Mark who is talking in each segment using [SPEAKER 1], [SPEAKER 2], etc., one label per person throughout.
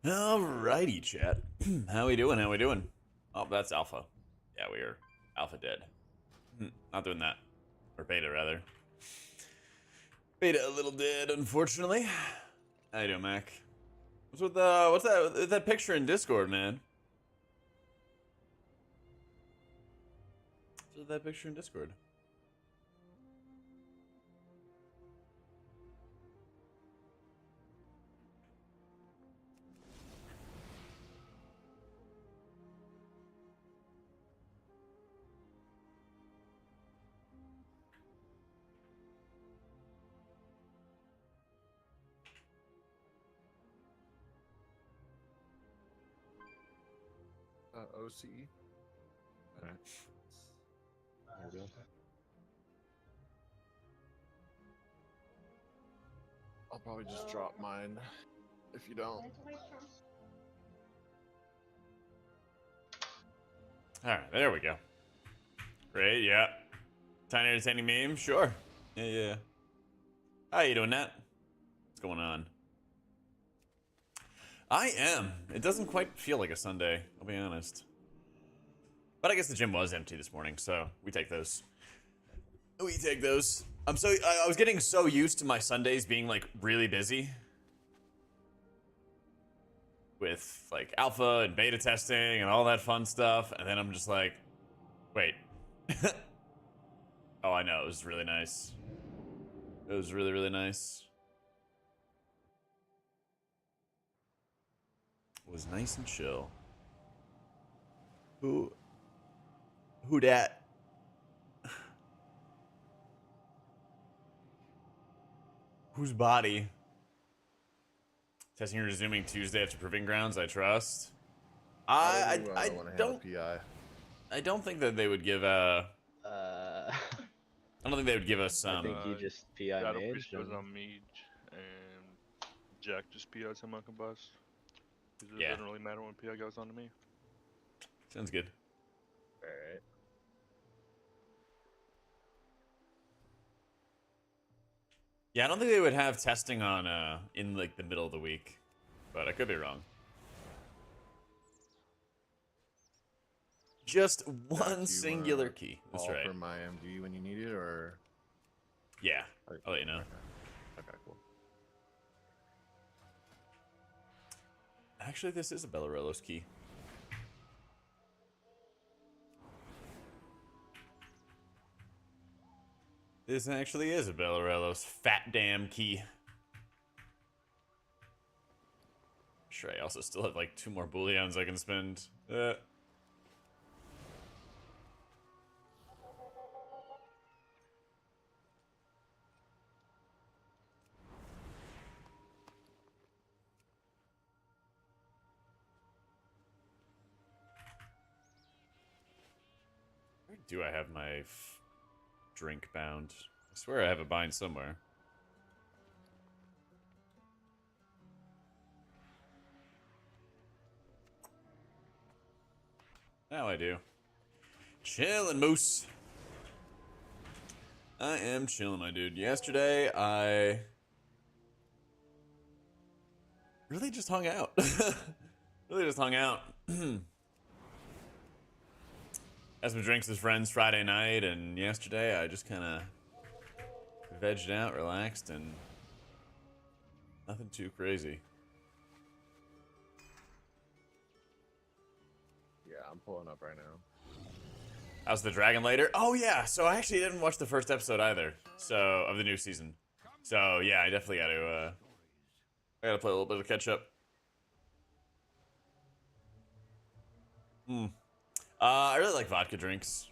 [SPEAKER 1] Alrighty, chat. How we doing? How we doing? Oh, that's alpha. Yeah, we are alpha dead. Not doing that. Or beta, rather. Beta a little dead, unfortunately. How you doing, Mac? What's that picture in Discord, man? What's with that picture in Discord?
[SPEAKER 2] OCE. Alright. There we go. I'll probably just drop mine if you don't.
[SPEAKER 1] Alright, there we go. Great, yeah. Tiny entertaining meme? Sure. Yeah. How you doing, Nat? What's going on? I am. It doesn't quite feel like a Sunday, I'll be honest. But I guess the gym was empty this morning, so we take those. We take those. I was getting so used to my Sundays being like really busy with like alpha and beta testing and all that fun stuff, and then I'm just like, wait. Oh, I know, it was really nice. It was really, really nice. It was nice and chill. Who dat? Whose body? Testing resuming Tuesday after Proving Grounds, I trust. I don't. I don't think that they would give a. I don't think they would give us some.
[SPEAKER 3] I think you just PI Mage.
[SPEAKER 4] was on Mage, and Jack just PI'd him on Combust. Because it doesn't really matter when PI goes on to me.
[SPEAKER 1] Sounds good.
[SPEAKER 3] Alright.
[SPEAKER 1] Yeah, I don't think they would have testing on in like the middle of the week, but I could be wrong. Just one singular key. That's right.
[SPEAKER 2] For my MD when you need it, or
[SPEAKER 1] yeah, I'll let you know.
[SPEAKER 2] Okay, cool.
[SPEAKER 1] Actually, this is a Bellerillos key. This actually is a Bellerillos fat damn key. Sure, I also still have like 2 more bullions I can spend. Where do I have my drink bound? I swear I have a bind somewhere. Now I do. Chillin', Moose. I am chilling, my dude. Yesterday, I really just hung out. Really just hung out. Had some drinks with friends Friday night, and yesterday I just kind of vegged out, relaxed, and nothing too crazy.
[SPEAKER 2] Yeah, I'm pulling up right now.
[SPEAKER 1] How's the Dragon later? Oh yeah, so I actually didn't watch the first episode either, so of the new season. So yeah, I definitely got to. I gotta play a little bit of catch up. I really like vodka drinks.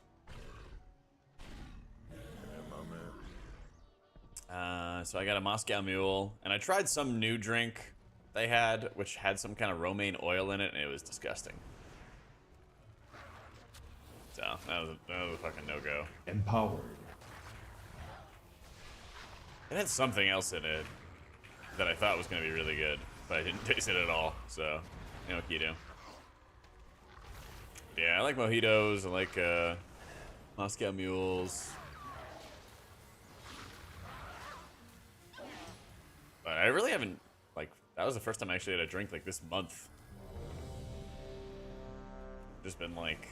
[SPEAKER 1] So I got a Moscow Mule, and I tried some new drink they had, which had some kind of romaine oil in it, and it was disgusting. So that was a fucking no-go.
[SPEAKER 5] Empowered.
[SPEAKER 1] It had something else in it that I thought was going to be really good, but I didn't taste it at all, so, you know what you do. Yeah, I like mojitos, I like Moscow Mules. But I really haven't Like, that was the first time I actually had a drink like this month. Just been like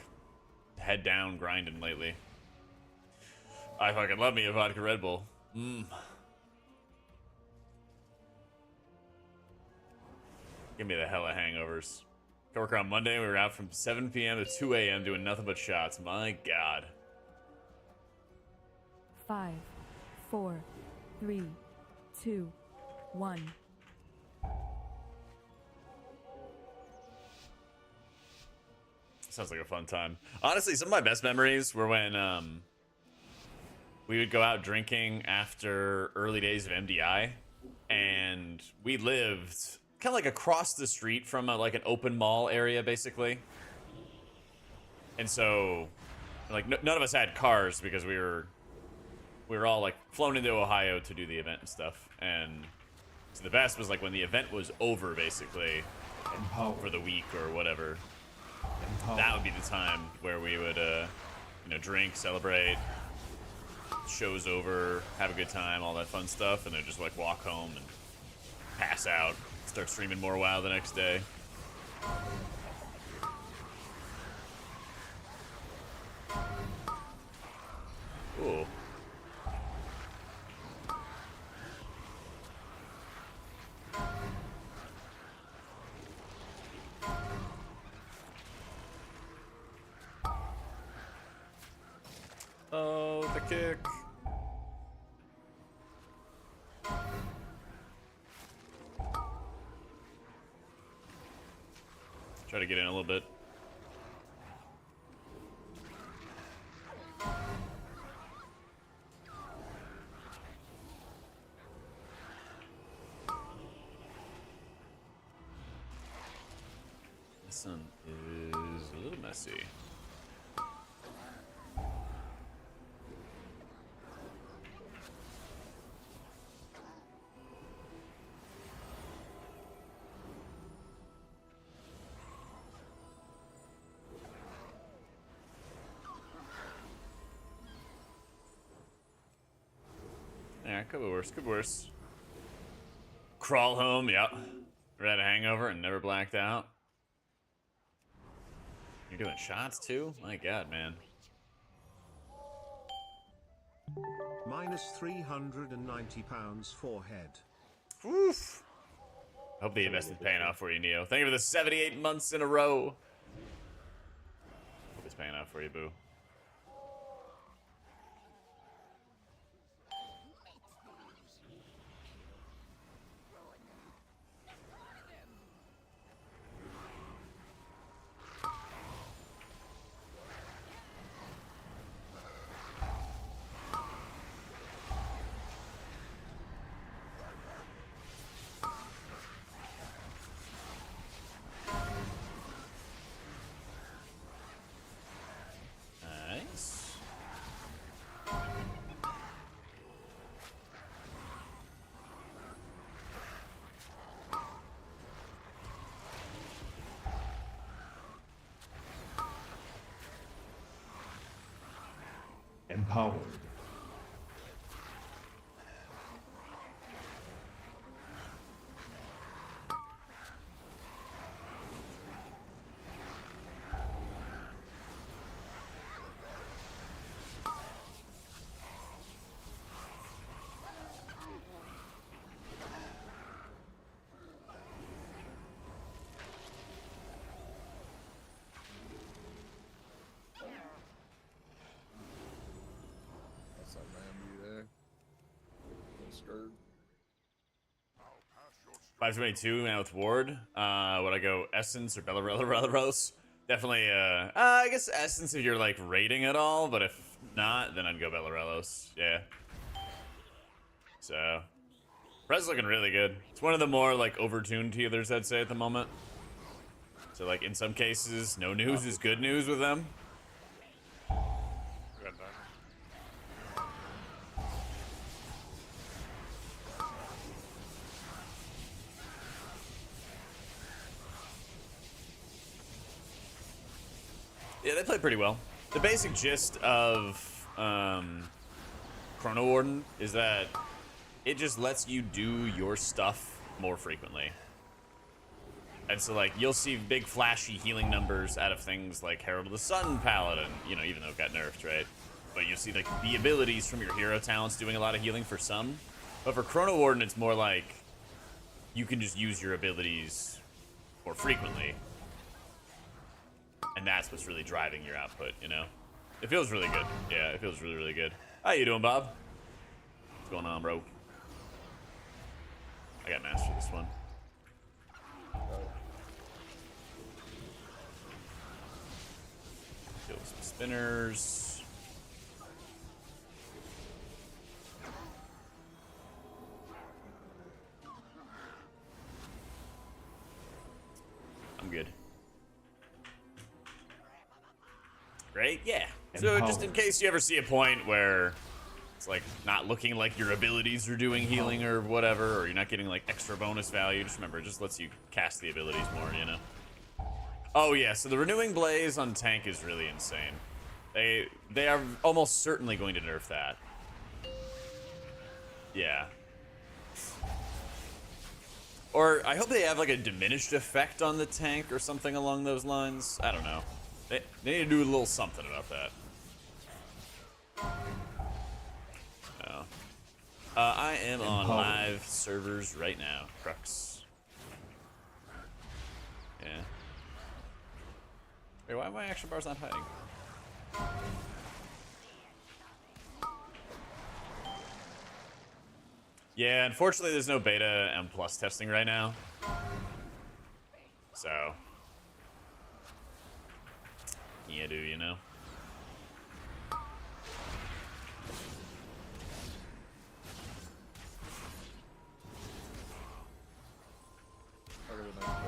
[SPEAKER 1] head down grinding lately. I fucking love me a vodka Red Bull. Give me the hella hangovers. Coworker on Monday, we were out from 7 p.m. to 2 a.m. doing nothing but shots. My God.
[SPEAKER 5] 5, 4, 3, 2, 1.
[SPEAKER 1] Sounds like a fun time. Honestly, some of my best memories were when we would go out drinking after early days of MDI, and we lived kind of like across the street from like an open mall area, basically. And so, like, none of us had cars because we were all like flown into Ohio to do the event and stuff. And so the best was like when the event was over, basically, for the week or whatever. That would be the time where we would, you know, drink, celebrate, show's over, have a good time, all that fun stuff, and then just like walk home and pass out, start streaming more WoW the next day. Ooh. Oh, the kick. Try to get in a little bit. This one is a little messy. Yeah, could be worse, could be worse. Crawl home, yep. Had a hangover and never blacked out. You're doing shots too? My God, man.
[SPEAKER 6] Minus 390 pounds for head.
[SPEAKER 1] Oof. Hope the investment's paying off for you, Neo. Thank you for the 78 months in a row. Hope it's paying off for you, boo. Nice.
[SPEAKER 7] Empowered.
[SPEAKER 2] That's that Ramby there. Skirt.
[SPEAKER 1] 522 now with Ward. Would I go Essence or Bellarellos? Definitely, I guess Essence if you're like rating at all, but if not, then I'd go Bellarellos. Yeah. So, Prez looking really good. It's one of the more like overtuned healers, I'd say, at the moment. So like in some cases, no news is good news with them.
[SPEAKER 4] Got that.
[SPEAKER 1] Yeah, they play pretty well. The basic gist of Chrono Warden is that it just lets you do your stuff more frequently. And so, like, you'll see big flashy healing numbers out of things like Herald of the Sun Paladin, you know, even though it got nerfed, right? But you'll see, like, the abilities from your hero talents doing a lot of healing for some. But for Chrono Warden, it's more like you can just use your abilities more frequently. And that's what's really driving your output, you know? It feels really good. Yeah, it feels really, really good. How you doing, Bob? What's going on, bro? I got master this one. Kill some spinners. I'm good. Great, yeah. So just in case you ever see a point where it's like not looking like your abilities are doing healing or whatever, or you're not getting like extra bonus value, just remember, it just lets you cast the abilities more, you know? Oh yeah, so the Renewing Blaze on tank is really insane. They are almost certainly going to nerf that. Yeah. Or I hope they have like a diminished effect on the tank or something along those lines. I don't know. They need to do a little something about that. No. I am on live servers right now. Crux. Yeah. Wait, why are my action bars not hiding? Yeah, unfortunately there's no beta and plus testing right now. So. Yeah, do you know?
[SPEAKER 2] Harder than I thought.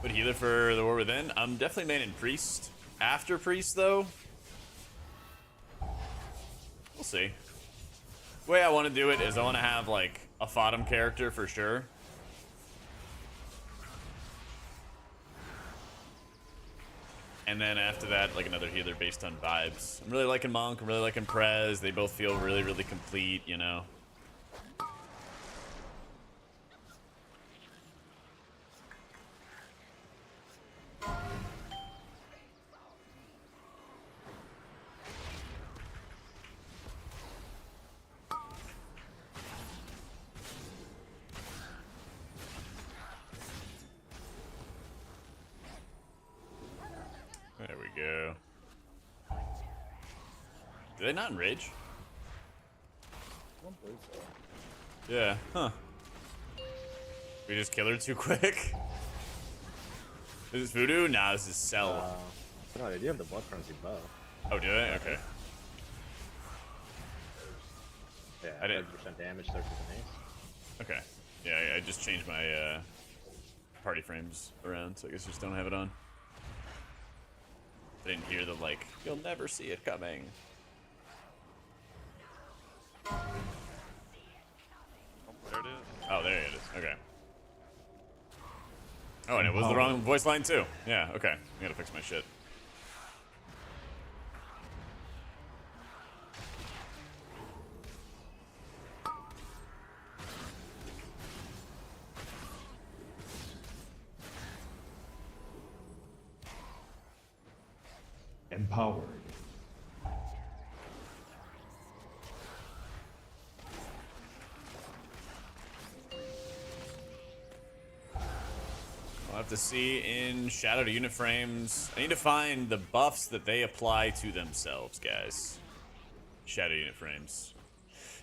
[SPEAKER 1] But healer for the War Within? I'm definitely main in Priest. After Priest, though, we'll see. The way I want to do it is I want to have, like, a Fodom character for sure. And then after that, like, another healer based on vibes. I'm really liking Monk, I'm really liking Prez. They both feel really, really complete, you know? There we go. Do they not enrage?
[SPEAKER 2] I don't believe so.
[SPEAKER 1] Yeah, huh. We just kill her too quick? Is this Voodoo? Nah, this is Cell.
[SPEAKER 3] No, they do have the blood frenzy bow.
[SPEAKER 1] Oh, do they? Okay.
[SPEAKER 3] Yeah,
[SPEAKER 1] I didn't-
[SPEAKER 3] 30% damage, 30% ace.
[SPEAKER 1] Okay. Yeah, I just changed my party frames around, so I guess I just don't have it on. I didn't hear the, like, you'll never see it coming.
[SPEAKER 4] Oh, there it is.
[SPEAKER 1] Oh, there it is. Okay. Oh, and it was the wrong voice line, too. Yeah, okay. I gotta fix my shit.
[SPEAKER 7] Empowered.
[SPEAKER 1] I'll have to see in Shadow to Unit Frames. I need to find the buffs that they apply to themselves, guys. Shadow Unit Frames.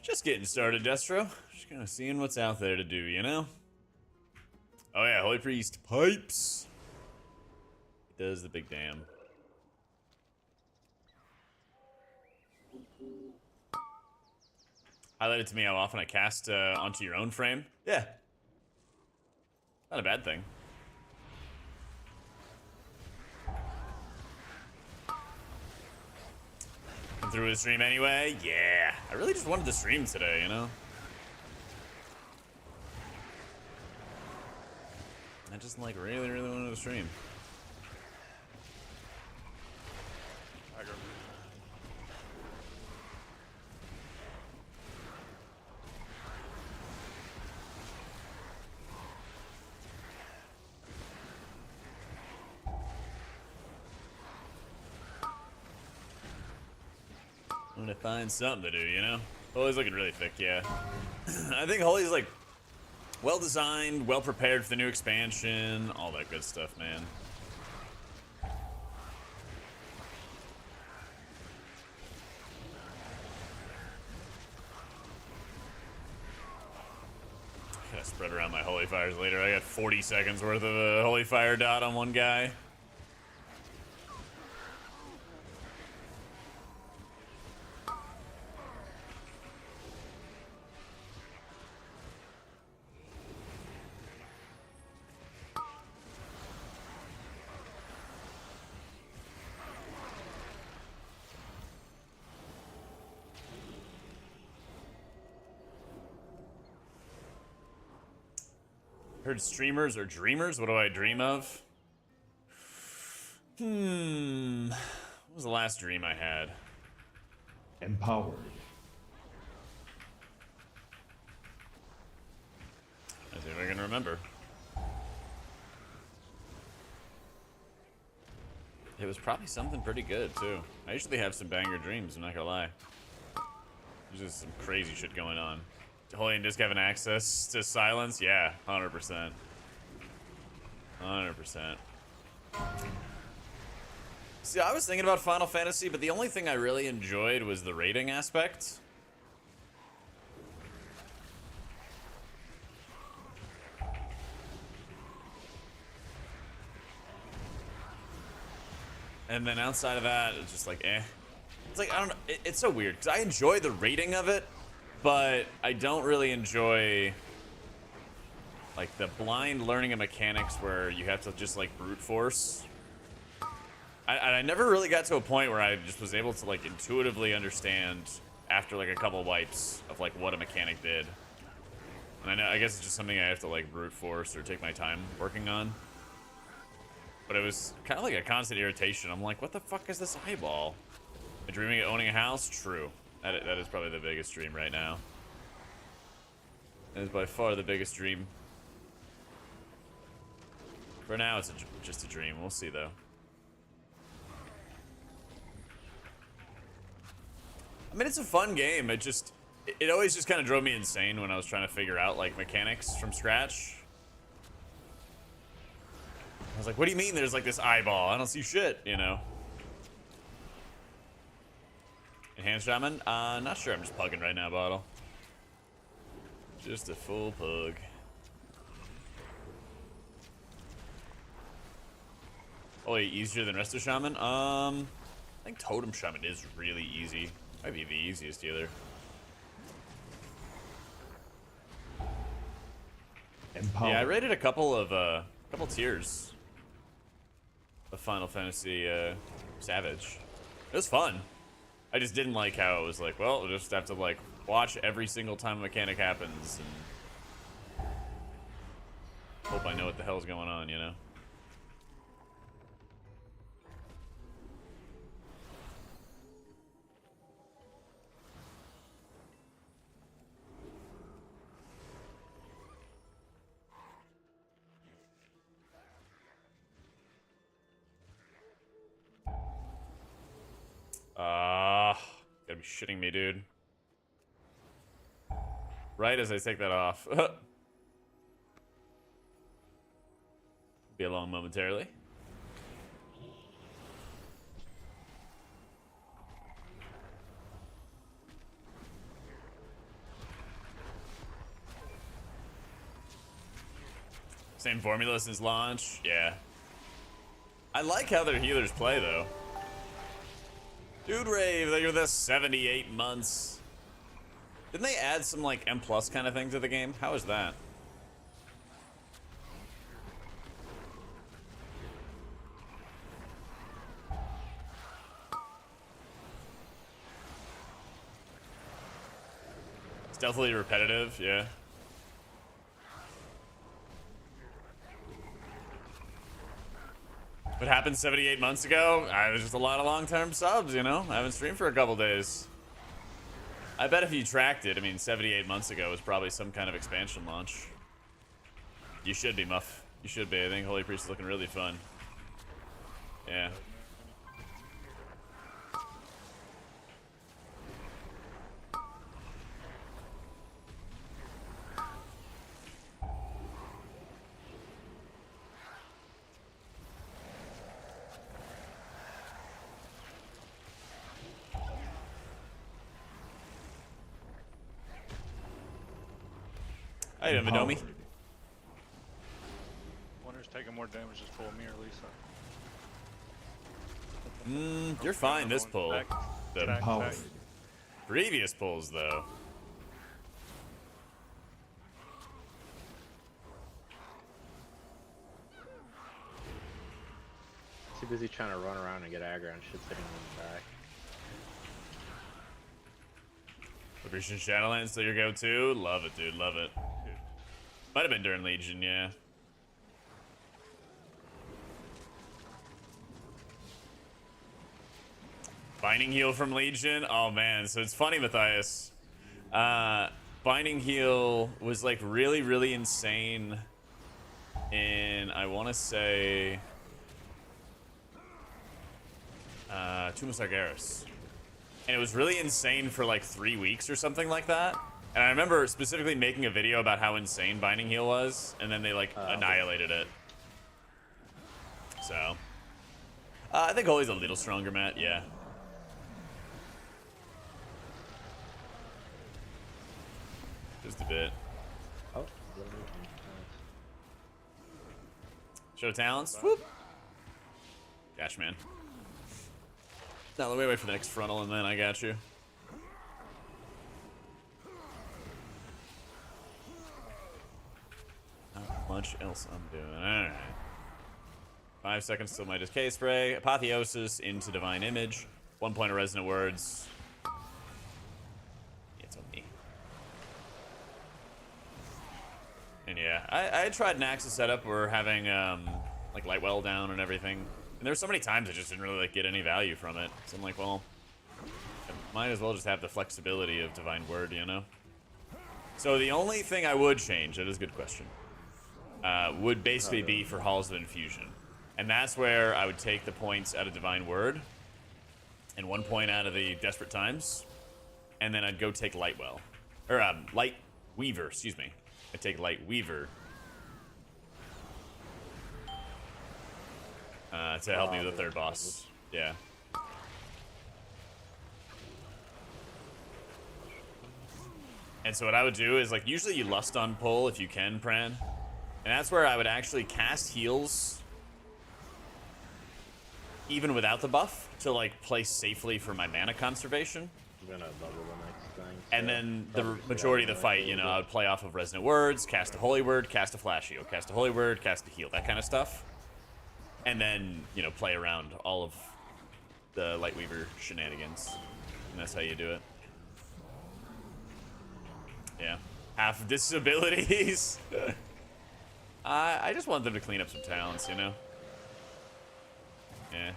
[SPEAKER 1] Just getting started, Destro. Just kind of seeing what's out there to do, you know? Oh yeah, Holy Priest pipes. It does the big damn. Highlight it to me how often I cast onto your own frame. Yeah. Not a bad thing. Come through the stream anyway? Yeah. I really just wanted to stream today, you know? I just, like, really, really wanted to stream. I'm gonna find something to do, you know? Holy's looking really thick, yeah. I think Holy's like well designed, well prepared for the new expansion, all that good stuff, man. I gotta spread around my Holy Fires later. I got 40 seconds worth of a Holy Fire dot on one guy. Heard streamers or dreamers? What do I dream of? What was the last dream I had?
[SPEAKER 7] Empowered.
[SPEAKER 1] Let's see if I can remember. It was probably something pretty good, too. I usually have some banger dreams, I'm not gonna lie. There's just some crazy shit going on. Holy and Disc having access to silence? Yeah, 100%. 100%. See, I was thinking about Final Fantasy, but the only thing I really enjoyed was the rating aspect. And then outside of that, it's just like, eh. It's like, I don't know, it's so weird, because I enjoy the rating of it, but I don't really enjoy like the blind learning of mechanics where you have to just like brute force. I never really got to a point where I just was able to like intuitively understand after like a couple wipes of like what a mechanic did. And I guess it's just something I have to like brute force or take my time working on. But it was kind of like a constant irritation. I'm like, what the fuck is this eyeball? Am I dreaming of owning a house? True. That is probably the biggest dream right now. That is by far the biggest dream. For now, it's just a dream. We'll see, though. I mean, it's a fun game. It always just kind of drove me insane when I was trying to figure out, like, mechanics from scratch. I was like, what do you mean there's, like, this eyeball? I don't see shit, you know? Enhanced Shaman? Not sure. I'm just pugging right now, bottle. Just a full pug. Oh, wait, easier than Resto Shaman? I think Totem Shaman is really easy. Might be the easiest either.
[SPEAKER 7] Empowered.
[SPEAKER 1] Yeah, I rated a couple tiers of Final Fantasy Savage. It was fun. I just didn't like how it was like, well, we'll just have to like watch every single time a mechanic happens and hope I know what the hell's going on, you know? Gotta be shitting me, dude. Right as I take that off. Be along momentarily. Same formula since launch, yeah. I like how their healers play, though. Dude Rave, they were there 78 months. Didn't they add some, like, M+ kind of thing to the game? How is that? Stealthily repetitive, yeah. What happened 78 months ago? It was just a lot of long-term subs, you know? I haven't streamed for a couple days. I bet if you tracked it, I mean, 78 months ago was probably some kind of expansion launch. You should be, Muff. You should be. I think Holy Priest is looking really fun. Yeah. Hi, Vidomi.
[SPEAKER 4] Wonder's taking more damage just pull me or Lisa.
[SPEAKER 1] You're fine this pull.
[SPEAKER 4] Back,
[SPEAKER 1] The
[SPEAKER 4] back,
[SPEAKER 7] Empowered.
[SPEAKER 4] back.
[SPEAKER 1] previous pulls, though.
[SPEAKER 3] Too busy trying to run around and get aggro and shit's hitting him in the back.
[SPEAKER 1] Liberation Shadowlands still your go-to? Love it, dude. Love it. Might have been during Legion, yeah. Binding Heal from Legion? Oh, man. So it's funny, Matthias. Binding Heal was, like, really, really insane in, I want to say... Tomb of Sargeras. And it was really insane for like 3 weeks or something like that. And I remember specifically making a video about how insane Binding Heal was, and then they like annihilated it. So, I think Holy's a little stronger, Matt. Yeah. Just a bit.
[SPEAKER 3] Oh,
[SPEAKER 1] Show talents. Whoop. Gosh, man. Now let me wait for the next frontal, and then I got you. Not much else I'm doing. Alright. 5 seconds till my decay spray. Apotheosis into Divine Image. 1 point of Resonant Words. It's on me. And yeah, I tried an Axis setup. We're having like Lightwell down and everything. And there's so many times I just didn't really like get any value from it. So I'm like, well, I might as well just have the flexibility of Divine Word, you know? So the only thing I would change, that is a good question, would basically be for Halls of Infusion. And that's where I would take the points out of Divine Word and 1 point out of the Desperate Times. And then I'd go take Lightwell. Or Light Weaver, excuse me. I'd take Light Weaver. To help me with the third boss. Yeah. And so what I would do is, like, usually you lust on pull if you can, Pran. And that's where I would actually cast heals even without the buff to, like, play safely for my mana conservation.
[SPEAKER 3] I'm gonna bubble the next thing.
[SPEAKER 1] And then the majority of the fight, you know, I would play off of Resonant Words, cast a Holy Word, cast a Flash Heal, cast a Holy Word, cast a Heal, that kind of stuff. And then, you know, play around all of the Lightweaver shenanigans. And that's how you do it. Yeah. Half disabilities. I just want them to clean up some talents, you know? Yeah.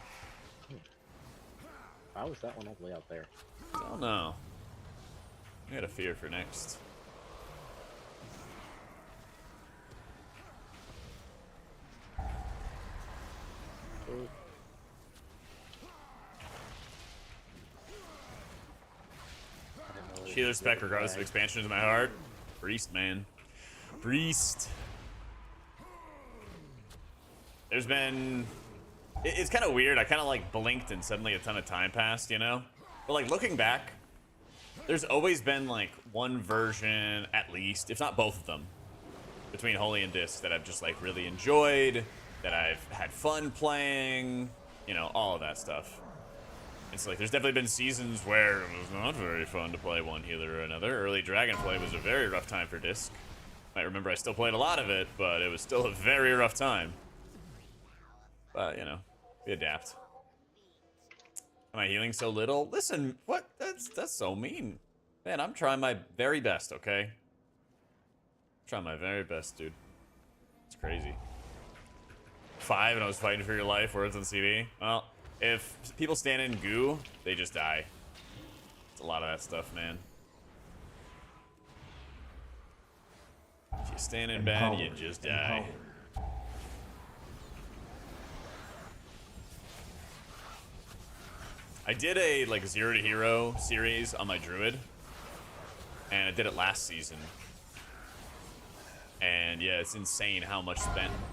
[SPEAKER 3] How was that one all the way out there?
[SPEAKER 1] Don't know. I got a fear for next. Healer spec regardless of expansion is my heart. Priest, man. Priest. There's been... It's kind of weird. I kind of like blinked and suddenly a ton of time passed, you know? But like looking back, there's always been like one version at least, if not both of them, between Holy and Disc that I've just like really enjoyed, that I've had fun playing, you know, all of that stuff. It's like there's definitely been seasons where it was not very fun to play one healer or another. Early Dragonflame was a very rough time for Disc. Might remember I still played a lot of it, but it was still a very rough time. But, you know, we adapt. Am I healing so little? Listen, what? That's so mean. Man, I'm trying my very best, okay? Trying my very best, dude. It's crazy. 5 and I was fighting for your life, words on CD. Well, if people stand in goo, they just die. It's a lot of that stuff, man. If you stand in bad, you just die. I did a like 0 to Hero series on my Druid, and I did it last season. And yeah, it's insane how much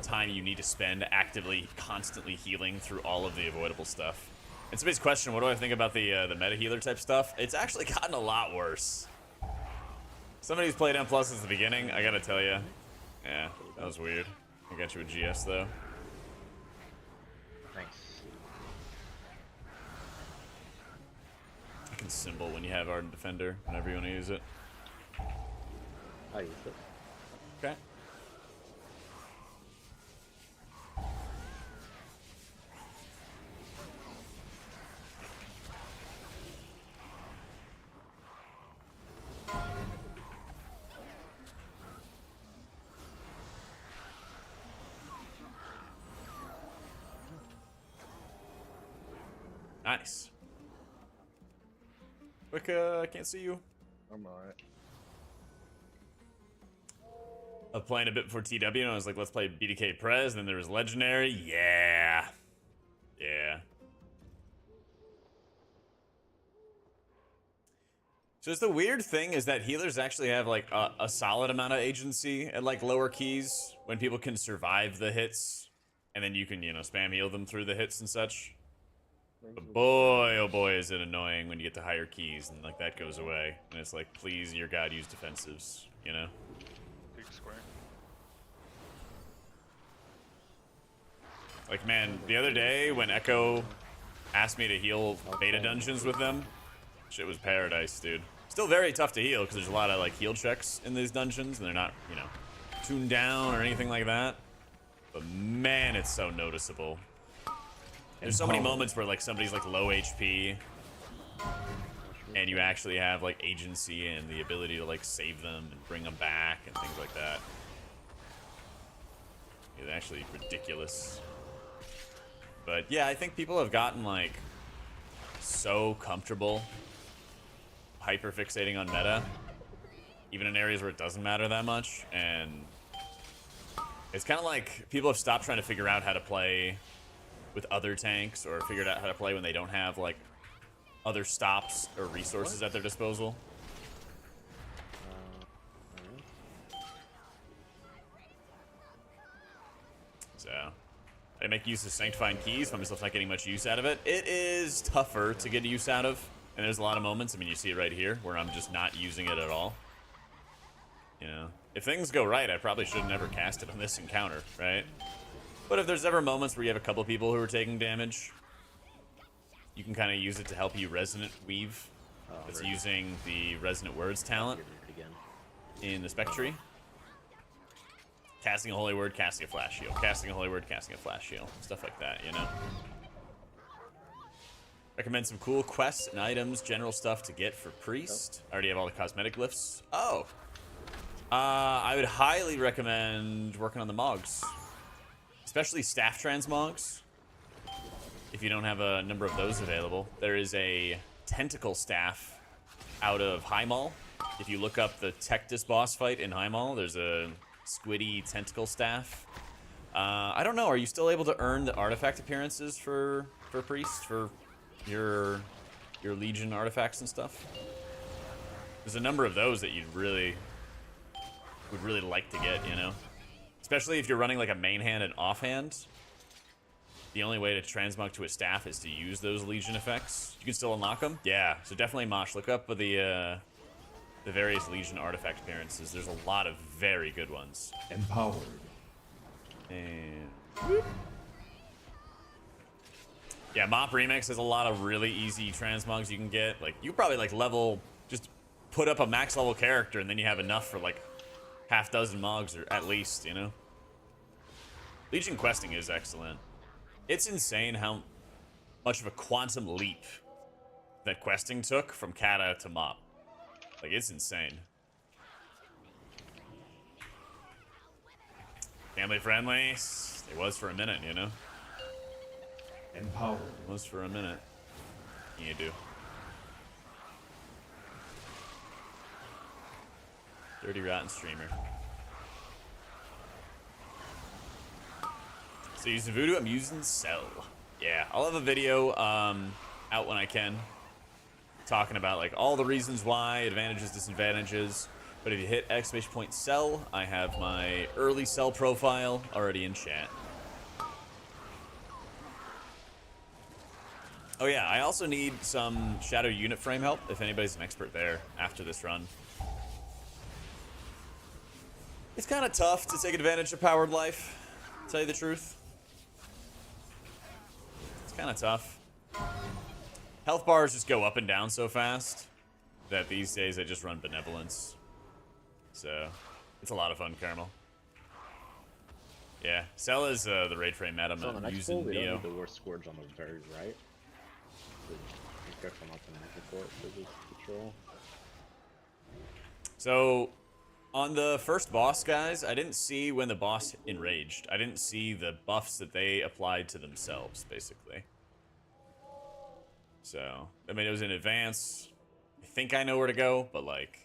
[SPEAKER 1] time you need to spend actively, constantly healing through all of the avoidable stuff. And somebody's question, what do I think about the meta healer type stuff? It's actually gotten a lot worse. Somebody's played M plus since the beginning. I gotta tell you, yeah, that was weird. I got you a GS though.
[SPEAKER 3] Nice.
[SPEAKER 1] I can symbol when you have Ardent Defender whenever you want to use it.
[SPEAKER 3] I'll use it.
[SPEAKER 1] Okay. Nice. Quick, I can't see you.
[SPEAKER 2] I'm alright.
[SPEAKER 1] I was playing a bit before TW and I was like, let's play BDK Prez, and then there was Legendary. Yeah. Yeah. So the weird thing is that healers actually have like a solid amount of agency at like lower keys when people can survive the hits, and then you can, you know, spam heal them through the hits and such. But boy, oh boy, is it annoying when you get to higher keys and like that goes away. And it's like, please, your god, use defensives, you know?
[SPEAKER 4] Big square.
[SPEAKER 1] Like, man, the other day when Echo asked me to heal beta dungeons with them, shit was paradise, dude. Still very tough to heal because there's a lot of like heal checks in these dungeons and they're not, you know, tuned down or anything like that. But man, it's so noticeable. There's so many moments where like somebody's like low HP and you actually have like agency and the ability to like save them and bring them back and things like that. It's actually ridiculous. But yeah, I think people have gotten like so comfortable hyper fixating on meta, even in areas where it doesn't matter that much, and it's kind of like people have stopped trying to figure out how to play with other tanks or figured out how to play when they don't have like other stops or resources at their disposal. So I make use of sanctifying keys, find myself not getting much use out of it. It is tougher to get use out of, and there's a lot of moments, I mean, you see it right here, where I'm just not using it at all. You know, if things go right, I probably should have never cast it on this encounter, right? But if there's ever moments where you have a couple people who are taking damage, you can kind of use it to help you resonant weave. It's using the resonant words talent in the spec tree. Casting a holy word, casting a flash heal. Casting a holy word, casting a flash heal. Stuff like that, you know? Recommend some cool quests and items, general stuff to get for priest. I already have all the cosmetic glyphs. Oh. I would highly recommend working on the Mogs. Especially staff transmogs. If you don't have a number of those available. There is a tentacle staff out of High Mall. If you look up the Tectus boss fight in High Mall, there's a squiddy tentacle staff. I don't know, are you still able to earn the artifact appearances for priest, for your legion artifacts and stuff? There's a number of those that you would really like to get, you know? Especially if you're running like a main hand and offhand. The only way to transmog to a staff is to use those legion effects. You can still unlock them? Yeah, so definitely Mosh, look up the various legion artifact appearances. There's a lot of very good ones.
[SPEAKER 7] Empowered.
[SPEAKER 1] And yeah, Mop Remix has a lot of really easy transmogs you can get. Like, you probably like just put up a max level character and then you have enough for like half dozen mogs, or at least, you know? Legion questing is excellent. It's insane how much of a quantum leap that questing took from Kata to Mop. Like, it's insane. Family friendly? It was for a minute, you know?
[SPEAKER 7] Empowered.
[SPEAKER 1] It was for a minute. You do. Dirty rotten streamer. So using Voodoo, I'm using Cell. Yeah, I'll have a video out when I can, talking about like all the reasons why, advantages, disadvantages. But if you hit !Cell, I have my early Cell profile already in chat. Oh yeah, I also need some Shadow unit frame help if anybody's an expert there after this run. It's kind of tough to take advantage of powered life, to tell you the truth. It's kind of tough. Health bars just go up and down so fast that these days I just run benevolence. So, it's a lot of fun, Caramel. Yeah, Cell is the raid frame meta
[SPEAKER 3] So on the
[SPEAKER 1] I'm
[SPEAKER 3] next
[SPEAKER 1] using
[SPEAKER 3] poll, we don't
[SPEAKER 1] Neo.
[SPEAKER 3] need the war scourge on the very right. So be careful not to make report for this patrol.
[SPEAKER 1] So, on the first boss, guys, I didn't see when the boss enraged. I didn't see the buffs that they applied to themselves, basically. So, I mean, it was in advance. I think I know where to go, but like,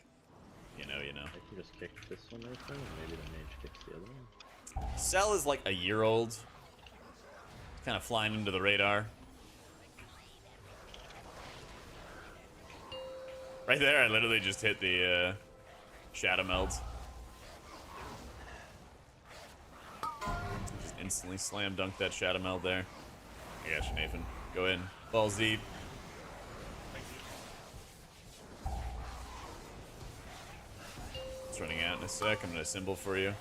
[SPEAKER 1] you know.
[SPEAKER 3] I can just kick this one right there, and maybe the mage kicks the other one.
[SPEAKER 1] Cell is like a year old. Kind of flying into the radar. Right there, I literally just hit the Shadow Meld. Just instantly slam dunked that Shadow Meld there. I got you, Nathan. Go in. Balls deep. It's running out in a sec. I'm gonna symbol for you.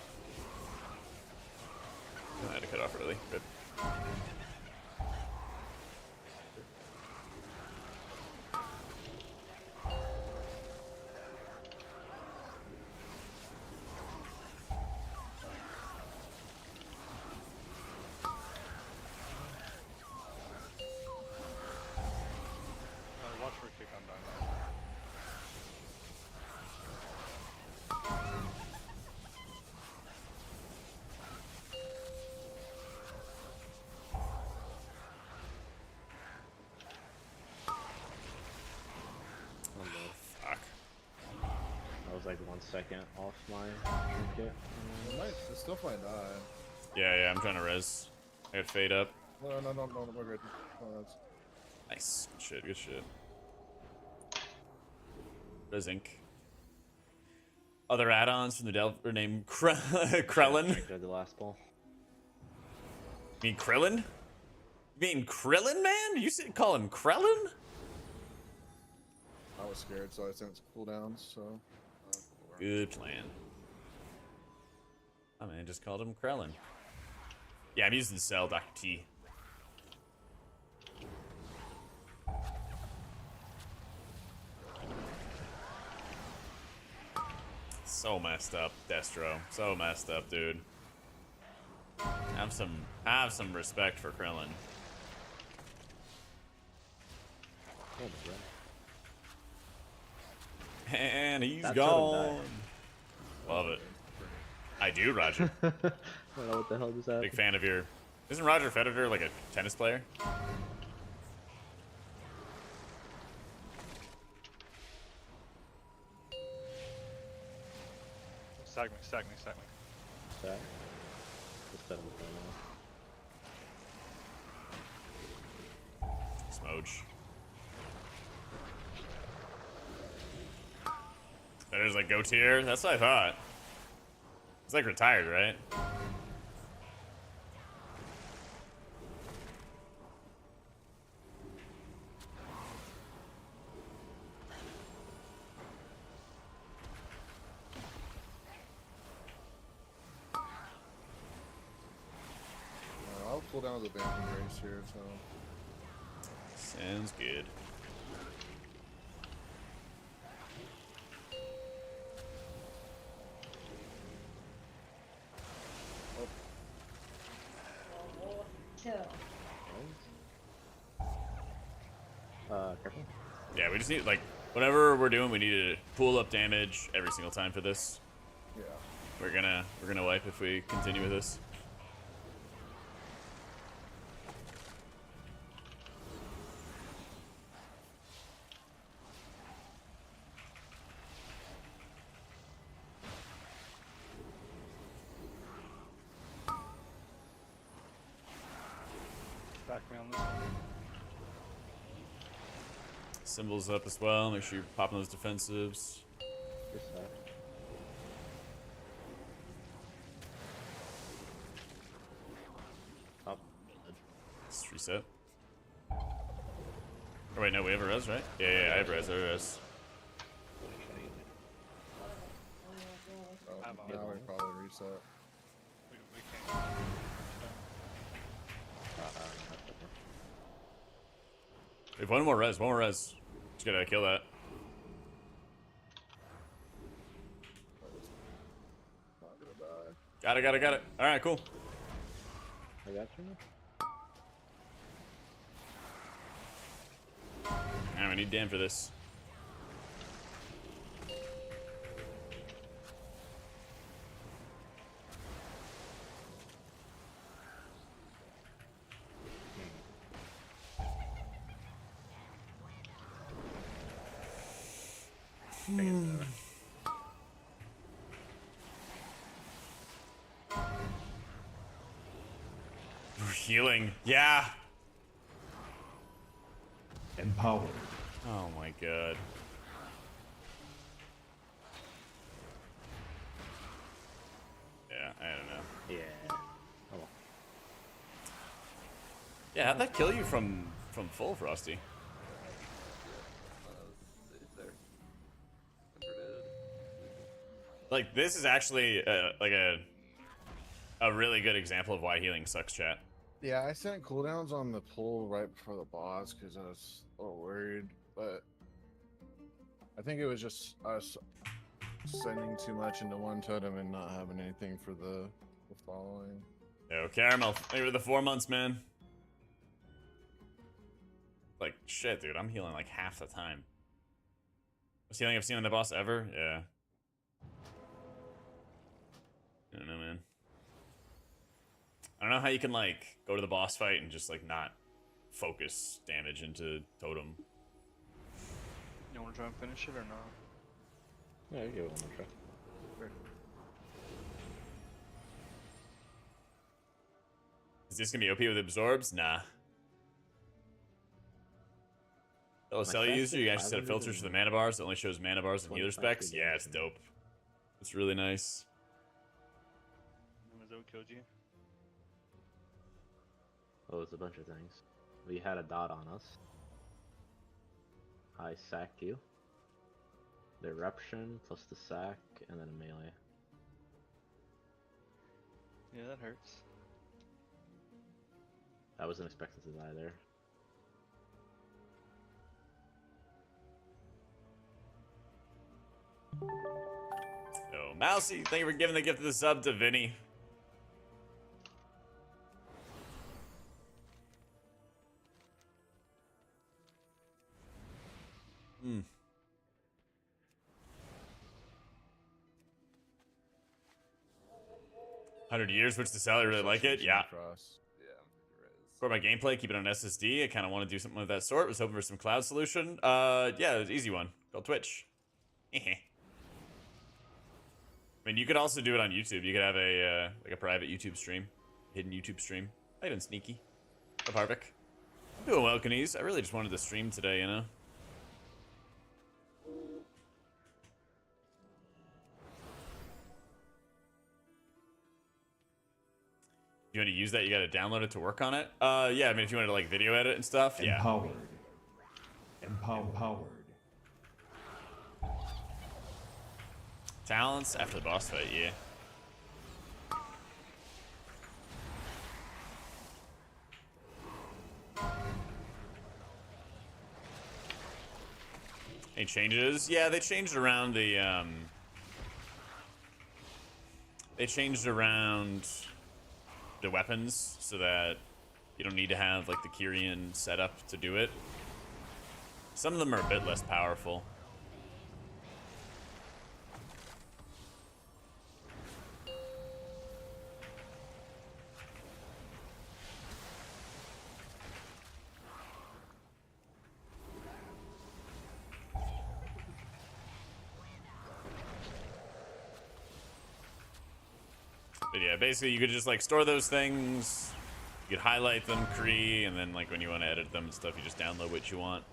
[SPEAKER 1] I had to cut off early. Good.
[SPEAKER 4] Watch for a kick on Dynamite.
[SPEAKER 3] Oh, no.
[SPEAKER 1] Fuck.
[SPEAKER 3] I was like 1 second off my trinket.
[SPEAKER 2] It still might die.
[SPEAKER 1] Yeah, I'm trying to res. I got fade up.
[SPEAKER 2] No, we're good. Oh, that's...
[SPEAKER 1] Nice. Good shit. Res Inc. Other add-ons from the Delver named Krellin.
[SPEAKER 3] I did the last ball.
[SPEAKER 1] You mean Krillin? You mean Krillin, man? You call him Krellin?
[SPEAKER 2] I was scared, so I sent it to cooldowns, so...
[SPEAKER 1] Good plan. Oh man, just called him Krellin. Yeah, I'm using Cell, Dr. T. So messed up, Destro. So messed up, dude. Have some respect for Krillin.
[SPEAKER 3] Oh, my God.
[SPEAKER 1] And he's
[SPEAKER 3] That
[SPEAKER 1] gone.
[SPEAKER 3] should've
[SPEAKER 1] Love it. I do, Roger.
[SPEAKER 3] I don't know what the hell just happened.
[SPEAKER 1] Big fan of your... Isn't Roger Federer like a tennis player?
[SPEAKER 4] Stack me.
[SPEAKER 3] Stack. Just set him now.
[SPEAKER 1] Smooch. Federer's like go tier? That's what I thought. He's like retired, right?
[SPEAKER 2] I'll pull down the Bantam Grace here, so...
[SPEAKER 1] Sounds good.
[SPEAKER 3] Careful.
[SPEAKER 1] Yeah, we just need, like, whatever we're doing, we need to pool up damage every single time for this.
[SPEAKER 2] Yeah.
[SPEAKER 1] We're gonna wipe if we continue with this.
[SPEAKER 4] Back me on this one.
[SPEAKER 1] Symbols up as well. Make sure you're popping those defensives.
[SPEAKER 3] This side. Top.
[SPEAKER 1] Let's reset. Oh wait, no, we have a res, right? Yeah, I have res, I have res.
[SPEAKER 3] Get
[SPEAKER 2] Now we
[SPEAKER 3] one.
[SPEAKER 2] probably reset.
[SPEAKER 4] We can't.
[SPEAKER 1] We have one more res, one more res. Just gotta kill that.
[SPEAKER 2] Not gonna die.
[SPEAKER 1] Got it, got it, got it. Alright, cool.
[SPEAKER 3] I got you.
[SPEAKER 1] Alright, we need Dan for this. Healing. Yeah.
[SPEAKER 7] Empowered.
[SPEAKER 1] Oh my god. Yeah, I don't know.
[SPEAKER 3] Yeah. Oh well.
[SPEAKER 1] Yeah, how'd that kill you from full, Frosty? Like, this is actually like a really good example of why healing sucks, chat.
[SPEAKER 2] Yeah, I sent cooldowns on the pull right before the boss because I was a little worried, but I think it was just us sending too much into one totem and not having anything for the following.
[SPEAKER 1] Yo, Caramel, thank you for the 4 months, man. Like, shit, dude, I'm healing like half the time. Best healing I've seen on the boss ever? Yeah. I don't know, man. I don't know how you can, like, go to the boss fight and just, like, not focus damage into totem.
[SPEAKER 4] You want to try and finish it or not?
[SPEAKER 3] Yeah, you give it one more try.
[SPEAKER 1] Is this gonna be OP with absorbs? Nah. LSL
[SPEAKER 3] stats
[SPEAKER 1] user,
[SPEAKER 3] are
[SPEAKER 1] you actually set up filters for the mana bars that only shows mana bars and healer
[SPEAKER 3] 25
[SPEAKER 1] specs? Yeah, it's dope. It's really nice.
[SPEAKER 4] Was that what killed you?
[SPEAKER 3] Oh, it's a bunch of things. We had a dot on us. I sacked you. The eruption plus the sack and then a melee.
[SPEAKER 4] Yeah, that hurts.
[SPEAKER 3] I wasn't expecting to die there.
[SPEAKER 1] Oh, Mousy, thank you for giving the gift of the sub to Vinny. Hmm. 100 years, which the Sally really like it? Yeah.
[SPEAKER 2] Cross.
[SPEAKER 1] For my gameplay, keep it on SSD. I kind of want to do something of that sort. Was hoping for some cloud solution. Yeah, it was an easy one. Called Twitch. I mean, you could also do it on YouTube. You could have a like a private YouTube stream, hidden YouTube stream. How you doing, Sneaky? Up, Harvick? I'm doing well, Knees. I really just wanted to stream today, you know. You want to use that? You got to download it to work on it. Yeah. I mean, if you wanted to like video edit and stuff, yeah.
[SPEAKER 7] Empowered. Empowered.
[SPEAKER 1] Talents after the boss fight, yeah. Any changes? Yeah, they changed around the they changed around the weapons so that you don't need to have like the Kyrian setup to do it. Some of them are a bit less powerful. But yeah, basically you could just like store those things, you could highlight them, Cree, and then like when you want to edit them and stuff, you just download what you want.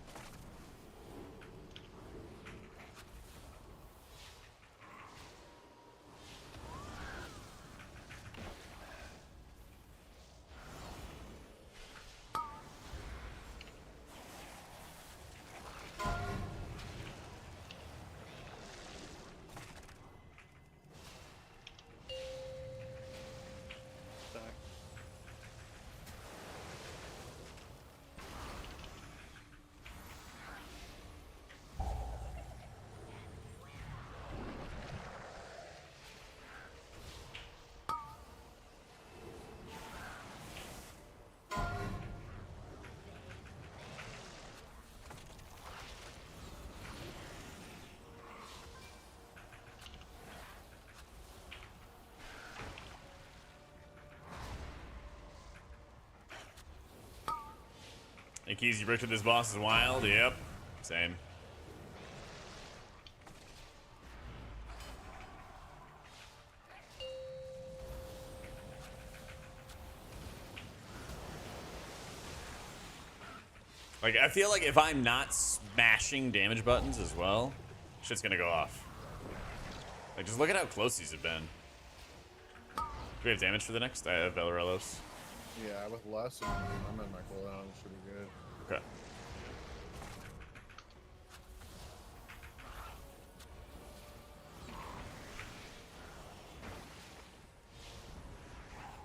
[SPEAKER 1] Think easy brick to this boss is wild. Yep. Same. Like, I feel like if I'm not smashing damage buttons as well, shit's gonna go off. Like, just look at how close these have been. Do we have damage for the next? I have Bellarellos.
[SPEAKER 2] Yeah, with less, I'm in my cooldown. It should be good.
[SPEAKER 1] Okay.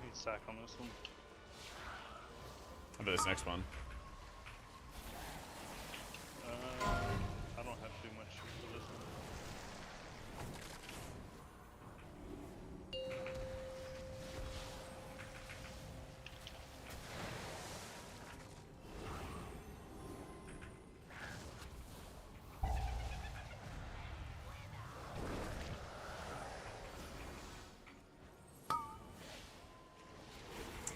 [SPEAKER 4] Need sack on this one.
[SPEAKER 1] How about this next one?
[SPEAKER 4] I don't have too much for this one.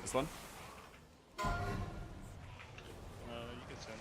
[SPEAKER 1] This one?
[SPEAKER 4] You can send.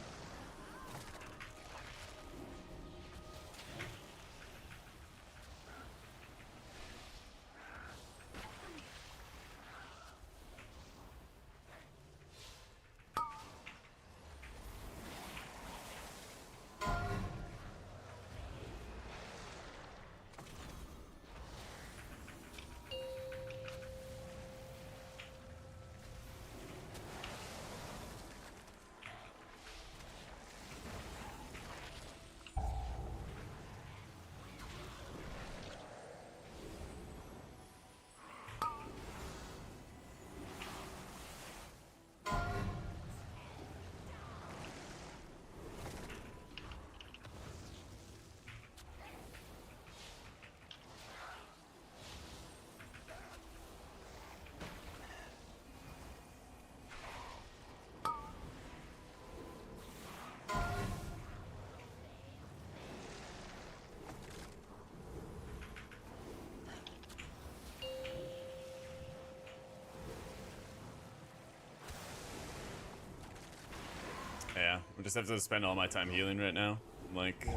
[SPEAKER 1] Yeah, I just have to spend all my time healing right now. Like,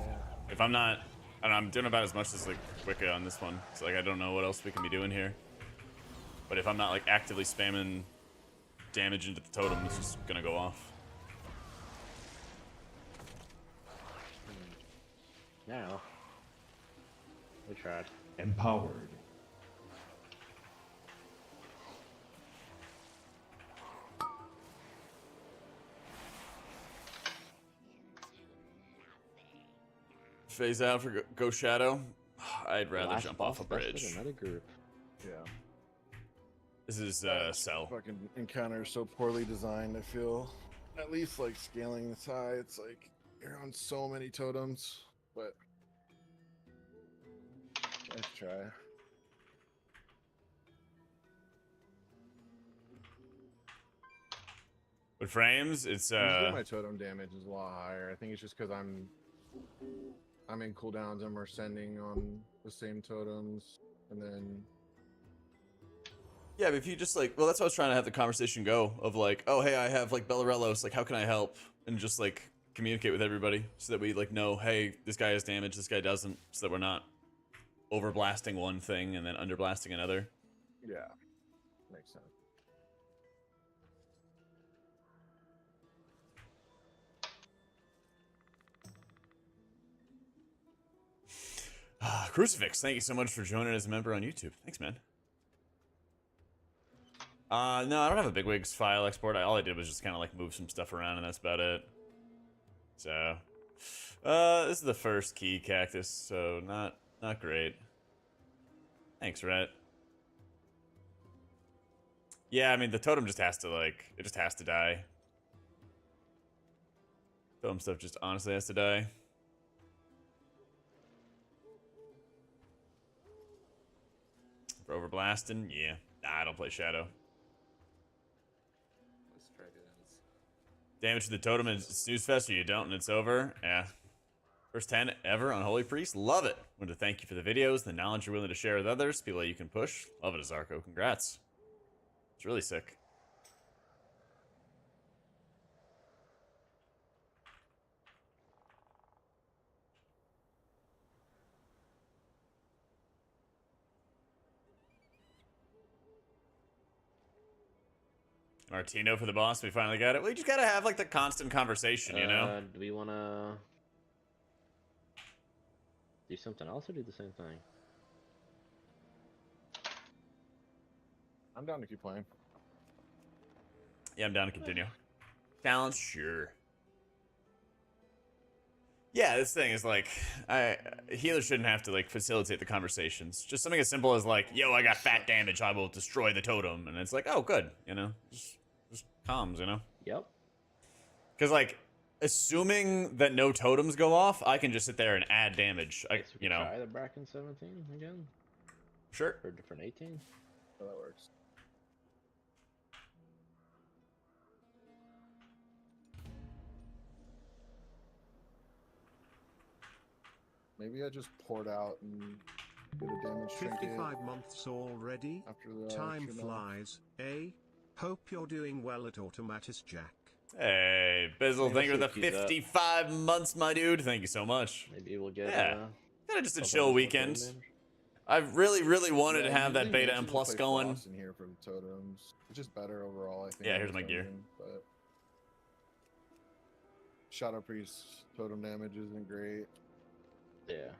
[SPEAKER 1] if I'm not, I don't know, I'm doing about as much as like Wicca on this one. So like, I don't know what else we can be doing here. But if I'm not like actively spamming damage into the totem, it's just gonna go off.
[SPEAKER 3] Now, we tried.
[SPEAKER 7] Empowered.
[SPEAKER 1] Phase out for Go Shadow. I'd rather
[SPEAKER 3] Last
[SPEAKER 1] jump off a
[SPEAKER 3] boss, that's
[SPEAKER 1] bridge.
[SPEAKER 3] for another group.
[SPEAKER 2] Yeah.
[SPEAKER 1] This is Cell.
[SPEAKER 2] Fucking encounter is so poorly designed. I feel, at least like scaling this high, it's like you're on so many totems. But let's try.
[SPEAKER 1] With frames, it's
[SPEAKER 2] Usually my totem damage is a lot higher. I think it's just because I'm in cooldowns and we're sending on the same totems, and then
[SPEAKER 1] yeah, but if you just like, well, that's what I was trying to have the conversation go of like, oh, hey, I have like Bellarellos, like, how can I help? And just like communicate with everybody so that we like know, hey, this guy has damage, this guy doesn't, so that we're not over blasting one thing and then under blasting another.
[SPEAKER 2] yeah, makes sense.
[SPEAKER 1] Crucifix, thank you so much for joining as a member on YouTube. Thanks, man. No, I don't have a bigwigs file export. All I did was just kind of like move some stuff around, and that's about it. So, this is the first key cactus, so not great. Thanks, Rhett. Yeah, I mean the totem just has to like, it just has to die. Totem stuff just honestly has to die. For overblasting, yeah. Nah, I don't play Shadow. Damage to the totem and snooze fest, or you don't and it's over. Yeah. First 10 ever on Holy Priest. Love it. Want to thank you for the videos, the knowledge you're willing to share with others, people that you can push. Love it, Azarko. Congrats. It's really sick. Martino for the boss. We finally got it. We just gotta have like the constant conversation, you know?
[SPEAKER 3] Do we wanna do something else or do the same thing?
[SPEAKER 2] I'm down to keep playing.
[SPEAKER 1] Yeah, I'm down to continue. Challenge, sure. Yeah, this thing is like, healers shouldn't have to like facilitate the conversations. Just something as simple as like, yo, I got fat damage, I will destroy the totem, and it's like, oh, good, you know, just comms, you know.
[SPEAKER 3] Yep.
[SPEAKER 1] Because like, assuming that no totems go off, I can just sit there and add damage.
[SPEAKER 3] Guess we
[SPEAKER 1] You
[SPEAKER 3] could
[SPEAKER 1] know,
[SPEAKER 3] try the Bracken 17 again,
[SPEAKER 1] sure.
[SPEAKER 3] or a different 18.
[SPEAKER 2] So that works. Maybe I just poured out and get a damage trinket
[SPEAKER 6] 55 months already.
[SPEAKER 2] after the
[SPEAKER 6] Time
[SPEAKER 2] shootout.
[SPEAKER 6] flies. Hope you're doing well at AutomaticJak.
[SPEAKER 1] Hey, Bizzle,
[SPEAKER 3] Yeah,
[SPEAKER 1] thank you for the
[SPEAKER 3] let's see if he's up.
[SPEAKER 1] 55 months, my dude. Thank you so much.
[SPEAKER 3] Maybe we'll get
[SPEAKER 1] Yeah. Kinda just a
[SPEAKER 3] couple
[SPEAKER 1] chill
[SPEAKER 3] more
[SPEAKER 1] weekend.
[SPEAKER 3] damage.
[SPEAKER 1] I really wanted to
[SPEAKER 2] Yeah,
[SPEAKER 1] have that
[SPEAKER 2] usually
[SPEAKER 1] beta
[SPEAKER 2] we
[SPEAKER 1] M
[SPEAKER 2] just
[SPEAKER 1] plus
[SPEAKER 2] play
[SPEAKER 1] going.
[SPEAKER 2] Frost in here for the totems. It's just better overall, I think.
[SPEAKER 1] Yeah,
[SPEAKER 2] in
[SPEAKER 1] here's my gear.
[SPEAKER 2] dungeon, But Shadow Priest totem damage isn't great.
[SPEAKER 3] Yeah.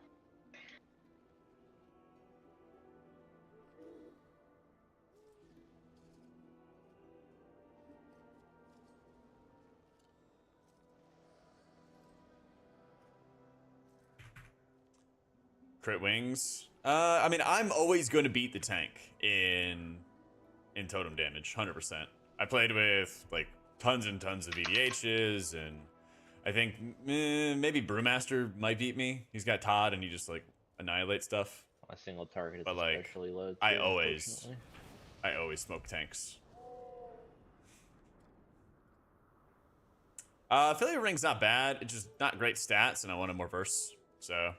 [SPEAKER 1] Crit wings. I mean, I'm always going to beat the tank in totem damage, 100%. I played with like tons and tons of EDHs, and I think maybe Brewmaster might beat me. He's got Todd, and he just like annihilates stuff.
[SPEAKER 3] My single target is
[SPEAKER 1] But, like,
[SPEAKER 3] especially low.
[SPEAKER 1] I
[SPEAKER 3] too,
[SPEAKER 1] always-
[SPEAKER 3] unfortunately.
[SPEAKER 1] I always smoke tanks. Affiliate ring's not bad. It's just not great stats, and I wanted more verse. So,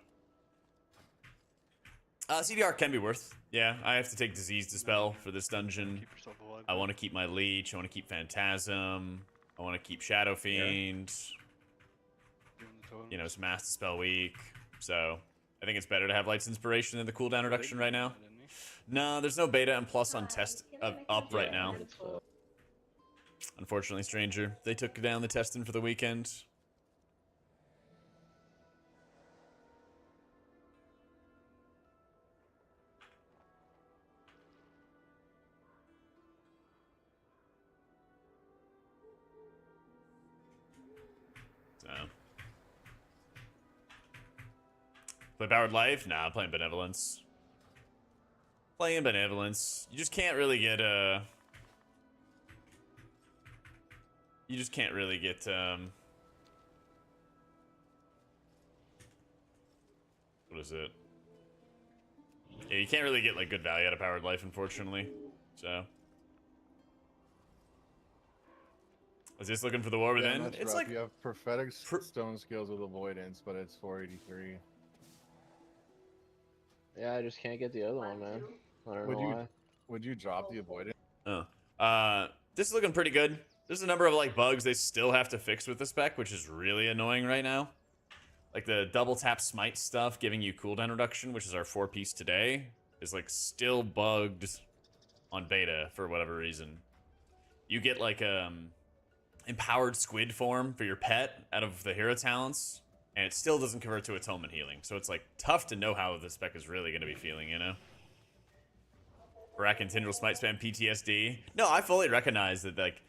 [SPEAKER 1] CDR can be worth. Yeah, I have to take Disease Dispel for this dungeon.
[SPEAKER 4] Keep yourself alive.
[SPEAKER 1] I want to keep my Leech. I want to keep Phantasm. I want to keep Shadow Fiend.
[SPEAKER 4] Give him the totems.
[SPEAKER 1] You know, it's Mass Dispel weak. So, I think it's better to have Light's Inspiration than the cooldown reduction right now.
[SPEAKER 4] Didn't he?
[SPEAKER 1] No, there's no beta and plus on test up right
[SPEAKER 3] Yeah,
[SPEAKER 1] now.
[SPEAKER 3] it's,
[SPEAKER 1] Unfortunately, Stranger. They took down the testing for the weekend. So. Play Powered Life? Nah, I'm playing Benevolence. Playing Benevolence. You just can't really get, you just can't really get, what is it? Yeah, you can't really get, like, good value out of Powered Life, unfortunately. So. Is this looking for the war within?
[SPEAKER 2] that's
[SPEAKER 1] It's
[SPEAKER 2] rough.
[SPEAKER 1] like,
[SPEAKER 2] You have prophetic stone skills with avoidance, but it's 483.
[SPEAKER 3] yeah, I just can't get the other one, man. I don't know why.
[SPEAKER 2] Would you drop the avoidance?
[SPEAKER 1] this is looking pretty good. There's a number of, like, bugs they still have to fix with the spec, which is really annoying right now. Like, the double tap smite stuff giving you cooldown reduction, which is our 4-piece today, is, like, still bugged on beta for whatever reason. You get, like, empowered squid form for your pet out of the hero talents, and it still doesn't convert to atonement healing. So it's, like, tough to know how the spec is really going to be feeling, you know? Bracken Tindril Smite Spam PTSD. No, I fully recognize that, like,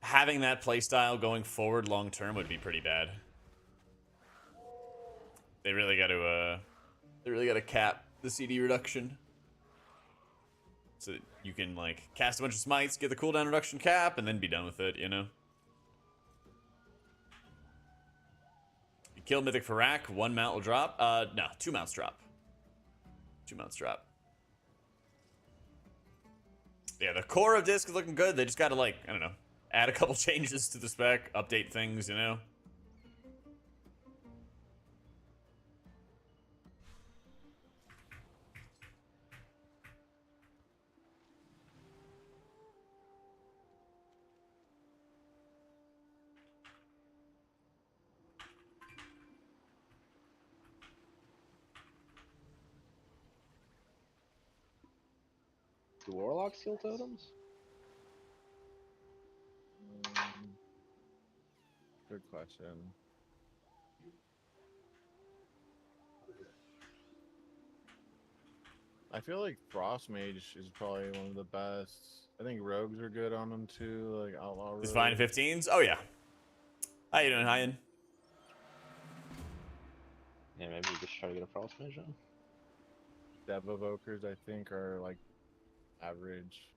[SPEAKER 1] having that playstyle going forward long term would be pretty bad. They really got to cap the CD reduction, so that you can like cast a bunch of smites, get the cooldown reduction cap, and then be done with it. You know. You kill Mythic Farak, 1 mount will drop. No, 2 mounts drop. 2 mounts drop. Yeah, the core of disc is looking good. They just got to, like, I don't know, add a couple changes to the spec, update things, you know?
[SPEAKER 3] Do Warlocks heal totems?
[SPEAKER 2] Good question. I feel like Frost Mage is probably one of the best. I think rogues are good on them too, like outlaw rogues.
[SPEAKER 1] Just fine 15s? Oh, yeah. How you doing, Hyan?
[SPEAKER 3] Yeah, maybe you just try to get a frost mage on.
[SPEAKER 2] Dev evokers, I think, are like average.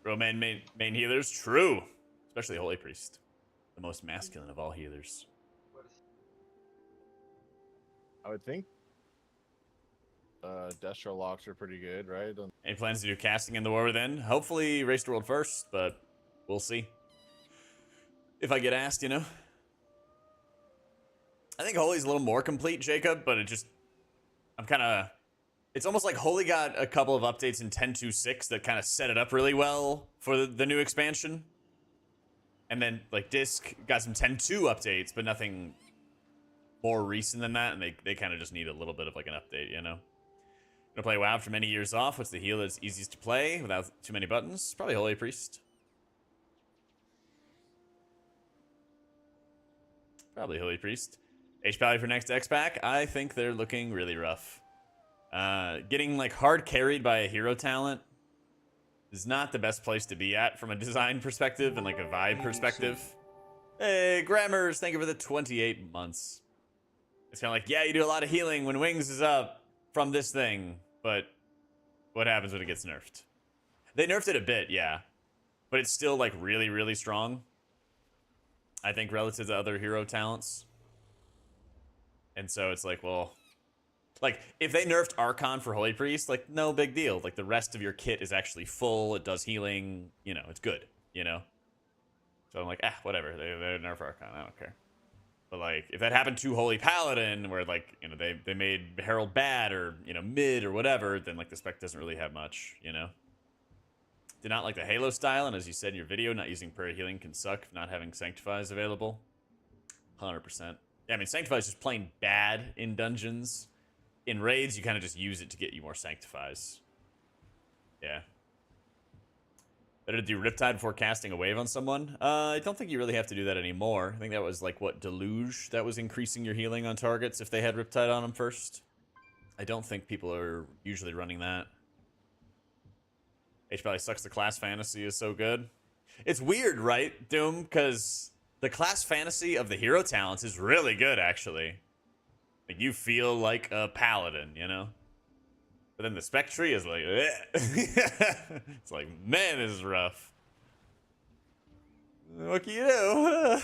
[SPEAKER 1] Roman main healers? True. Especially Holy Priest. The most masculine of all healers.
[SPEAKER 2] I would think Destro locks are pretty good, right?
[SPEAKER 1] Any plans to do casting in the war then? Hopefully Race to World first, but we'll see. If I get asked, you know. I think Holy's a little more complete, Jacob, but I'm kind of... It's almost like Holy got a couple of updates in 10.2.6 that kind of set it up really well for the new expansion. And then, like, Disc got some 10.2 updates, but nothing more recent than that, and they kind of just need a little bit of, like, an update, you know? Gonna play WoW after many years off. What's the heal that's easiest to play without too many buttons? Probably Holy Priest. Probably Holy Priest. H value for next X pack? I think they're looking really rough. Getting like hard carried by a hero talent is not the best place to be at from a design perspective and like a vibe perspective. Hey, Grammars, thank you for the 28 months. It's kind of like, yeah, you do a lot of healing when Wings is up from this thing, but what happens when it gets nerfed? They nerfed it a bit, yeah, but it's still like really, really strong, I think, relative to other hero talents. And so it's like, well, like, if they nerfed Archon for Holy Priest, like, no big deal. Like, the rest of your kit is actually full. It does healing. You know, it's good, you know? So I'm like, whatever. They nerf Archon. I don't care. But, like, if that happened to Holy Paladin, where, like, you know, they made Herald bad or, you know, mid or whatever, then, like, the spec doesn't really have much, you know? Did not like the Halo style, and as you said in your video, not using prayer healing can suck if not having Sanctifies available. 100%. Yeah, I mean, Sanctifies is just plain bad in dungeons. In raids, you kind of just use it to get you more Sanctifies. Yeah. Better to do Riptide before casting a wave on someone? I don't think you really have to do that anymore. I think that was like, what, Deluge that was increasing your healing on targets if they had Riptide on them first. I don't think people are usually running that. H probably sucks. The class fantasy is so good. It's weird, right, Doom? Because the class fantasy of the hero talents is really good, actually. Like, you feel like a paladin, you know? But then the spec tree is like, it's like, man, this is rough. What can you do?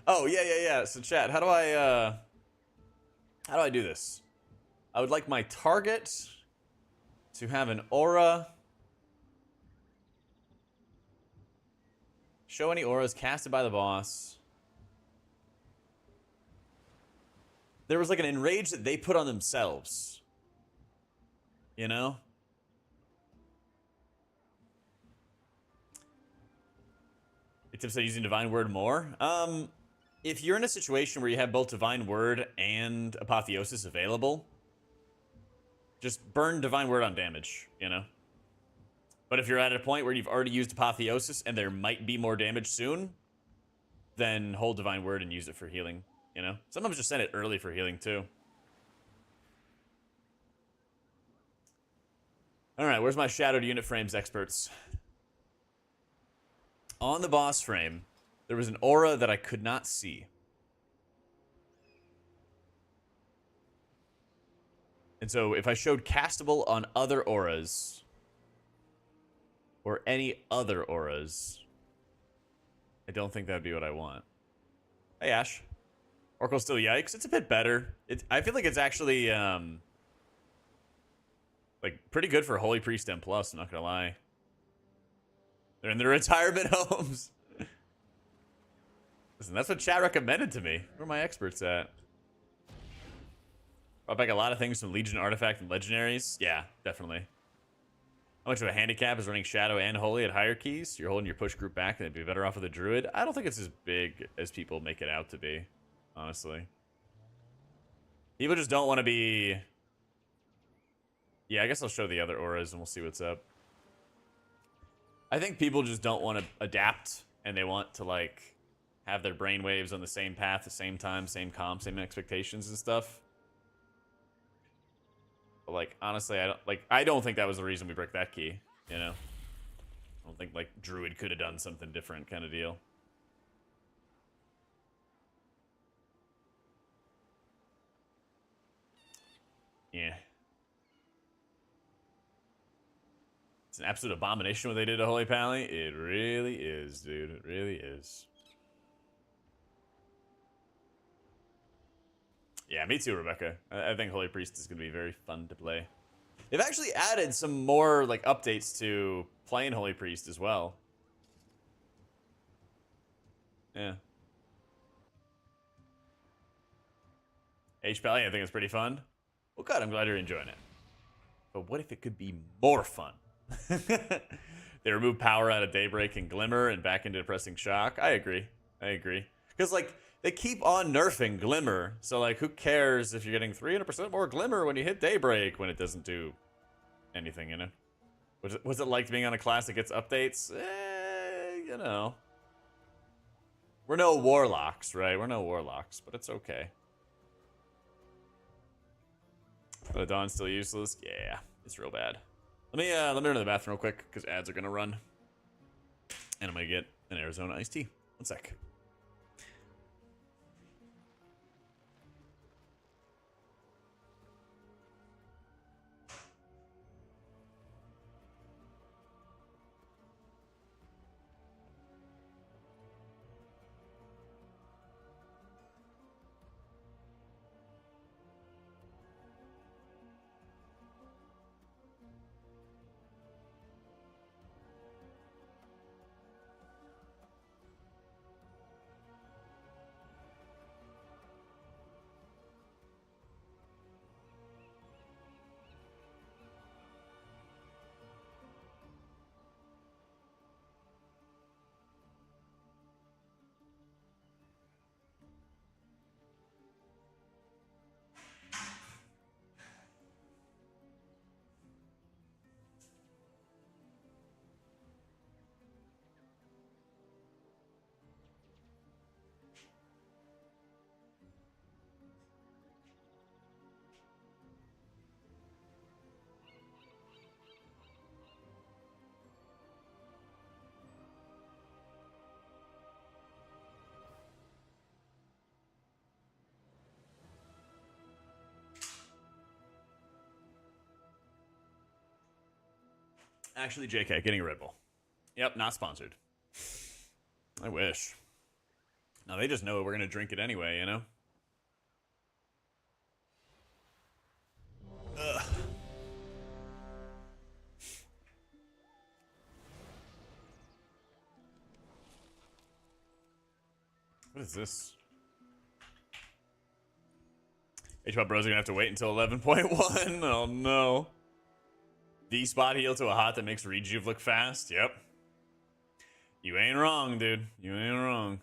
[SPEAKER 1] Oh, yeah. So, chat, how do I do this? I would like my target to have an aura. Show any auras casted by the boss. There was like an enrage that they put on themselves. You know? It tips on using Divine Word more. If you're in a situation where you have both Divine Word and Apotheosis available, just burn Divine Word on damage, you know? But if you're at a point where you've already used Apotheosis and there might be more damage soon, then hold Divine Word and use it for healing. You know, sometimes just send it early for healing too. All right, where's my shadowed unit frames experts? On the boss frame, there was an aura that I could not see. And so if I showed castable on other auras, or any other auras, I don't think that would be what I want. Hey, Ash. Oracle still yikes. It's a bit better. I feel like it's actually like pretty good for Holy Priest M+, I'm not gonna lie. They're in their retirement homes. Listen, that's what chat recommended to me. Where are my experts at? Brought back a lot of things from Legion Artifact and Legendaries. Yeah, definitely. How much of a handicap is running Shadow and Holy at higher keys? You're holding your push group back and it'd be better off with a Druid? I don't think it's as big as people make it out to be. Honestly. People just don't want to be... Yeah, I guess I'll show the other auras and we'll see what's up. I think people just don't want to adapt, and they want to like have their brainwaves on the same path, the same time, same comp, same expectations and stuff. But like honestly, I don't think that was the reason we broke that key. You know, I don't think like Druid could have done something different, kind of deal. Yeah. It's an absolute abomination what they did to Holy Pally. It really is, dude. It really is. Yeah, me too, Rebecca. I think Holy Priest is going to be very fun to play. They've actually added some more like updates to playing Holy Priest as well. Yeah. H-Pally, I think it's pretty fun. Well, good. I'm glad you're enjoying it. But what if it could be more fun? They remove power out of Daybreak and Glimmer and back into Depressing Shock. I agree. Because, like, they keep on nerfing Glimmer. So, like, who cares if you're getting 300% more Glimmer when you hit Daybreak when it doesn't do anything, you know? What's it like being on a class that gets updates? You know. We're no Warlocks, right? We're no Warlocks, but it's okay. The Dawn's still useless? Yeah, it's real bad. Let me run to the bathroom real quick, because ads are gonna run. And I'm gonna get an Arizona iced tea. One sec. Actually, JK, getting a Red Bull. Yep, not sponsored. I wish. No, they just know we're gonna drink it anyway, you know? Ugh. What is this? HBOT Bros are gonna have to wait until 11.1. Oh no. D-spot heal to a hot that makes rejuve look fast. Yep. You ain't wrong, dude. You ain't wrong.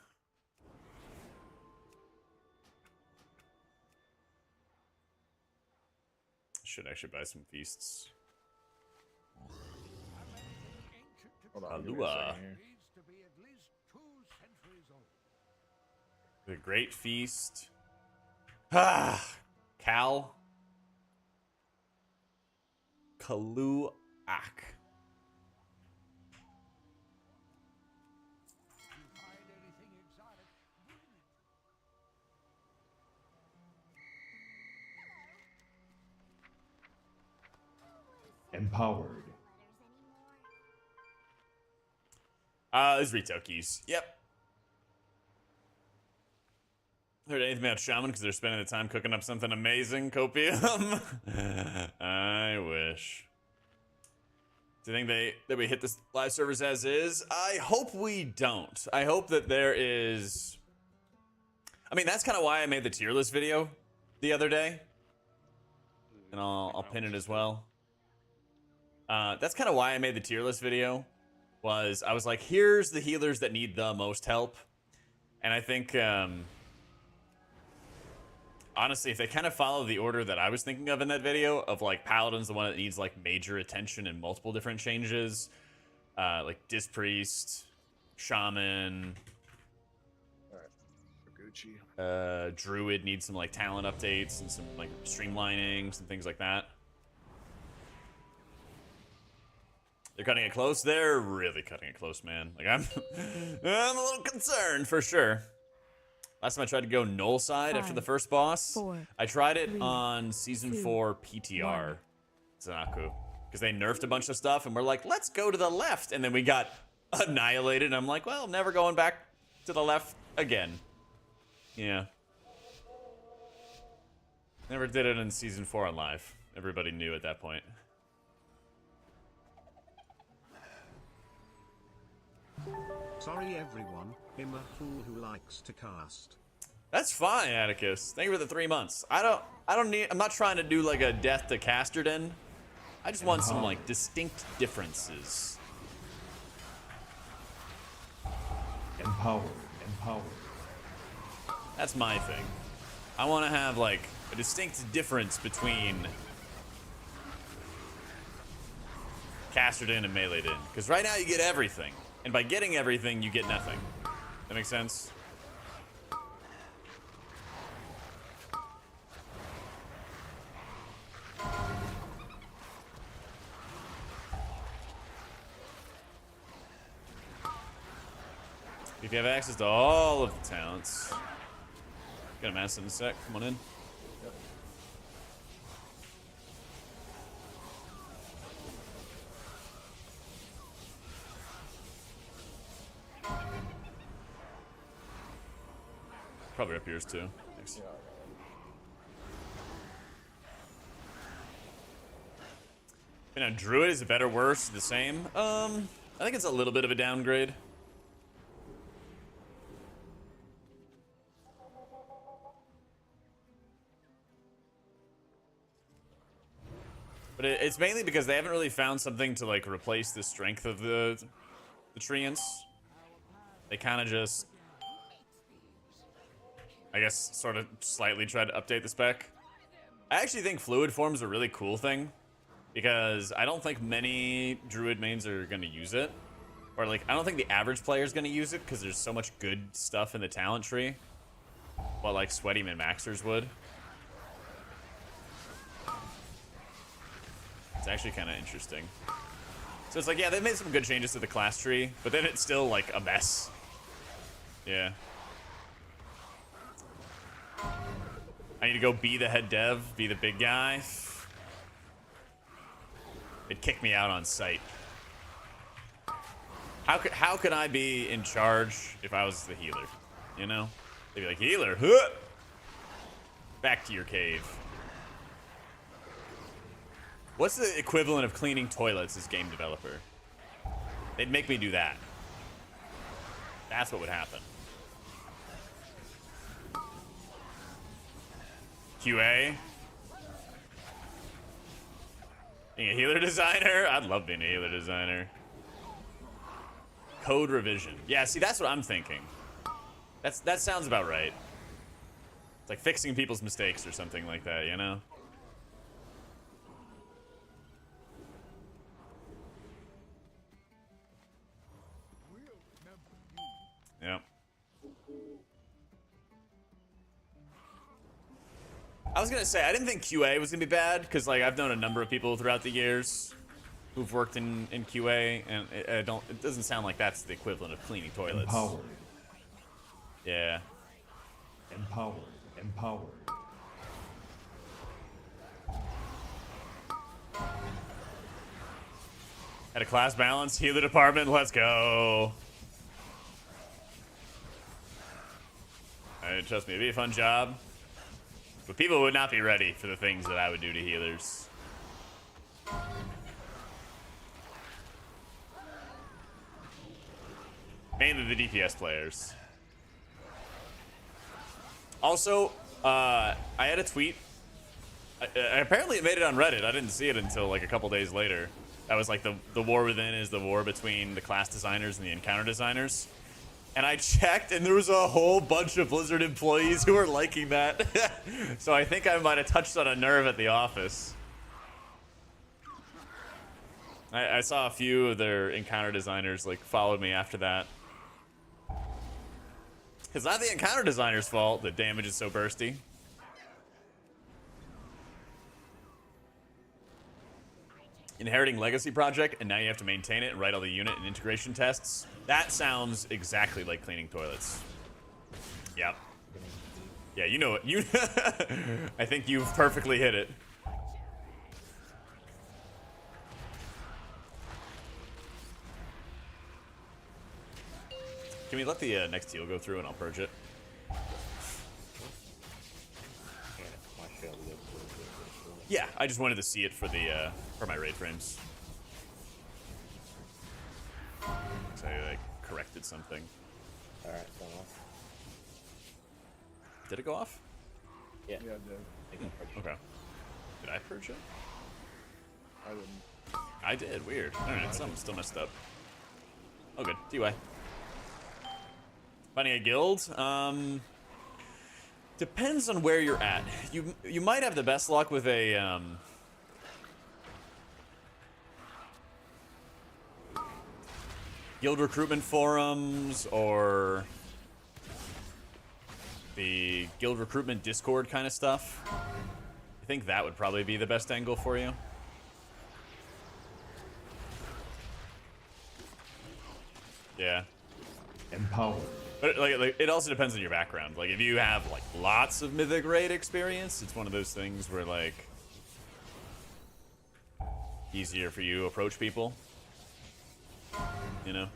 [SPEAKER 1] Should actually buy some feasts.
[SPEAKER 2] Hold on, give me a
[SPEAKER 1] Alua.
[SPEAKER 2] second here.
[SPEAKER 1] The Great Feast. Ah, Cal. Kaluak.
[SPEAKER 7] Empowered.
[SPEAKER 1] There's retail keys. Yep. Heard anything about Shaman because they're spending the time cooking up something amazing, Copium? I wish. Do you think that we hit the live servers as is? I hope we don't. I hope that there is... I mean, that's kind of why I made the tier list video the other day. And I'll pin it as well. That's kind of why I made the tier list video. Was I was like, here's the healers that need the most help. And I think... honestly, if they kind of follow the order that I was thinking of in that video, of like Paladin's the one that needs like major attention and multiple different changes, like Disc Priest, Shaman,
[SPEAKER 2] Gucci.
[SPEAKER 1] Druid needs some like talent updates and some like streamlining, some things like that. They're cutting it close. They're really cutting it close, man. Like I'm a little concerned for sure. Last time I tried to go null side after the first boss,
[SPEAKER 5] 4,
[SPEAKER 1] I tried it
[SPEAKER 5] 3,
[SPEAKER 1] on season
[SPEAKER 5] 2,
[SPEAKER 1] 4 PTR
[SPEAKER 5] 1.
[SPEAKER 1] Zanaku, because they nerfed a bunch of stuff and we're like, let's go to the left, and then we got annihilated. And I'm like, well, I'm never going back to the left again. Yeah. Never did it in season 4 on live. Everybody knew at that point.
[SPEAKER 6] Sorry everyone, I'm a fool who likes to cast.
[SPEAKER 1] That's fine, Atticus. Thank you for the 3 months. I'm not trying to do like a death to Casterden. I just want some like distinct differences.
[SPEAKER 7] Empowered.
[SPEAKER 1] That's my thing. I want to have like a distinct difference between Casterden and Meleeden. Because right now you get everything. And by getting everything, you get nothing. That makes sense? If you have access to all of the talents. Got a mass in a sec. Come on in. Probably up yours too. Thanks. You know, Druid is it better, worse, the same? I think it's a little bit of a downgrade. But it's mainly because they haven't really found something to like replace the strength of the treants. They kind of just, I guess, sort of slightly tried to update the spec. I actually think fluid form's a really cool thing because I don't think many Druid mains are going to use it. Or like, I don't think the average player is going to use it because there's so much good stuff in the talent tree. But like sweaty min-maxers would. It's actually kind of interesting. So it's like, yeah, they made some good changes to the class tree, but then it's still like a mess. Yeah. I need to go be the head dev, be the big guy. It'd kick me out on sight. How could I be in charge if I was the healer? You know? They'd be like, healer, huh? Back to your cave. What's the equivalent of cleaning toilets as game developer? They'd make me do that. That's what would happen. QA? Being a healer designer? I'd love being a healer designer. Code revision. Yeah, see, that's what I'm thinking. That sounds about right. It's like fixing people's mistakes or something like that, you know? Yep. I was gonna say, I didn't think QA was gonna be bad, because like I've known a number of people throughout the years who've worked in QA, and it doesn't sound like that's the equivalent of cleaning toilets.
[SPEAKER 7] Empowered.
[SPEAKER 1] Yeah.
[SPEAKER 7] Empowered.
[SPEAKER 1] Had a class balance, healer department, let's go. Trust me, it'd be a fun job. But people would not be ready for the things that I would do to healers. Mainly the DPS players. Also, I had a tweet. Apparently it made it on Reddit. I didn't see it until like a couple days later. That was like the war within is the war between the class designers and the encounter designers. And I checked, and there was a whole bunch of Blizzard employees who were liking that. So I think I might have touched on a nerve at the office. I saw a few of their encounter designers like followed me after that. It's not the encounter designer's fault that damage is so bursty. Inheriting legacy project, and now you have to maintain it and write all the unit and integration tests. That sounds exactly like cleaning toilets. Yep. Yeah, you know it. You. I think you've perfectly hit it. Can we let the next heal go through and I'll purge it? Yeah, I just wanted to see it for the for my raid frames. So I like corrected something.
[SPEAKER 3] All right, going off.
[SPEAKER 1] Did it go off?
[SPEAKER 3] Yeah.
[SPEAKER 2] Yeah, I did.
[SPEAKER 1] Okay. Did I purge it?
[SPEAKER 2] I didn't.
[SPEAKER 1] I did. Weird. All right, something still messed up. Oh, good. TY. Finding a guild. Depends on where you're at. You might have the best luck with a guild recruitment forums or the guild recruitment Discord kind of stuff. I think that would probably be the best angle for you. Yeah.
[SPEAKER 7] Empowered.
[SPEAKER 1] But like, it also depends on your background. Like, if you have like lots of Mythic raid experience, it's one of those things where like easier for you to approach people. You know.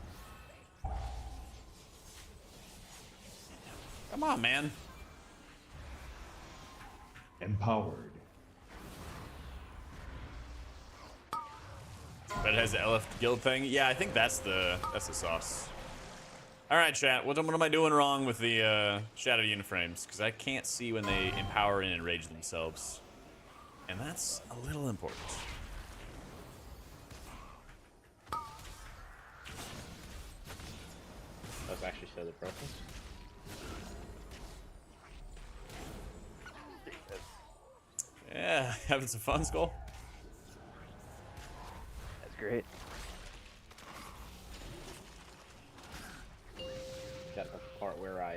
[SPEAKER 1] Come on, man.
[SPEAKER 7] Empowered.
[SPEAKER 1] But it has the LF guild thing. Yeah, I think that's the sauce. All right, chat. What am I doing wrong with the Shadow Uniframes? Because I can't see when they empower and enrage themselves, and that's a little important.
[SPEAKER 3] Let's actually show the preference.
[SPEAKER 1] Yeah, having some fun, Skull.
[SPEAKER 8] That's great.
[SPEAKER 3] Got the part where I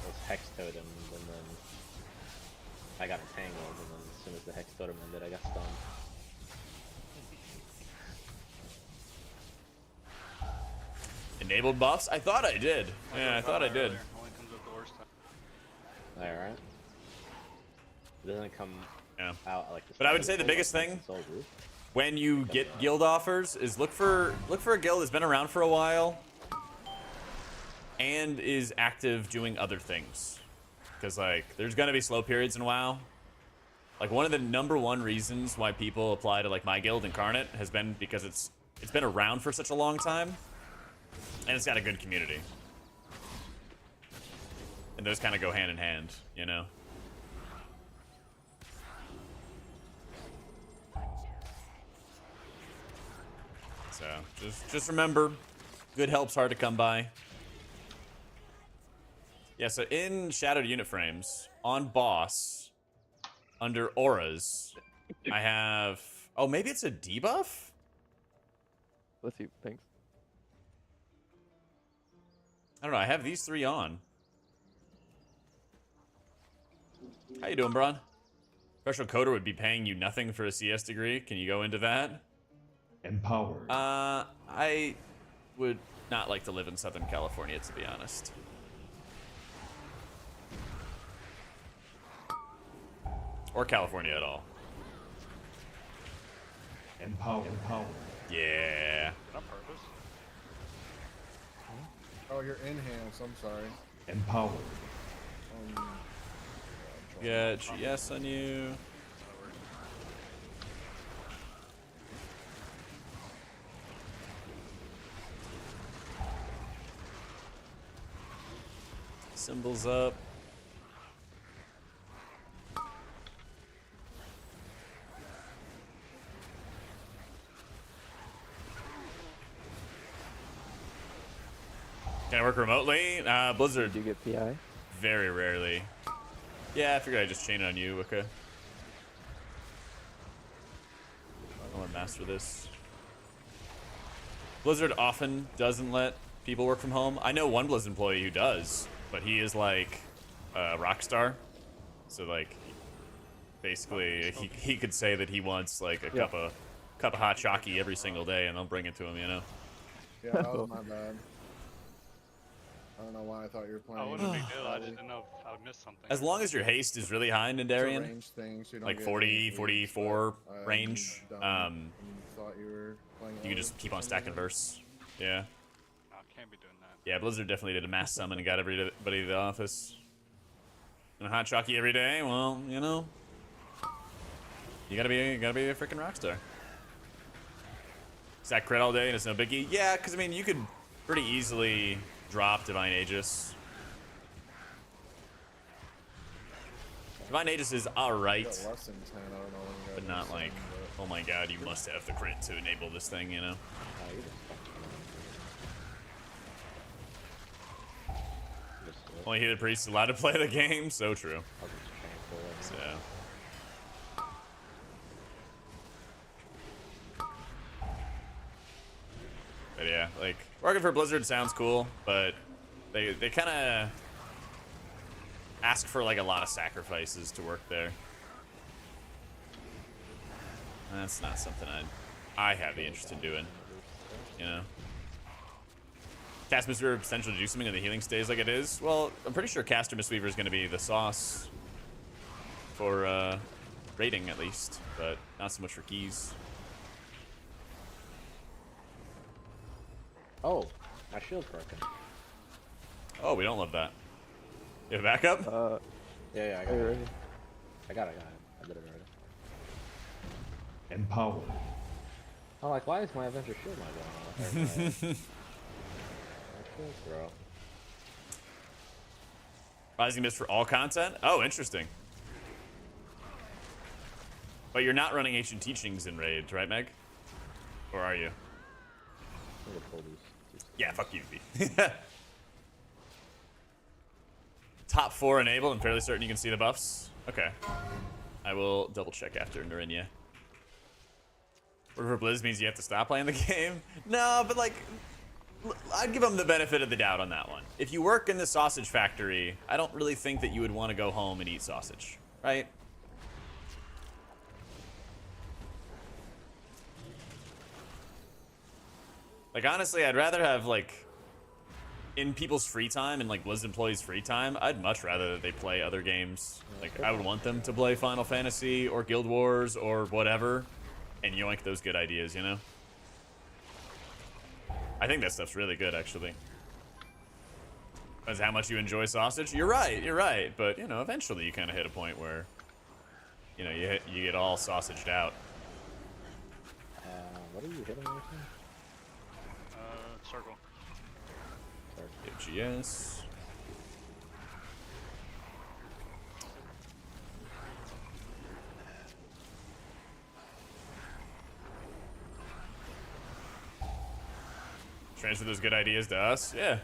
[SPEAKER 3] was hex totemed and then I got entangled, and then as soon as the hex totem ended, I got stunned.
[SPEAKER 1] Enabled buffs? I thought I did. Yeah, I thought I did.
[SPEAKER 4] Only comes up the worst time.
[SPEAKER 3] Alright. It doesn't come
[SPEAKER 1] Yeah.
[SPEAKER 3] out like this.
[SPEAKER 1] But I would say the biggest thing when you get guild offers is look for a guild that's been around for a while and is active doing other things. Because like there's gonna be slow periods in WoW. Like one of the #1 reasons why people apply to like my guild Incarnate has been because it's been around for such a long time and it's got a good community. And those kind of go hand in hand, you know. So just remember, good help's hard to come by. Yeah, so in Shadowed Unit Frames, on boss, under auras, I have... Oh, maybe it's a debuff?
[SPEAKER 8] Let's see. Thanks.
[SPEAKER 1] I don't know, I have these 3 on. How you doing, Braun? Special Coder would be paying you nothing for a CS degree. Can you go into that?
[SPEAKER 7] Empowered.
[SPEAKER 1] I would not like to live in Southern California, to be honest. Or California at all.
[SPEAKER 7] Empowered.
[SPEAKER 1] Yeah.
[SPEAKER 4] On purpose.
[SPEAKER 2] Oh, you're enhanced. I'm sorry.
[SPEAKER 7] Empowered.
[SPEAKER 1] Yeah, GS on you. Symbols up. Can I work remotely? Blizzard.
[SPEAKER 8] Did you get PI?
[SPEAKER 1] Very rarely. Yeah, I figured I'd just chain it on you, okay. I want to master this. Blizzard often doesn't let people work from home. I know one Blizzard employee who does, but he is like a rock star. So like, basically, he could say that he wants like a cup of hot chockey every single day, and they'll bring it to him. You know.
[SPEAKER 2] Yeah, that was my bad. I don't know why I thought you were playing.
[SPEAKER 9] Oh, wouldn't be good. I just didn't know if I would miss something.
[SPEAKER 1] As long as your haste is really high in
[SPEAKER 2] It's a
[SPEAKER 1] Nandarian,
[SPEAKER 2] range thing, so you don't
[SPEAKER 1] like
[SPEAKER 2] get
[SPEAKER 1] 40,
[SPEAKER 2] any
[SPEAKER 1] 44
[SPEAKER 2] but,
[SPEAKER 1] range,
[SPEAKER 2] you thought you were playing
[SPEAKER 1] you can
[SPEAKER 2] other
[SPEAKER 1] just keep on
[SPEAKER 2] something
[SPEAKER 1] stacking
[SPEAKER 2] like
[SPEAKER 1] bursts. Yeah.
[SPEAKER 9] No, can't be doing that.
[SPEAKER 1] Yeah, Blizzard definitely did a mass summon and got everybody to the office. And a hot chalky every day, well, you know. You gotta be a freaking rock star. Stack crit all day and it's no biggie. Yeah, because I mean you could pretty easily drop Divine Aegis. Divine Aegis is
[SPEAKER 2] that.
[SPEAKER 1] alright,
[SPEAKER 2] Less than 10, I don't know when you
[SPEAKER 1] but
[SPEAKER 2] got
[SPEAKER 1] not
[SPEAKER 2] less
[SPEAKER 1] like,
[SPEAKER 2] than,
[SPEAKER 1] oh my god, you must have the crit to enable this thing, you know?
[SPEAKER 3] Oh, you just fucking just
[SPEAKER 1] Only Healer Priest is allowed to play the game, so true.
[SPEAKER 3] I'll just tranquil
[SPEAKER 1] So. But yeah, like, working for Blizzard sounds cool, but they kind of ask for like a lot of sacrifices to work there. That's not something I have the interest in doing, you know? Cast Mistweaver potential to do something in the healing stays like it is. Well, I'm pretty sure Caster Mistweaver is going to be the sauce for raiding at least, but not so much for keys.
[SPEAKER 3] Oh, my shield's broken.
[SPEAKER 1] Oh, we don't love that. You have a backup?
[SPEAKER 3] Yeah, I got
[SPEAKER 8] Are you
[SPEAKER 3] it.
[SPEAKER 8] ready?
[SPEAKER 3] I got it. I did it already.
[SPEAKER 7] Empowered.
[SPEAKER 3] I'm like, why is my Avenger shield not going off? Or my shield throw.
[SPEAKER 1] Rising Mist for all content? Oh, interesting. But you're not running Ancient Teachings in raids, right, Meg? Or are you?
[SPEAKER 3] I'm gonna pull these.
[SPEAKER 1] Yeah, fuck you, B. Top 4 enabled. I'm fairly certain you can see the buffs. Okay. I will double check after Narinya. Work for Blizz means you have to stop playing the game? No, but like, I'd give them the benefit of the doubt on that one. If you work in the sausage factory, I don't really think that you would want to go home and eat sausage, right? Like, honestly, I'd rather have, like, in people's free time and, like, Blizz employees' free time, I'd much rather that they play other games. Like, I would want them to play Final Fantasy or Guild Wars or whatever and yoink those good ideas, you know? I think that stuff's really good, actually. That's how much you enjoy sausage? You're right. But, you know, eventually you kind of hit a point where, you know, you get all sausaged out.
[SPEAKER 3] What are you hitting right now?
[SPEAKER 9] Circle.
[SPEAKER 1] GS. Transfer those good ideas to us? Yeah.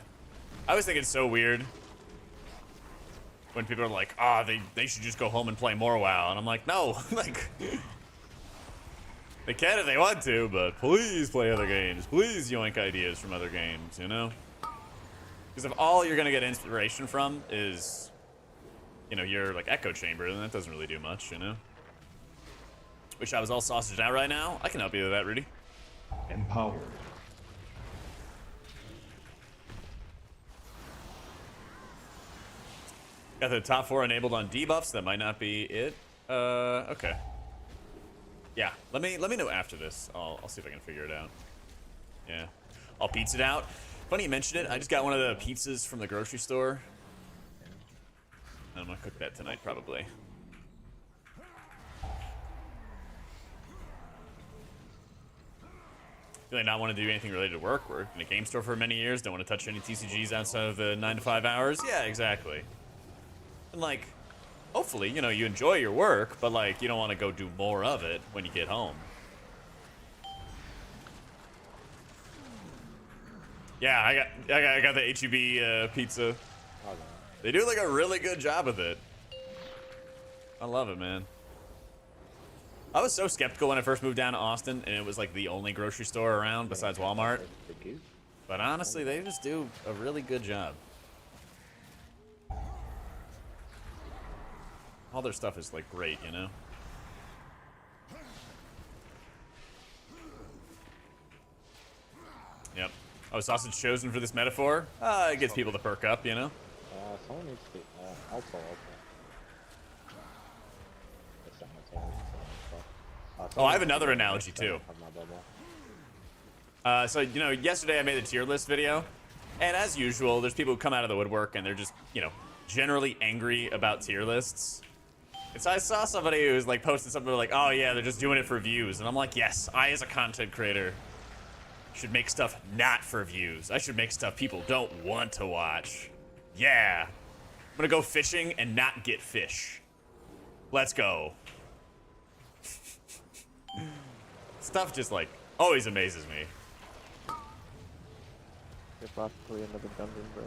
[SPEAKER 1] I always think it's so weird when people are like, ah, they should just go home and play more WoW. And I'm like, no, like, they can if they want to, but please play other games. Please yoink ideas from other games, you know? Because if all you're going to get inspiration from is, you know, your, like, echo chamber, then that doesn't really do much, you know? Wish I was all sausaged out right now. I can help you with that, Rudy.
[SPEAKER 7] Empowered.
[SPEAKER 1] Got the top 4 enabled on debuffs. That might not be it. Okay. Yeah, let me know after this. I'll see if I can figure it out. Yeah, I'll pizza it out. Funny you mentioned it. I just got one of the pizzas from the grocery store. I'm gonna cook that tonight, probably. Really not want to do anything related to work. Worked in a game store for many years. Don't want to touch any TCGs outside of the 9 to 5 hours. Yeah, exactly. And like, hopefully, you know, you enjoy your work, but like, you don't want to go do more of it when you get home. Yeah, I got the HEB pizza. They do like a really good job with it. I love it, man. I was so skeptical when I first moved down to Austin, and it was like the only grocery store around besides Walmart. But honestly, they just do a really good job. All their stuff is like great, you know? Yep. Oh, sausage chosen for this metaphor? It gets people to perk up, you know?
[SPEAKER 3] Someone needs to. Also.
[SPEAKER 1] Oh, I have another analogy too.
[SPEAKER 3] Have my bubble.
[SPEAKER 1] So, you know, yesterday I made the tier list video. And as usual, there's people who come out of the woodwork and they're just, you know, generally angry about tier lists. And so I saw somebody who was like posting something like, oh yeah, they're just doing it for views. And I'm like, yes, I as a content creator should make stuff not for views. I should make stuff people don't want to watch. Yeah. I'm gonna go fishing and not get fish. Let's go. Stuff just like always amazes me.
[SPEAKER 8] You're possibly another dungeon, bro.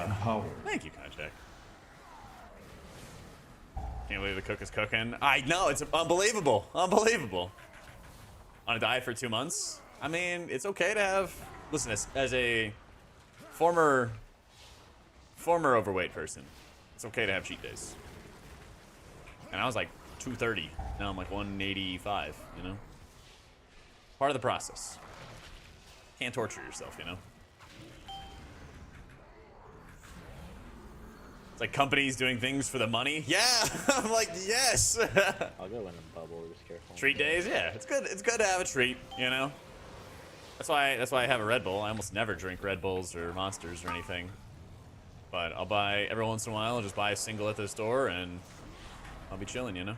[SPEAKER 7] Empowered.
[SPEAKER 1] Thank you, Konjac. Can't believe the cook is cooking. I know, it's unbelievable. Unbelievable. On a diet for 2 months? I mean, it's okay to have... Listen, as a former overweight person, it's okay to have cheat days. And I was like 230. Now I'm like 185, you know? Part of the process. Can't torture yourself, you know? It's like companies doing things for the money. Yeah! I'm like, yes!
[SPEAKER 3] I'll go in a bubble, just careful.
[SPEAKER 1] Treat days, yeah. It's good to have a treat, you know? That's why I have a Red Bull. I almost never drink Red Bulls or Monsters or anything. But I'll buy, every once in a while, I'll just buy a single at the store and I'll be chilling, you know?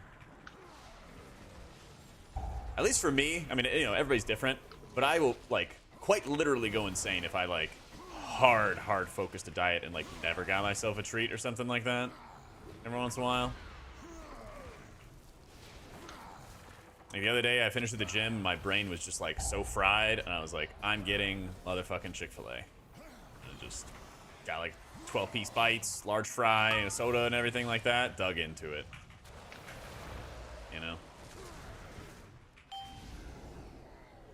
[SPEAKER 1] At least for me, I mean, you know, everybody's different, but I will, like, quite literally go insane if I, like, hard focused a diet and, like, never got myself a treat or something like that every once in a while. Like, the other day, I finished at the gym, my brain was just, like, so fried, and I was like, I'm getting motherfucking Chick-fil-A. And I just got, like, 12-piece bites, large fry, and a soda and everything like that, dug into it. You know?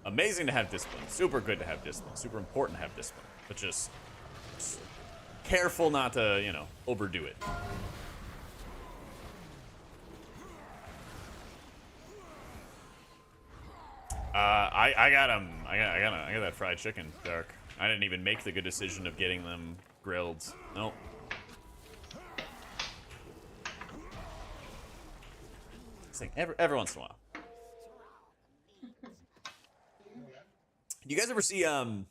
[SPEAKER 1] Amazing to have discipline. Super good to have discipline. Super important to have discipline. But just careful not to, you know, overdo it. I got that fried chicken, Dark. I didn't even make the good decision of getting them grilled. Nope. It's like every once in a while. Do you guys ever see I think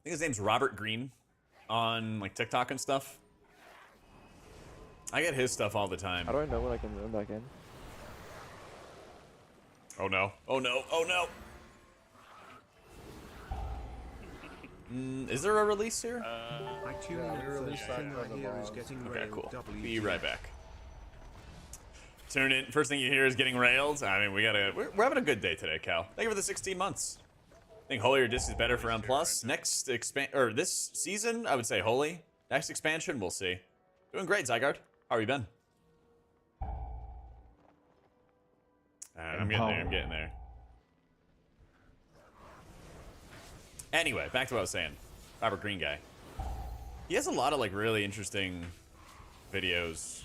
[SPEAKER 1] his name's Robert Greene on like TikTok and stuff? I get his stuff all the time.
[SPEAKER 8] How do I know when I can run back in?
[SPEAKER 1] Oh no. Oh no. Oh no. Is there a release here?
[SPEAKER 6] I tune in first thing I hear is getting
[SPEAKER 1] Okay,
[SPEAKER 6] railed.
[SPEAKER 1] cool.
[SPEAKER 6] WG.
[SPEAKER 1] Be right back. Tune in. First thing you hear is getting railed. I mean, we're having a good day today, Cal. Thank you for the 16 months. I think Holy or Disc is better for M+. Next this season, I would say Holy. Next expansion, we'll see. Doing great, Zygarde. How have you been? I'm getting there. Anyway, back to what I was saying. Robert Greene guy. He has a lot of like really interesting videos.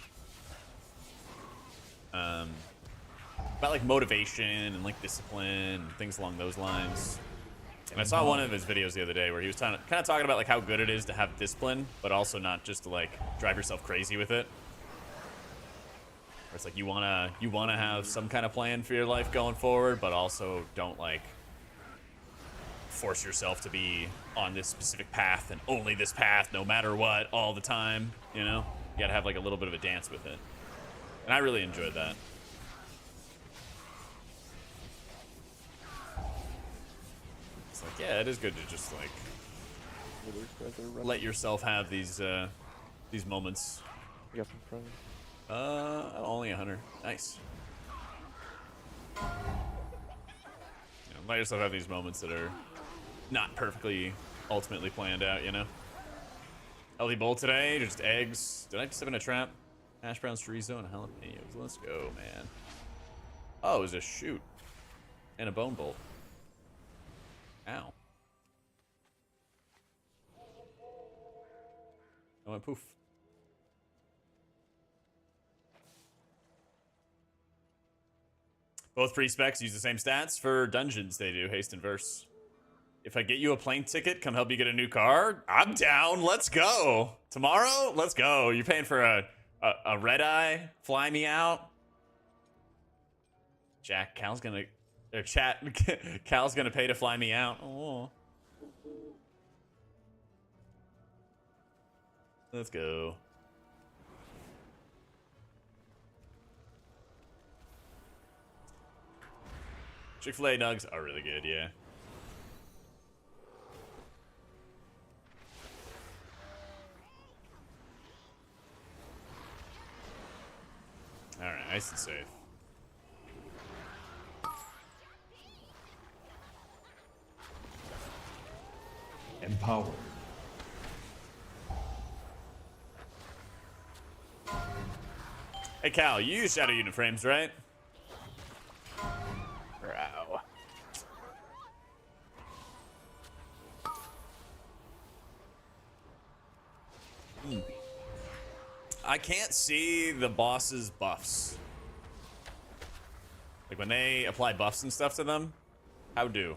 [SPEAKER 1] About like motivation and like discipline and things along those lines. And I saw one of his videos the other day where he was kind of talking about like how good it is to have discipline, but also not just to like drive yourself crazy with it. Where it's like you wanna have some kind of plan for your life going forward, but also don't like force yourself to be on this specific path and only this path no matter what all the time, you know? You gotta have like a little bit of a dance with it. And I really enjoyed that. It's like, yeah, it is good to just like let yourself have these moments.
[SPEAKER 8] You got some friends?
[SPEAKER 1] Only 100. Nice. You know, let yourself have these moments that are not perfectly ultimately planned out, you know? Healthy bowl today, just eggs. Did I just have in a trap? Hash browns, chorizo, and jalapenos. Let's go, man. Oh, it was a shoot. And a bone bolt. Ow. I went poof. Both pre-specs use the same stats. For dungeons, they do. Haste and Verse. If I get you a plane ticket, come help you get a new car, I'm down. Let's go. Tomorrow? Let's go. You're paying for a red eye? Fly me out? Jack, Cal's gonna... Or chat, Cal's gonna pay to fly me out. Oh. Let's go. Chick-fil-A nugs are really good, yeah. Alright, nice and safe.
[SPEAKER 7] Empowered.
[SPEAKER 1] Hey Cal, you use shadow unit frames, right?
[SPEAKER 3] Bro.
[SPEAKER 1] I can't see the boss's buffs. Like when they apply buffs and stuff to them, how do?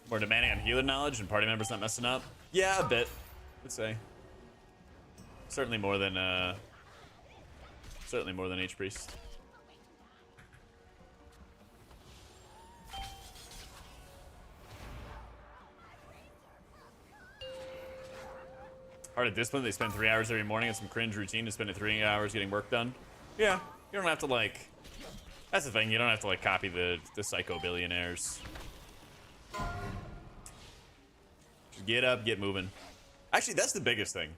[SPEAKER 1] More demanding on healer knowledge and party members not messing up? Yeah, a bit. I'd say. Certainly more than H-Priest. Heart of Discipline, they spend 3 hours every morning on some cringe routine to spend 3 hours getting work done. Yeah, you don't have to like... That's the thing, you don't have to like copy the psycho billionaires. Just get up, get moving. Actually, that's the biggest thing.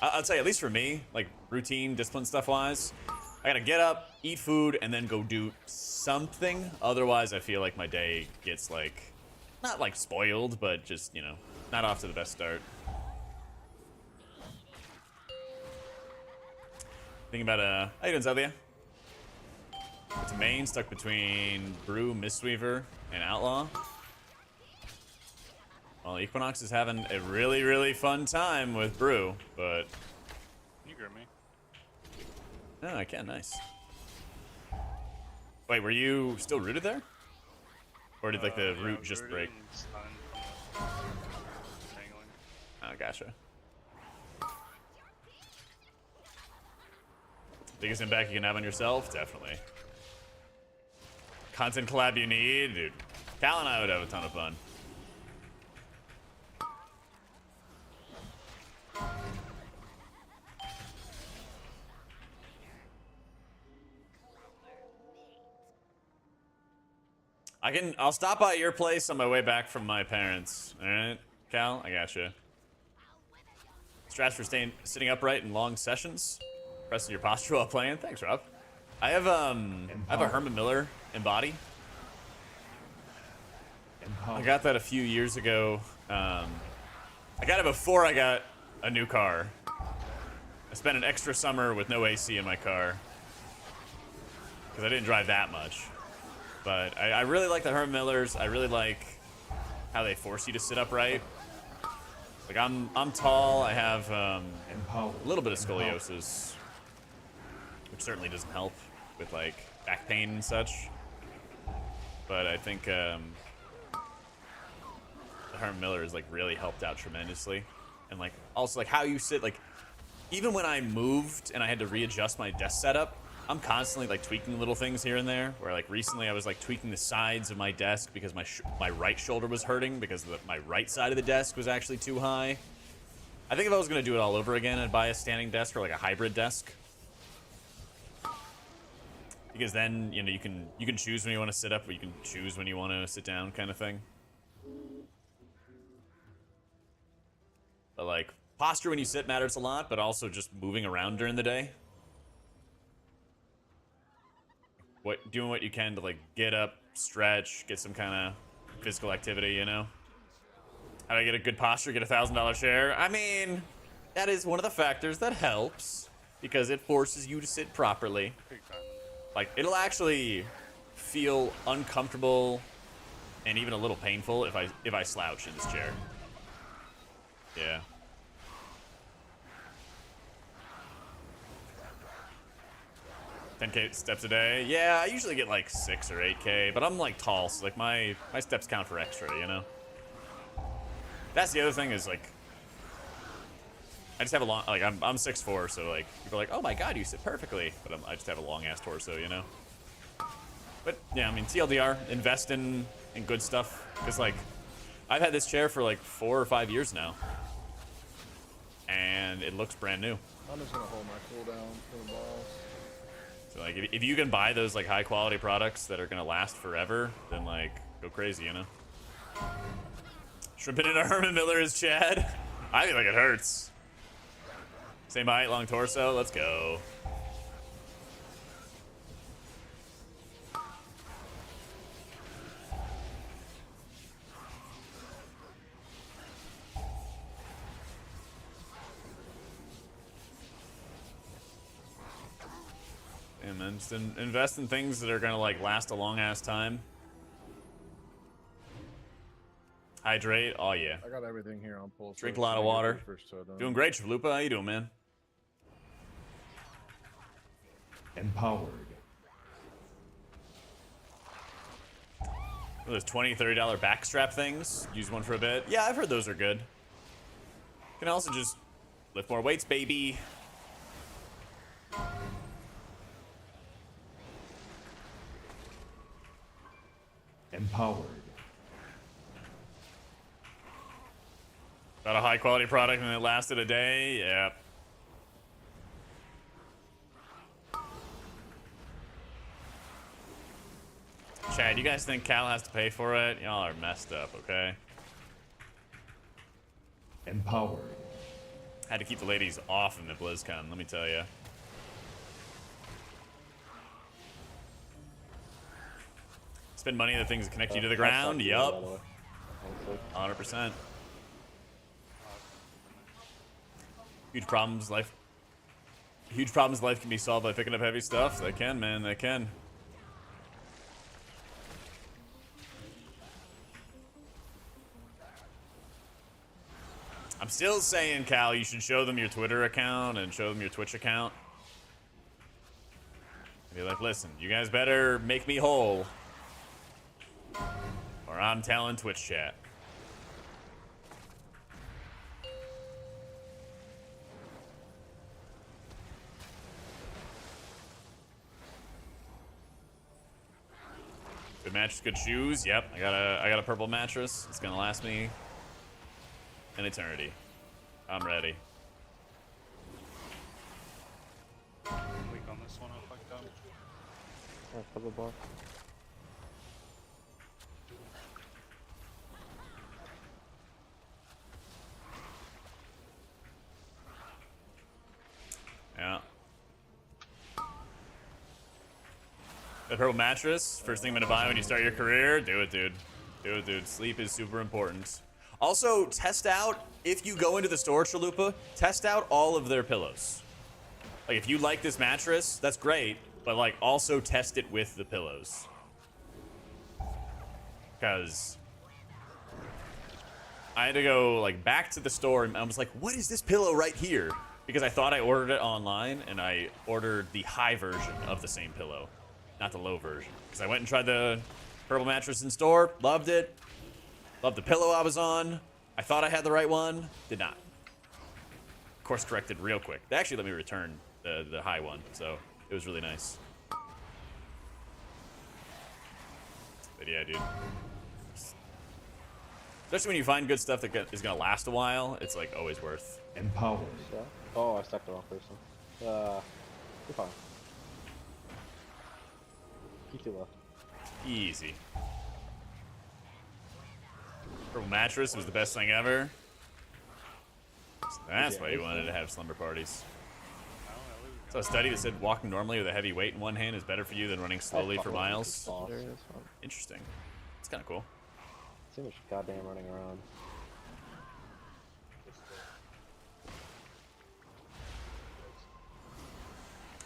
[SPEAKER 1] I'll tell you, at least for me, like routine, discipline stuff-wise, I gotta get up, eat food, and then go do something. Otherwise, I feel like my day gets like... Not like spoiled, but just, you know, not off to the best start. Thinking about, how you doing, Zeldia? It's main, stuck between Brew, Mistweaver, and Outlaw. Well, Equinox is having a really, really fun time with Brew, but...
[SPEAKER 9] You grab me.
[SPEAKER 1] Oh, I can, nice. Wait, were you still rooted there? Or did, like, the root just break? Oh, gotcha. Biggest impact you can have on yourself? Definitely. Content collab you need? Dude, Cal and I would have a ton of fun. I'll stop by your place on my way back from my parents. Alright, Cal? I gotcha. Strats for sitting upright in long sessions. Pressing your posture while playing. Thanks, Rob. I have a Herman Miller embody. I got that a few years ago. I got it before I got a new car. I spent an extra summer with no AC in my car because I didn't drive that much. But I really like the Herman Millers. I really like how they force you to sit upright. Like I'm tall. I have a little bit of scoliosis, which certainly doesn't help with like back pain and such. But I think the Herman Miller has like really helped out tremendously, and like also like how you sit. Like even when I moved and I had to readjust my desk setup, I'm constantly like tweaking little things here and there. Where like recently I was like tweaking the sides of my desk because my right shoulder was hurting because my right side of the desk was actually too high. I think if I was gonna do it all over again, I'd buy a standing desk or like a hybrid desk. Because then, you know, you can choose when you want to sit up, but you can choose when you want to sit down, kind of thing. But like posture when you sit matters a lot, but also just moving around during the day. Doing what you can to like get up, stretch, get some kind of physical activity, you know? How do I get a good posture, get $1,000 share? I mean, that is one of the factors that helps. because it forces you to sit properly.
[SPEAKER 9] Big diamond.
[SPEAKER 1] Like, it'll actually feel uncomfortable and even a little painful if I slouch in this chair. Yeah. $10K steps a day. Yeah, I usually get like 6 or 8K, but I'm like tall, so like my steps count for extra, you know? That's the other thing is like, I just have a long, like I'm 6'4", so like people are like, oh my god, you sit perfectly, but I just have a long ass torso, you know? But yeah, I mean, TLDR, invest in good stuff, because like, I've had this chair for like 4 or 5 years now, and it looks brand new.
[SPEAKER 2] I'm just gonna hold my cooldown for the boss.
[SPEAKER 1] So like, if you can buy those like high quality products that are gonna last forever, then like, go crazy, you know? Shrimping in a Herman Miller is Chad. I feel like it hurts. Same height, long torso, let's go. Yeah, man, just invest in things that are gonna like last a long ass time. Hydrate, oh yeah.
[SPEAKER 2] I got everything here on pulse.
[SPEAKER 1] Drink a lot of water. Doing great, Chalupa. How you doing, man?
[SPEAKER 7] Empowered.
[SPEAKER 1] Those $20, $30 backstrap things. Use one for a bit. Yeah, I've heard those are good. Can also just lift more weights, baby.
[SPEAKER 7] Empowered.
[SPEAKER 1] Got a high quality product and it lasted a day. Yep. Chad, you guys think Cal has to pay for it? Y'all are messed up, okay?
[SPEAKER 7] Empowered.
[SPEAKER 1] Had to keep the ladies off in the BlizzCon, let me tell you. Spend money on the things that connect you to the ground. Yup. 100%. Huge problems life can be solved by picking up heavy stuff. They can, man, they can. I'm still saying, Cal, you should show them your Twitter account and show them your Twitch account. And be like, listen, you guys better make me whole, or I'm telling Twitch chat. Good mattress, good shoes. Yep, I got a purple mattress. It's gonna last me an eternity. I'm ready.
[SPEAKER 9] Weak on this one, I fucked up.
[SPEAKER 8] For the boss.
[SPEAKER 1] Yeah. The purple mattress, first thing I'm gonna buy when you start your career. Do it, dude. Do it, dude. Sleep is super important. Also, test out, if you go into the store, Chalupa, test out all of their pillows. Like, if you like this mattress, that's great, but, like, also test it with the pillows. Because I had to go, like, back to the store, and I was like, what is this pillow right here? Because I thought I ordered it online, and I ordered the high version of the same pillow, not the low version. Because I went and tried the purple mattress in store, loved it. Loved the pillow I was on. I thought I had the right one. Did not. Course corrected real quick. They actually let me return the high one, so it was really nice. But yeah, dude. Especially when you find good stuff that is gonna last a while, it's like always worth.
[SPEAKER 7] Empowered.
[SPEAKER 3] Yeah. Oh, I stuck the wrong person. You're fine. Keep too low.
[SPEAKER 1] Easy. Purple mattress was the best thing ever. So that's why you wanted to have slumber parties. So a study that said walking normally with a heavy weight in one hand is better for you than running slowly for miles. Interesting. It's kind of cool.
[SPEAKER 3] Too much goddamn running around.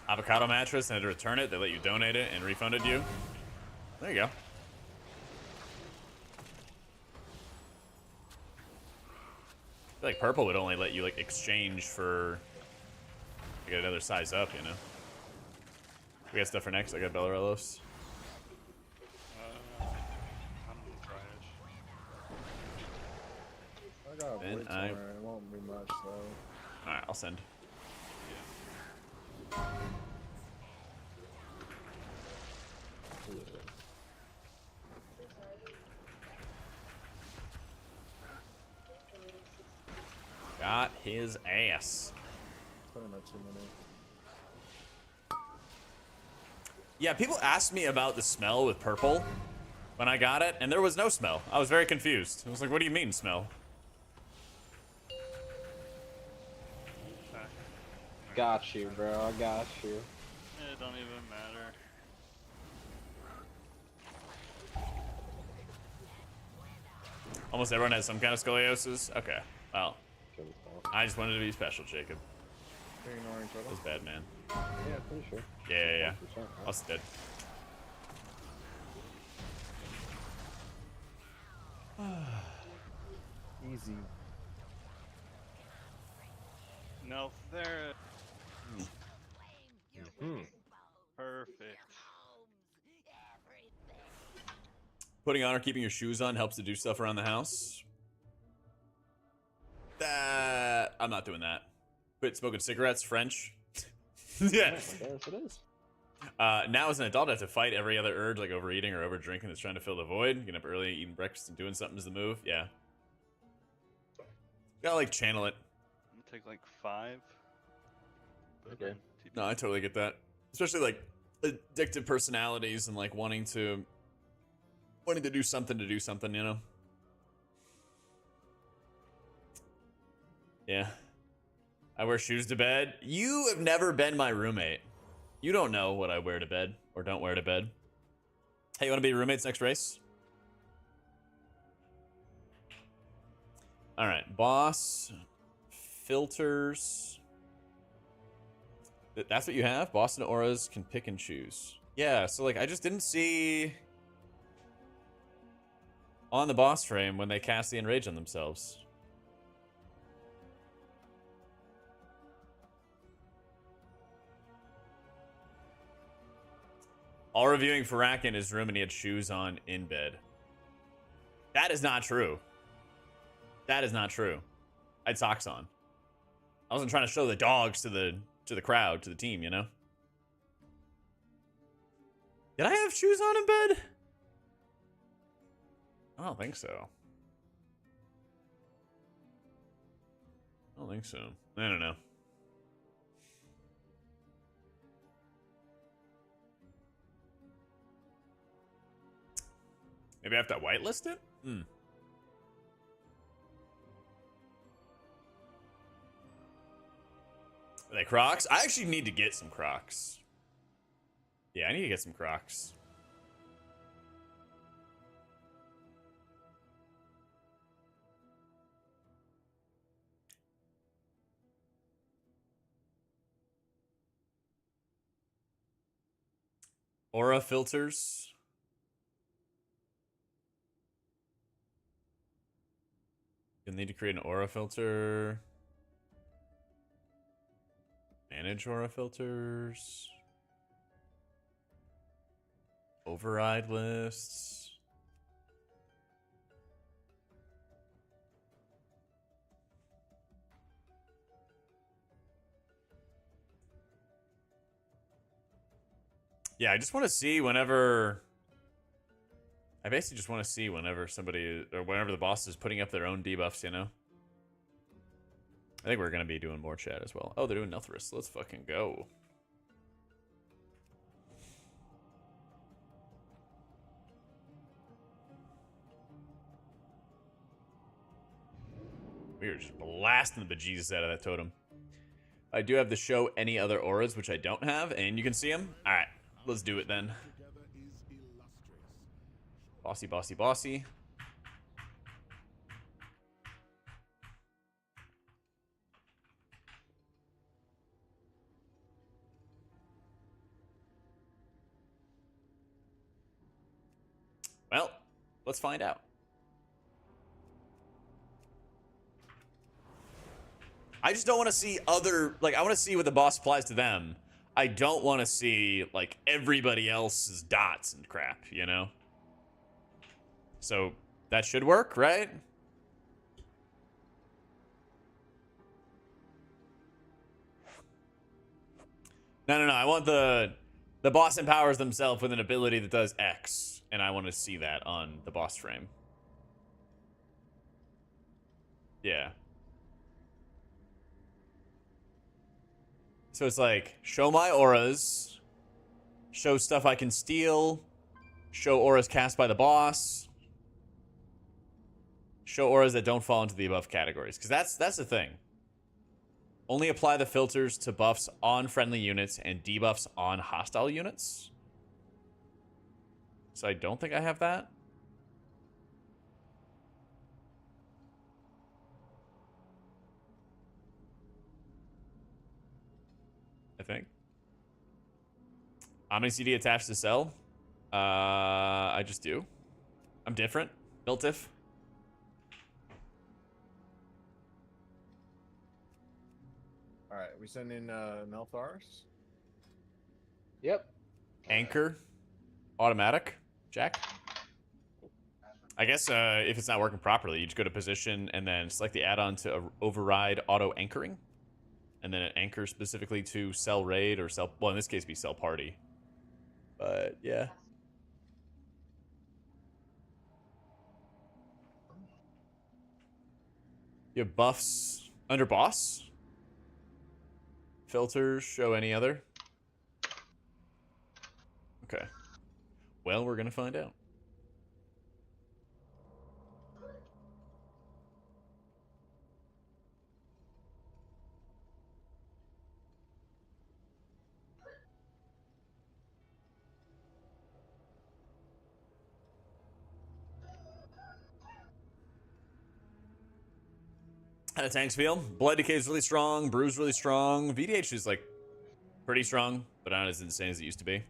[SPEAKER 1] avocado mattress and had to return it. They let you donate it and refunded you. There you go. I feel like purple would only let you like exchange for to get another size up, you know. We got stuff for next. I got Bellerillos.
[SPEAKER 9] I'm trash.
[SPEAKER 2] I got a
[SPEAKER 1] And
[SPEAKER 2] blitz on her. It won't be much though.
[SPEAKER 1] Alright, I'll send. Got his ass.
[SPEAKER 2] Probably not too many.
[SPEAKER 1] Yeah, people asked me about the smell with purple when I got it, and there was no smell. I was very confused. I was like, what do you mean smell?
[SPEAKER 3] Got you, bro. I got you.
[SPEAKER 9] It don't even matter.
[SPEAKER 1] Almost everyone has some kind of scoliosis. Okay, well, I just wanted to be special, Jacob.
[SPEAKER 2] You're ignoring
[SPEAKER 1] That
[SPEAKER 2] turtle.
[SPEAKER 1] was bad, man.
[SPEAKER 3] Yeah, pretty sure.
[SPEAKER 1] Yeah.
[SPEAKER 3] 100%,
[SPEAKER 1] I was dead.
[SPEAKER 2] Easy.
[SPEAKER 9] No, there.
[SPEAKER 3] Hmm.
[SPEAKER 9] Perfect.
[SPEAKER 1] Putting on or keeping your shoes on helps to do stuff around the house. I'm not doing that. Quit smoking cigarettes, French. Yeah.
[SPEAKER 3] Yes, it is.
[SPEAKER 1] Now as an adult, I have to fight every other urge, like overeating or over drinking that's trying to fill the void. Getting up early, eating breakfast, and doing something is the move. Yeah. Gotta like channel it.
[SPEAKER 9] I'm gonna take like 5.
[SPEAKER 3] Okay.
[SPEAKER 1] No, I totally get that. Especially like addictive personalities and like wanting to do something, you know? Yeah. I wear shoes to bed. You have never been my roommate. You don't know what I wear to bed or don't wear to bed. Hey, you want to be roommates next race? All right, boss, filters. That's what you have? Boss and auras can pick and choose. Yeah, so like I just didn't see on the boss frame when they cast the enrage on themselves. All reviewing Farak in his room and he had shoes on in bed. That is not true. That is not true. I had socks on. I wasn't trying to show the dogs to the crowd, to the team, you know? Did I have shoes on in bed? I don't think so. I don't think so. I don't know. Maybe I have to whitelist it? Hmm. Are they Crocs? I actually need to get some Crocs. Yeah, I need to get some Crocs. Aura filters. You'll need to create an aura filter. Manage aura filters. Override lists. Yeah, I just want to see whenever... I basically just want to see whenever somebody... Or whenever the boss is putting up their own debuffs, you know? I think we're going to be doing more chat as well. Oh, they're doing Nelthris. Let's fucking go. We are just blasting the bejesus out of that totem. I do have the show any other auras, which I don't have, and you can see them. All right, let's do it then. Bossy, bossy, bossy. Let's find out. I just don't want to see other, like, I want to see what the boss applies to them. I don't want to see, like, everybody else's dots and crap, you know? So, that should work, right? No, I want the boss empowers themselves with an ability that does X, and I want to see that on the boss frame. Yeah. So it's like, show my auras, show stuff I can steal, show auras cast by the boss, show auras that don't fall into the above categories. Because that's the thing. Only apply the filters to buffs on friendly units and debuffs on hostile units. So I don't think I have that. I think. Omni CD attached to cell. I just do. I'm different. Built if.
[SPEAKER 2] All right, we send in Nelthars.
[SPEAKER 3] Yep.
[SPEAKER 1] Anchor. Automatic. Jack. I guess if it's not working properly, you just go to position and then select the add-on to override auto anchoring. And then it anchors specifically to cell raid or cell, well, in this case, be cell party. But yeah. You have buffs under boss. Filters, show any other. Okay. Well, we're gonna find out. How do tanks feel? Blood Decay is really strong. Bruise really strong. VDH is like pretty strong, but not as insane as it used to be.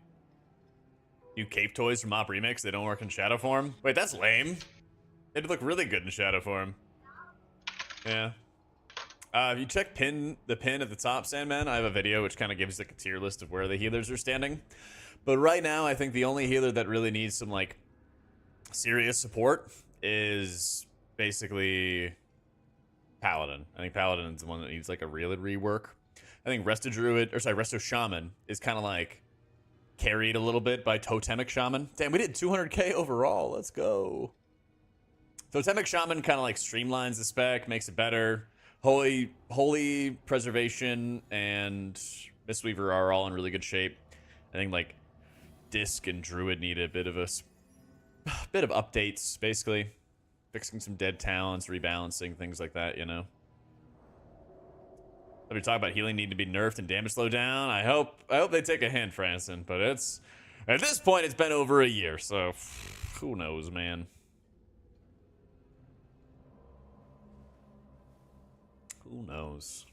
[SPEAKER 1] New cape toys from Op Remix. They don't work in shadow form. Wait, that's lame. They'd look really good in shadow form. Yeah. If you check the pin at the top, Sandman, I have a video which kind of gives like a tier list of where the healers are standing. But right now, I think the only healer that really needs some like serious support is basically Paladin. I think Paladin is the one that needs like a real rework. I think Resto Shaman is kind of like carried a little bit by Totemic Shaman. Damn, we did 200k overall. Let's go. Totemic Shaman kind of like streamlines the spec, makes it better. Holy Preservation and Mistweaver are all in really good shape. I think like Disc and Druid need a bit of updates, basically. Fixing some dead talents, rebalancing, things like that, you know. Let me talk about healing need to be nerfed and damage slow down. I hope they take a hint, Franson, but it's at this point it's been over a year, so who knows, man. Who knows?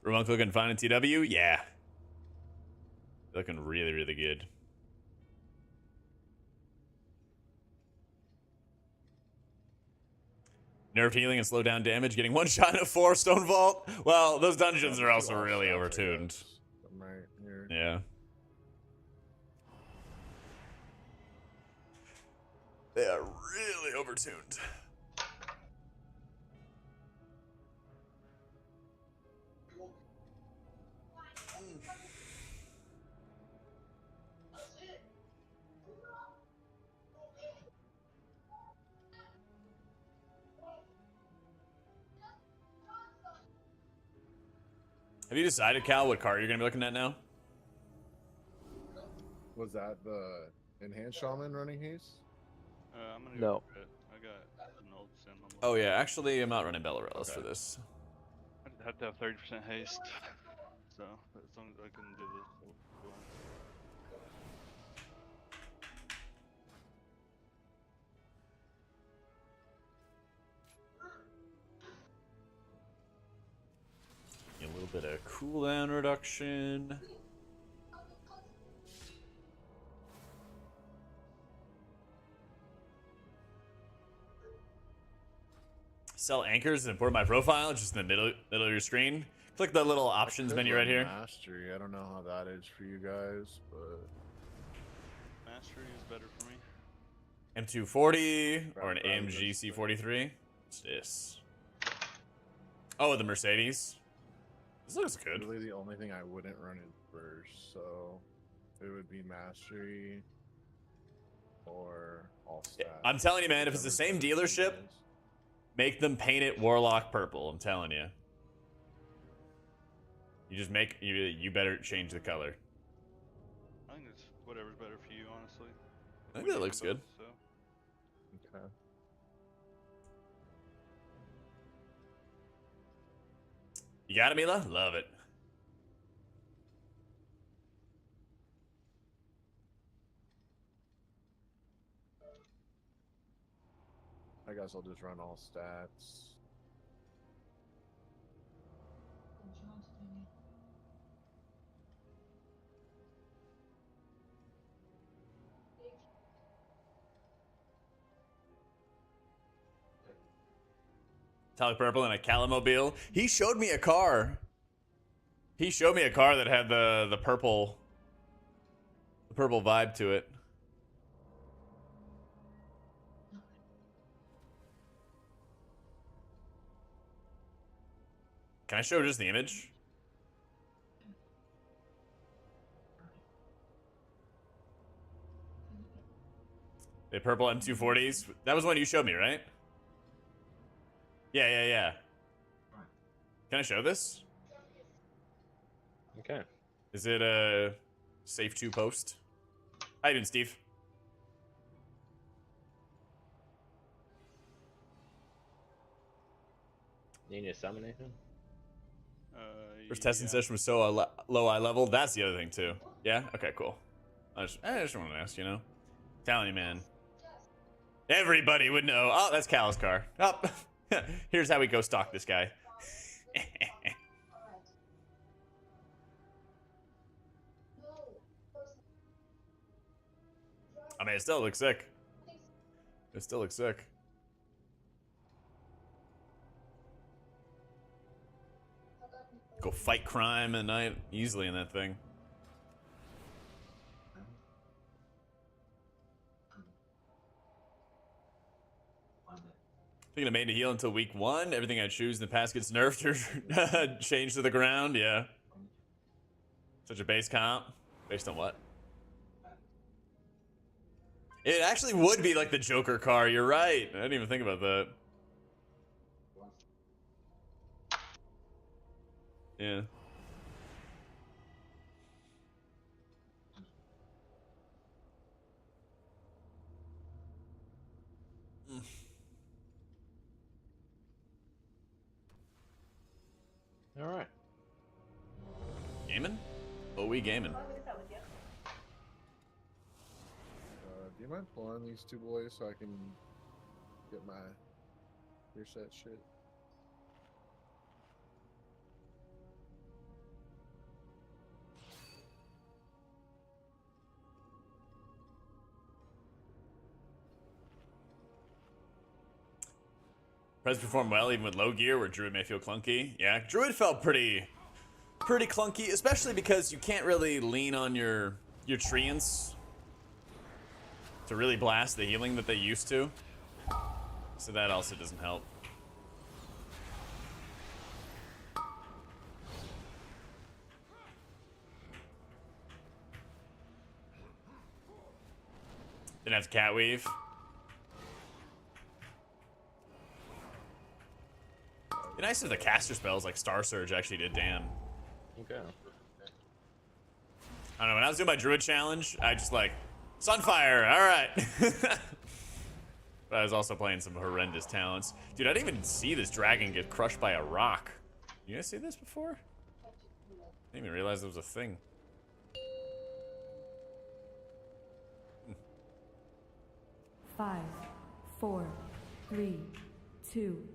[SPEAKER 1] Ramon looking fine in TW? Yeah. Looking really, really good. Nerf healing and slow down damage, getting one shot in a 4 stone vault. Well, those dungeons are also really overtuned.
[SPEAKER 2] Right here.
[SPEAKER 1] Yeah. They are really overtuned. Have you decided, Cal, what card you're going to be looking at now?
[SPEAKER 2] Was that the enhanced shaman running haste?
[SPEAKER 9] I'm gonna
[SPEAKER 8] No.
[SPEAKER 9] go for it. I got an old sim.
[SPEAKER 1] Oh, yeah. Actually, I'm not running Bellarellas for this.
[SPEAKER 9] I'd have to have 30% haste. So, as long as I can do this.
[SPEAKER 1] A little bit of cooldown reduction. Sell anchors and import my profile just in the middle of your screen. Click the little options menu right here.
[SPEAKER 2] Mastery. I don't know how that is for you guys, but
[SPEAKER 9] Mastery is better for me.
[SPEAKER 1] M240 or an
[SPEAKER 2] Rather than
[SPEAKER 1] AMG
[SPEAKER 2] this thing.
[SPEAKER 1] C43. What's this? Oh, the Mercedes. This looks good.
[SPEAKER 2] really the only thing I wouldn't run in first, so it would be mastery or all stats.
[SPEAKER 1] I'm telling you, man, if it's the
[SPEAKER 2] Whatever's
[SPEAKER 1] same
[SPEAKER 2] better for you
[SPEAKER 1] dealership,
[SPEAKER 2] guys.
[SPEAKER 1] make them paint it Warlock purple. I'm telling you. You just make you better change the color.
[SPEAKER 9] I think it's whatever's better for you, honestly.
[SPEAKER 1] I think
[SPEAKER 9] We
[SPEAKER 1] that
[SPEAKER 9] do
[SPEAKER 1] looks
[SPEAKER 9] both,
[SPEAKER 1] good.
[SPEAKER 9] So.
[SPEAKER 2] Okay.
[SPEAKER 1] You got it, Mila? Love it.
[SPEAKER 2] I guess I'll just run all stats.
[SPEAKER 1] Metallic purple and a Calamobile. He showed me a car. He showed me a car that had the purple vibe to it. Can I show just the image? The purple M240s. That was one you showed me, right? Yeah. Can I show this?
[SPEAKER 3] Okay.
[SPEAKER 1] Is it a safe to post? How you doing, Steve?
[SPEAKER 3] You need to summon anything?
[SPEAKER 1] First testing
[SPEAKER 9] Yeah.
[SPEAKER 1] session was so low eye level. That's the other thing too. Yeah. Okay. Cool. I just want to ask, you know. Telling you, man. Everybody would know. Oh, that's Cal's car. Oh, here's how we go stalk this guy. I mean, it still looks sick. It still looks sick. Go fight crime at night easily in that thing. Thinking of made to heal until week 1. Everything I choose in the past gets nerfed or changed to the ground. Yeah. Such a base comp. Based on what? It actually would be like the Joker car. You're right. I didn't even think about that. Yeah.
[SPEAKER 3] All right.
[SPEAKER 1] Gaming? Oh, we gaming.
[SPEAKER 2] Do you mind pulling these two boys so I can get my gear set shit?
[SPEAKER 1] Prez performed well even with low gear where Druid may feel clunky. Yeah, Druid felt pretty clunky, especially because you can't really lean on your treants to really blast the healing that they used to. So that also doesn't help. Didn't have to cat weave. It'd be nice if the caster spells like Star Surge actually did damn.
[SPEAKER 3] Okay.
[SPEAKER 1] I don't know, when I was doing my Druid challenge, I just like, Sunfire, alright. But I was also playing some horrendous talents. Dude, I didn't even see this dragon get crushed by a rock. You guys see this before? I didn't even realize it was a thing.
[SPEAKER 5] 5, 4, 3, 2,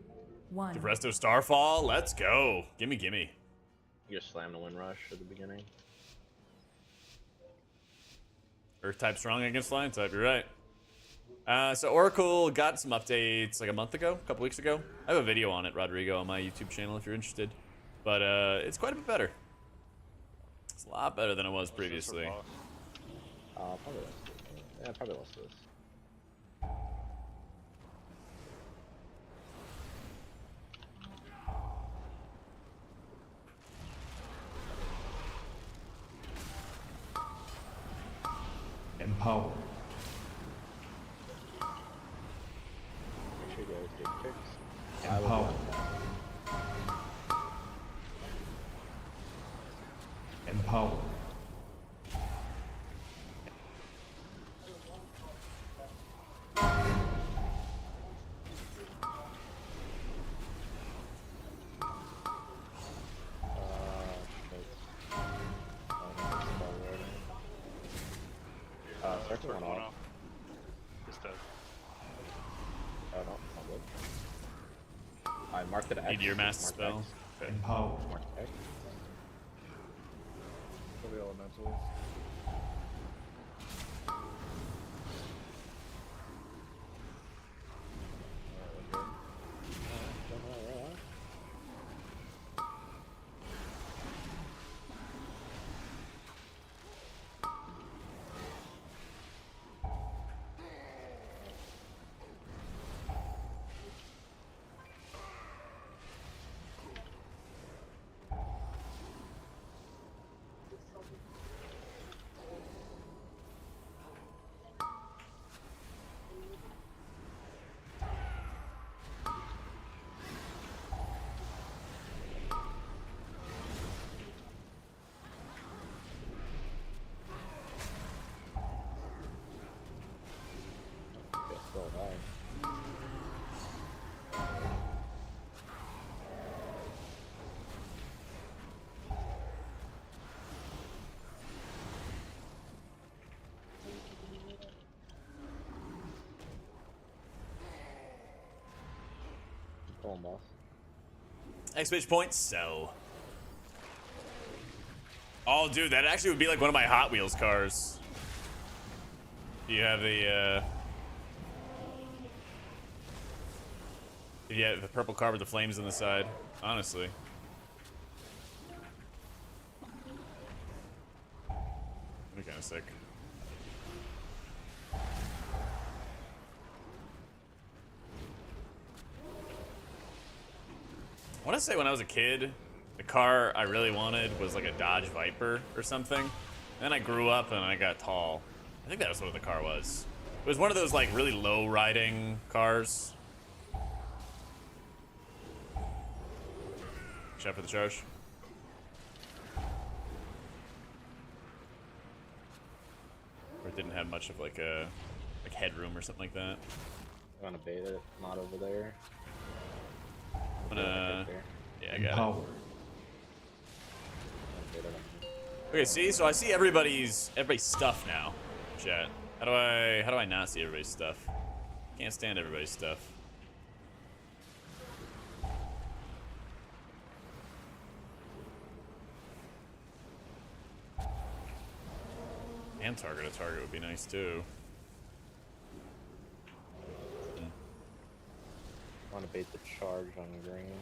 [SPEAKER 5] 1.
[SPEAKER 1] DePresto Starfall, let's go. Gimme.
[SPEAKER 3] You just slam the wind rush at the beginning.
[SPEAKER 1] Earth type strong against flying type, you're right. So Oracle got some updates like a month ago, a couple weeks ago. I have a video on it, Rodrigo, on my YouTube channel if you're interested. But it's quite a bit better. It's a lot better than it was previously.
[SPEAKER 3] Probably less. Yeah, probably less this.
[SPEAKER 7] Empower.
[SPEAKER 3] Make sure you guys get kicks.
[SPEAKER 7] Empower. Empower.
[SPEAKER 3] Circle
[SPEAKER 9] First
[SPEAKER 3] one
[SPEAKER 9] one
[SPEAKER 3] off.
[SPEAKER 9] off. It's dead.
[SPEAKER 3] Oh no, not good. I marked it X.
[SPEAKER 1] Need your master
[SPEAKER 3] Marked
[SPEAKER 1] spell.
[SPEAKER 3] X.
[SPEAKER 1] Okay.
[SPEAKER 7] Empower.
[SPEAKER 3] Marked X.
[SPEAKER 2] For the elementals.
[SPEAKER 3] Okay, still alive. Go on, boss.
[SPEAKER 1] Exclamation point, sell. Oh, dude, that actually would be like one of my Hot Wheels cars. Do you have the, yeah, the purple car with the flames on the side? Honestly. That'd be kind of sick. I want to say when I was a kid, the car I really wanted was like a Dodge Viper or something. Then I grew up and I got tall. I think that was what the car was. It was one of those like really low riding cars. Shot for the charge. Or it didn't have much of like a headroom or something like that.
[SPEAKER 3] I'm gonna bait it, not over there.
[SPEAKER 1] I'm gonna, yeah, I got it.
[SPEAKER 7] Empower.
[SPEAKER 1] Okay, see, so I see everybody's stuff now, chat. How do I not see everybody's stuff? Can't stand everybody's stuff. And target a target would be nice too.
[SPEAKER 3] I want to bait the charge on green.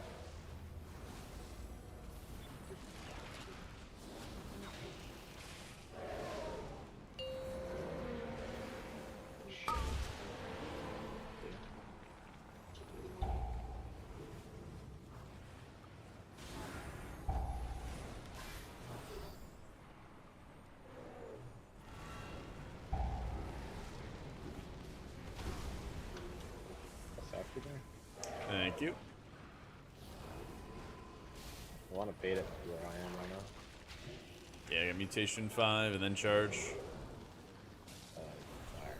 [SPEAKER 3] What's after there?
[SPEAKER 1] Thank you.
[SPEAKER 3] I want to bait it where I am right now.
[SPEAKER 1] Yeah, I got mutation 5 and then charge.
[SPEAKER 3] Fire.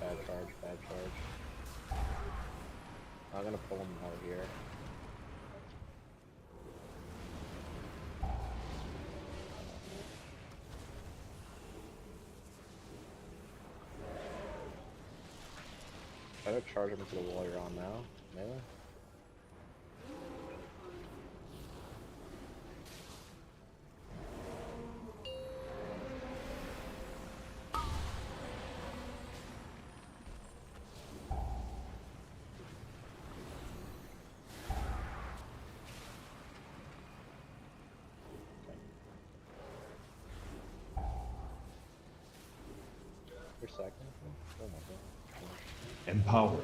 [SPEAKER 3] Bad charge, bad charge. I'm gonna pull him out here. to charge him into the wall you're on now. Melee? Your second? Oh my god.
[SPEAKER 7] Empowered.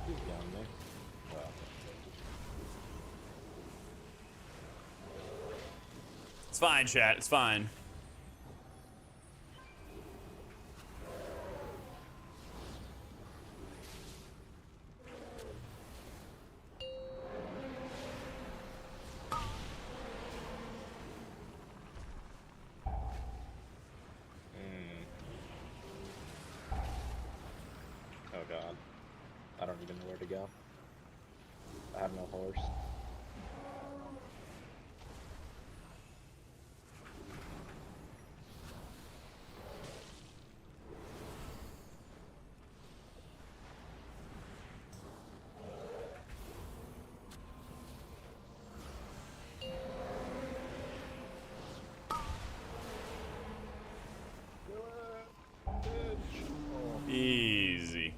[SPEAKER 3] He's down there. Wow.
[SPEAKER 1] It's fine, chat. It's fine.
[SPEAKER 3] Oh god. I don't even know where to go. I have no horse.
[SPEAKER 1] Easy.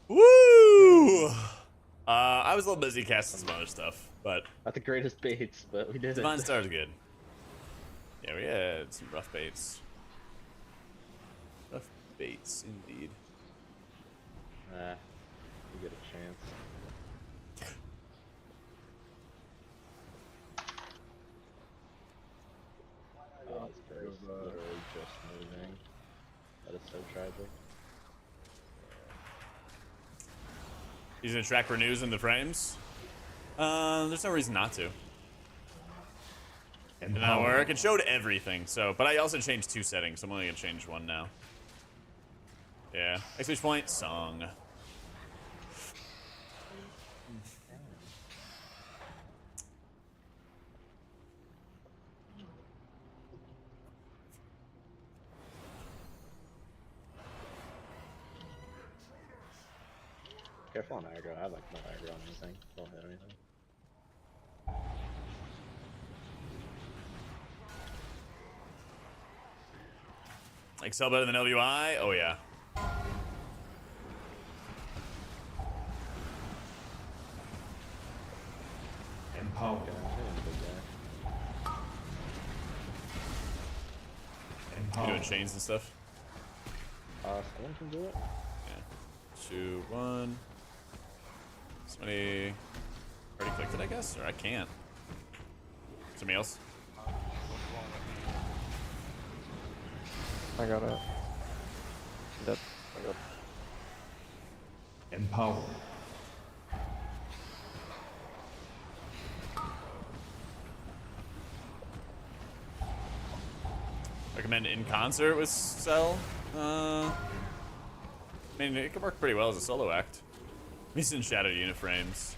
[SPEAKER 1] Woo! I was a little busy casting some other stuff, but
[SPEAKER 3] Not the greatest baits, but we did
[SPEAKER 1] Divine
[SPEAKER 3] it.
[SPEAKER 1] Star's good. Yeah, we had some rough baits. Rough baits, indeed.
[SPEAKER 3] You get a chance. Oh, it's very literally just moving. That is so tragic.
[SPEAKER 1] He's gonna track renews in the frames. There's no reason not to. Did not work. It showed everything. So, but I also changed 2 settings. So I'm only gonna change 1 now. Yeah. Exclamation point. Song.
[SPEAKER 3] Careful on aggro. I have like no aggro on anything. Don't hit anything.
[SPEAKER 1] Excel better than LUI? Oh yeah.
[SPEAKER 7] Empowered.
[SPEAKER 3] Okay, I'm hitting the big guy.
[SPEAKER 1] You
[SPEAKER 7] Empowered.
[SPEAKER 1] doing chains and stuff?
[SPEAKER 3] Someone can do it?
[SPEAKER 1] Yeah. 2, 1. Somebody already clicked it, I guess? Or I can't. Somebody else?
[SPEAKER 8] I got it. Dead. I got
[SPEAKER 7] Empowered.
[SPEAKER 1] Recommend in concert with Cell. I mean, it could work pretty well as a solo act. He's in Shadow Unit frames.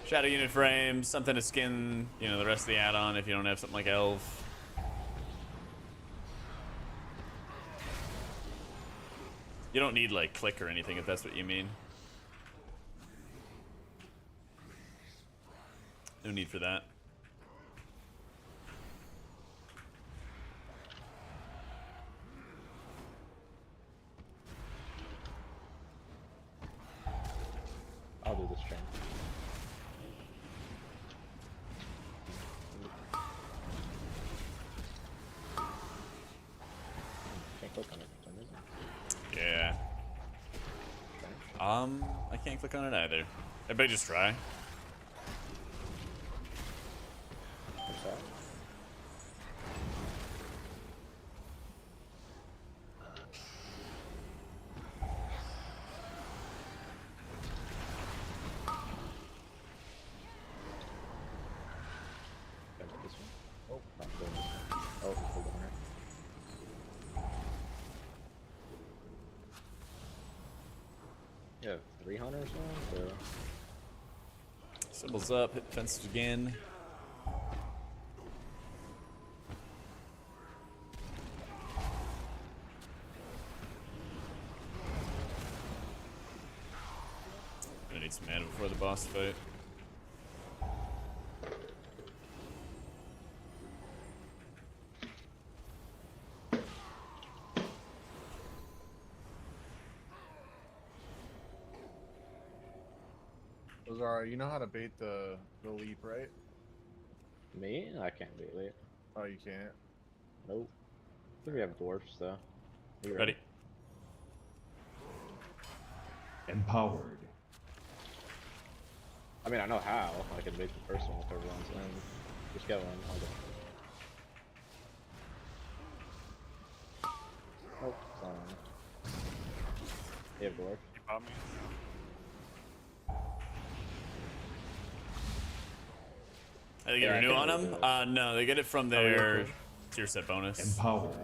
[SPEAKER 1] Shadow Unit frames, something to skin, you know, the rest of the add-on if you don't have something like Elf. You don't need, like, click or anything if that's what you mean. No need for that.
[SPEAKER 3] I'll do this chain. Can't click on it for some reason.
[SPEAKER 1] Yeah. I can't click on it either. Everybody just try.
[SPEAKER 3] What's that? Oh, not good. Oh, hold on. You have 3 hunters on, so...
[SPEAKER 1] Symbols up, hit fences again. Gonna need some mana before the boss fight.
[SPEAKER 2] Ozara, you know how to bait the leap, right?
[SPEAKER 3] Me? I can't beat it.
[SPEAKER 2] Oh, you can't.
[SPEAKER 3] Nope. I think we have dwarfs, though. You
[SPEAKER 1] Ready?
[SPEAKER 7] Empowered.
[SPEAKER 3] I mean, I know how. I can bait the first one if everyone's in. Just get one. I'll go. Oh, it's not on. You have dwarf.
[SPEAKER 4] You bought me?
[SPEAKER 1] I think
[SPEAKER 3] Yeah,
[SPEAKER 1] you're
[SPEAKER 3] I
[SPEAKER 1] new
[SPEAKER 3] think
[SPEAKER 1] on
[SPEAKER 3] we'll
[SPEAKER 1] them.
[SPEAKER 3] do
[SPEAKER 1] No, they get it from
[SPEAKER 3] you're
[SPEAKER 1] their
[SPEAKER 3] cool.
[SPEAKER 1] tier set bonus.
[SPEAKER 7] Empowered.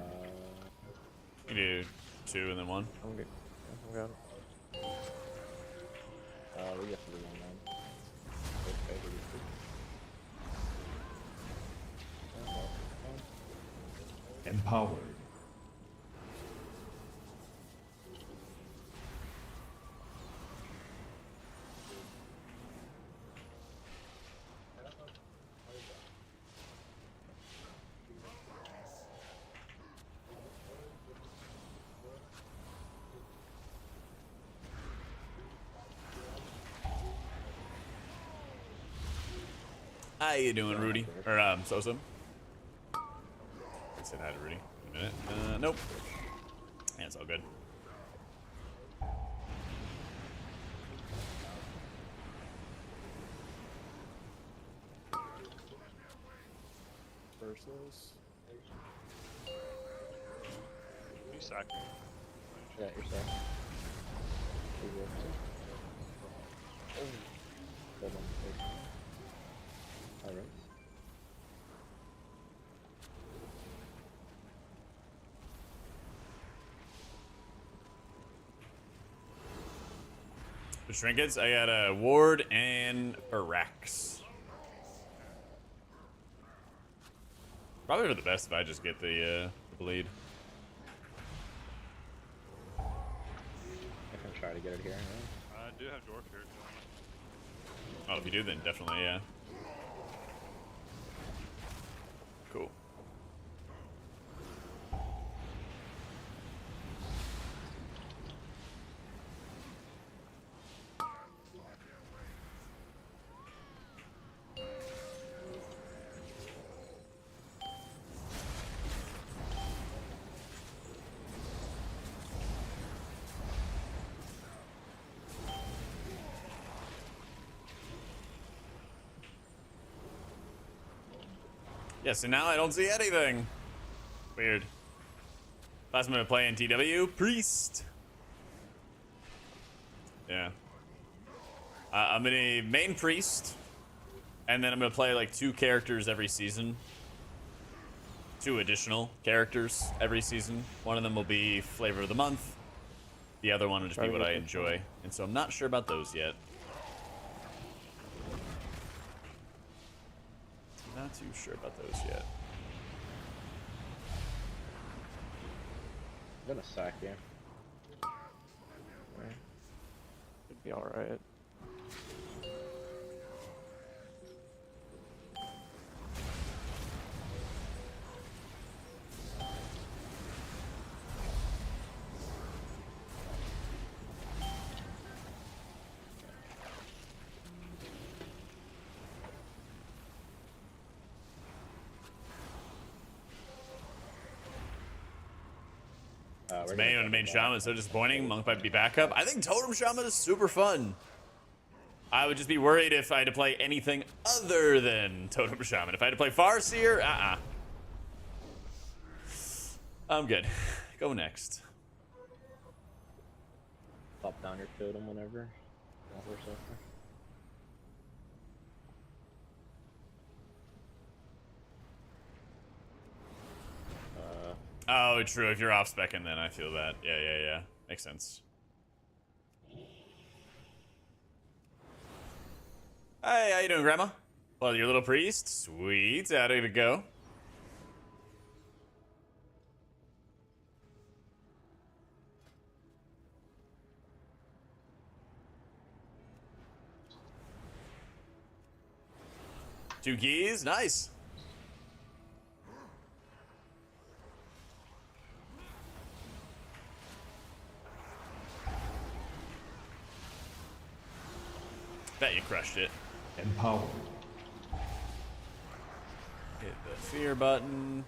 [SPEAKER 1] You do 2 and then 1.
[SPEAKER 8] I'm good. I got it.
[SPEAKER 3] We get to do one then. Okay, we get two.
[SPEAKER 7] Empowered.
[SPEAKER 1] How you doing, Rudy? Or, Sosa? I said hi to Rudy in a minute. Nope. Yeah, it's all good.
[SPEAKER 2] Versus.
[SPEAKER 4] You sack me.
[SPEAKER 3] Yeah, yourself. Oh. Good one. Alright.
[SPEAKER 1] The trinkets, I got a ward and a Rax. Probably for the best if I just get the bleed.
[SPEAKER 3] I can try to get it here.
[SPEAKER 4] I do have dwarf here if you want it.
[SPEAKER 1] Oh, if you do, then definitely, yeah. Cool. Yeah, so now I don't see anything. Weird. Last I'm gonna play in TW, Priest. Yeah. I'm in a main Priest, and then I'm gonna play like 2 characters every season. 2 additional characters every season. One of them will be flavor of the month. The other one will just be what I enjoy. And so I'm not sure about those yet. Not too sure about those yet.
[SPEAKER 3] I'm gonna sack you.
[SPEAKER 8] Should be alright.
[SPEAKER 1] It's main on the main shaman is so disappointing. Monk might be backup. I think Totem Shaman is super fun. I would just be worried if I had to play anything other than Totem Shaman. If I had to play Farseer, I'm good. Go next.
[SPEAKER 3] Pop down your totem whenever. Or something.
[SPEAKER 1] Oh, true. If you're off specking, then I feel that. Yeah. Makes sense. Hey, how you doing, Grandma? Well, your little priest? Sweet. How did it go? Two keys? Nice. Bet you crushed it.
[SPEAKER 7] Empowered.
[SPEAKER 1] Hit the fear button.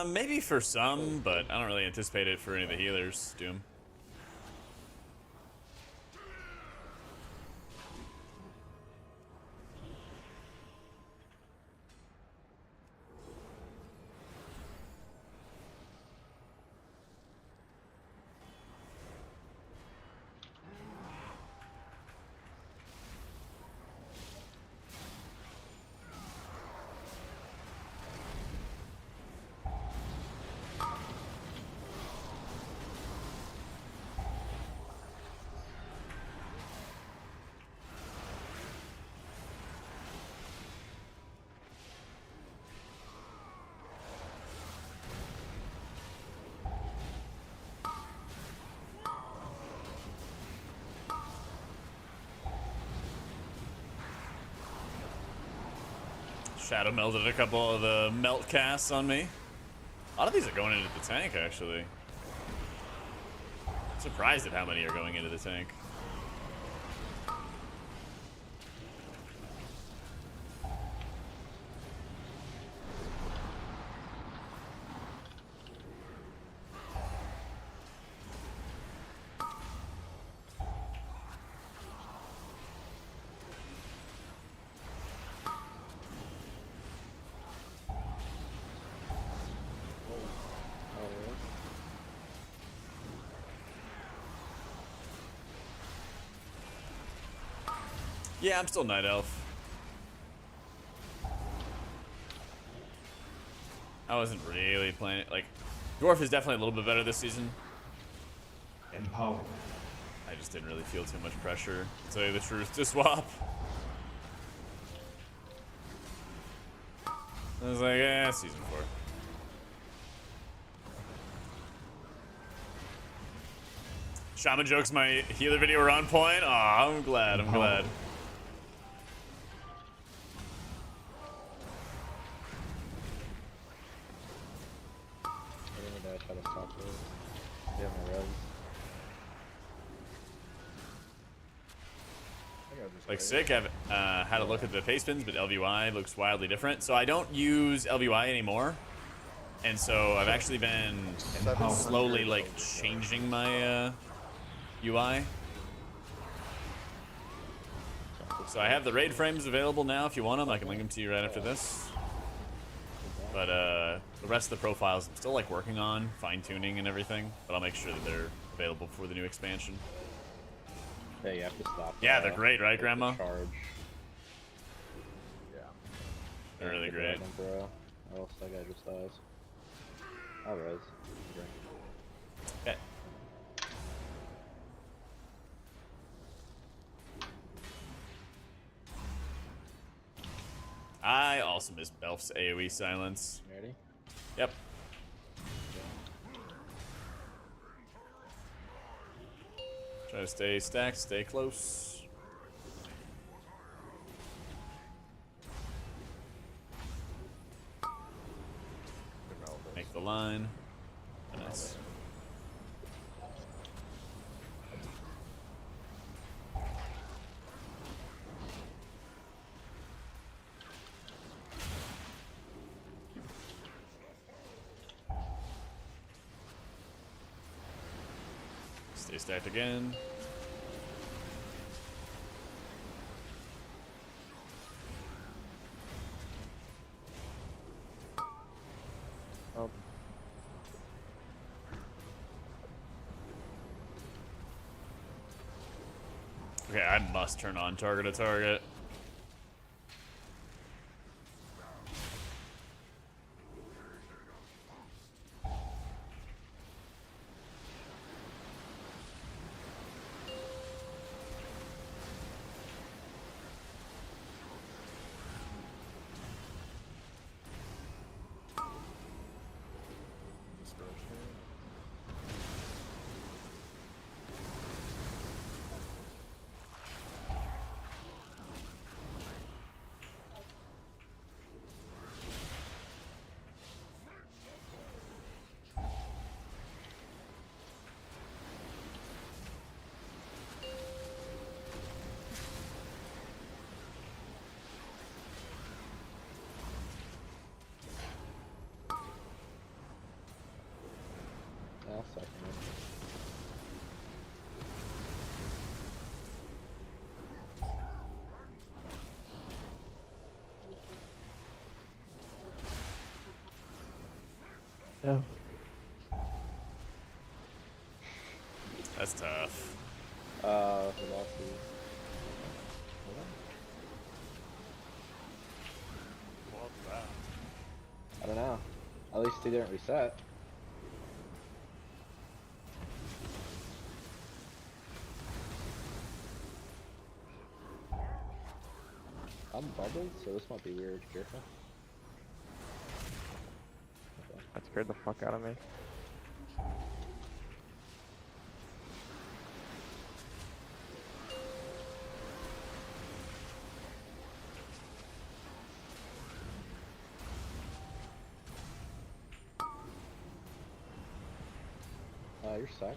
[SPEAKER 1] Maybe for some, but I don't really anticipate it for any of the healers, Doom. Shadow melted a couple of the melt casts on me. A lot of these are going into the tank, actually. Surprised at how many are going into the tank. Yeah, I'm still Night Elf. I wasn't really playing it. Like, Dwarf is definitely a little bit better this season.
[SPEAKER 7] Empowered.
[SPEAKER 1] I just didn't really feel too much pressure, to tell you the truth, to swap. I was like, eh, season 4. Shaman jokes my healer video were on point. Aw, I'm glad, I'm glad.
[SPEAKER 3] Try to stop it. You have my res.
[SPEAKER 1] Like sick, I've had a look at the pace spins, but LVY looks wildly different. So I don't use LVY anymore. And so I've actually been slowly like changing my UI. So I have the raid frames available now if you want them. I can link them to you right after this. But the rest of the profiles I'm still like working on, fine-tuning and everything. But I'll make sure that they're available for the new expansion.
[SPEAKER 3] Yeah, you have to stop.
[SPEAKER 1] Yeah, they're great, right, Grandma?
[SPEAKER 3] Charge.
[SPEAKER 2] Yeah.
[SPEAKER 1] They're really great.
[SPEAKER 3] Bro. Or else that guy just dies. I'll res.
[SPEAKER 1] Okay. I also miss Belf's AoE silence.
[SPEAKER 3] You ready?
[SPEAKER 1] Yep. Try to stay stacked, stay close. Make the line. Nice. They stacked again.
[SPEAKER 8] Oh,
[SPEAKER 1] Okay, I must turn on target to target.
[SPEAKER 3] I'll second it.
[SPEAKER 8] yeah.
[SPEAKER 1] That's tough.
[SPEAKER 3] The losses.
[SPEAKER 9] What's that?
[SPEAKER 3] I don't know. At least they didn't reset. I'm bubbled, so this might be weird. Careful.
[SPEAKER 8] That scared the fuck out of me.
[SPEAKER 3] You're sacked.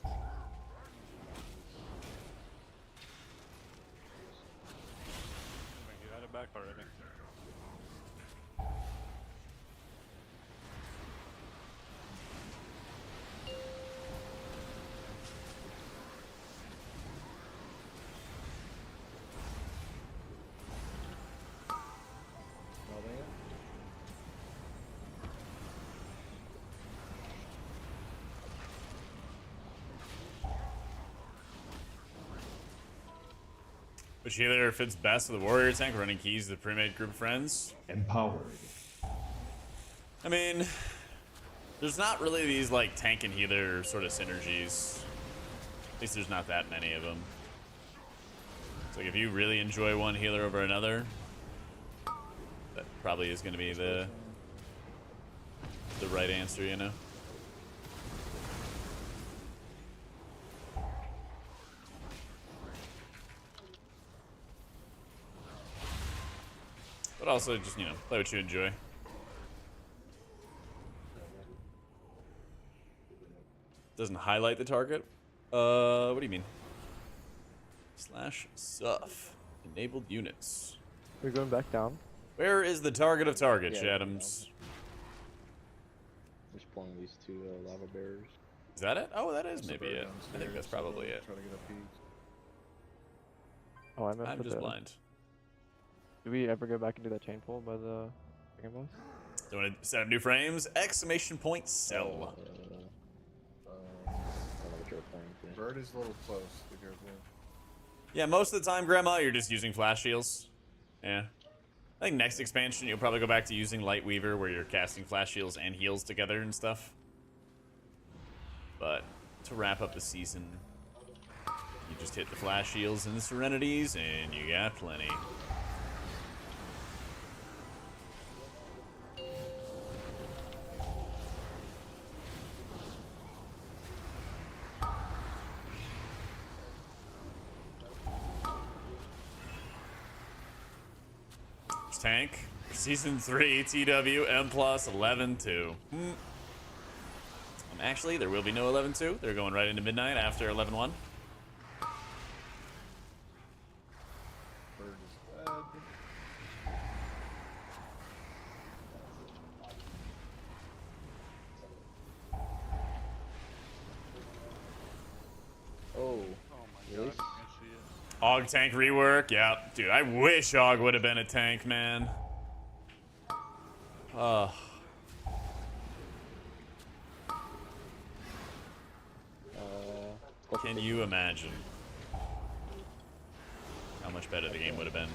[SPEAKER 9] You had it back already.
[SPEAKER 1] Which healer fits best with the warrior tank running keys to the pre-made group of friends?
[SPEAKER 7] Empowered.
[SPEAKER 1] I mean, there's not really these like tank and healer sort of synergies. At least there's not that many of them. So like if you really enjoy one healer over another, that probably is going to be the right answer, you know? But also just, you know, play what you enjoy. Doesn't highlight the target. What do you mean? /suff. Enabled units.
[SPEAKER 8] We're going back down.
[SPEAKER 1] Where is the target of target,
[SPEAKER 3] Yeah,
[SPEAKER 1] Adams?
[SPEAKER 3] Just pulling these two lava bearers.
[SPEAKER 1] Is that it? Oh, that is
[SPEAKER 2] There's a
[SPEAKER 1] maybe
[SPEAKER 2] bird
[SPEAKER 1] it. I think
[SPEAKER 2] downstairs,
[SPEAKER 1] that's
[SPEAKER 2] so
[SPEAKER 1] probably it.
[SPEAKER 2] Try to get a peek.
[SPEAKER 8] Oh, I meant
[SPEAKER 1] I'm
[SPEAKER 8] for
[SPEAKER 1] just
[SPEAKER 8] the...
[SPEAKER 1] blind.
[SPEAKER 8] Do we ever go back and do that chain pull by the second boss?
[SPEAKER 1] Do you want to set up new frames? Exclamation point sell.
[SPEAKER 3] I don't know what you're playing for.
[SPEAKER 2] Bird is a little close. Be careful.
[SPEAKER 1] Yeah, most of the time, Grandma, you're just using flash shields. Yeah. I think next expansion, you'll probably go back to using Light Weaver, where you're casting flash shields and heals together and stuff. But to wrap up the season, you just hit the flash shields and the Serenities, and you got plenty. Tank. Season 3, TW, M+, 11-2. Actually, there will be no 11-2. They're going right into midnight after 11-1.
[SPEAKER 2] Bird is dead.
[SPEAKER 3] Release.
[SPEAKER 9] I see it.
[SPEAKER 1] Og tank rework. Yeah, dude, I wish Og would have been a tank, man. Can you imagine how much better the game would have been?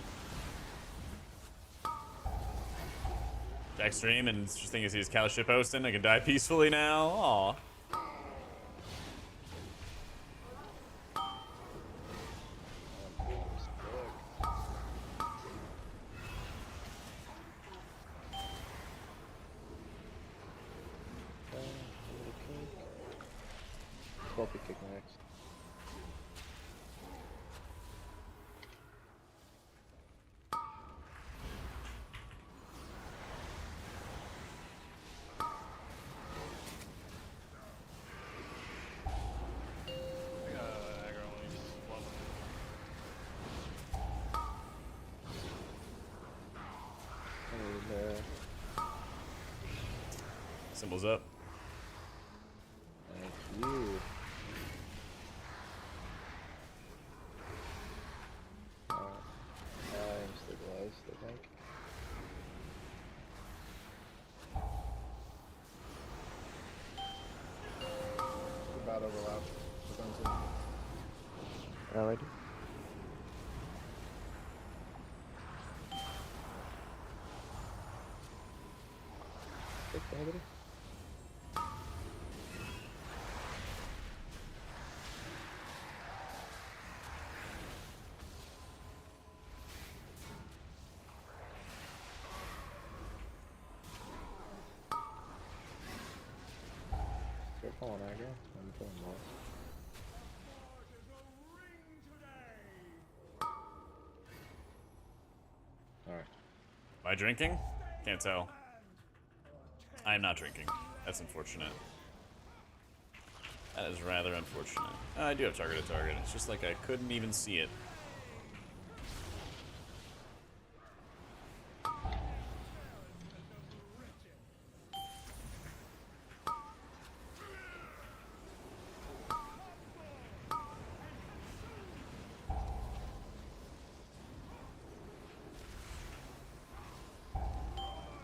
[SPEAKER 1] Jack stream and just thinking he's Cal ship hosting. I can die peacefully now. Aw.
[SPEAKER 3] Sloppy kick next.
[SPEAKER 9] I got aggro when he's leveling.
[SPEAKER 3] And,
[SPEAKER 1] Symbols up.
[SPEAKER 3] thank you. I'm stabilized, I think.
[SPEAKER 2] About overlap. Defensive.
[SPEAKER 8] Alrighty.
[SPEAKER 3] Kick anybody? Start pulling aggro. I'm pulling loss. Alright.
[SPEAKER 1] Am I drinking? Can't tell. I am not drinking. That's unfortunate. That is rather unfortunate. I do have target to target. It's just like I couldn't even see it.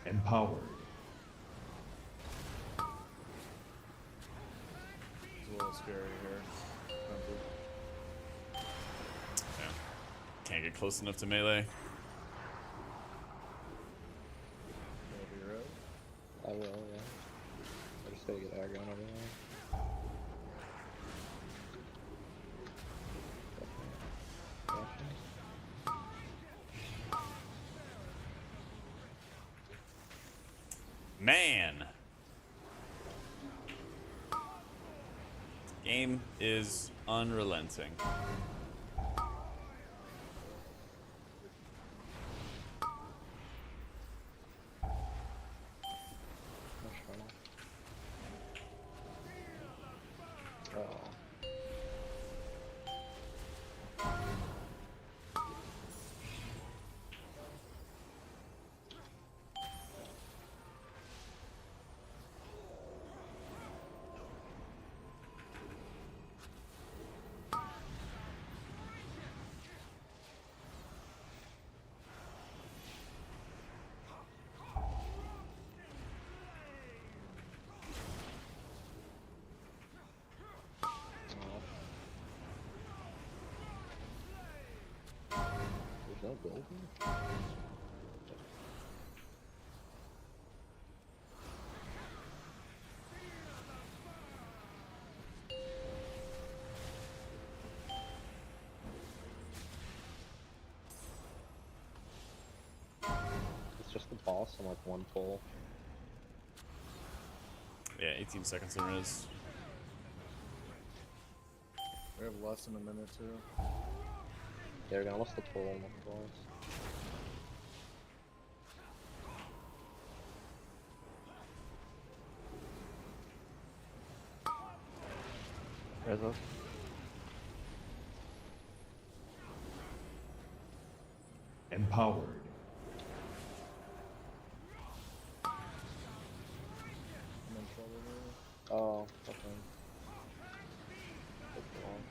[SPEAKER 7] Empowered.
[SPEAKER 2] It's a little scary here. Defensive.
[SPEAKER 1] Yeah. Can't get close enough to melee.
[SPEAKER 2] Over your road.
[SPEAKER 3] I will, yeah. I just gotta get aggro on everyone.
[SPEAKER 1] Man! Game is unrelenting.
[SPEAKER 3] Oh. There's no gold here? It's just the boss and like one pull.
[SPEAKER 1] Yeah, 18 seconds in res.
[SPEAKER 2] We have less than a minute too.
[SPEAKER 3] Yeah, we're gonna lost the pull on the boss.
[SPEAKER 8] Res up.
[SPEAKER 7] Empowered.
[SPEAKER 2] I'm in trouble here.
[SPEAKER 3] Oh, fucking. That's wrong.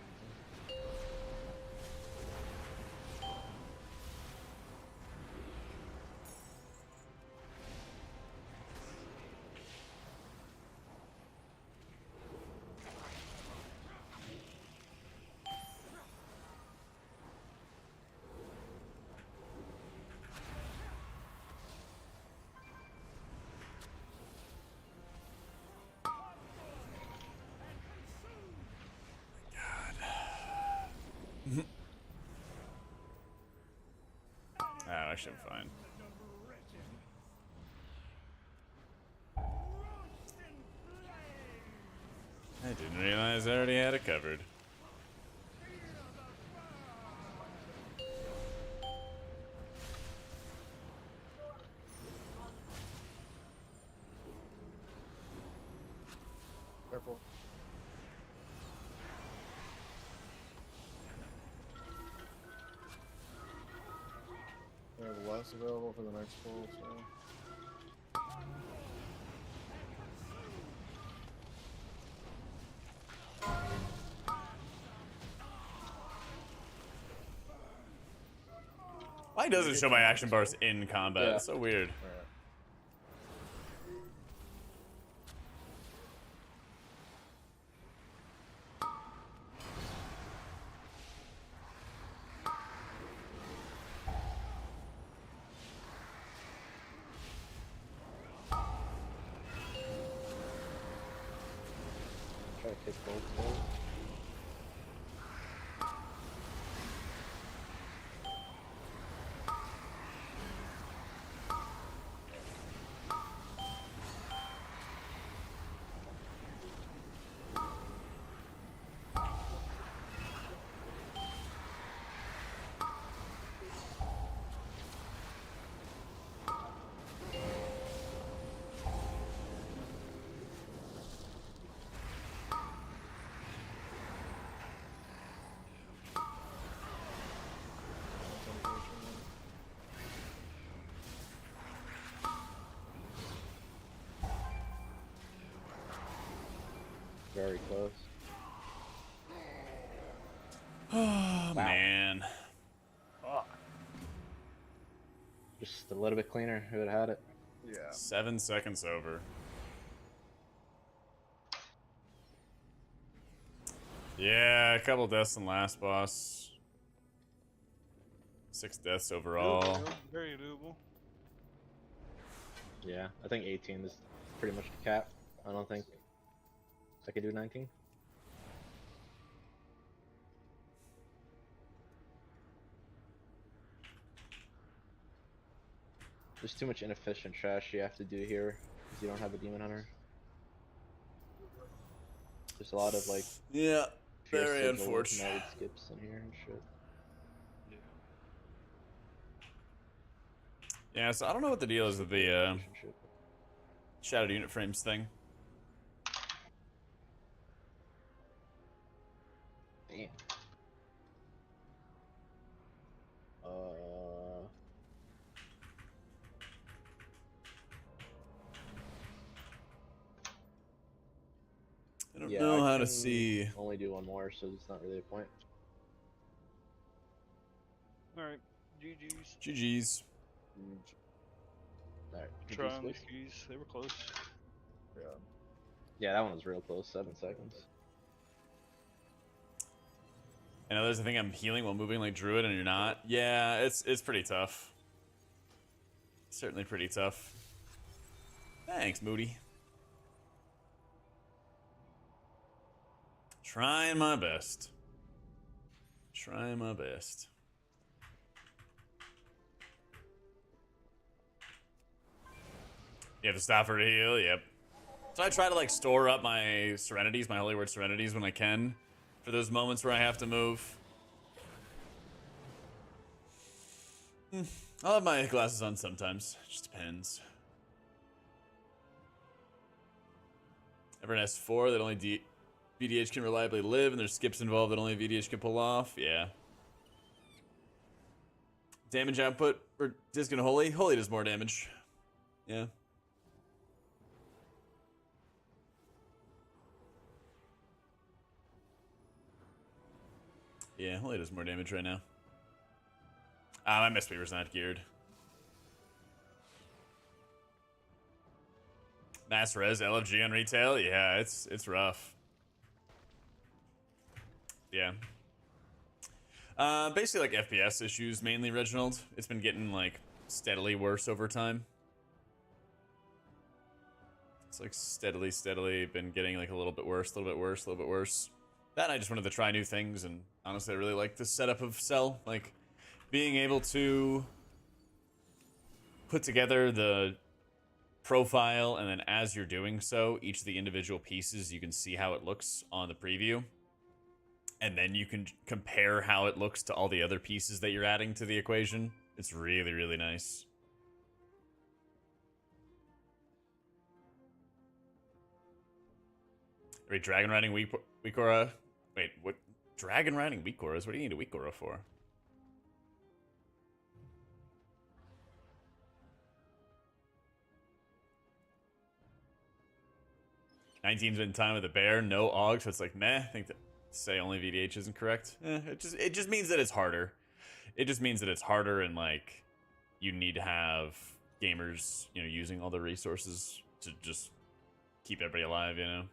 [SPEAKER 1] Actually, I'm fine. I didn't realize I already had it covered.
[SPEAKER 2] Careful. We have less available for the next pull, so.
[SPEAKER 1] Why doesn't it show my action bars in combat?
[SPEAKER 3] Yeah.
[SPEAKER 1] It's so weird.
[SPEAKER 2] Alright.
[SPEAKER 3] Try to take both of those. Very close.
[SPEAKER 1] Oh, man.
[SPEAKER 3] Just a little bit cleaner. Who would have had it?
[SPEAKER 2] Yeah.
[SPEAKER 1] 7 seconds over. Yeah, a couple deaths in last boss. 6 deaths overall.
[SPEAKER 9] Doable, very doable.
[SPEAKER 3] Yeah, I think 18 is pretty much the cap. I don't think I could do 19. There's too much inefficient trash you have to do here because you don't have a demon hunter. There's a lot of like
[SPEAKER 1] Yeah,
[SPEAKER 3] fierce
[SPEAKER 1] very
[SPEAKER 3] sigils,
[SPEAKER 1] unfortunate.
[SPEAKER 3] mode skips in here and shit.
[SPEAKER 9] Yeah.
[SPEAKER 1] Yeah, so I don't know what the deal is with the
[SPEAKER 3] Inefficient shit.
[SPEAKER 1] shattered unit frames thing.
[SPEAKER 3] Damn.
[SPEAKER 1] I don't
[SPEAKER 3] Yeah,
[SPEAKER 1] know
[SPEAKER 3] I
[SPEAKER 1] how to
[SPEAKER 3] can
[SPEAKER 1] see.
[SPEAKER 3] only do one more, so it's not really a point.
[SPEAKER 9] Alright, GG's.
[SPEAKER 1] GG's.
[SPEAKER 3] Alright,
[SPEAKER 9] Try
[SPEAKER 3] GG's,
[SPEAKER 9] on the
[SPEAKER 3] please.
[SPEAKER 9] keys. They were close.
[SPEAKER 2] Yeah.
[SPEAKER 3] Yeah, that one was real close. 7 seconds.
[SPEAKER 1] I know there's a thing I'm healing while moving like Druid and you're not. Yeah, it's pretty tough. Certainly pretty tough. Thanks, Moody. Trying my best. Trying my best. You have to stop her to heal, yep. So I try to like store up my Serenities, my Holy Word Serenities when I can. For those moments where I have to move. I'll have my glasses on sometimes. It just depends. Everyone has 4 that only VDH can reliably live, and there's skips involved that only VDH can pull off. Yeah. Damage output or Disc and Holy? Holy does more damage. Yeah. Yeah, Holy does more damage right now. My Mistweaver's not geared. Mass res LFG on retail? Yeah, it's rough. Yeah. Basically like FPS issues mainly, Reginald. It's been getting like steadily worse over time. It's like steadily been getting like a little bit worse, a little bit worse, a little bit worse. That and I just wanted to try new things, and honestly, I really like the setup of Cell. Like, being able to put together the profile, and then as you're doing so, each of the individual pieces, you can see how it looks on the preview. And then you can compare how it looks to all the other pieces that you're adding to the equation. It's really, really nice. Wait, dragon riding Weakora? Wait, what? Dragon riding Weakoras? What do you need a Weakora for? Nineteens been time with a bear, no AUG, so it's like meh. I think that say only VDH isn't correct. It just means that it's harder. It just means that it's harder, and like you need to have gamers, you know, using all the resources to just keep everybody alive, you know.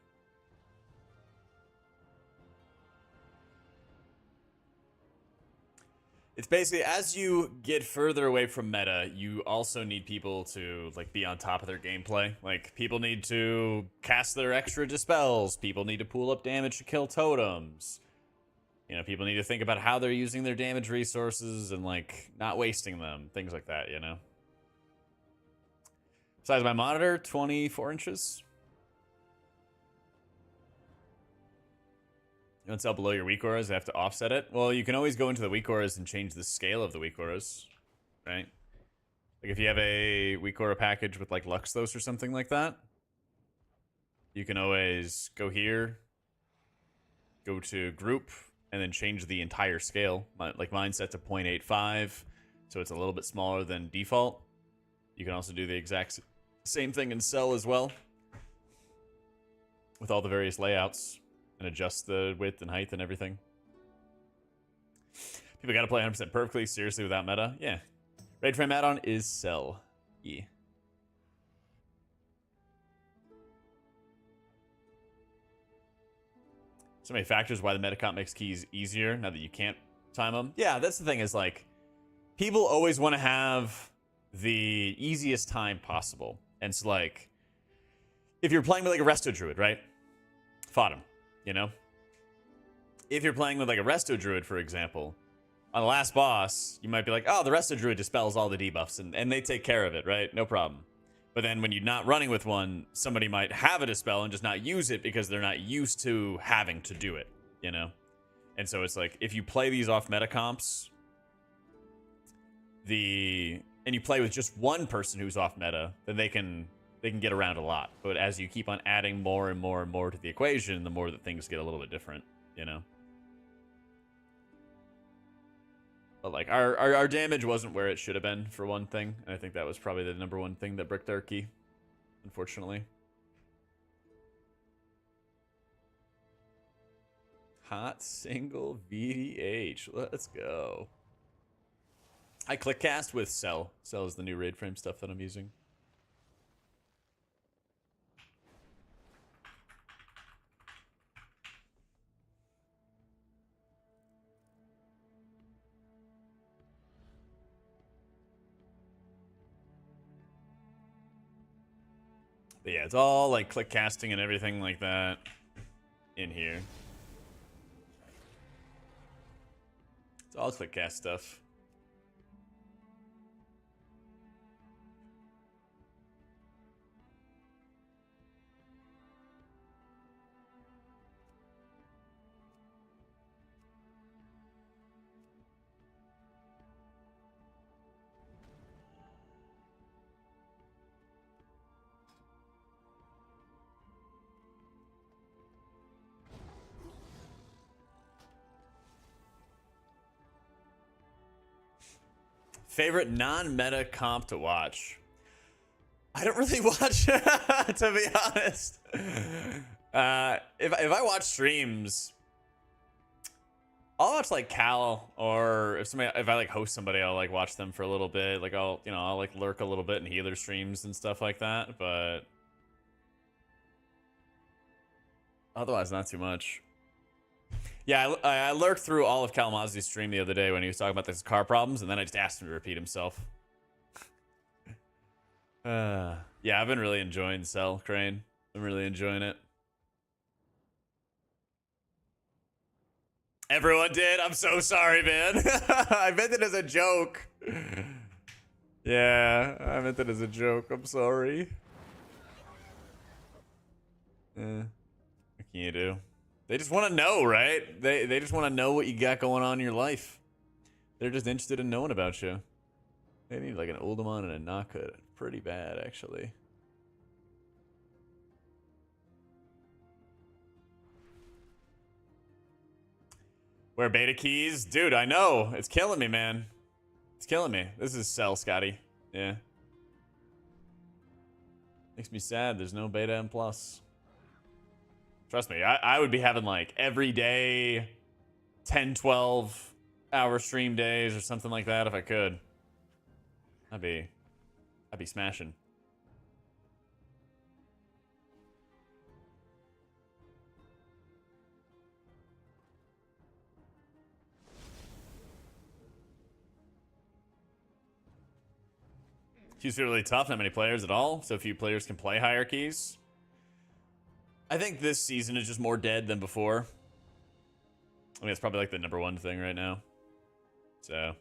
[SPEAKER 1] It's basically, as you get further away from meta, you also need people to like be on top of their gameplay. Like, people need to cast their extra dispels. People need to pool up damage to kill totems. You know, people need to think about how they're using their damage resources and like not wasting them. Things like that, you know. Size of my monitor, 24 inches. You want to sell below your weak auras, they have to offset it. Well, you can always go into the weak auras and change the scale of the weak auras, right? Like if you have a weak aura package with like Luxthos or something like that, you can always go here, go to group, and then change the entire scale. Like mine's set to 0.85, so it's a little bit smaller than default. You can also do the exact same thing in Cell as well, with all the various layouts, and adjust the width and height and everything. People gotta play 100% perfectly, seriously, without meta. Yeah. Raid frame add-on is Cell. Yeah. So many factors why the meta comp makes keys easier now that you can't time them. Yeah, that's the thing, is like, people always want to have the easiest time possible. And it's like, if you're playing with like a Resto Druid, right? Fought him. You know, if you're playing with like a Resto Druid, for example, on the last boss, you might be like, oh, the Resto Druid dispels all the debuffs, and they take care of it, right? No problem. But then when you're not running with one, somebody might have a dispel and just not use it because they're not used to having to do it, you know? And so it's like, if you play these off meta comps, and you play with just one person who's off meta, then they can get around a lot. But as you keep on adding more and more and more to the equation, the more that things get a little bit different, you know? But like, our damage wasn't where it should have been, for one thing. And I think that was probably the number one thing that bricked our key, unfortunately. Hot single VDH. Let's go. I click cast with Cell. Cell is the new raid frame stuff that I'm using. But yeah, it's all like click casting and everything like that in here. It's all click cast stuff. Favorite non-meta comp to watch? I don't really watch, to be honest. If I watch streams, I'll watch like Cal, or if I like host somebody, I'll like watch them for a little bit. Like I'll like lurk a little bit in healer streams and stuff like that. But otherwise, not too much. Yeah, I lurked through all of Kalamazzi's stream the other day when he was talking about his car problems, and then I just asked him to repeat himself. Yeah, I've been really enjoying Cell, Crane. I'm really enjoying it. Everyone did. I'm so sorry, man. I meant it as a joke. Yeah, I meant it as a joke. I'm sorry. What can you do? They just want to know, right? They just want to know what you got going on in your life. They're just interested in knowing about you. They need like an Oldemon and a Knockhood. Pretty bad, actually. Where beta keys? Dude, I know. It's killing me, man. It's killing me. This is Cell, Scotty. Yeah. Makes me sad. There's no beta M+. Trust me, I would be having like every day 10, 12 hour stream days or something like that if I could. I'd be smashing. Keys are really tough, not many players at all, so few players can play higher keys. I think this season is just more dead than before. I mean, it's probably like the #1 thing right now. So.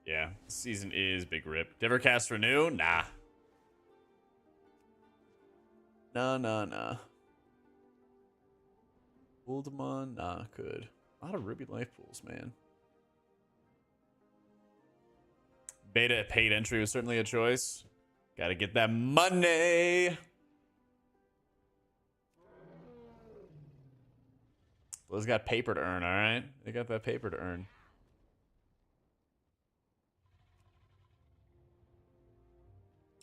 [SPEAKER 1] Yeah, this season is big rip. Did ever cast Renew? Nah. Nah. Oldemon? Nah, good. A lot of Ruby life pools, man. Beta at paid entry was certainly a choice. Gotta get that money. Those got paper to earn, all right? They got that paper to earn.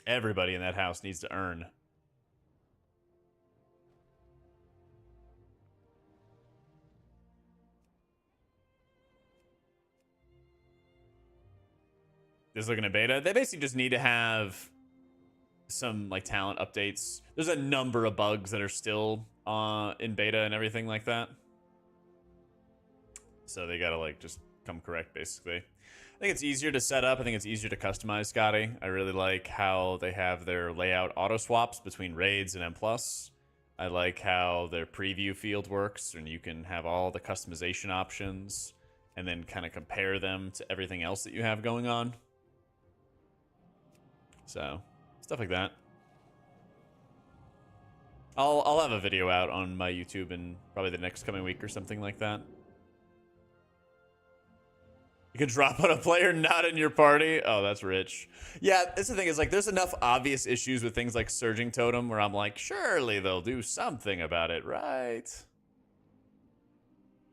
[SPEAKER 1] Everybody in that house needs to earn. Just looking at beta, they basically just need to have some like talent updates. There's a number of bugs that are still in beta and everything like that. So they gotta like just come correct basically. I think it's easier to set up. I think it's easier to customize, Scotty. I really like how they have their layout auto swaps between raids and M+. I like how their preview field works and you can have all the customization options and then kind of compare them to everything else that you have going on. So, stuff like that. I'll have a video out on my YouTube in probably the next coming week or something like that. You can drop on a player not in your party. Oh, that's rich. Yeah, that's the thing is like there's enough obvious issues with things like Surging Totem where I'm like, surely they'll do something about it, right?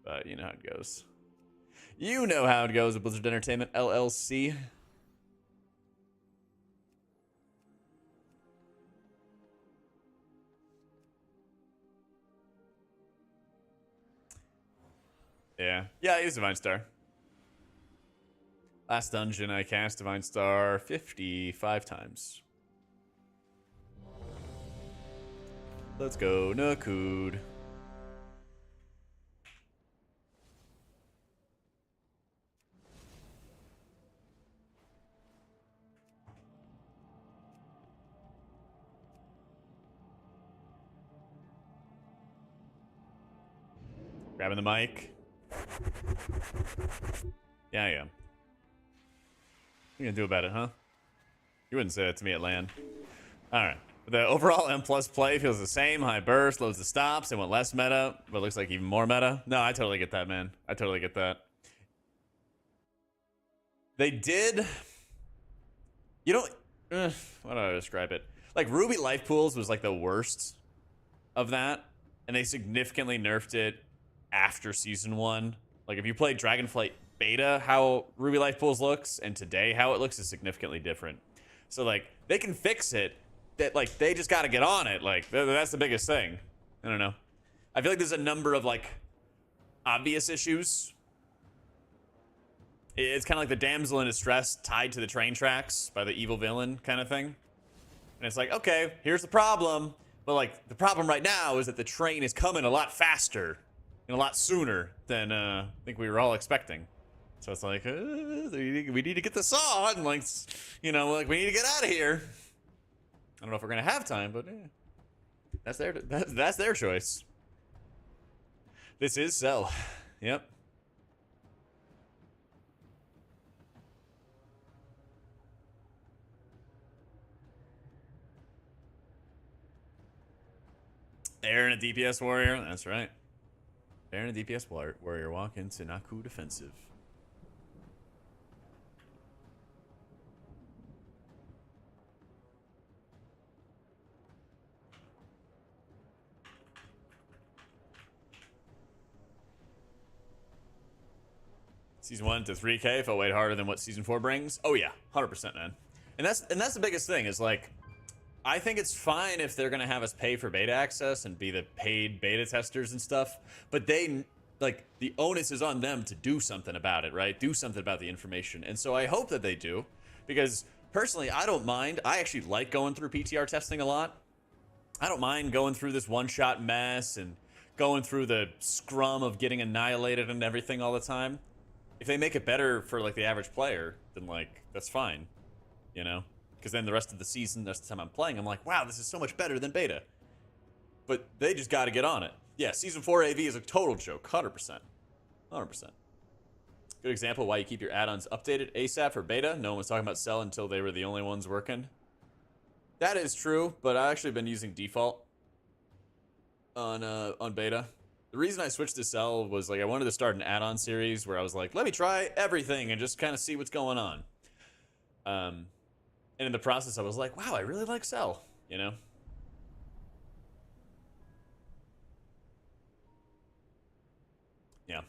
[SPEAKER 1] But you know how it goes. You know how it goes with Blizzard Entertainment LLC. Yeah. Yeah, I use Divine Star. Last dungeon I cast Divine Star 55 times. Let's go, Nakud. Grabbing the mic. Yeah, I am. What are you gonna do about it, huh? You wouldn't say that to me at LAN. Alright. The overall M+ play feels the same. High burst, loads the stops. They went less meta, but it looks like even more meta. No, I totally get that, man. I totally get that. They did... You know... how do I describe it? Like, Ruby Life Pools was like the worst of that. And they significantly nerfed it after Season 1. Like, if you play Dragonflight Beta, how Ruby Life Pools looks, and today how it looks is significantly different. So, like, they can fix it. That, like, they just got to get on it. Like, that's the biggest thing. I don't know. I feel like there's a number of, like, obvious issues. It's kind of like the damsel in distress tied to the train tracks by the evil villain kind of thing. And it's like, okay, here's the problem. But, like, the problem right now is that the train is coming a lot faster and a lot sooner than I think we were all expecting. So it's like, we need to get this on. Like, you know, like, we need to get out of here. I don't know if we're going to have time, but That's their choice. This is Cell. Yep. Aaron, a DPS warrior. That's right. Aaron, a DPS warrior. Walk into Naku defensive. Season 1 to 3K felt way harder than what Season 4 brings. Oh yeah, 100%, man. And that's the biggest thing is like, I think it's fine if they're gonna have us pay for beta access and be the paid beta testers and stuff, but they like the onus is on them to do something about it, right? Do something about the information, and so I hope that they do, because personally, I don't mind. I actually like going through PTR testing a lot. I don't mind going through this one-shot mess and going through the scrum of getting annihilated and everything all the time. If they make it better for like the average player, then like that's fine, you know? Because then the rest of the season, the rest of the time I'm playing, I'm like, wow, this is so much better than beta. But they just got to get on it. Yeah, Season 4 AV is a total joke, 100%. 100%. Good example of why you keep your add-ons updated ASAP for beta. No one was talking about Cell until they were the only ones working. That is true, but I've actually been using default on beta. The reason I switched to Cell was like I wanted to start an add-on series where I was like, let me try everything and just kind of see what's going on. And in the process, I was like, wow, I really like Cell, you know? Yeah. Let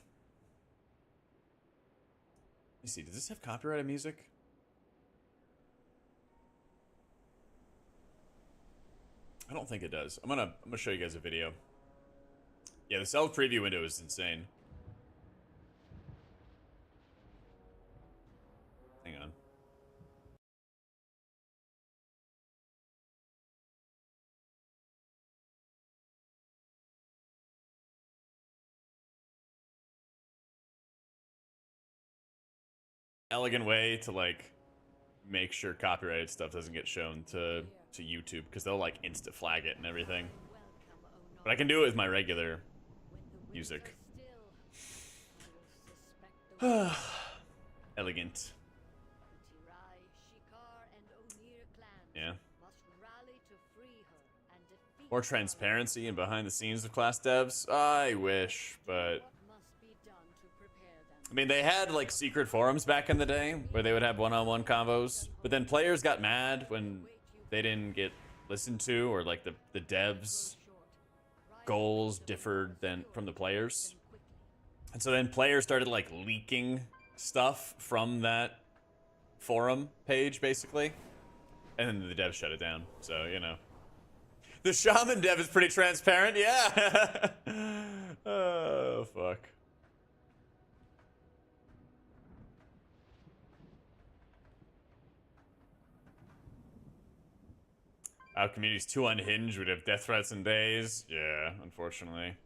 [SPEAKER 1] me see, does this have copyrighted music? I don't think it does. I'm gonna show you guys a video. Yeah, the Cell preview window is insane. Hang on. Elegant way to like make sure copyrighted stuff doesn't get shown to YouTube, because they'll like insta flag it and everything. But I can do it with my regular music. Elegant. Yeah. More transparency and behind the scenes of class devs. I wish, but I mean, they had like secret forums back in the day where they would have one-on-one convos, but then players got mad when they didn't get listened to, or like the devs' goals differed from the players. And so then players started like leaking stuff from that forum page, basically. And then the devs shut it down. So, you know. The shaman dev is pretty transparent, yeah. Oh, fuck. Our community's too unhinged. We'd have death threats in days. Yeah, unfortunately.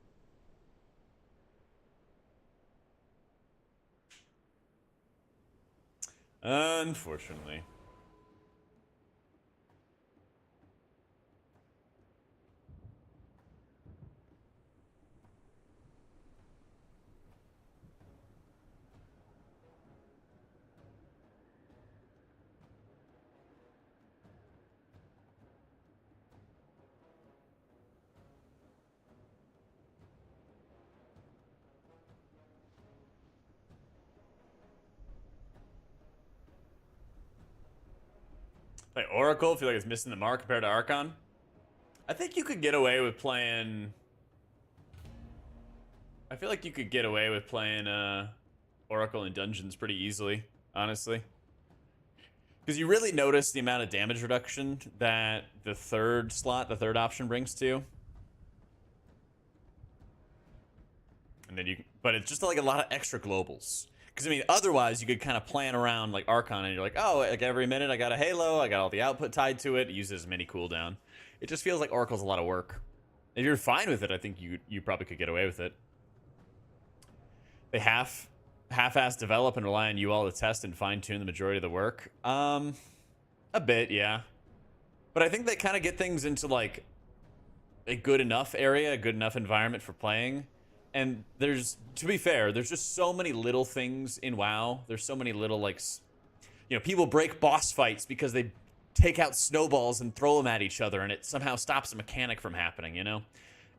[SPEAKER 1] Unfortunately. Like Oracle, feel like it's missing the mark compared to Archon. I think you could get away with playing. I feel like you could get away with playing Oracle in dungeons pretty easily, honestly. Because you really notice the amount of damage reduction that the third option brings to you. And then but it's just like a lot of extra globals. Because, I mean, otherwise you could kind of plan around like Archon and you're like, oh, like every minute I got a Halo, I got all the output tied to it, it uses mini cooldown. It just feels like Oracle's a lot of work. If you're fine with it, I think you probably could get away with it. They half-ass develop and rely on you all to test and fine-tune the majority of the work. A bit, yeah. But I think they kind of get things into like a good enough area, a good enough environment for playing. And there's, to be fair, there's just so many little things in WoW. There's so many little, like, you know, people break boss fights because they take out snowballs and throw them at each other, and it somehow stops a mechanic from happening, you know?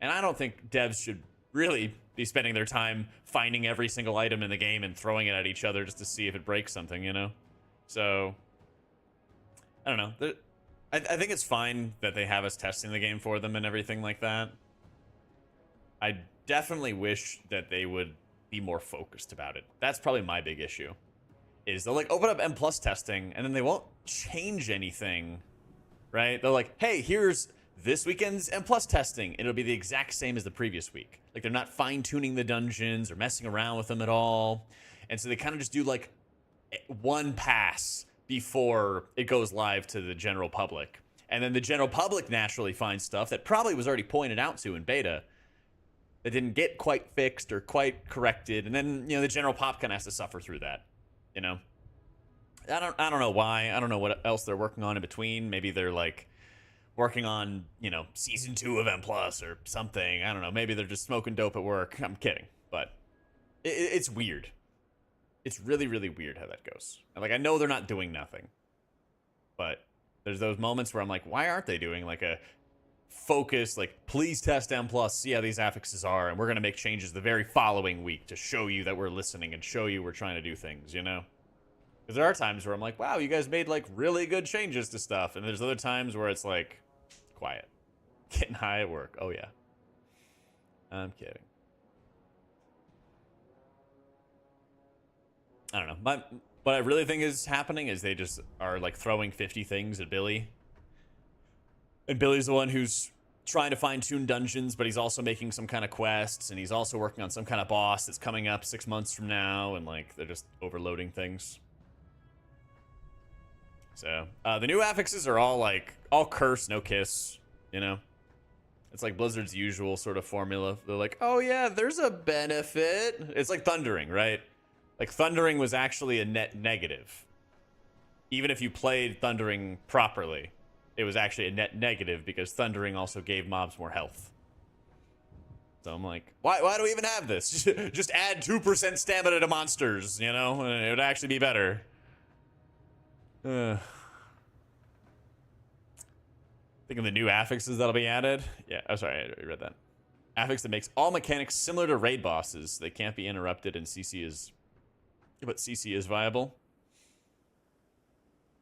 [SPEAKER 1] And I don't think devs should really be spending their time finding every single item in the game and throwing it at each other just to see if it breaks something, you know? So, I don't know. I think it's fine that they have us testing the game for them and everything like that. I definitely wish that they would be more focused about it. That's probably my big issue. Is they'll like open up M+ testing and then they won't change anything, right? They're like, hey, here's this weekend's M+ testing. It'll be the exact same as the previous week. Like they're not fine tuning the dungeons or messing around with them at all. And so they kind of just do like one pass before it goes live to the general public. And then the general public naturally finds stuff that probably was already pointed out to in beta that didn't get quite fixed or quite corrected. And then, you know, the general pop kind of has to suffer through that, you know? I don't know why. I don't know what else they're working on in between. Maybe they're like working on, you know, season 2 of M+ or something. I don't know. Maybe they're just smoking dope at work. I'm kidding. But it's weird. It's really, really weird how that goes. And like, I know they're not doing nothing, but there's those moments where I'm like, why aren't they doing like a focus, like, please test M+, see how these affixes are, and we're going to make changes the very following week to show you that we're listening and show you we're trying to do things, you know? Because there are times where I'm like, wow, you guys made like really good changes to stuff. And there's other times where it's like, quiet. Getting high at work. Oh, yeah. I'm kidding. I don't know. What I really think is happening is they just are like throwing 50 things at Billy. And Billy's the one who's trying to fine-tune dungeons, but he's also making some kind of quests, and he's also working on some kind of boss that's coming up 6 months from now, and like they're just overloading things. So the new affixes are all like all curse, no kiss, you know? It's like Blizzard's usual sort of formula. They're like, oh yeah, there's a benefit. It's like thundering, right? Like thundering was actually a net negative. Even if you played thundering properly, it was actually a net negative because thundering also gave mobs more health. So I'm like, why do we even have this? Just add 2% stamina to monsters, you know? It would actually be better. Think of the new affixes that'll be added. Yeah, oh sorry, I read that. Affix that makes all mechanics similar to raid bosses. They can't be interrupted, and CC is... But CC is viable.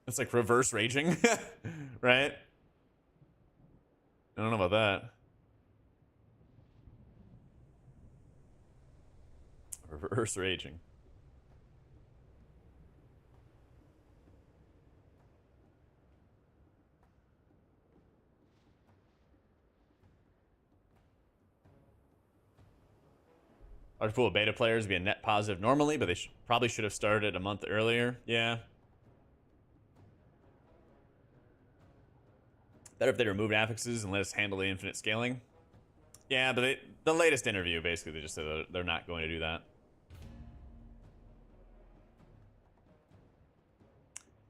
[SPEAKER 1] It's like reverse raging, right? I don't know about that. Reverse raging. Large pool of beta players would be a net positive normally, but they probably should have started a month earlier. Yeah. Better if they removed affixes and let us handle the infinite scaling. Yeah, but the latest interview, basically, they just said that they're not going to do that.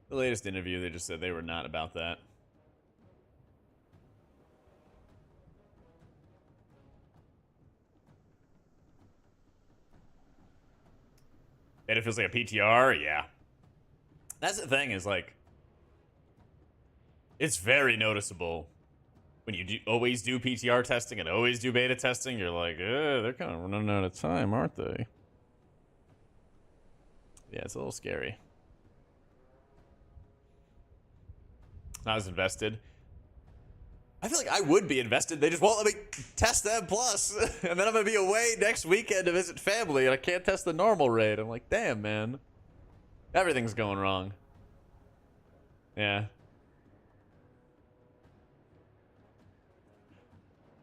[SPEAKER 1] The latest interview, they just said they were not about that. Beta feels like a PTR? Yeah. That's the thing, is like, it's very noticeable when you always do PTR testing and always do beta testing. You're like, they're kind of running out of time, aren't they? Yeah, it's a little scary. Not as invested. I feel like I would be invested. They just won't let me test them plus. And then I'm going to be away next weekend to visit family, and I can't test the normal raid. I'm like, damn, man. Everything's going wrong. Yeah.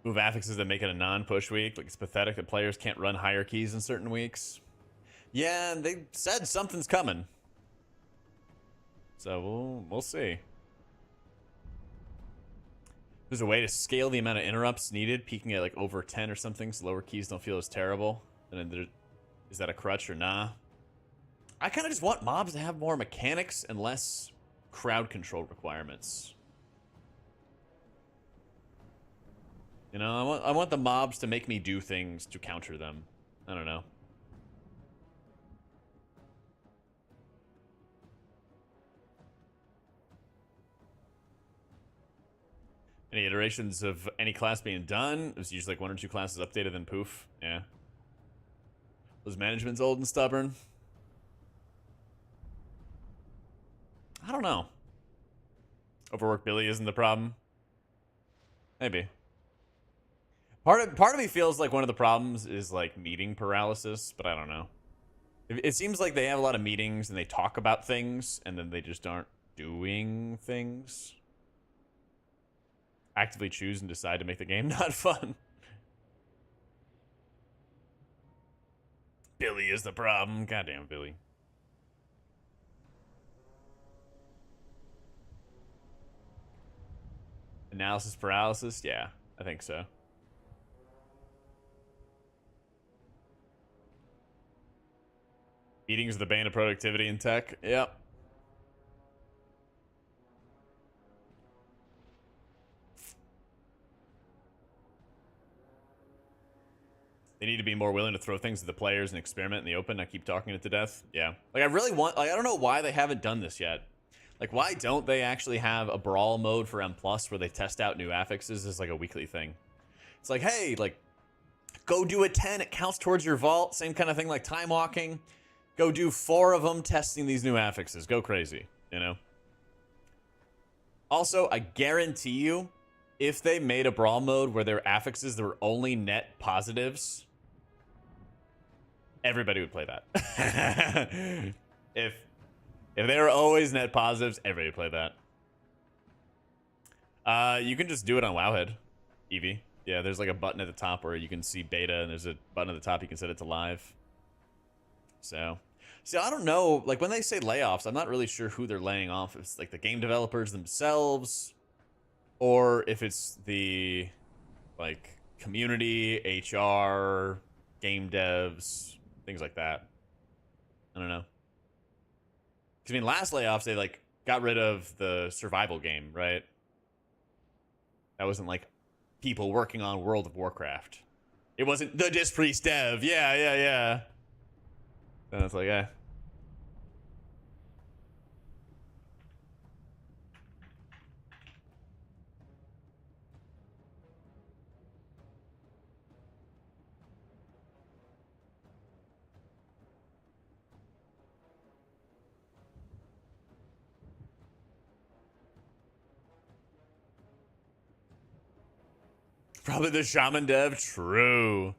[SPEAKER 1] Move affixes that make it a non-push week. Like, it's pathetic that players can't run hierarchies in certain weeks. Yeah, and they said something's coming. So we'll see. There's a way to scale the amount of interrupts needed, peaking at like over 10 or something, so lower keys don't feel as terrible. And then is that a crutch or nah? I kind of just want mobs to have more mechanics and less crowd control requirements. You know, I want the mobs to make me do things to counter them. I don't know. Any iterations of any class being done? It was usually like 1 or 2 classes updated, then poof. Yeah. Was management's old and stubborn? I don't know. Overworked Billy isn't the problem. Maybe. Part of me feels like one of the problems is like meeting paralysis, but I don't know. It seems like they have a lot of meetings and they talk about things and then they just aren't doing things. Actively choose and decide to make the game not fun. Billy is the problem. Goddamn Billy. Analysis paralysis? Yeah, I think so. Meetings are the bane of productivity in tech. Yep. They need to be more willing to throw things at the players and experiment in the open. I keep talking it to death. Yeah. Like, I really want... Like, I don't know why they haven't done this yet. Like, why don't they actually have a brawl mode for M+ where they test out new affixes as, like, a weekly thing? It's like, hey, like, go do a 10. It counts towards your vault. Same kind of thing like time walking. Go do 4 of them testing these new affixes. Go crazy, you know? Also, I guarantee you, if they made a brawl mode where there were affixes that were only net positives... everybody would play that. if they were always net positives, everybody would play that. You can just do it on Wowhead, Eevee. Yeah, there's like a button at the top where you can see beta, and there's a button at the top you can set it to live. So, see, I don't know. Like, when they say layoffs, I'm not really sure who they're laying off. If it's like the game developers themselves, or if it's the like community, HR, game devs, things like that. I don't know. Because, I mean, last layoffs, they, like, got rid of the survival game, right? That wasn't, like, people working on World of Warcraft. It wasn't the Disc Priest dev. Yeah. And it's like, eh. Probably the Shaman dev. True.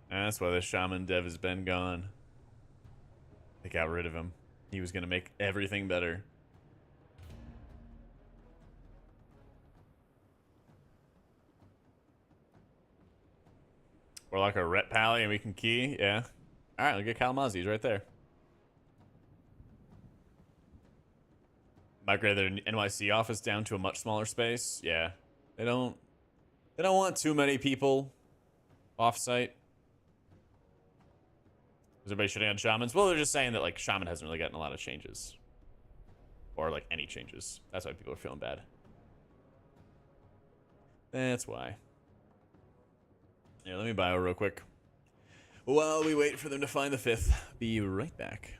[SPEAKER 1] That's why the Shaman dev has been gone. They got rid of him. He was going to make everything better. We're like a ret pally and we can key. Yeah. All right, look at Kalamazoo. He's right there. Migrate their NYC office down to a much smaller space. Yeah. They don't want too many people off-site. Is everybody shitting on shamans? Well, they're just saying that, like, shaman hasn't really gotten a lot of changes. Or, like, any changes. That's why people are feeling bad. That's why. Yeah, let me bio real quick. While we wait for them to find the 5th, be right back.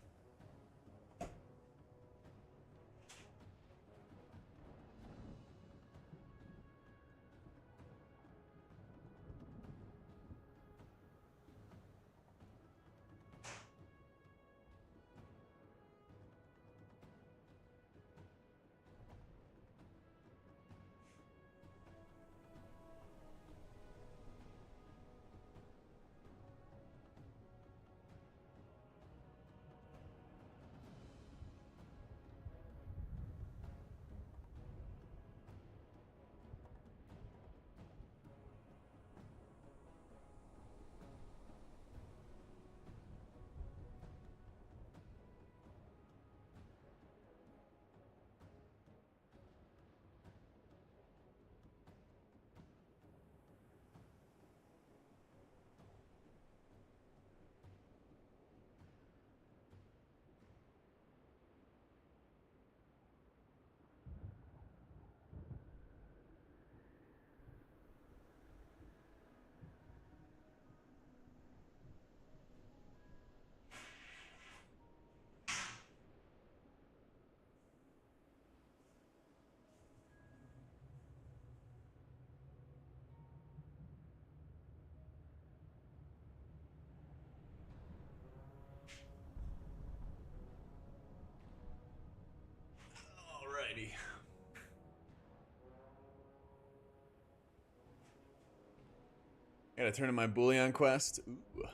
[SPEAKER 1] Gotta turn in my bullion quest. Ooh.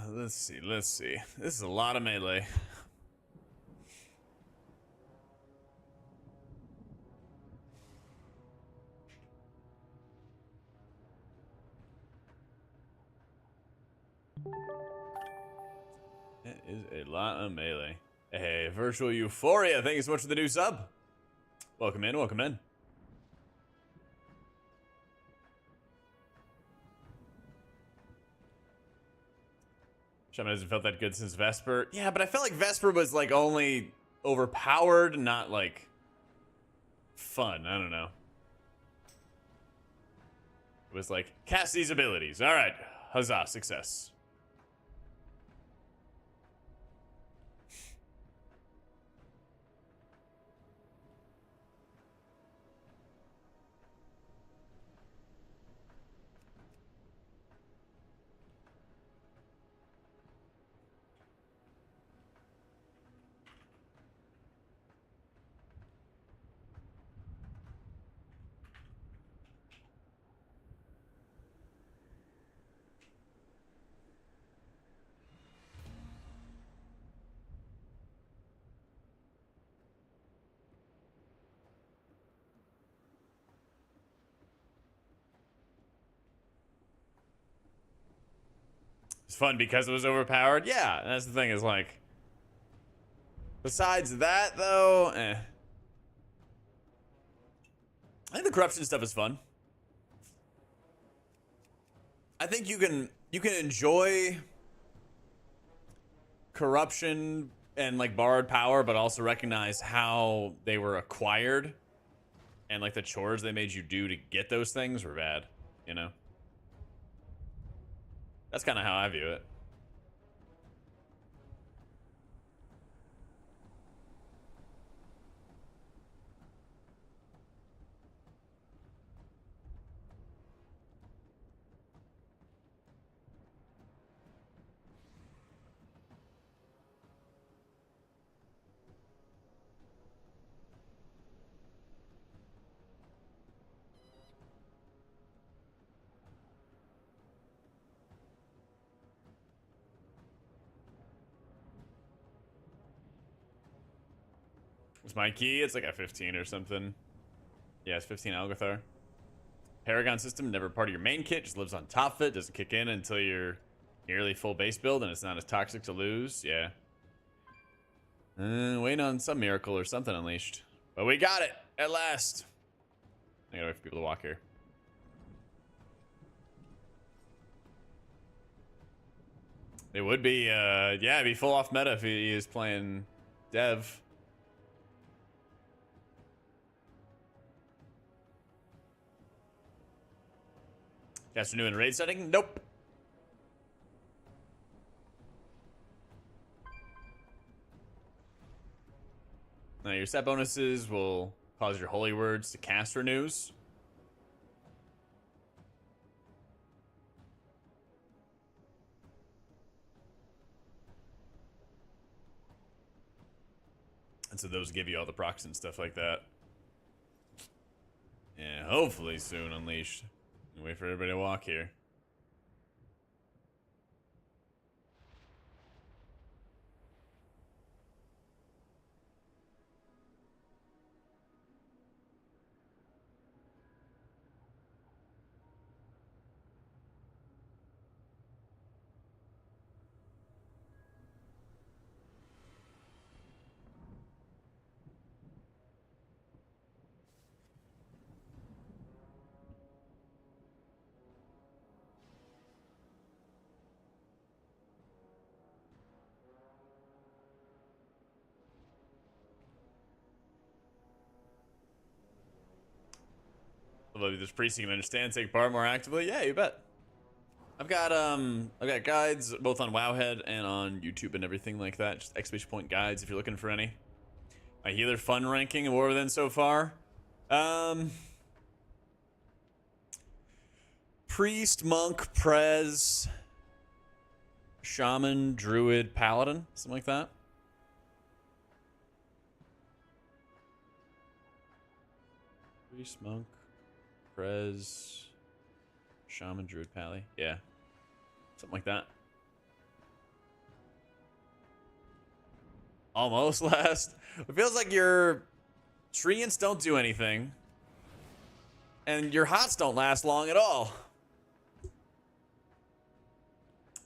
[SPEAKER 1] Let's see, let's see. This is a lot of melee. That is a lot of melee. Hey, Virtual Euphoria, thank you so much for the new sub. Welcome in, welcome in. Shaman hasn't felt that good since Vesper. Yeah, but I felt like Vesper was like only overpowered, not like fun. I don't know. It was like, cast these abilities. All right, huzzah, success. It's fun because it was overpowered. Yeah, that's the thing is like, besides that though, I think the corruption stuff is fun. I think you can enjoy corruption and like borrowed power, but also recognize how they were acquired and like the chores they made you do to get those things were bad, you know? That's kind of how I view it. What's my key? It's like a 15 or something. Yeah, it's 15 Algothar. Paragon system, never part of your main kit, just lives on top of it, doesn't kick in until you're nearly full base build, and it's not as toxic to lose. Yeah. Waiting on some miracle or something unleashed. But we got it, at last. I gotta wait for people to walk here. It would be, yeah, it'd be full off meta if he is playing Dev. Caster new in raid setting? Nope. Now your set bonuses will cause your holy words to cast renews. And so those give you all the procs and stuff like that. Yeah, hopefully soon unleashed. Wait for everybody to walk here. Although this priest you can understand, take part more actively. Yeah, you bet. I've got guides both on Wowhead and on YouTube and everything like that. Just exclamation point guides if you're looking for any. My healer fun ranking and what we're in so far. Priest, monk, prez, shaman, druid, paladin, something like that. Priest, monk, Prez, Shaman, Druid, Pally. Yeah. Something like that. Almost last. It feels like your treants don't do anything. And your hots don't last long at all.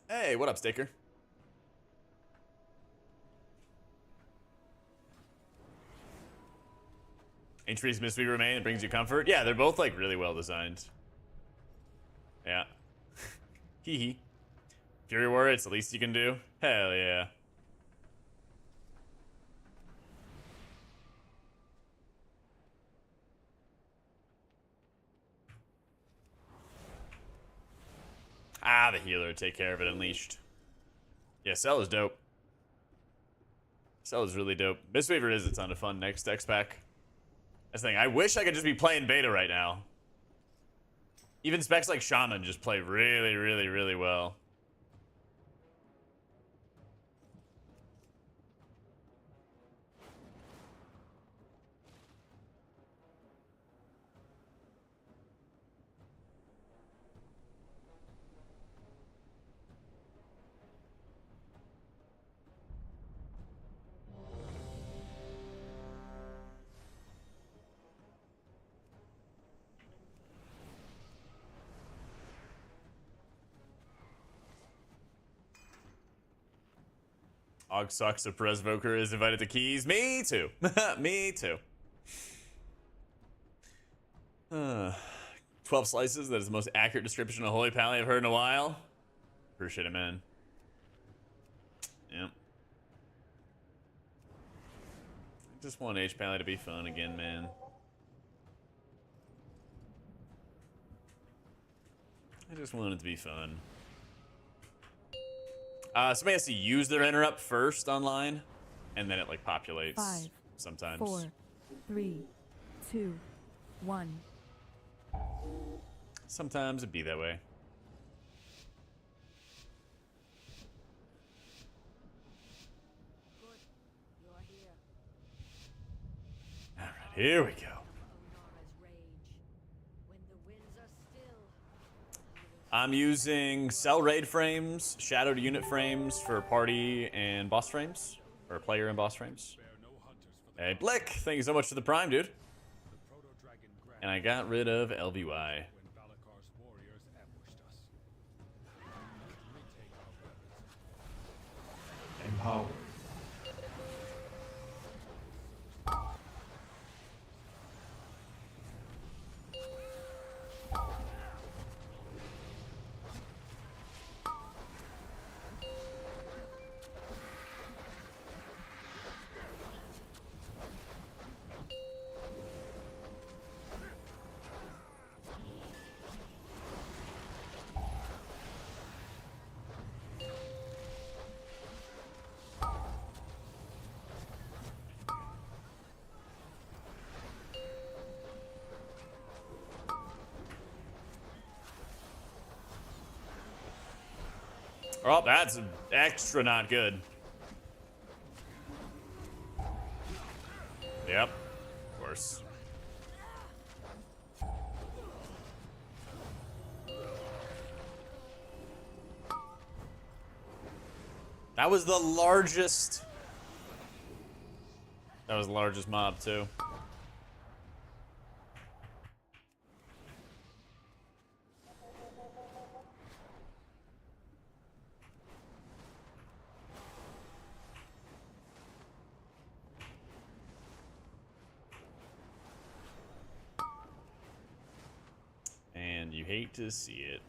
[SPEAKER 1] Hey, what up, Staker? Entries mystery remain. It brings you comfort. Yeah, they're both like really well designed. Yeah. Hee hee. Fury Warrior, it's the least you can do. Hell yeah. Ah, the healer would take care of it, Unleashed. Yeah, Cell is dope. Cell is really dope. Mistweaver is a ton of fun next X pack. That's the thing. I wish I could just be playing beta right now. Even specs like Shaman just play really, really, really well. Og sucks if Perez Voker is invited to keys. Me too. Me too. 12 slices. That is the most accurate description of Holy Pally I've heard in a while. Appreciate it, man. Yep. I just want H Pally to be fun again, man. I just want it to be fun. Somebody has to use their interrupt first online, and then it like populates
[SPEAKER 5] 5,
[SPEAKER 1] sometimes.
[SPEAKER 5] 4, 3, 2, 1.
[SPEAKER 1] Sometimes it'd be that way. All right, here we go. I'm using cell raid frames, shadowed unit frames for party and boss frames, or player and boss frames. Hey, Blick, thank you so much for the prime, dude. And I got rid of LVY.
[SPEAKER 7] Empowered.
[SPEAKER 1] Oh, that's extra not good. Yep, of course. That was the largest. That was the largest mob, too. And you hate to see it.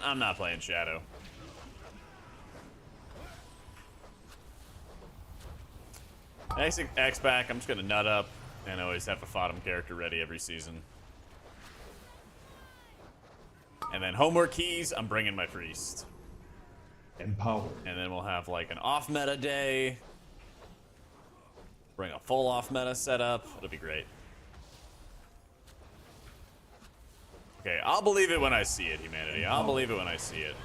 [SPEAKER 1] I'm not playing Shadow. Next X back, I'm just gonna nut up and always have a Fodom character ready every season. And then homework keys, I'm bringing my priest.
[SPEAKER 7] Empowered.
[SPEAKER 1] And then we'll have like an off meta day. Bring a full off meta setup. It'll be great. Okay, I'll believe it when I see it, humanity. I'll believe it when I see it.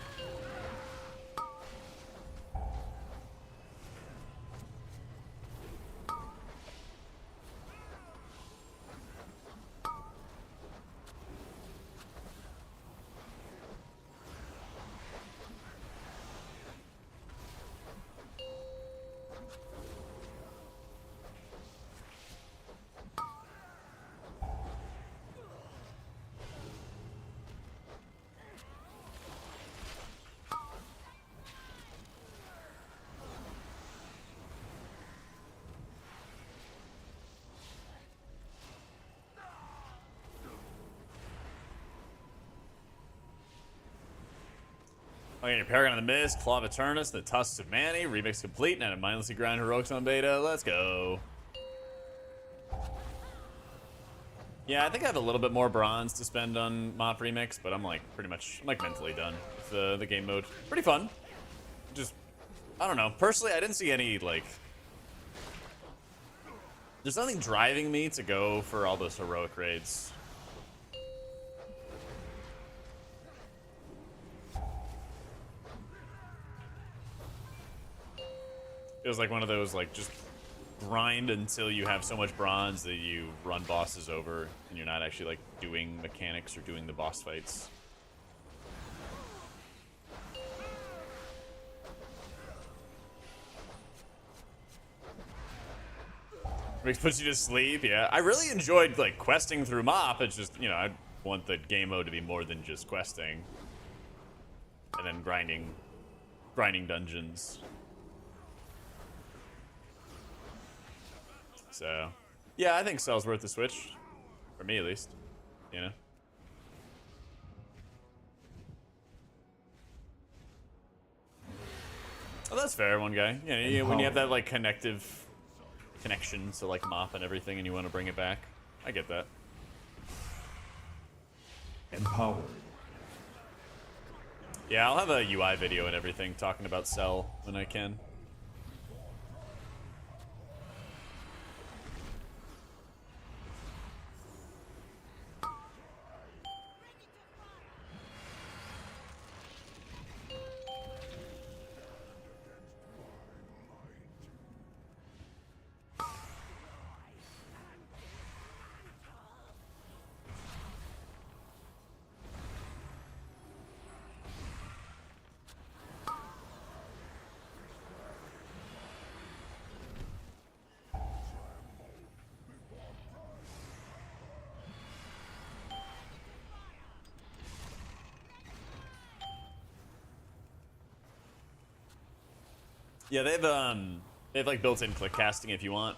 [SPEAKER 1] Okay, your Paragon of the Mist, Claw of Eternus, the Tusks of Manny, remix complete, and a mindlessly grind heroics on beta. Let's go. Yeah, I think I have a little bit more bronze to spend on Mop remix, but I'm like pretty much I'm like mentally done with the game mode. Pretty fun. Just I don't know. Personally, I didn't see any like. There's nothing driving me to go for all those heroic raids. It was like one of those, like, just grind until you have so much bronze that you run bosses over and you're not actually, like, doing mechanics or doing the boss fights. Which puts you to sleep, yeah. I really enjoyed, like, questing through Mop. It's just, you know, I want the game mode to be more than just questing. And then grinding dungeons. So, yeah, I think Cell's worth the switch. For me, at least. You know? Oh, that's fair, one guy. Yeah, when you have that, like, connection to, like, Mop and everything and you want to bring it back. I get that.
[SPEAKER 7] Empowered.
[SPEAKER 1] Yeah, I'll have a UI video and everything talking about Cell when I can. Yeah, they've like built-in click casting if you want.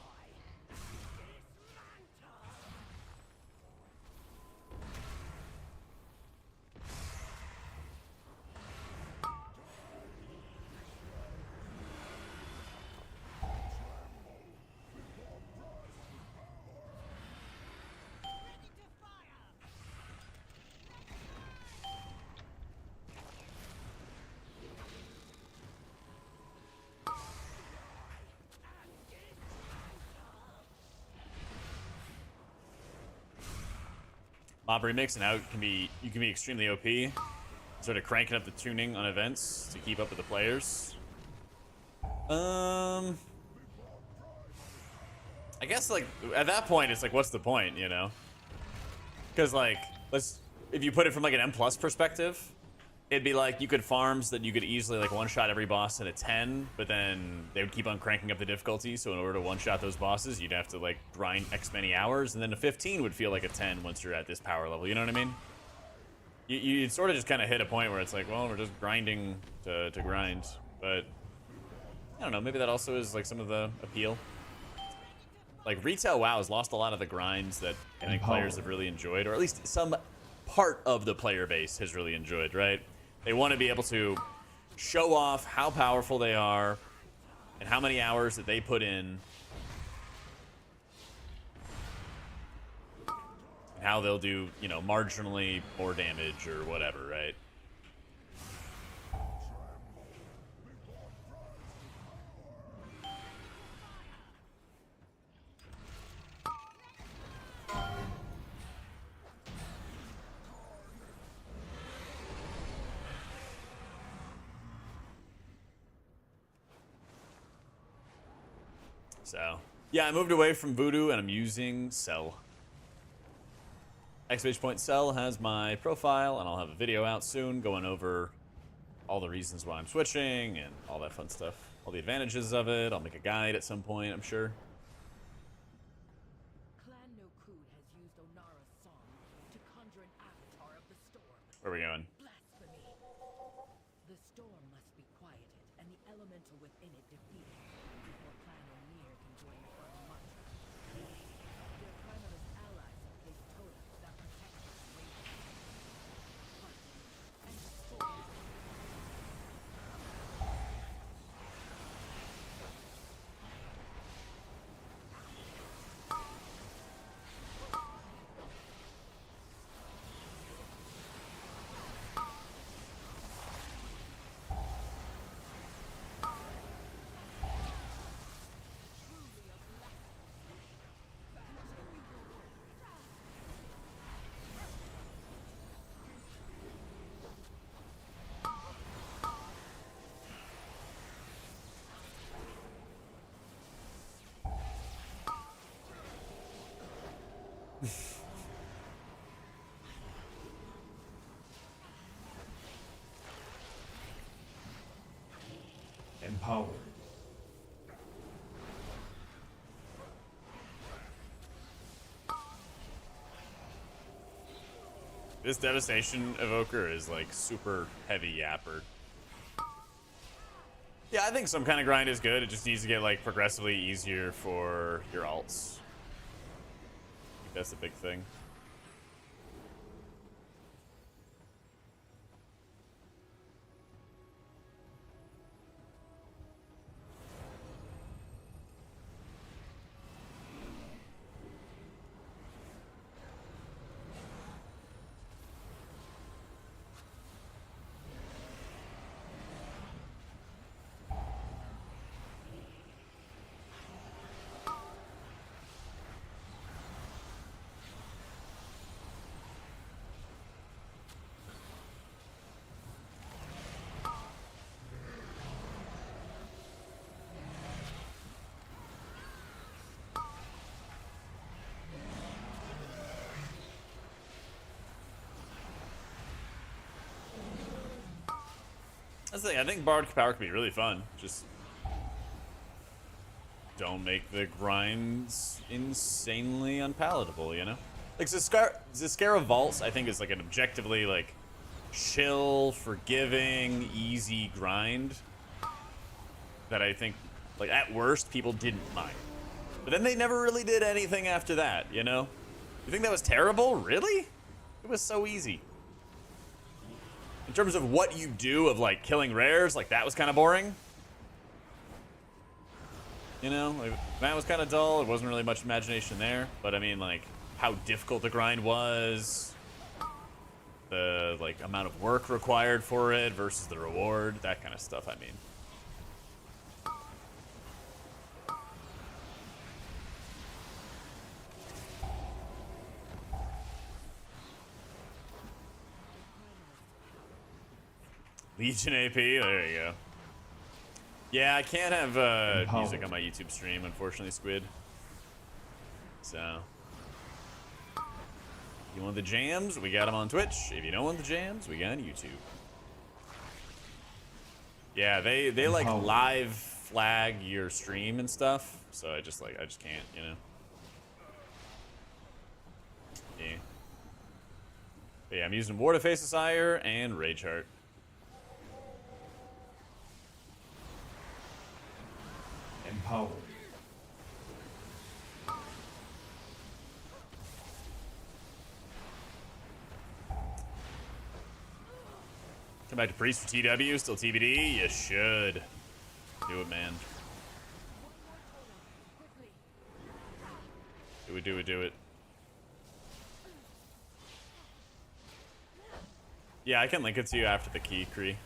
[SPEAKER 1] Mob remix and how you can be extremely OP. Sort of cranking up the tuning on events to keep up with the players. I guess like at that point it's like what's the point, you know? Because like if you put it from like an M+ perspective, it'd be like you could farms that you could easily like one-shot every boss at a 10, but then they would keep on cranking up the difficulty, so in order to one-shot those bosses, you'd have to like grind X many hours, and then a 15 would feel like a 10 once you're at this power level, you know what I mean? You'd sort of just kind of hit a point where it's like, well, we're just grinding to grind, but I don't know, maybe that also is like some of the appeal. Like retail WoW has lost a lot of the grinds that I think players have really enjoyed, or at least some part of the player base has really enjoyed, right? They want to be able to show off how powerful they are and how many hours that they put in, how they'll do, you know, marginally more damage or whatever, right? So, yeah, I moved away from Voodoo and I'm using Cell. Exclamation point Cell has my profile, and I'll have a video out soon going over all the reasons why I'm switching and all that fun stuff. All the advantages of it. I'll make a guide at some point, I'm sure.
[SPEAKER 10] Clan Nokud has used Onara's song to conjure an avatar of the storm.
[SPEAKER 1] Where are we going?
[SPEAKER 10] Blasphemy. The storm must be quieted and the elemental within it defeated before Clan O'Neill can join the final mantra. Their primalist allies have placed totems that protect us away from it. And the storm is
[SPEAKER 7] Empowered.
[SPEAKER 1] This Devastation Evoker is like super heavy yapper. Yeah, I think some kind of grind is good. It just needs to get like progressively easier for your alts. I think that's the big thing. That's the thing. I think Bard Power can be really fun. Just don't make the grinds insanely unpalatable, you know? Like Ziscara Vaults, I think, is like an objectively like chill, forgiving, easy grind that I think, like, at worst, people didn't mind. But then they never really did anything after that, you know? You think that was terrible? Really? It was so easy. In terms of what you do of like killing rares, like that was kind of boring. You know, like, that was kind of dull. There wasn't really much imagination there. But I mean, like, how difficult the grind was, the like amount of work required for it versus the reward, that kind of stuff. I mean. Legion AP, there you go. Yeah, I can't have music on my YouTube stream, unfortunately, Squid. So, you want the jams? We got them on Twitch. If you don't want the jams, we got YouTube. Yeah, they like live flag your stream and stuff, so I just can't, you know. Yeah. But yeah, I'm using War to Face Ire and Rage Heart.
[SPEAKER 7] Empowered.
[SPEAKER 1] Come back to Priest for TW, still TBD? You should. Do it, man. Do it, do it, do it. Yeah, I can link it to you after the key, Kree.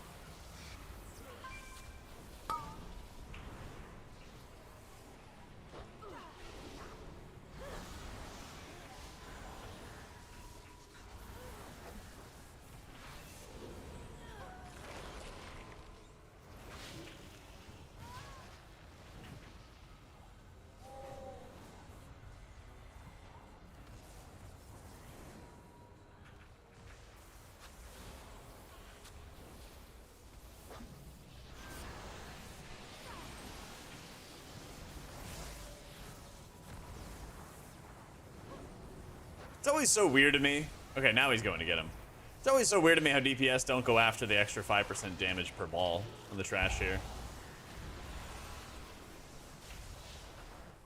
[SPEAKER 1] It's always so weird to me. Okay, now he's going to get him. It's always so weird to me how DPS don't go after the extra 5% damage per ball on the trash here.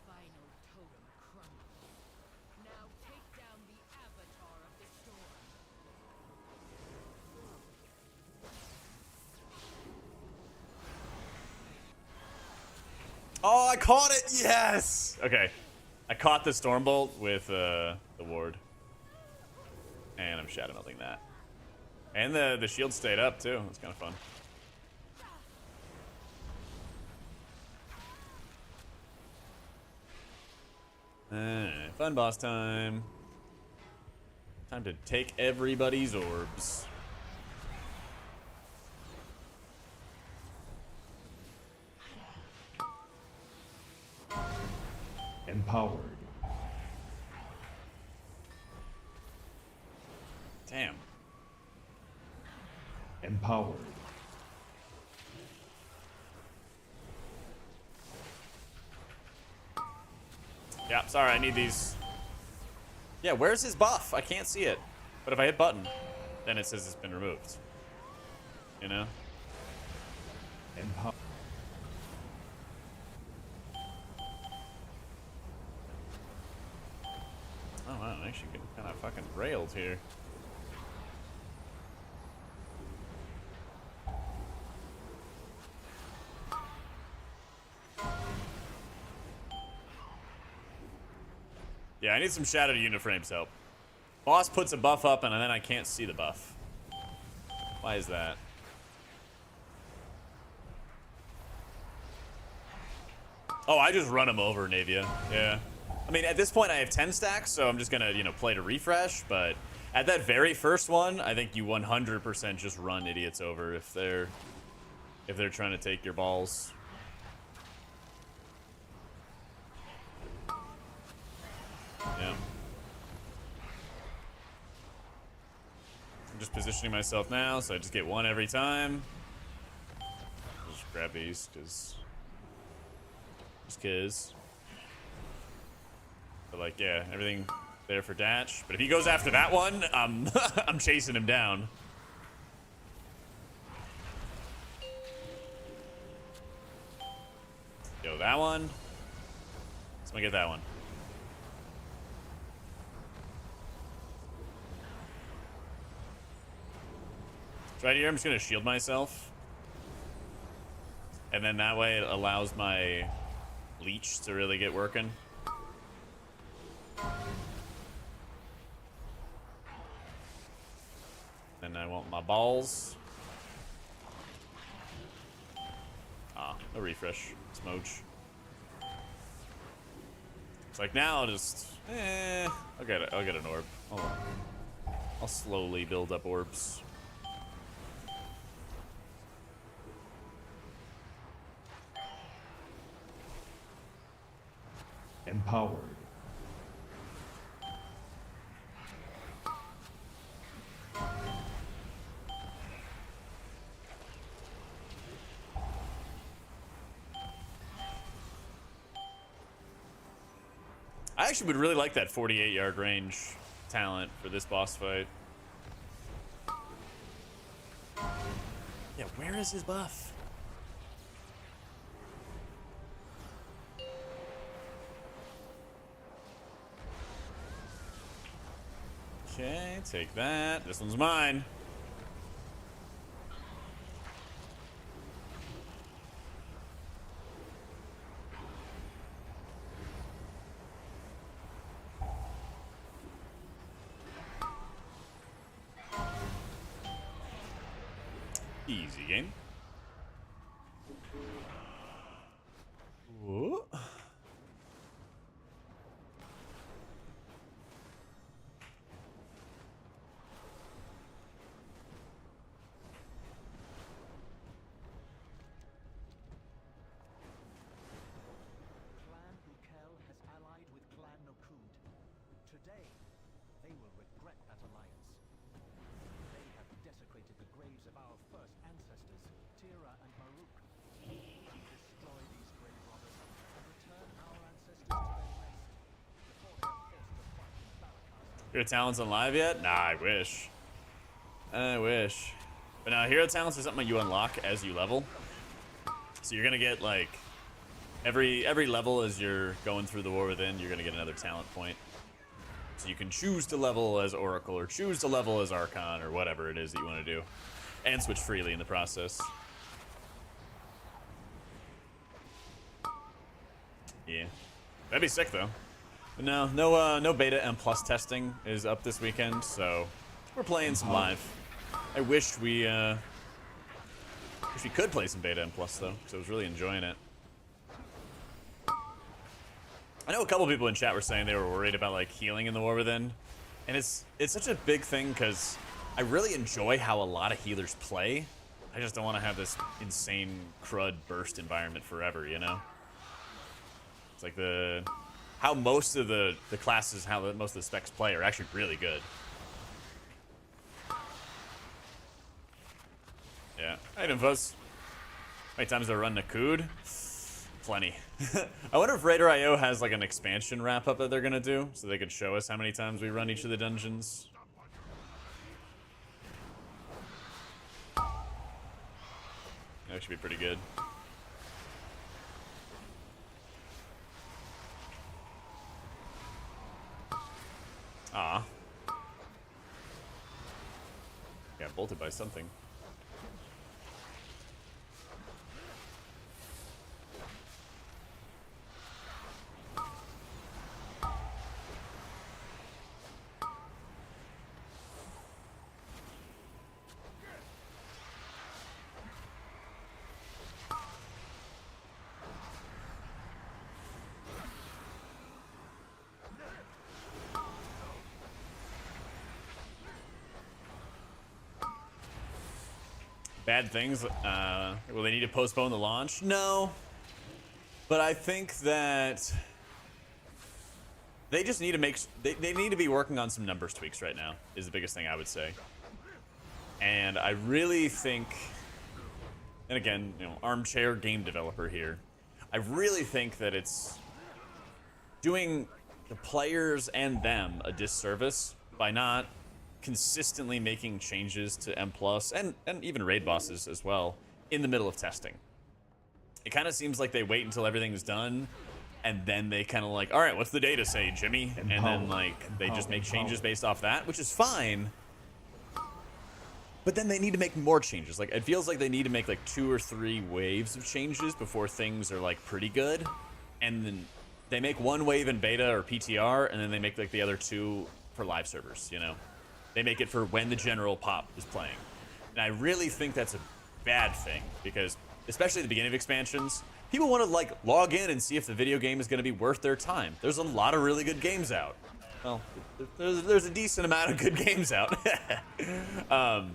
[SPEAKER 10] Final totem crumbles. Now take down the avatar of the storm.
[SPEAKER 1] Oh, I caught it! Yes! Okay. I caught the Stormbolt with the ward. And I'm shadow melting that. And the shield stayed up too. That's kind of fun. Fun boss time. Time to take everybody's orbs.
[SPEAKER 7] Empowered.
[SPEAKER 1] Damn.
[SPEAKER 7] Empowered.
[SPEAKER 1] Yeah, sorry, I need these. Yeah, where's his buff? I can't see it. But if I hit button, then it says it's been removed. You know?
[SPEAKER 7] Empowered.
[SPEAKER 1] Oh wow, I'm actually getting kind of fucking railed here. Yeah, I need some Shadow Uniframes help. Boss puts a buff up and then I can't see the buff. Why is that? Oh, I just run him over, Navia. Yeah. I mean, at this point I have 10 stacks, so I'm just gonna, you know, play to refresh, but at that very first one, I think you 100% just run idiots over if they're trying to take your balls. Yeah. I'm just positioning myself now, so I just get one every time. Just grab these, just 'cause. But like, yeah, everything there for Datch. But if he goes after that one, I'm chasing him down. Yo, that one. Let's get that one. So right here, I'm just gonna shield myself. And then that way it allows my leech to really get working. Then I want my balls. Ah, no refresh. Smooch. It's like now I'll just I'll get an orb. I'll slowly build up orbs.
[SPEAKER 7] Empowered.
[SPEAKER 1] I actually would really like that 48-yard range talent for this boss fight. Yeah, where is his buff? Okay, take that. This one's mine. Easy game. Ooh.
[SPEAKER 6] Clan Ukel has allied with Clan Nokud. Today, they will regret that alliance. They have desecrated the graves of our first ancestors, Tira and Maruk. Destroy these grave robbers and return our ancestors to their rest before they are forced to fight in Barakas.
[SPEAKER 1] Hero Talents on live yet? Nah, I wish. I wish. But now Hero Talents are something you unlock as you level. So you're gonna get like every level as you're going through the War Within, you're gonna get another talent point. So you can choose to level as Oracle or choose to level as Archon or whatever it is that you want to do. And switch freely in the process. Yeah. That'd be sick though. But no beta and plus testing is up this weekend, so we're playing some live. I wish we could play some beta and plus though, because I was really enjoying it. I know a couple people in chat were saying they were worried about like healing in the War Within, and it's such a big thing because I really enjoy how a lot of healers play. I just don't want to have this insane crud burst environment forever, you know? It's like how most of the classes, how most of the specs play are actually really good. Yeah. Hey, Infos. How many times do I run Nakud? Plenty. I wonder if Raider.io has like an expansion wrap-up that they're gonna do, so they could show us how many times we run each of the dungeons. That should be pretty good. Ah. Got bolted by something. Bad things? Will they need to postpone the launch? No. But I think that they just need to make... They need to be working on some numbers tweaks right now, is the biggest thing I would say. And I really think... And again, you know, armchair game developer here. I really think that it's doing the players and them a disservice by not consistently making changes to M+, and even raid bosses as well, in the middle of testing. It kind of seems like they wait until everything's done, and then they kind of like, all right, what's the data say, Jimmy? And then like they just make changes based off that, which is fine. But then they need to make more changes. Like it feels like they need to make like 2 or 3 waves of changes before things are like pretty good, and then they make one wave in beta or PTR, and then they make like the other 2 for live servers, you know? They make it for when the general pop is playing. And I really think that's a bad thing, because especially at the beginning of expansions, people want to like log in and see if the video game is going to be worth their time. There's a lot of really good games out. Well, there's a decent amount of good games out. And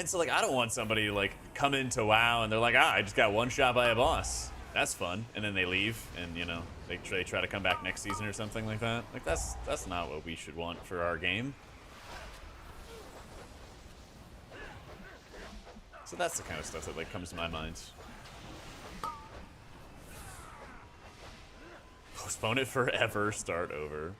[SPEAKER 1] so like I don't want somebody to like come into WoW and they're like, I just got one shot by a boss. That's fun. And then they leave and, you know, they try to come back next season or something like that. Like that's not what we should want for our game. So that's the kind of stuff that like comes to my mind. Postpone it forever, start over.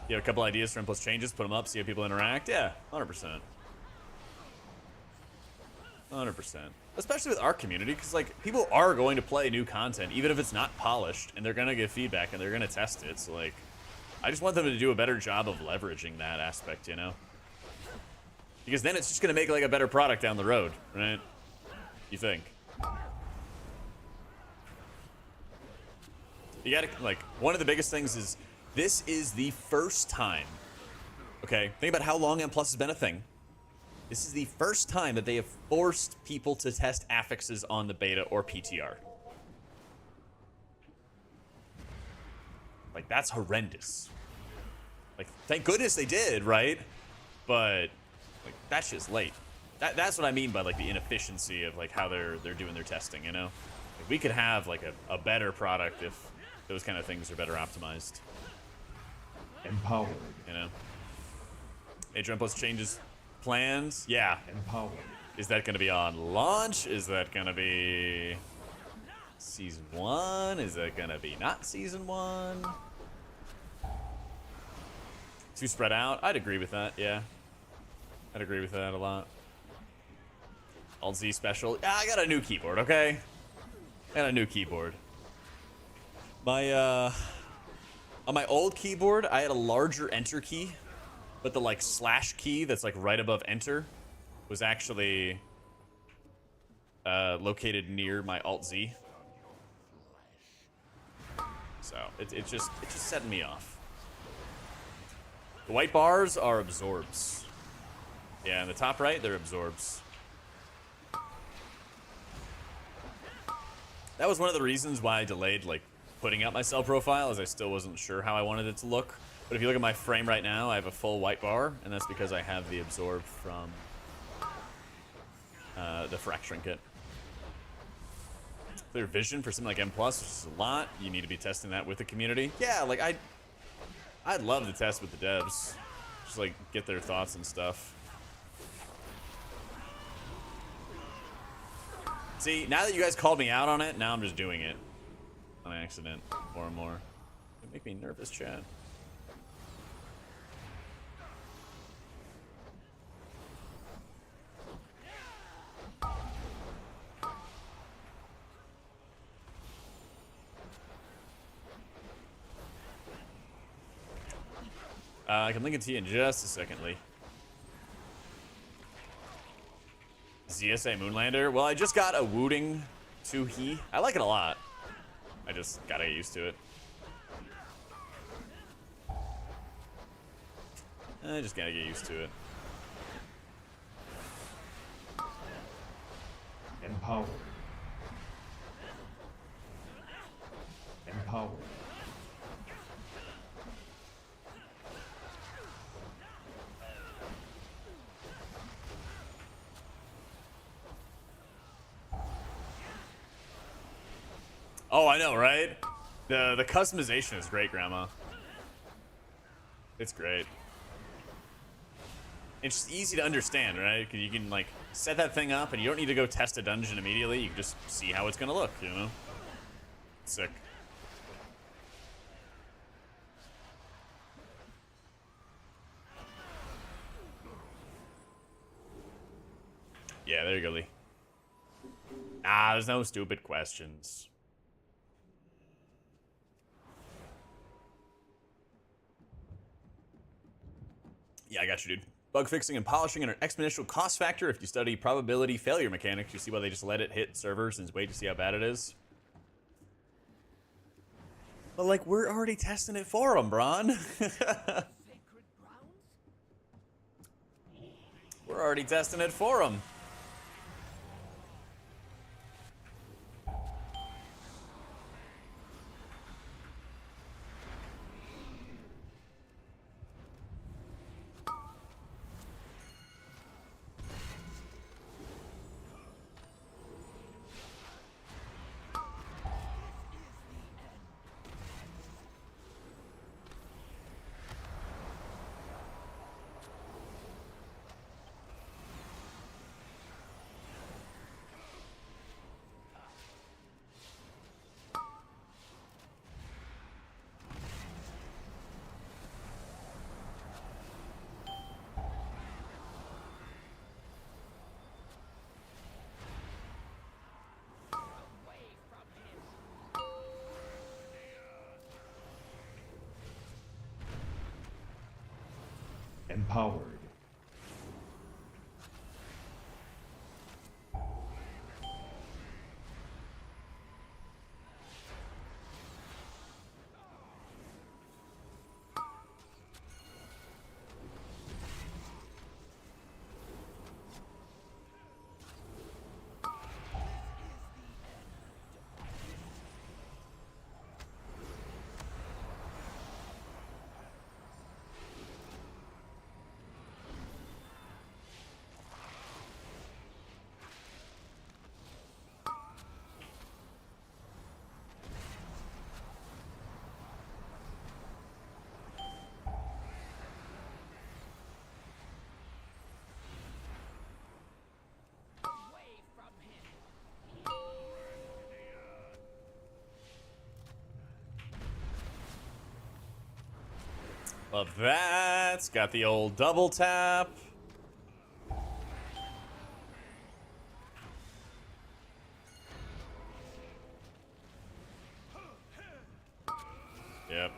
[SPEAKER 1] You have a couple ideas for M+ changes, put them up, see how people interact. Yeah, 100%. 100%. Especially with our community, because like people are going to play new content, even if it's not polished, and they're gonna give feedback and they're gonna test it. So like, I just want them to do a better job of leveraging that aspect, you know? Because then it's just gonna make like a better product down the road, right? You think? You gotta, like, one of the biggest things is, this is the first time, okay? Think about how long M+ has been a thing. This is the first time that they have forced people to test affixes on the beta or PTR. Like, that's horrendous. Like, thank goodness they did, right? But, like, that's just late. That's what I mean by, like, the inefficiency of, like, how they're doing their testing, you know? Like, we could have, like, a better product if those kind of things are better optimized.
[SPEAKER 7] Empowered.
[SPEAKER 1] You know? Adrian Plus changes plans. Yeah.
[SPEAKER 7] Empowered.
[SPEAKER 1] Is that going to be on launch? Is that going to be season 1? Is that going to be not season 1? Too spread out? I'd agree with that, yeah. I'd agree with that a lot. Alt Z special. Yeah, I got a new keyboard, okay? I got a new keyboard. My, on my old keyboard, I had a larger enter key, but the, like, slash key that's, like, right above enter was actually located near my Alt Z. So, it's just setting me off. The white bars are absorbs. Yeah, in the top right, they're absorbs. That was one of the reasons why I delayed, like, putting out my cell profile, as I still wasn't sure how I wanted it to look. But if you look at my frame right now, I have a full white bar, and that's because I have the absorb from the fracturing kit. Clear vision for something like M+, which is a lot. You need to be testing that with the community. Yeah, like, I'd love to test with the devs. Just, like, get their thoughts and stuff. See, now that you guys called me out on it, now I'm just doing it on accident more and more. It make me nervous, chat. I can link it to you in just a second, Lee. ZSA Moonlander. Well, I just got a Wooting 2-He. I like it a lot. I just gotta get used to it. I just gotta get used to it.
[SPEAKER 7] Empowered. Empowered.
[SPEAKER 1] Oh, I know, right? The customization is great, Grandma. It's great. It's just easy to understand, right? Because you can, like, set that thing up, and you don't need to go test a dungeon immediately. You can just see how it's gonna look, you know? Sick. Yeah, there you go, Lee. Nah, there's no stupid questions. Yeah, I got you, dude. Bug fixing and polishing are an exponential cost factor. If you study probability failure mechanics, you see why they just let it hit servers and wait to see how bad it is. But, like, we're already testing it for them, Bron. We're already testing it for them.
[SPEAKER 7] Empowered.
[SPEAKER 1] Love that. Got the old double tap. Yep.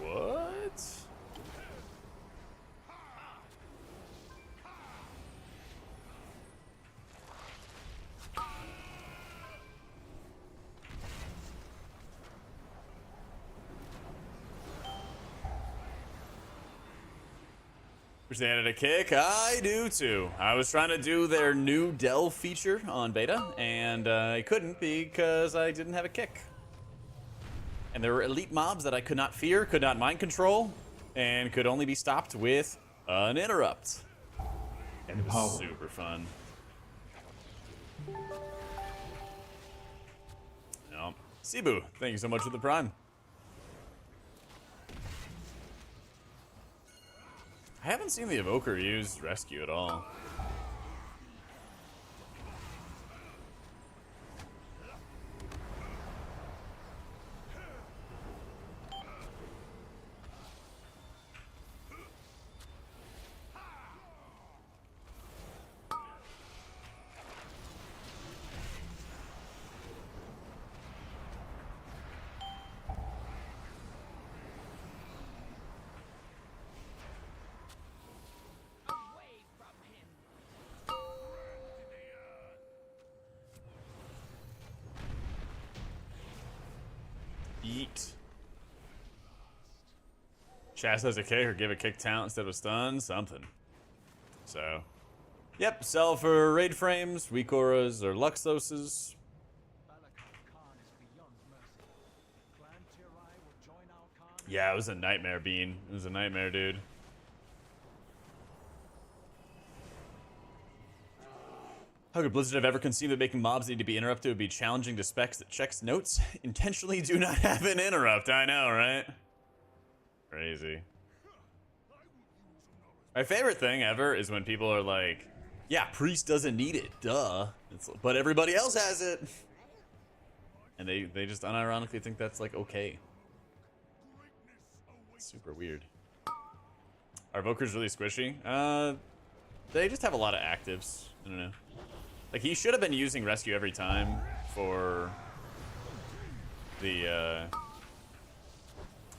[SPEAKER 1] What? Wish they added a kick. I do too. I was trying to do their new delve feature on beta, and I couldn't because I didn't have a kick. And there were elite mobs that I could not fear, could not mind control, and could only be stopped with an interrupt.
[SPEAKER 7] And power.
[SPEAKER 1] Super fun. No. Cebu, thank you so much for the prime. I haven't seen the Evoker use rescue at all. Eat. Chaz has a kick or give a kick talent instead of a stun, something. So, yep, sell for raid frames, weak auras, or Luxoses. Yeah, it was a nightmare, Bean. It was a nightmare, dude. How could Blizzard have ever conceived that making mobs need to be interrupted would be challenging to specs that checks notes intentionally do not have an interrupt? I know, right? Crazy. My favorite thing ever is when people are like, yeah, Priest doesn't need it, duh. But everybody else has it. And they just unironically think that's like okay. Super weird. Are Vokers really squishy? They just have a lot of actives. I don't know. Like, he should have been using rescue every time for the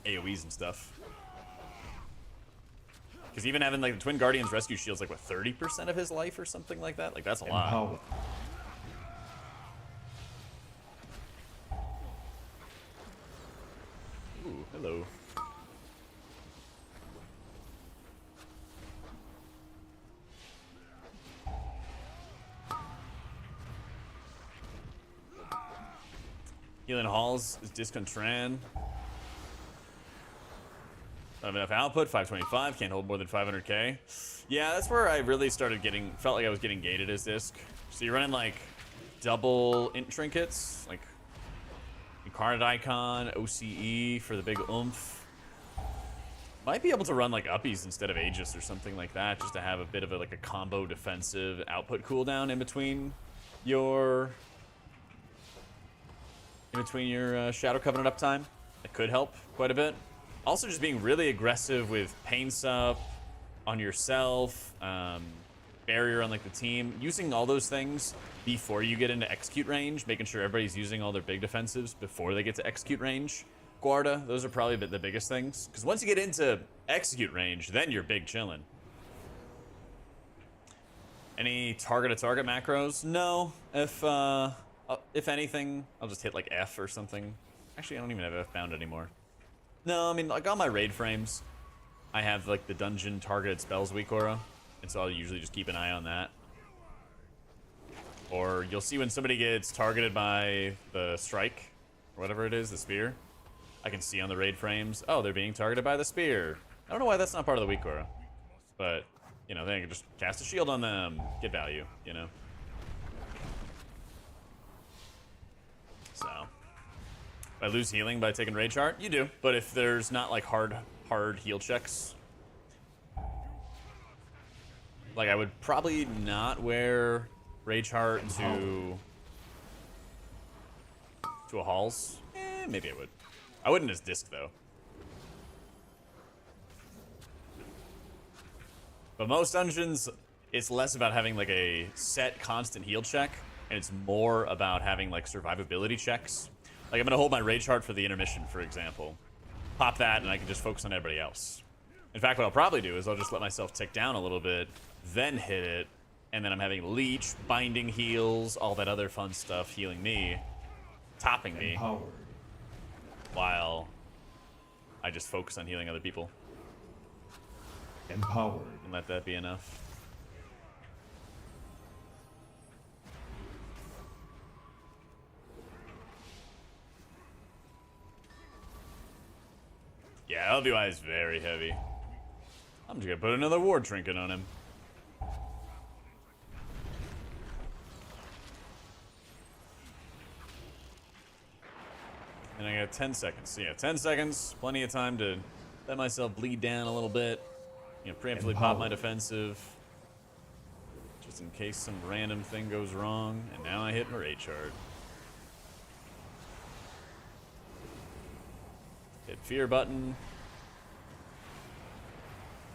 [SPEAKER 1] AoEs and stuff. Because even having like the Twin Guardians rescue shields like what 30% of his life or something like that. Like that's a lot.
[SPEAKER 7] Power.
[SPEAKER 1] Ooh, hello. Healing Halls is Discontran. Don't have enough output, 525, can't hold more than 500k. Yeah, that's where I really started felt like I was getting gated as Disc. So you're running like double int trinkets, like Incarnate Icon, OCE for the big oomph. Might be able to run like uppies instead of Aegis or something like that, just to have a bit of a combo defensive output cooldown in between your Shadow Covenant uptime. That could help quite a bit. Also, just being really aggressive with Pain Sup on yourself, barrier on like the team, using all those things before you get into execute range, making sure everybody's using all their big defensives before they get to execute range. Guarda, those are probably the biggest things. Because once you get into execute range, then you're big chillin'. Any target-to-target macros? No. If anything, I'll just hit like F or something. Actually, I don't even have F bound anymore. No, I mean, like on my raid frames, I have like the dungeon targeted spells weak aura, and so I'll usually just keep an eye on that. Or you'll see when somebody gets targeted by the strike, or whatever it is, the spear, I can see on the raid frames, oh, they're being targeted by the spear. I don't know why that's not part of the weak aura, but, you know, then I can just cast a shield on them, get value, you know? So, if I lose healing by taking raid chart, you do. But if there's not like hard heal checks, Like, I would probably not wear Rage Heart to a Halls. Maybe I would. I wouldn't as Disc, though. But most dungeons, it's less about having, like, a set constant heal check, and it's more about having, like, survivability checks. Like, I'm going to hold my Rage Heart for the intermission, for example. Pop that, and I can just focus on everybody else. In fact, what I'll probably do is I'll just let myself tick down a little bit, then hit it, and then I'm having Leech, Binding Heals, all that other fun stuff healing me, topping me, while I just focus on healing other people.
[SPEAKER 7] Empowered.
[SPEAKER 1] And let that be enough. Yeah, LBY is very heavy. I'm just gonna put another ward trinket on him. And I got 10 seconds. So yeah, 10 seconds. Plenty of time to let myself bleed down a little bit. You know, preemptively pop my defensive. Just in case some random thing goes wrong. And now I hit my Rage Heart. Hit fear button.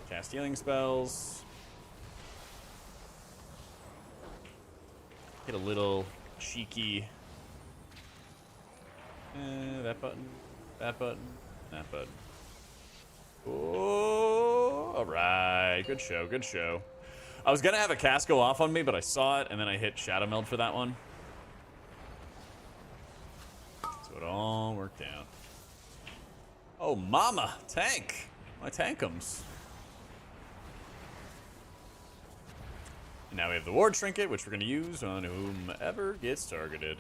[SPEAKER 1] Cast healing spells. Hit a little cheeky. That button. That button. That button. Oh, alright. Good show, good show. I was gonna have a cast go off on me, but I saw it, and then I hit Shadow Meld for that one. So it all worked out. Oh, mama! Tank! My tankums. And now we have the ward trinket, which we're gonna use on whomever gets targeted.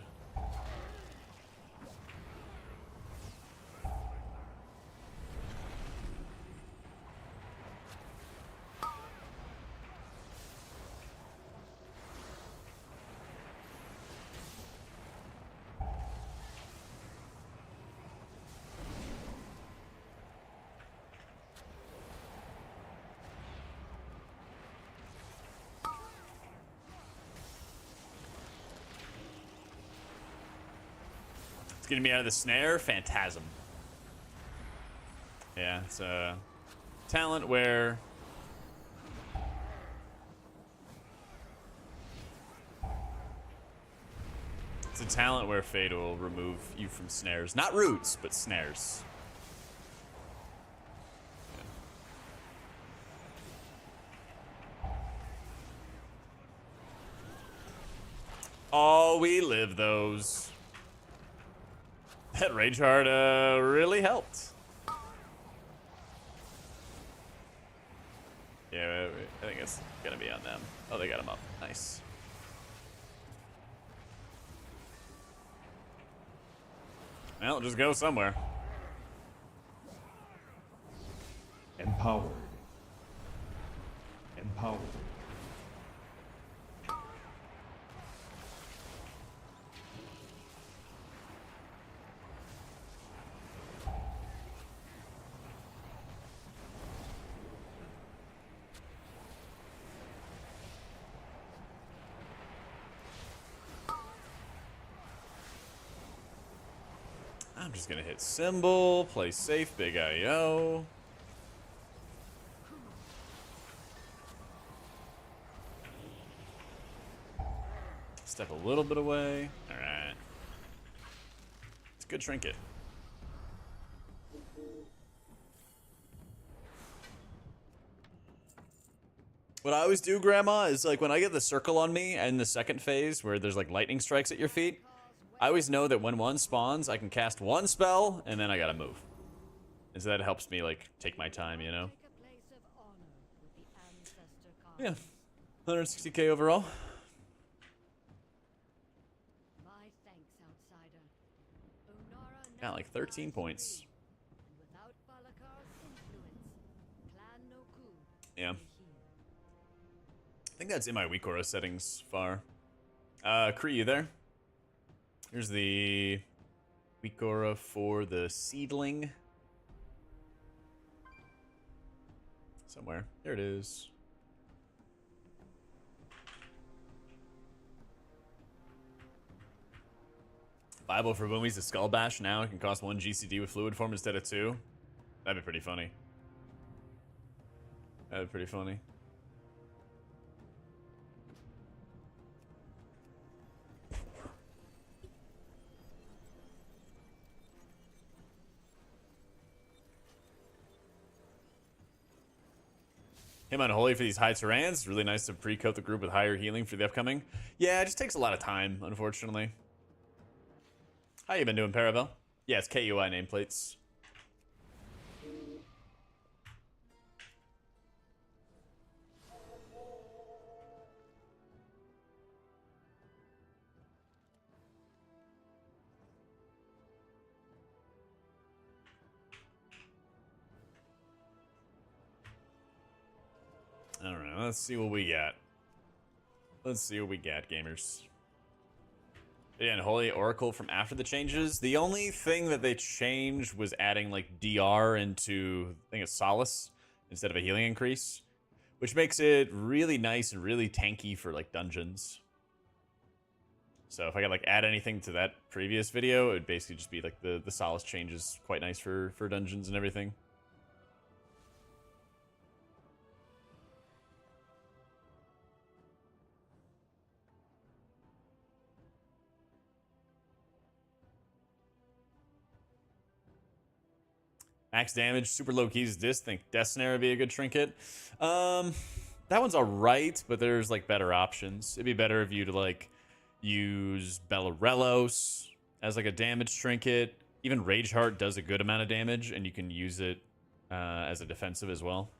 [SPEAKER 1] Getting me out of the snare, Phantasm. Yeah, it's a talent where Fate will remove you from snares. Not roots, but snares. Oh, we live those. That Rage Heart really helped. Yeah, I think it's gonna be on them. Oh, they got him up. Nice. Well, just go somewhere.
[SPEAKER 7] Empowered. Empowered.
[SPEAKER 1] I'm just gonna hit symbol, play safe, big IO. Step a little bit away. Alright. It's a good trinket. What I always do, Grandma, is like when I get the circle on me in the second phase where there's like lightning strikes at your feet, I always know that when one spawns, I can cast one spell, and then I gotta move. And so that helps me, like, take my time, you know? Yeah. 160k overall. Got like 13 points. Yeah. I think that's in my weak aura settings far. Kree, you there? Here's the weak aura for the seedling. Somewhere. There it is. Bible for Boomies, the Skull Bash now can cost 1 GCD with fluid form instead of 2. That'd be pretty funny. That'd be pretty funny. Him on Holy for these high Tyrans. Really nice to pre-coat the group with higher healing for the upcoming. Yeah, it just takes a lot of time, unfortunately. How you been doing, Parabel? Yeah, it's KUI nameplates. All right, let's see what we got. Let's see what we got, gamers. Yeah, and Holy Oracle from after the changes. The only thing that they changed was adding like DR into, I think it's Solace instead of a healing increase, which makes it really nice and really tanky for like dungeons. So if I could like add anything to that previous video, it would basically just be like the Solace changes quite nice for dungeons and everything. Max damage, super low keys disc. Think Death Snare would be a good trinket. That one's alright, but there's like better options. It'd be better if you to like use Bellerelos as like a damage trinket. Even Rage Heart does a good amount of damage, and you can use it as a defensive as well.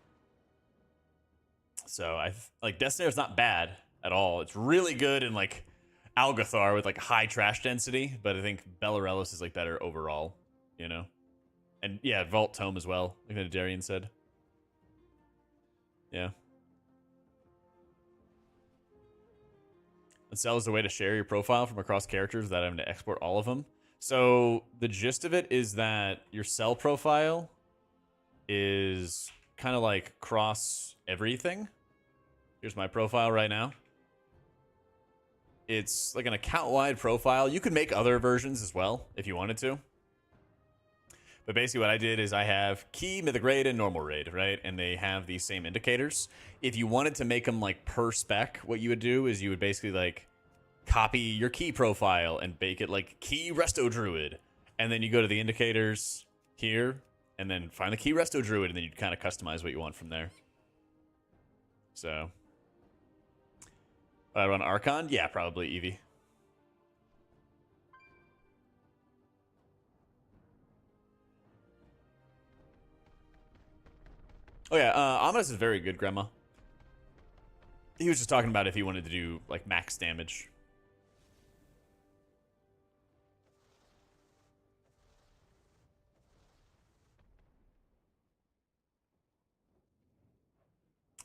[SPEAKER 1] So like Death Snare is not bad at all. It's really good in like Algathar with like high trash density, but I think Bellerelos is like better overall, you know. And yeah, Vault Tome as well, like Darian said. Yeah. And Cell is a way to share your profile from across characters without having to export all of them. So the gist of it is that your Cell profile is kind of like cross everything. Here's my profile right now. It's like an account-wide profile. You could make other versions as well if you wanted to. But basically what I did is I have key, mythic raid, and normal raid, right? And they have these same indicators. If you wanted to make them like per spec, what you would do is you would basically like copy your key profile and make it like key resto druid. And then you go to the indicators here and then find the key resto druid, and then you kind of customize what you want from there. So I run Archon? Yeah, probably Eevee. Oh yeah, Ominous is very good, Grandma. He was just talking about if he wanted to do like max damage.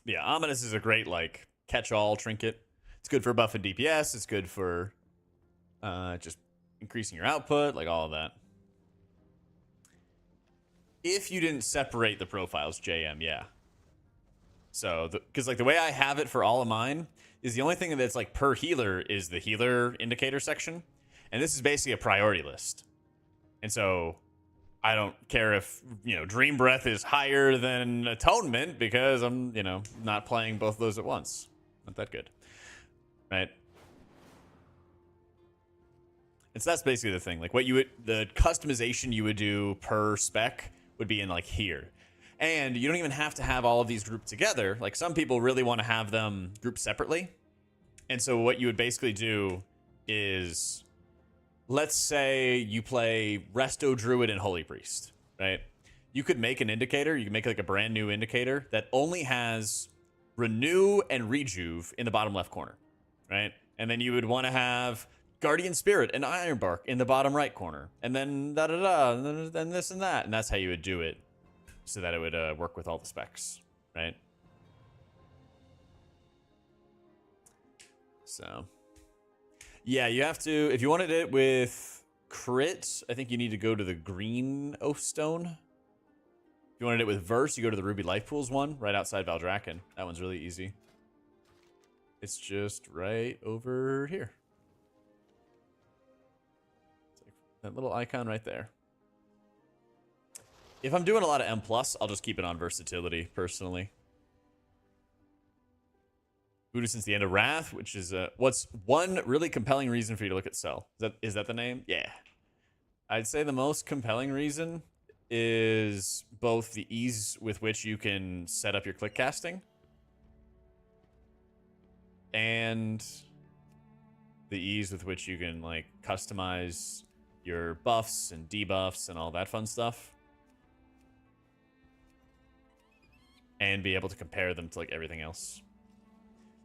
[SPEAKER 1] Yeah, Ominous is a great like catch-all trinket. It's good for buffing DPS. It's good for just increasing your output, like all of that. If you didn't separate the profiles, JM, yeah. So, because like the way I have it for all of mine is the only thing that's like per healer is the healer indicator section. And this is basically a priority list. And so I don't care if, you know, Dream Breath is higher than Atonement because I'm, you know, not playing both of those at once. Not that good. Right? And so that's basically the thing. Like what you would, the customization you would do per spec would be in like here. And you don't even have to have all of these grouped together. Like some people really want to have them grouped separately. And so what you would basically do is, let's say you play Resto Druid and Holy Priest, right? You could make an indicator. You can make like a brand new indicator that only has Renew and Rejuve in the bottom left corner, right? And then you would want to have Guardian Spirit and Ironbark in the bottom right corner, and then da-da-da, and then this and that, and that's how you would do it so that it would work with all the specs, right? So, yeah, you have to, if you wanted it with crit, I think you need to go to the green Oath Stone. If you wanted it with verse, you go to the Ruby Life Pools one, right outside Valdrakken. That one's really easy. It's just right over here. That little icon right there. If I'm doing a lot of M+, I'll just keep it on versatility, personally. Voodoo since the end of Wrath, which is what's one really compelling reason for you to look at Cell? Is that the name? Yeah. I'd say the most compelling reason is both the ease with which you can set up your click casting and the ease with which you can like customize your buffs and debuffs and all that fun stuff. And be able to compare them to like everything else.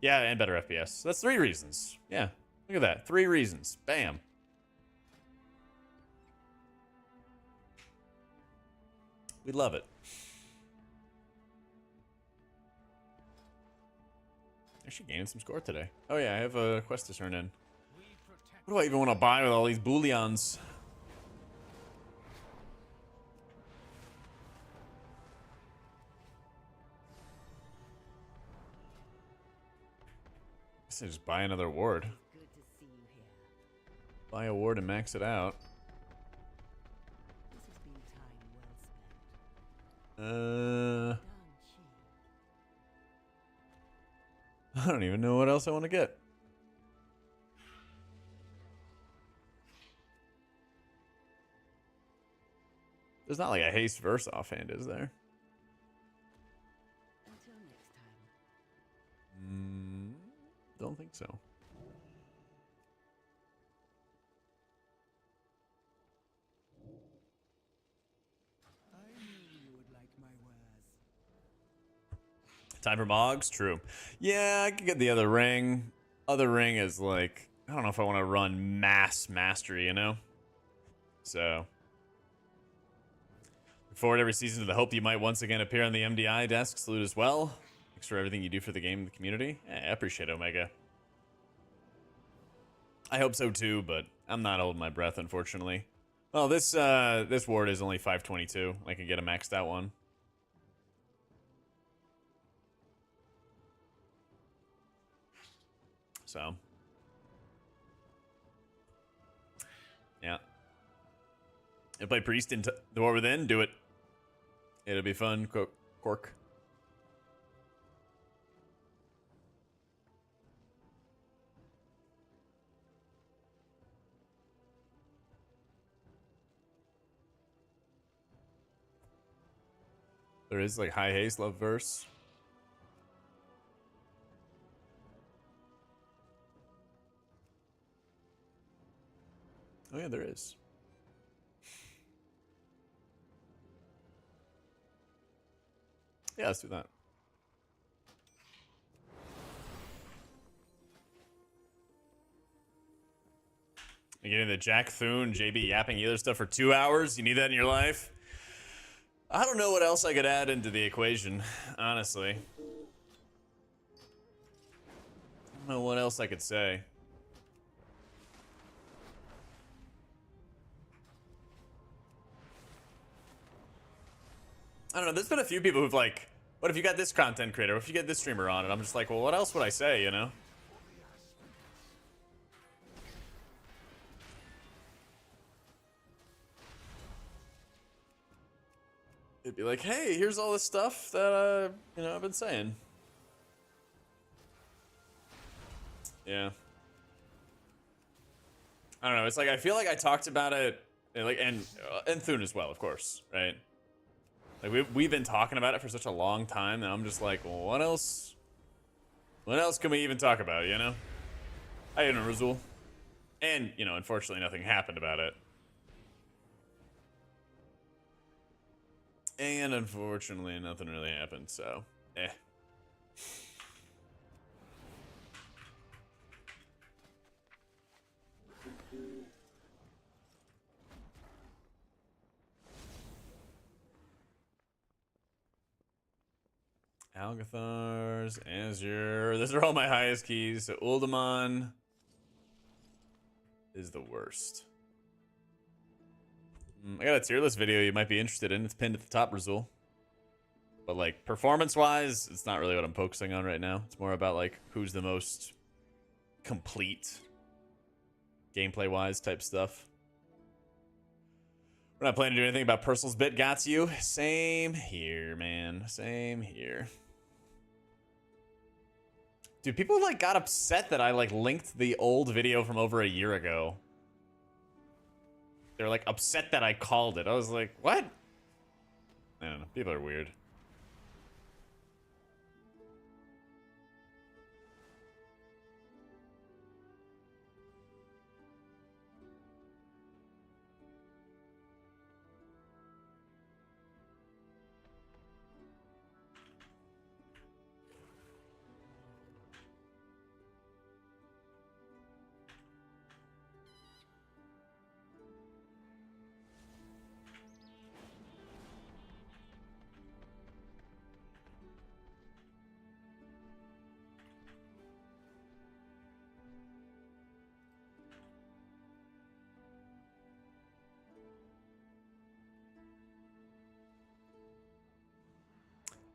[SPEAKER 1] Yeah, and better FPS. That's 3 reasons. Yeah, look at that. 3 reasons. Bam. We love it. Actually gaining some score today. Oh yeah, I have a quest to turn in. What do I even want to buy with all these booleans? Just buy another ward. Buy a ward and max it out. I don't even know what else I want to get. There's not like a haste verse offhand, is there?
[SPEAKER 10] Until next time.
[SPEAKER 1] Don't think so.
[SPEAKER 6] I knew you would like my wares.
[SPEAKER 1] Time for Mogs? True. Yeah, I could get the other ring. Other ring is like, I don't know if I want to run mass mastery, you know? So. Look forward every season to the hope you might once again appear on the MDI desk. Salute as well. Thanks for everything you do for the game and the community. I appreciate it, Omega. I hope so too, but I'm not holding my breath, unfortunately. Well, this ward is only 522. I can get a maxed out one. So. Yeah. You play Priest into the War Within? Do it. It'll be fun. Cork. There is like high haste, love verse. Oh yeah, there is. Yeah, let's do that. You're getting the Jack Thune, JB yapping other stuff for 2 hours? You need that in your life? I don't know what else I could add into the equation, honestly. I don't know what else I could say. I don't know, there's been a few people who've like, what if you got this content creator? What if you get this streamer on? And I'm just like, well, what else would I say, you know? It'd be like, hey, here's all this stuff that, you know, I've been saying. Yeah. I don't know. It's like, I feel like I talked about it, like, and Thune as well, of course, right? Like, we've been talking about it for such a long time, and I'm just like, well, what else? What else can we even talk about, you know? I don't know, Razul. And, you know, unfortunately, nothing happened about it. And unfortunately, nothing really happened, so, eh. Algathars, Azure. Those are all my highest keys. So Uldaman is the worst. I got a tier list video you might be interested in. It's pinned at the top, Razul. But like performance-wise, it's not really what I'm focusing on right now. It's more about like who's the most complete gameplay-wise type stuff. We're not planning to do anything about Purcell's bit. Got you. Same here, man. Same here. Dude, people like got upset that I like linked the old video from over a year ago. They're like upset that I called it. I was like, what? I don't know. People are weird.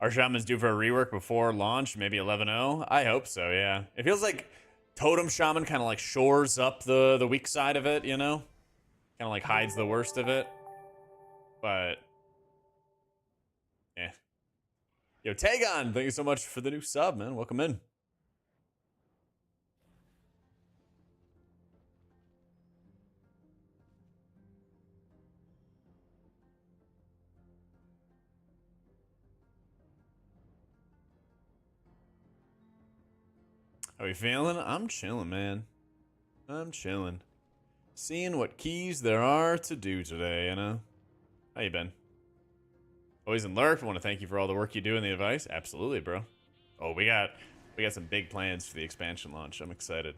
[SPEAKER 1] Our shaman's due for a rework before launch, maybe 11.0. I hope so, yeah. It feels like Totem Shaman kind of like shores up the weak side of it, you know? Kind of like hides the worst of it. But, yeah. Yo, Tagon, thank you so much for the new sub, man. Welcome in. How we feeling? I'm chilling, man. I'm chilling. Seeing what keys there are to do today, you know? How you been? Always in lurk. I want to thank you for all the work you do and the advice. Absolutely, bro. Oh, we got some big plans for the expansion launch. I'm excited.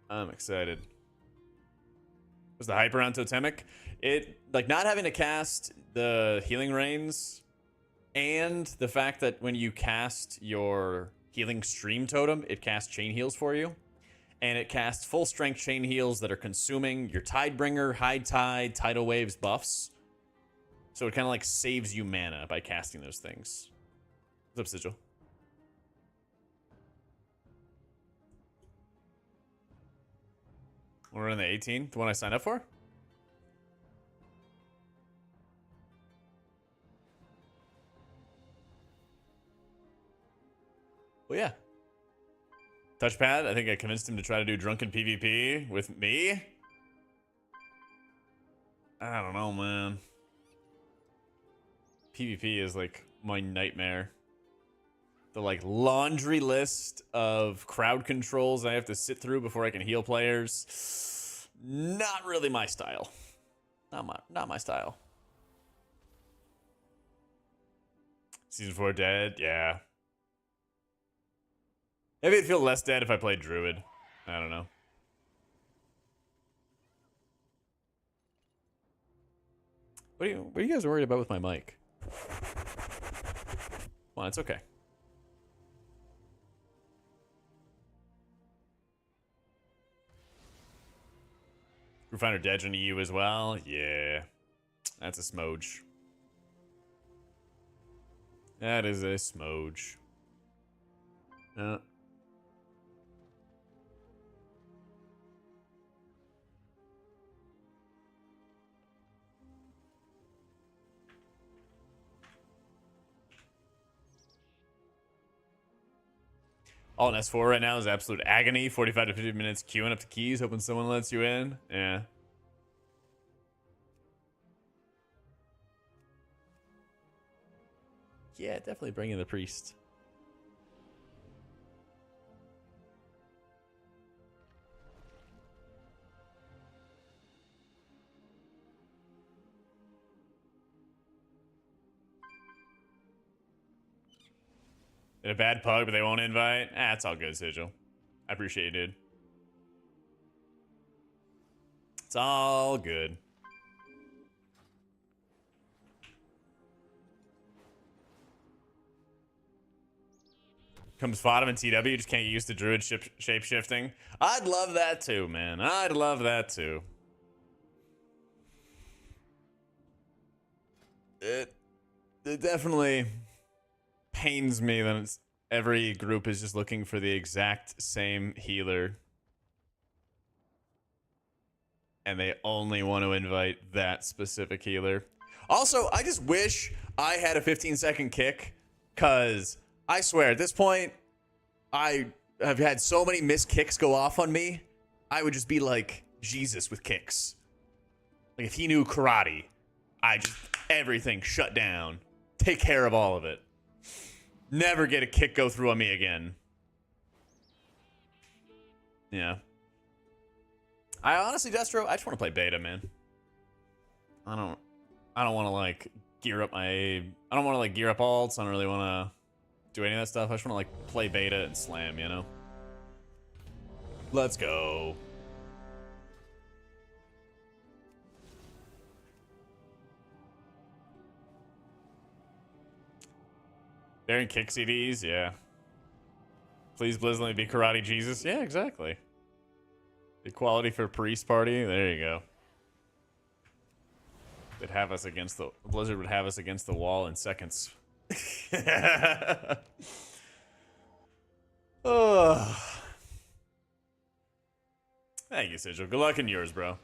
[SPEAKER 1] I'm excited. Was the hype around Totemic? It, like, not having to cast the healing rains and the fact that when you cast your healing stream totem, it casts chain heals for you. And it casts full strength chain heals that are consuming your Tidebringer, High Tide, Tidal Waves buffs. So it kind of like saves you mana by casting those things. What's up, Sigil? We're in the 18, the one I signed up for? Well, yeah. Touchpad, I think I convinced him to try to do drunken PvP with me. I don't know, man. PvP is like my nightmare. The like laundry list of crowd controls I have to sit through before I can heal players. Not really my style. Not my style. Season 4 dead? Yeah. Maybe it'd feel less dead if I played Druid. I don't know. What are you guys worried about with my mic? Well, it's okay. Refiner Dedge on EU as well? Yeah. That's a smooge. That is a smooge. All in S4 right now is absolute agony. 45 to 50 minutes queuing up the keys, hoping someone lets you in. Yeah. Yeah, definitely bring in the priest. Did a bad pug, but they won't invite? Ah, it's all good, Sigil. I appreciate you, dude. It's all good. Comes bottom and TW, just can't get used to druid shape shifting. I'd love that too, man. I'd love that too. It definitely pains me that it's, every group is just looking for the exact same healer. and they only want to invite that specific healer. Also, I just wish I had a 15-second kick, because I swear at this point, I have had so many missed kicks go off on me. I would just be like Jesus with kicks. Like if he knew karate, everything shut down. Take care of all of it. Never get a kick go through on me again. Yeah. I honestly, Destro, I just want to play beta, man. I don't want to like gear up I don't want to like gear up alts. I don't really want to do any of that stuff. I just want to like play beta and slam, you know? Let's go. Baron kick CDs, yeah. Please Blizz, let me be Karate Jesus. Yeah, exactly. Equality for priest party. There you go. They'd have us against the Blizzard would have us against the wall in seconds. Oh. Thank you, Sigil. Good luck in yours, bro.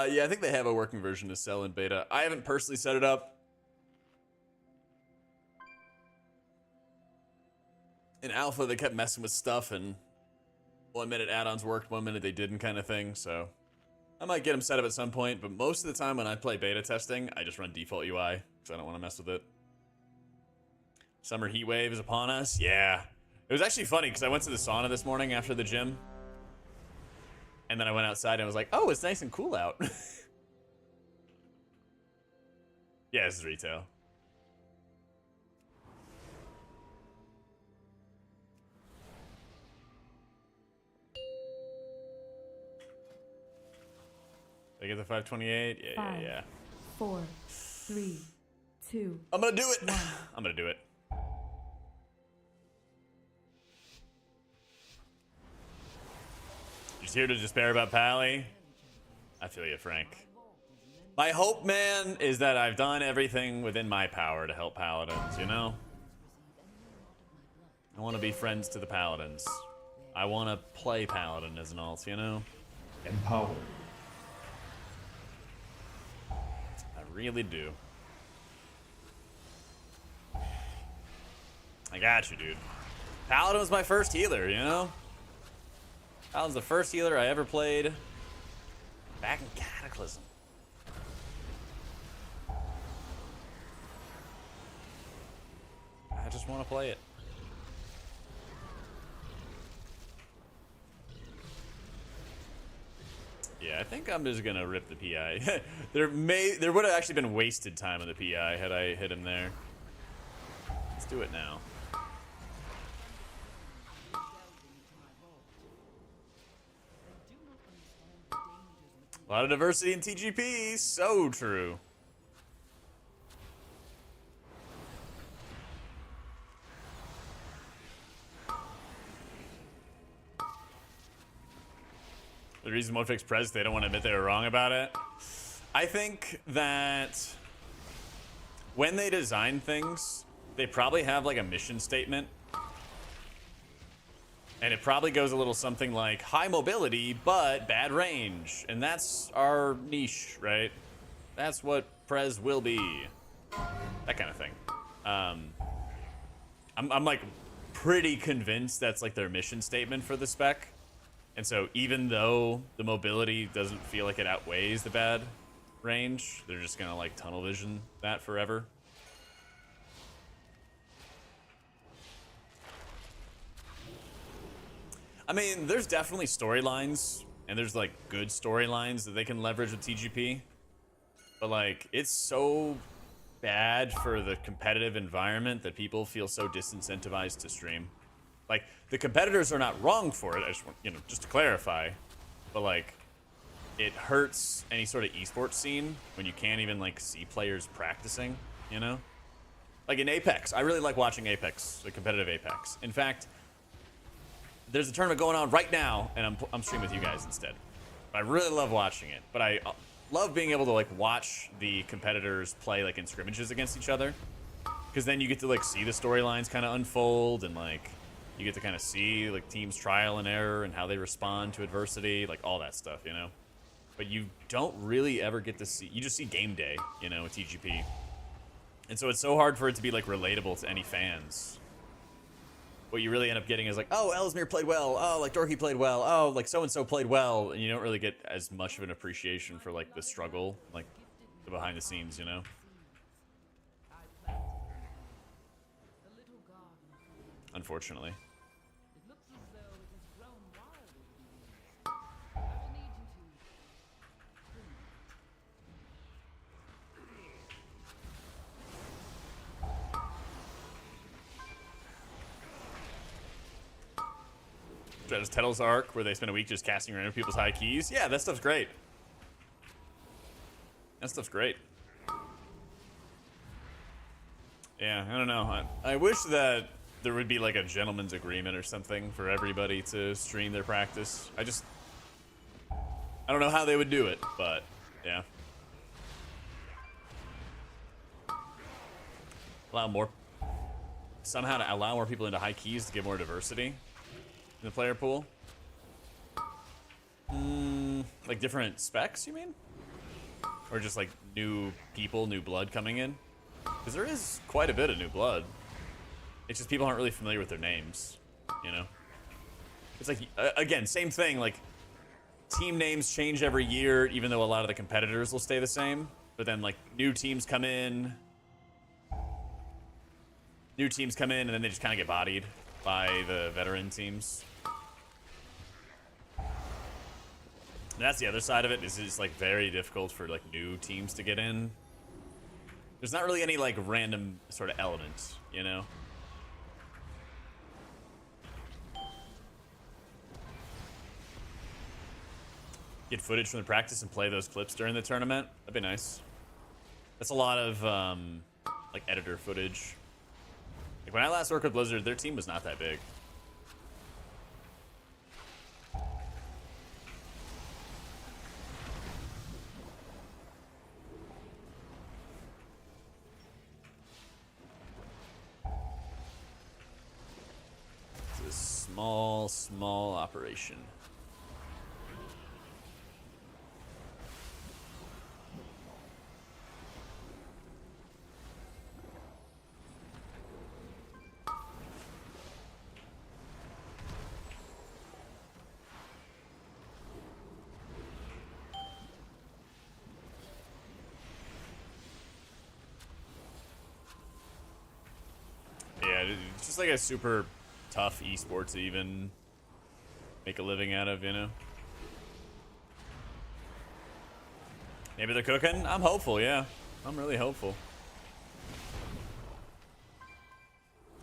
[SPEAKER 1] Yeah, I think they have a working version to sell in beta. I haven't personally set it up. In alpha, they kept messing with stuff, and 1 minute add-ons worked, 1 minute they didn't, kind of thing. So I might get them set up at some point, but most of the time when I play beta testing, I just run default UI because I don't want to mess with it. Summer heat wave is upon us. Yeah, it was actually funny because I went to the sauna this morning after the gym. And then I went outside and I was like, oh, it's nice and cool out. Yeah, this is retail. Did I get the 528? Yeah,
[SPEAKER 5] Five,
[SPEAKER 1] yeah.
[SPEAKER 5] 4, 3, 2.
[SPEAKER 1] I'm gonna do it. I'm gonna do it. Just here to despair about Pally. I feel you, Frank. My hope, man, is that I've done everything within my power to help Paladins, you know? I want to be friends to the Paladins. I want to play Paladin as an alt, you know?
[SPEAKER 7] Empower.
[SPEAKER 1] I really do. I got you, dude. Paladin was my first healer, you know? Paladin's the first healer I ever played back in Cataclysm. I just want to play it. Yeah, I think I'm just gonna rip the PI. there would have actually been wasted time on the PI had I hit him there. Let's do it now. A lot of diversity in TGP, so true. The reason Modfix Prez, they don't want to admit they were wrong about it. I think that when they design things, they probably have like a mission statement. And it probably goes a little something like high mobility, but bad range. And that's our niche, right? That's what Prez will be. That kind of thing. I'm like pretty convinced that's like their mission statement for the spec. And so even though the mobility doesn't feel like it outweighs the bad range, they're just gonna like tunnel vision that forever. I mean, there's definitely storylines, and there's like good storylines that they can leverage with TGP. But like, it's so bad for the competitive environment that people feel so disincentivized to stream. Like, the competitors are not wrong for it, I just want, you know, just to clarify. But like, it hurts any sort of esports scene when you can't even like see players practicing, you know? Like in Apex, I really like watching Apex, the competitive Apex. In fact, there's a tournament going on right now, and I'm streaming with you guys instead. I really love watching it, but I love being able to like watch the competitors play like in scrimmages against each other. because then you get to like see the storylines kind of unfold, and like you get to kind of see like teams trial and error and how they respond to adversity, like all that stuff, you know. But you don't really ever get to see. You just see game day, you know, with TGP, and so it's so hard for it to be like relatable to any fans. What you really end up getting is like, oh, Ellesmere played well. Oh, like Dorky played well. Oh, like so-and-so played well. And you don't really get as much of an appreciation for like the struggle, like the behind the scenes, you know? Unfortunately. Stratus Tettle's arc, where they spend a week just casting random people's high keys. Yeah, that stuff's great. That stuff's great. Yeah, I don't know. I wish that there would be like a gentleman's agreement or something for everybody to stream their practice. I don't know how they would do it, but yeah. Somehow to allow more people into high keys to get more diversity in the player pool. Like different specs, you mean? Or just like new people, new blood coming in? Because there is quite a bit of new blood. It's just people aren't really familiar with their names, you know? It's like, again, same thing, like team names change every year, even though a lot of the competitors will stay the same. But then like new teams come in, and then they just kind of get bodied by the veteran teams. And that's the other side of it. Is it's like very difficult for like new teams to get in. There's not really any like random sort of element, you know? Get footage from the practice and play those clips during the tournament. That'd be nice. That's a lot of like editor footage. Like when I last worked with Blizzard, their team was not that big. It's a small operation. It's just like a super tough esports to even make a living out of, you know? Maybe they're cooking? I'm hopeful, yeah. I'm really hopeful.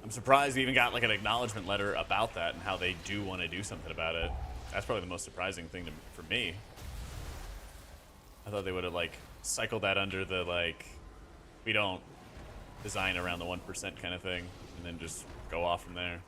[SPEAKER 1] I'm surprised we even got like an acknowledgement letter about that and how they do want to do something about it. That's probably the most surprising thing for me. I thought they would have like cycled that under the like, we don't design around the 1% kind of thing, and then just go off from there.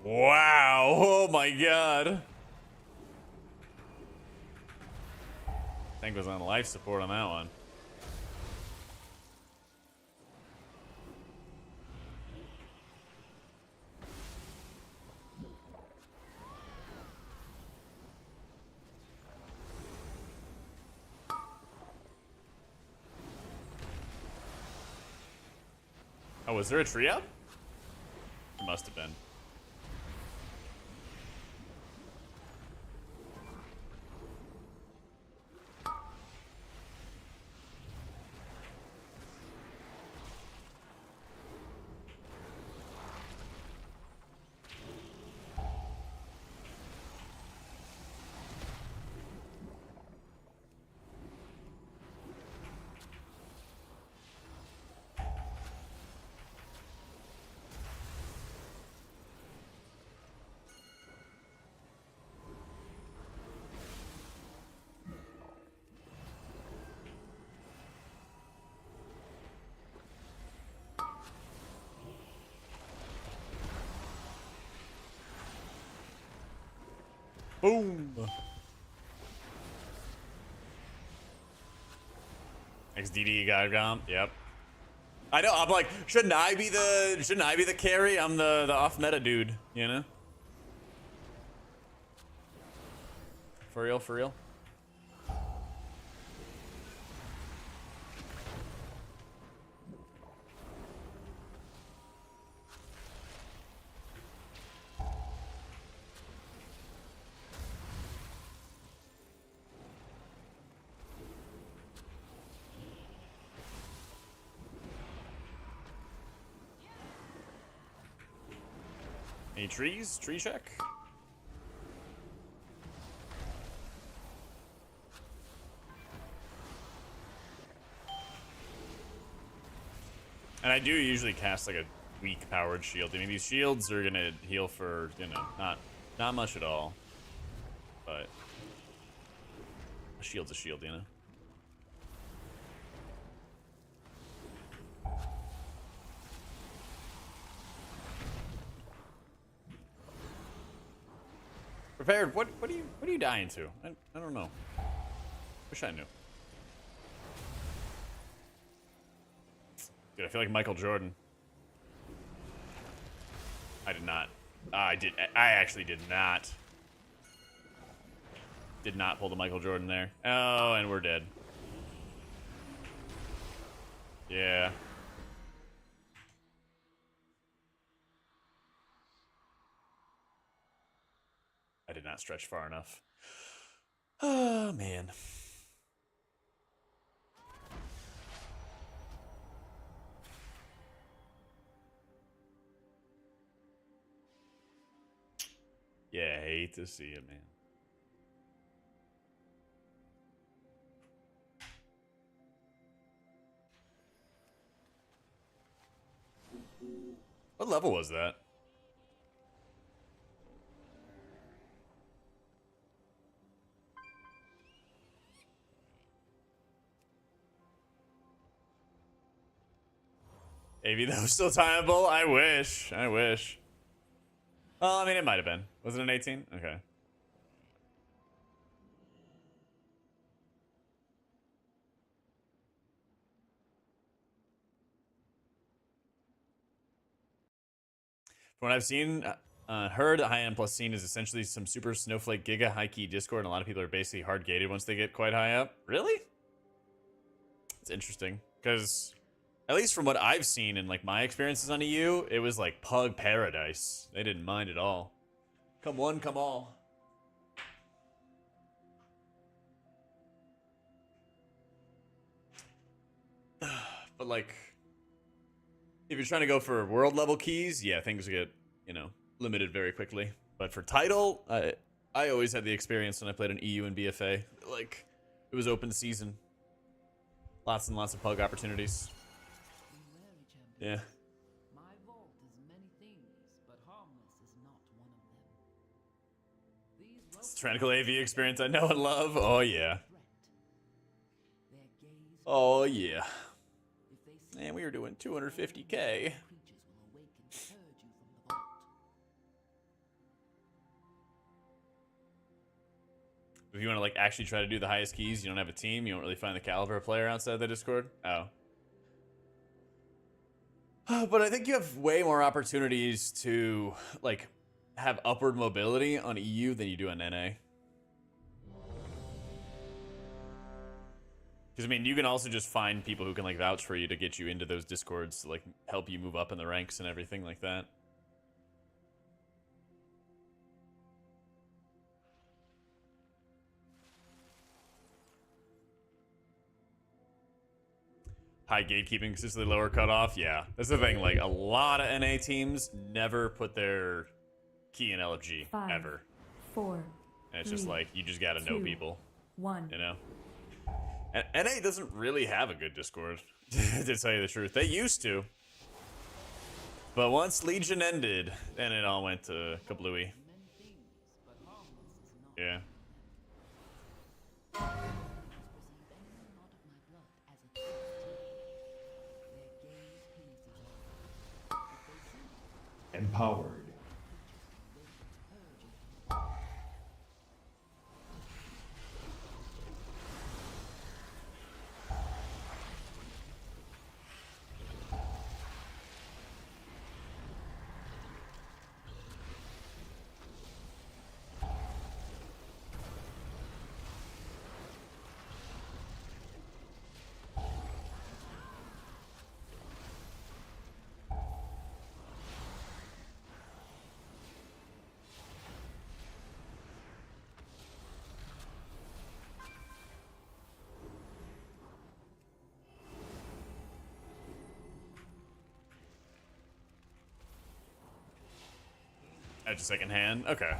[SPEAKER 1] Wow, oh my god. Tank was on life support on that one. Oh, was there a tree up? There must have been. Boom. XDD Gargomp. Yep. I know. I'm like, shouldn't I be the carry? I'm the off meta dude, you know? For real, for real. Any trees? Tree check. And I do usually cast like a weak powered shield. I mean, these shields are gonna heal for, you know, not much at all. But a shield's a shield, you know. Prepared. What are you dying to? I don't know. Wish I knew. Dude, I feel like Michael Jordan. I did not. I actually did not. Did not pull the Michael Jordan there. Oh, and we're dead. Yeah. I did not stretch far enough. Oh, man. Yeah, I hate to see it, man. What level was that? AV that was still timeable? I wish. I wish. Well, I mean, it might have been. Was it an 18? Okay. From what I've seen, heard, high-end plus scene is essentially some super snowflake giga high-key Discord, and a lot of people are basically hard-gated once they get quite high up. Really? It's interesting, because at least from what I've seen in like my experiences on EU, it was like pug paradise. They didn't mind at all. Come one, come all. But like, if you're trying to go for world level keys, yeah, things get, you know, limited very quickly. But for title, I always had the experience when I played an EU and BFA. Like, it was open season. Lots and lots of pug opportunities. Yeah.
[SPEAKER 10] My vault is many things, but harmless is not one of them.
[SPEAKER 1] It's a tyrannical AV experience I know and love. Oh, yeah. Oh, yeah. And we were doing 250K. If you want to like actually try to do the highest keys, you don't have a team, you don't really find the caliber of player outside the Discord. Oh. But I think you have way more opportunities to like have upward mobility on EU than you do on NA. Because I mean, you can also just find people who can like vouch for you to get you into those Discords to like help you move up in the ranks and everything like that. High gatekeeping, consistently lower cutoff. Yeah, that's the thing. Like a lot of NA teams never put their key in LFG
[SPEAKER 5] 5,
[SPEAKER 1] ever.
[SPEAKER 5] 4.
[SPEAKER 1] And it's
[SPEAKER 5] 3,
[SPEAKER 1] just like you just gotta know
[SPEAKER 5] 2,
[SPEAKER 1] people.
[SPEAKER 5] 1.
[SPEAKER 1] You know. And NA doesn't really have a good Discord, to tell you the truth. They used to, but once Legion ended, then it all went to kablooey. Yeah.
[SPEAKER 7] Empowered.
[SPEAKER 1] At your second hand? Okay.
[SPEAKER 10] The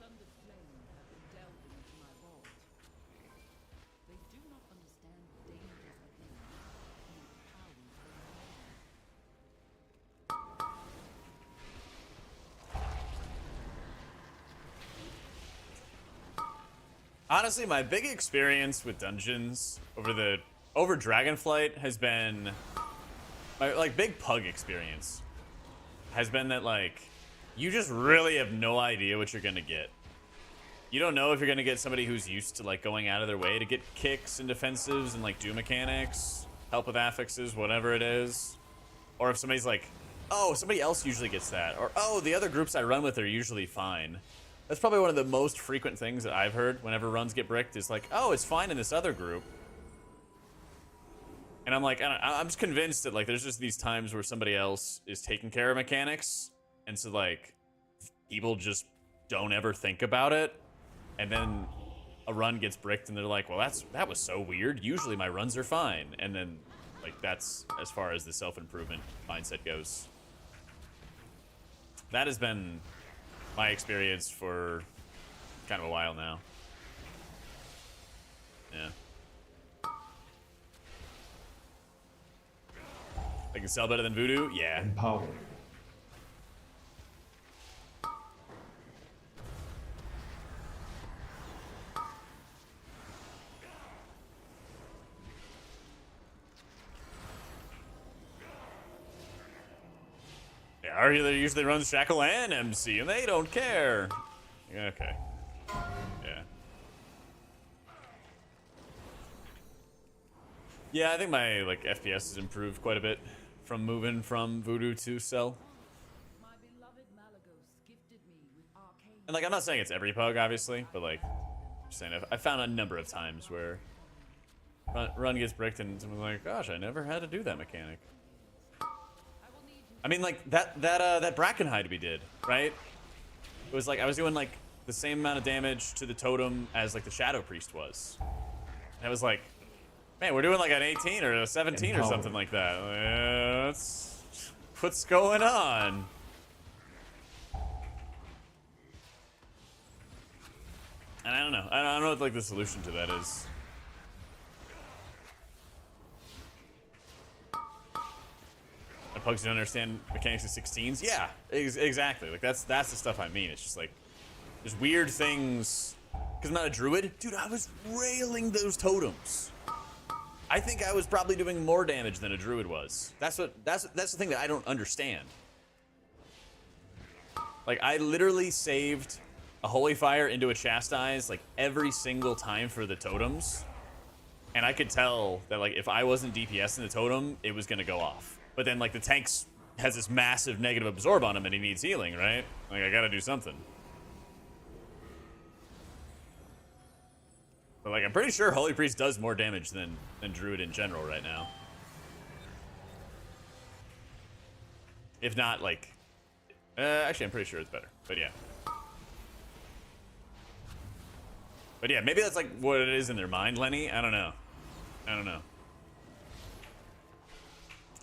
[SPEAKER 10] Sons of Flame have been delving into my vault. They do not understand the dangers within and the powers within.
[SPEAKER 1] Honestly, my big experience with dungeons over Dragonflight has been my like big pug experience has been that like you just really have no idea what you're gonna get. You don't know if you're gonna get somebody who's used to like going out of their way to get kicks and defensives and like do mechanics, help with affixes, whatever it is, or if somebody's like, oh, somebody else usually gets that, or oh, the other groups I run with are usually fine. That's probably one of the most frequent things that I've heard whenever runs get bricked is like, oh, it's fine in this other group. And I'm like, I'm just convinced that like there's just these times where somebody else is taking care of mechanics, and so like people just don't ever think about it, and then a run gets bricked and they're like, well, that was so weird. Usually my runs are fine, and then like that's as far as the self-improvement mindset goes. That has been my experience for kind of a while now. Yeah. I can sell better than Voodoo? Yeah.
[SPEAKER 7] Empower.
[SPEAKER 1] Yeah, our healer usually runs Shackle and MC, and they don't care. Okay. Yeah. Yeah, I think my like FPS has improved quite a bit from moving from Voodoo to Cell.
[SPEAKER 10] My beloved Malagos gifted me with arcane.
[SPEAKER 1] And like, I'm not saying it's every pug, obviously, but like, just saying I found a number of times where run gets bricked and someone's like, gosh, I never had to do that mechanic. I mean, like that Brackenhide we did, right? It was like I was doing like the same amount of damage to the totem as like the Shadow Priest was. And I was like, man, we're doing like an 18 or a 17 or something like that. What's going on? And I don't know. I don't know what like the solution to that is. Pugs don't understand mechanics of 16s. Yeah, exactly. Like that's the stuff I mean. It's just like there's weird things. Because I'm not a druid, dude. I was railing those totems. I think I was probably doing more damage than a druid was. That's the thing that I don't understand. Like I literally saved a holy fire into a chastise like every single time for the totems, and I could tell that like if I wasn't DPSing the totem, it was gonna go off. But then, like, the tanks has this massive negative absorb on him and he needs healing, right? Like, I gotta do something. But, like, I'm pretty sure Holy Priest does more damage than Druid in general right now. If not, like... actually, I'm pretty sure it's better. But, yeah. But, yeah, maybe that's, like, what it is in their mind, Lenny. I don't know. I don't know.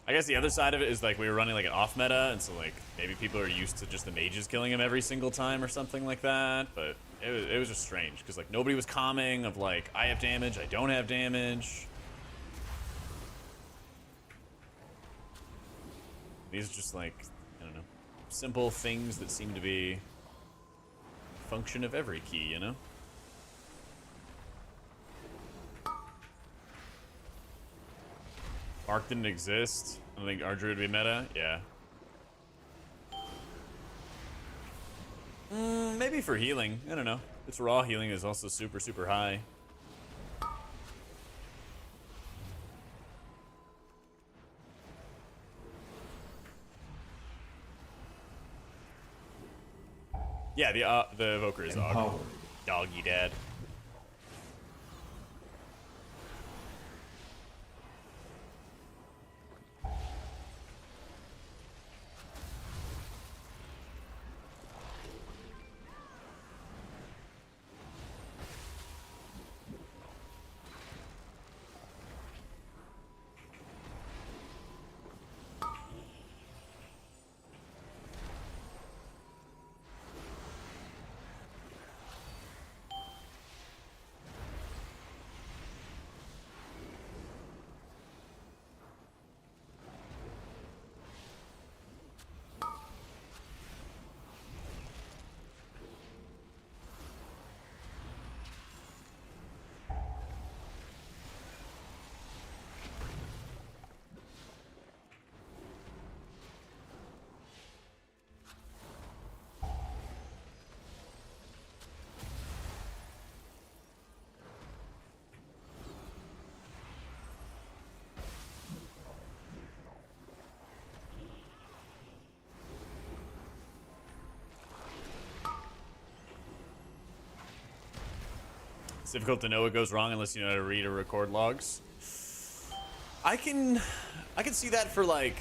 [SPEAKER 1] I guess the other side of it is like we were running like an off meta, and so like maybe people are used to just the mages killing him every single time or something like that. But it was just strange because like nobody was calming of like I have damage, I don't have damage. These are just like I don't know, simple things that seem to be a function of every key, you know. Mark didn't exist. I don't think our druid would be meta. Yeah. Maybe for healing. I don't know. Its raw healing is also super, super high. Yeah, the evoker is doggy dad. It's difficult to know what goes wrong unless you know how to read or record logs. I can see that for like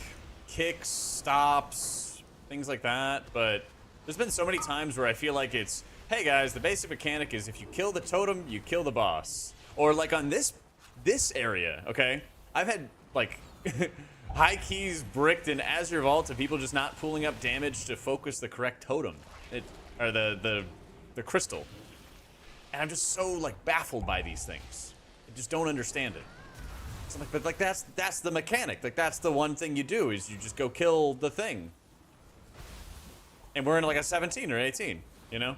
[SPEAKER 1] kicks, stops, things like that, but there's been so many times where I feel like it's, hey guys, the basic mechanic is if you kill the totem, you kill the boss. Or like on this area, okay? I've had like high keys bricked in Azure Vault of people just not pulling up damage to focus the correct totem. Or the crystal. And I'm just so like baffled by these things. I just don't understand it. So I'm like, but like that's the mechanic. Like that's the one thing you do is you just go kill the thing. And we're in like a 17 or 18, you know?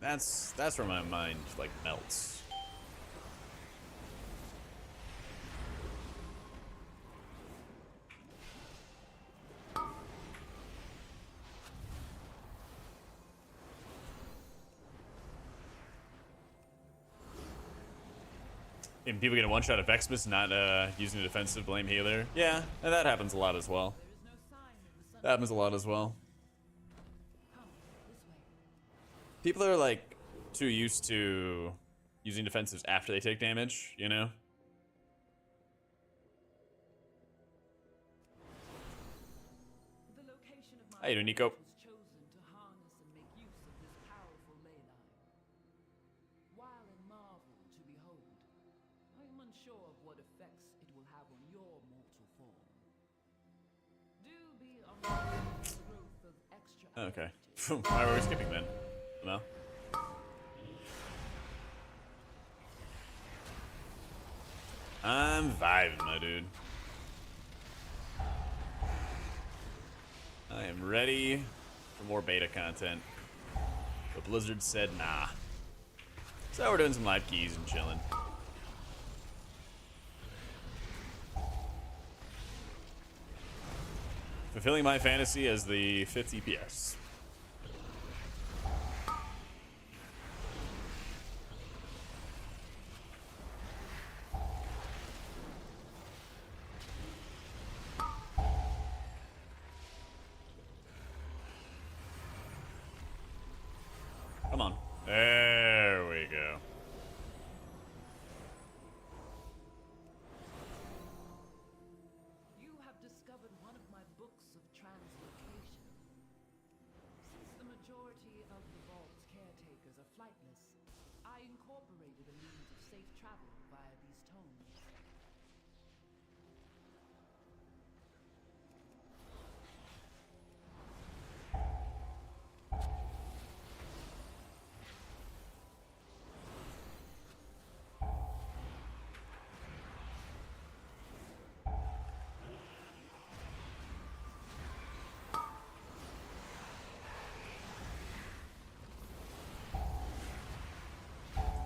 [SPEAKER 1] That's where my mind like melts. And people get a one-shot of Xmas not using a defensive blame healer. Yeah, and that happens a lot as well. That happens a lot as well. People are like too used to using defensives after they take damage, you know? How you doing, Nico? Okay. Why were we skipping then? No? I'm vibing, my dude. I am ready for more beta content. But Blizzard said nah. So we're doing some live keys and chilling. Fulfilling my fantasy as the 5th EPS. Come on. There we go.
[SPEAKER 10] You have discovered one of my books of translocation. Since the majority of the vault's caretakers are flightless, I incorporated a means of safe travel via these tomes.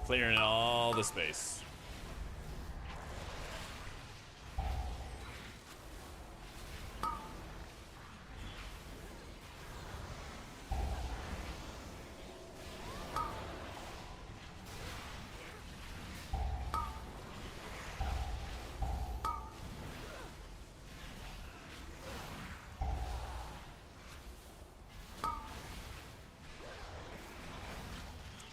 [SPEAKER 1] Clearing all the space.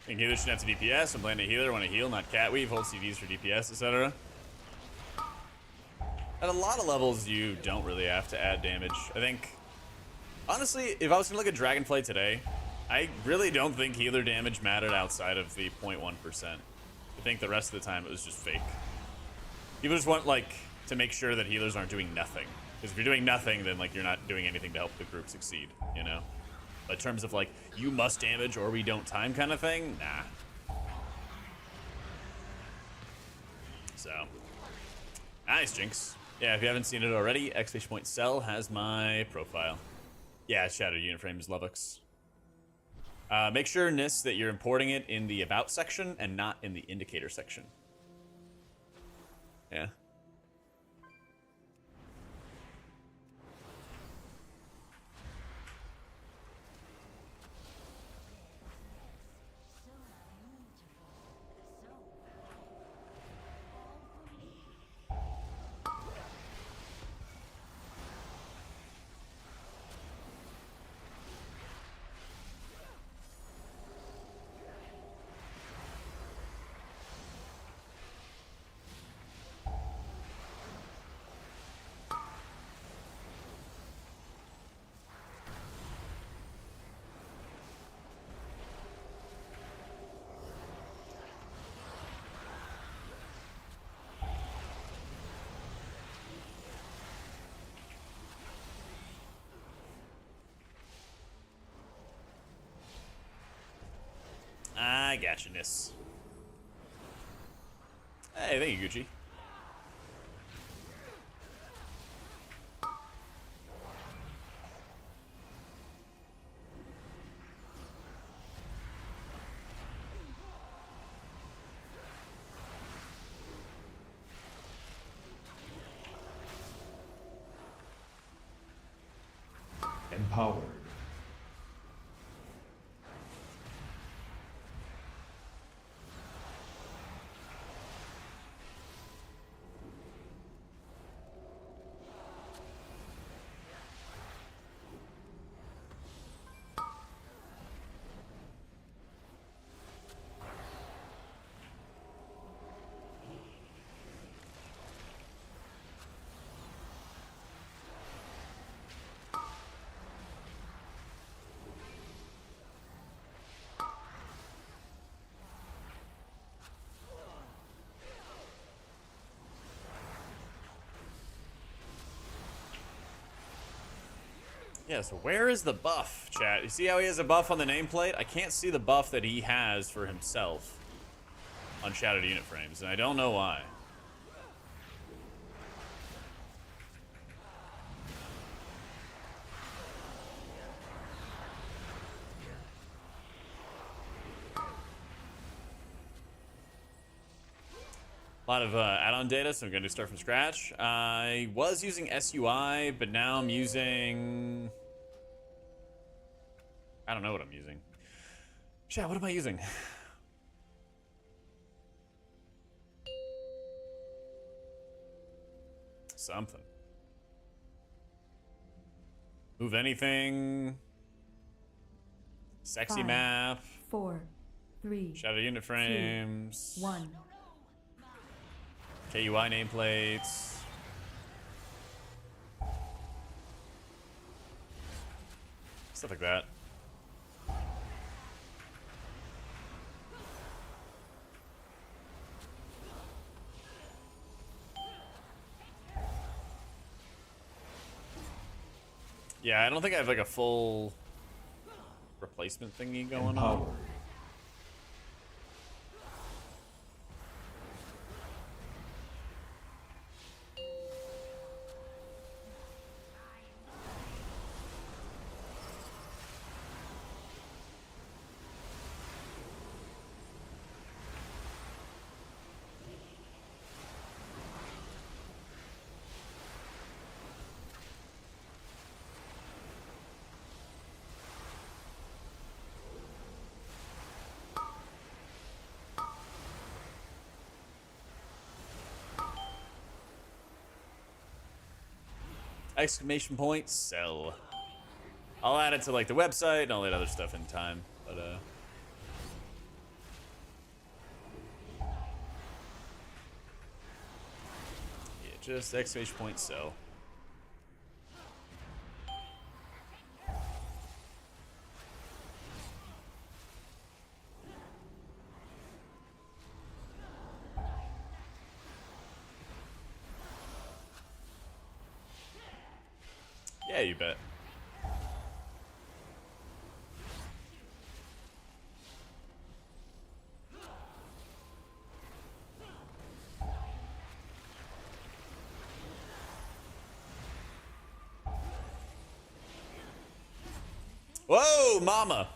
[SPEAKER 1] And healers should have to DPS. I'm playing a healer when I heal, not Catweave. Hold CVs for DPS, etc. At a lot of levels, you don't really have to add damage. I think, honestly, if I was going to look at Dragonflight today, I really don't think healer damage mattered outside of the 0.1%. I think the rest of the time it was just fake. People just want, like, to make sure that healers aren't doing nothing. Because if you're doing nothing, then, like, you're not doing anything to help the group succeed, you know? But in terms of, like, you must damage or we don't time kind of thing, nah. So, nice, Jinx. Yeah, if you haven't seen it already, !cell has my profile. Yeah, Shattered Uniframes Luvux. Make sure, Nis, that you're importing it in the About section and not in the Indicator section. Yeah. Scratchiness. Hey, thank you, Gucci.
[SPEAKER 7] Empowered.
[SPEAKER 1] Yeah, so where is the buff, chat? You see how he has a buff on the nameplate? I can't see the buff that he has for himself on Shattered Unit Frames, and I don't know why. A lot of add-on data, so I'm going to start from scratch. I was using SUI, but now I'm using... I don't know what I'm using. Chat, what am I using? Something. Move anything. Sexy
[SPEAKER 5] 5,
[SPEAKER 1] map.
[SPEAKER 5] 4, 3,
[SPEAKER 1] Shadow unit frames.
[SPEAKER 5] 2, 1.
[SPEAKER 1] KUI nameplates. Stuff like that. Yeah, I don't think I have like a full replacement thingy going
[SPEAKER 7] Empowered.
[SPEAKER 1] on. Exclamation point, sell. I'll add it to like the website and all that other stuff in time, but yeah, just exclamation point, sell. Yeah, you bet. Whoa, mama.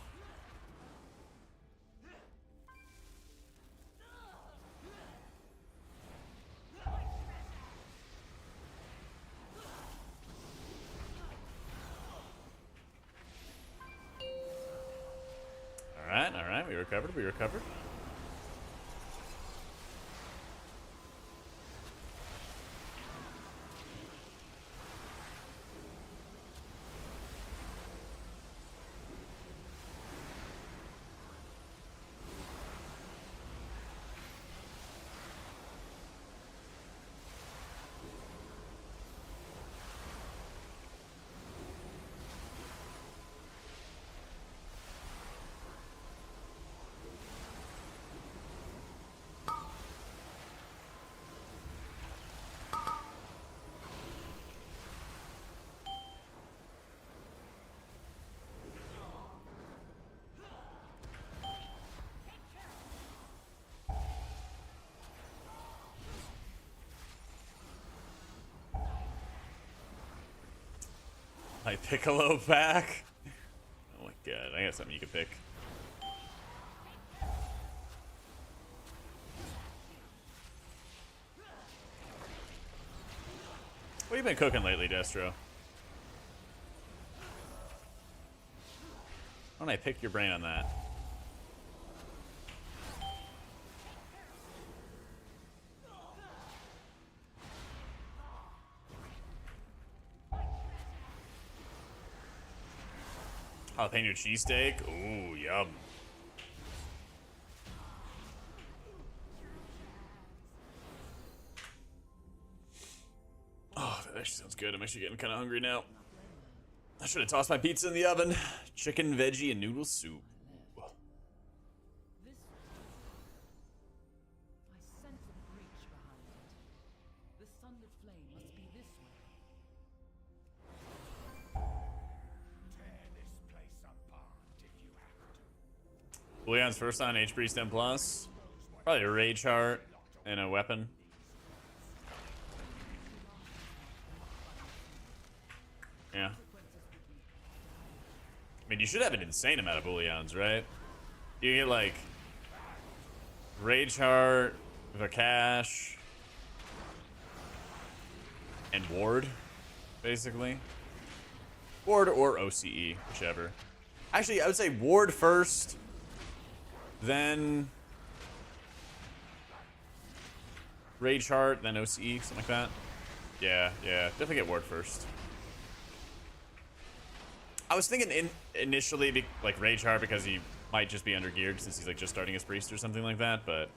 [SPEAKER 1] All right, we recovered, we recovered. My Piccolo pack. Oh my god, I got something you can pick. What have you been cooking lately, Destro? Why don't I pick your brain on that? Jalapeno cheesesteak? Ooh, yum. Oh, that actually sounds good. I'm actually getting kind of hungry now. I should have tossed my pizza in the oven. Chicken, veggie, and noodle soup.
[SPEAKER 10] This way. I sense a breach behind it. The sunlit flame must be this way.
[SPEAKER 6] Tear this place apart if you have to.
[SPEAKER 1] Leon's first on H Priest M plus. Probably a rage heart and a weapon. Yeah. I mean, you should have an insane amount of booleans, right? You get like rage heart, Vakash, and ward, basically. Ward or OCE, whichever. Actually, I would say ward first, then rage heart, then OCE, something like that. Yeah, definitely get ward first. I was thinking initially like rage heart because he might just be under geared since he's like just starting his priest or something like that, but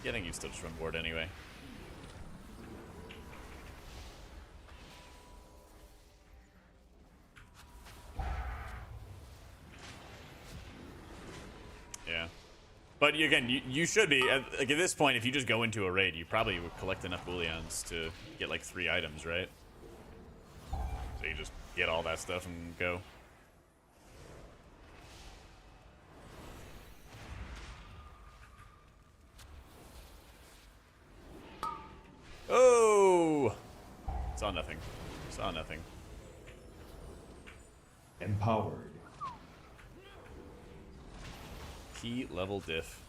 [SPEAKER 1] yeah, I think you still just run ward anyway. Yeah. But again, you should be, like at this point, if you just go into a raid, you probably would collect enough booleans to get like 3 items, right? So you just get all that stuff and go. Oh! Saw nothing. Saw nothing.
[SPEAKER 7] Empowered.
[SPEAKER 1] Key level diff.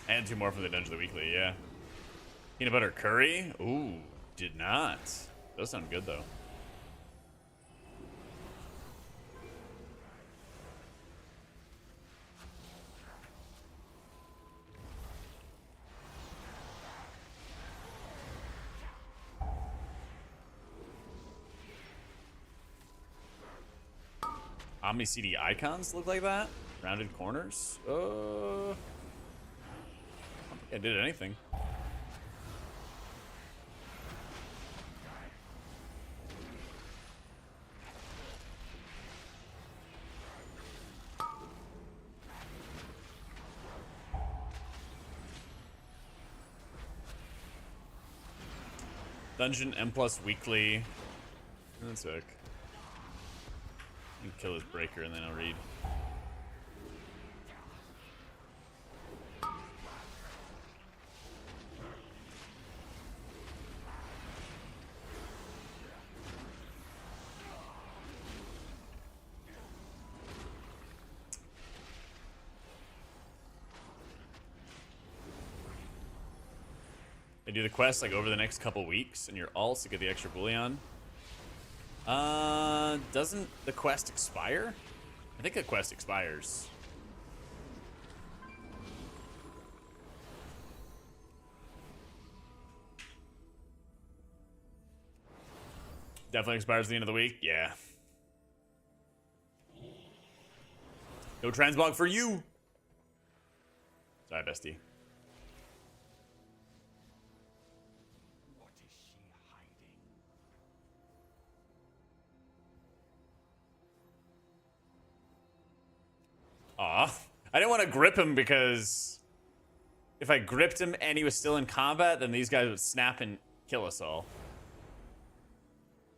[SPEAKER 1] And 2 more from the Dungeon of the Weekly, yeah. Peanut butter curry? Ooh, did not. Those sound good though. Omni CD icons look like that? Rounded corners? I don't think I did anything. Dungeon M plus weekly. That's sick. You can kill his breaker and then I'll read. They do the quest like over the next couple weeks, and you're alts to get the extra bullion. Doesn't the quest expire? I think the quest expires. Definitely expires at the end of the week. Yeah. No transmog for you. Sorry, bestie.
[SPEAKER 6] What is she hiding?
[SPEAKER 1] Aw, I didn't want to grip him because if I gripped him and he was still in combat, then these guys would snap and kill us all.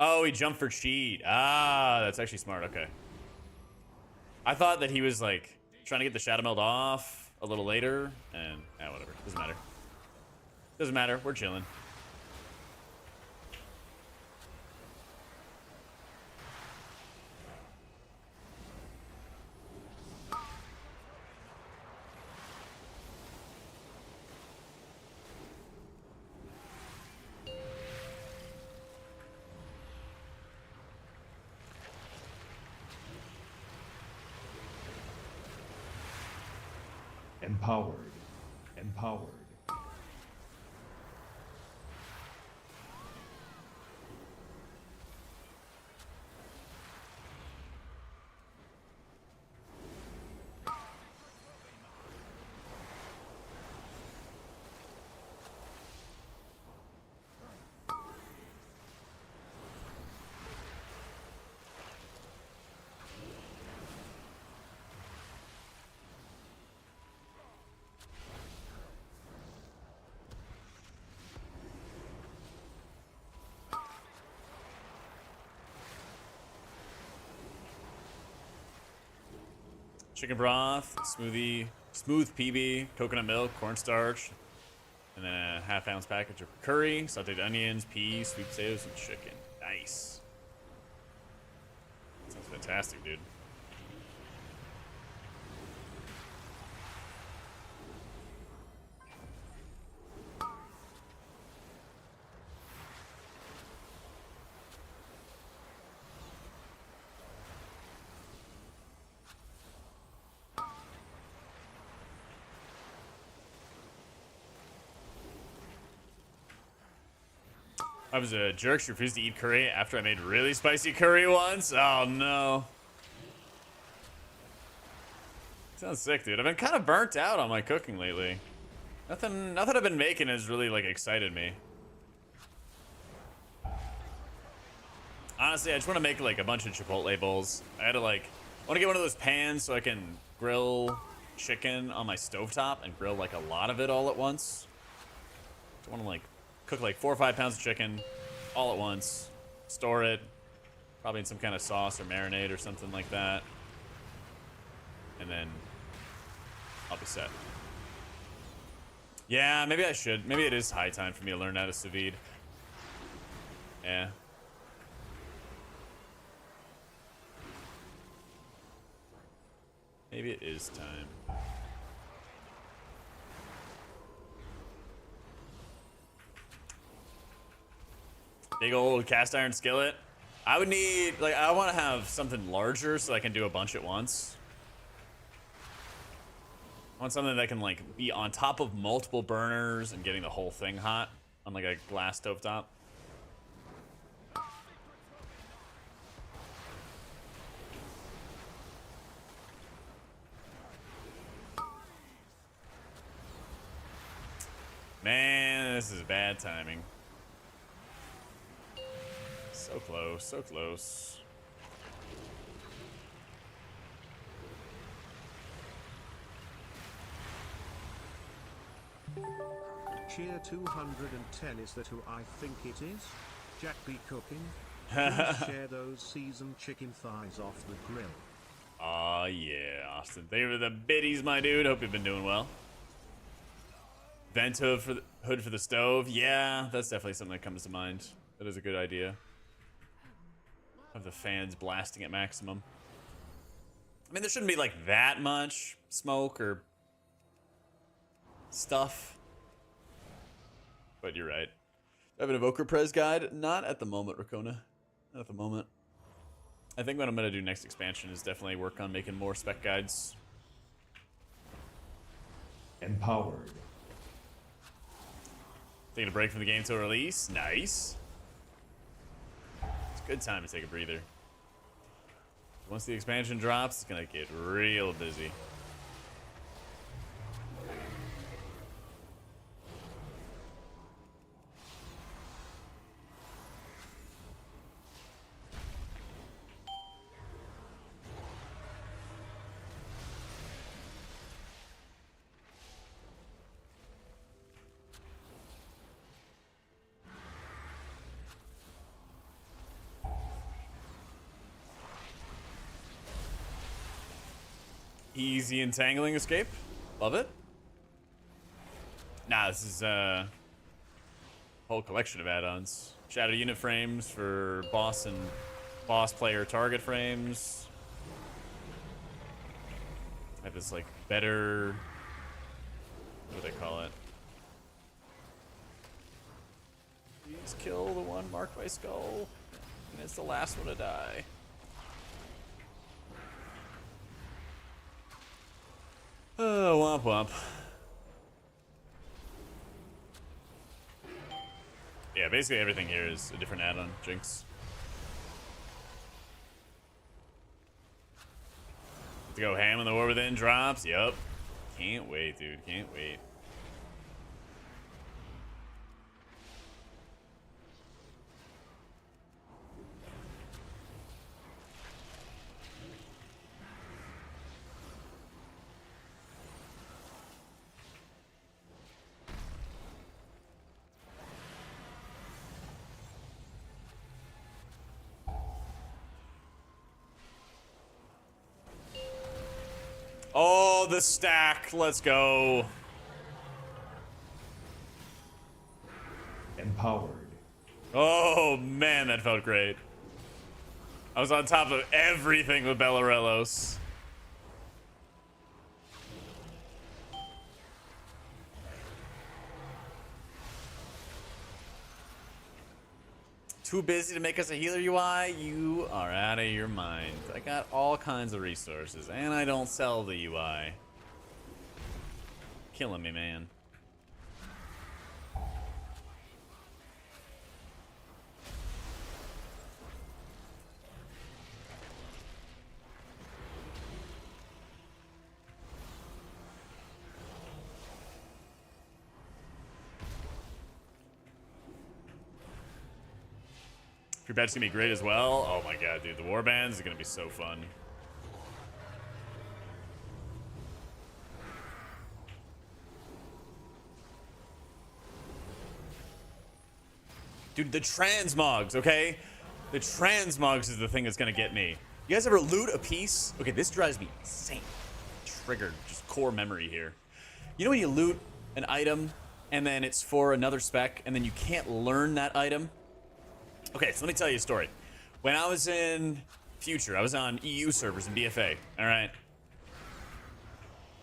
[SPEAKER 1] Oh, he jumped for cheat. Ah, that's actually smart. Okay. I thought that he was like trying to get the Shadow Meld off a little later, and whatever. Doesn't matter. Doesn't matter. We're chilling.
[SPEAKER 7] Empowered. Empowered.
[SPEAKER 1] Chicken broth, smoothie, smooth PB, coconut milk, cornstarch, and then a half-ounce package of curry, sauteed onions, peas, sweet potatoes, and chicken. Nice. Sounds fantastic, dude. I was a jerk. She refused to eat curry after I made really spicy curry once. Oh, no. Sounds sick, dude. I've been kind of burnt out on my cooking lately. Nothing I've been making has really, like, excited me. Honestly, I just want to make, like, a bunch of Chipotle bowls. I want to get one of those pans so I can grill chicken on my stovetop and grill, like, a lot of it all at once. I want to, like, cook like 4 or 5 pounds of chicken all at once, store it, probably in some kind of sauce or marinade or something like that, and then I'll be set. Yeah, maybe I should. Maybe it is high time for me to learn how to sous vide. Yeah. Maybe it is time. Big old cast iron skillet. I would need, like, I want to have something larger so I can do a bunch at once. I want something that can, like, be on top of multiple burners and getting the whole thing hot on, like, a glass stovetop. Man, this is bad timing. So close, so close.
[SPEAKER 6] Cheer 210, is that who I think it is? Jack be cooking? Please share those seasoned chicken thighs off the grill.
[SPEAKER 1] Aw, yeah, Austin. Thank you for the biddies, my dude. Hope you've been doing well. Vent hood for the stove. Yeah, that's definitely something that comes to mind. That is a good idea. Have the fans blasting at maximum. I mean, there shouldn't be like that much smoke or stuff. But you're right. I have an Evoker Prez guide. Not at the moment, Racona. Not at the moment. I think what I'm going to do next expansion is definitely work on making more spec guides.
[SPEAKER 7] Empowered.
[SPEAKER 1] Taking a break from the game till release. Nice. It's a good time to take a breather. Once the expansion drops, it's going to get real busy. Easy entangling escape. Love it. Nah, this is a whole collection of add-ons. Shadow unit frames for boss and boss player target frames. I have this like better, what do they call it? Please kill the one marked by skull. And it's the last one to die. Oh, womp womp. Yeah, basically everything here is a different add-on, Jinx. To go ham on the War Within drops, yup. Can't wait, dude, can't wait. Oh, the stack. Let's go.
[SPEAKER 7] Empowered.
[SPEAKER 1] Oh, man, that felt great. I was on top of everything with Bellarellos. Too busy to make us a healer UI? You are out of your mind. I got all kinds of resources, and I don't sell the UI. Killing me, man. Your bet's gonna be great as well. Oh my god, dude. The warbands is gonna be so fun. Dude, the transmogs, okay? The transmogs is the thing that's gonna get me. You guys ever loot a piece? Okay, this drives me insane. Triggered, just core memory here. You know when you loot an item and then it's for another spec and then you can't learn that item? Okay, so let me tell you a story. When I was in Future, I was on EU servers in BFA, all right?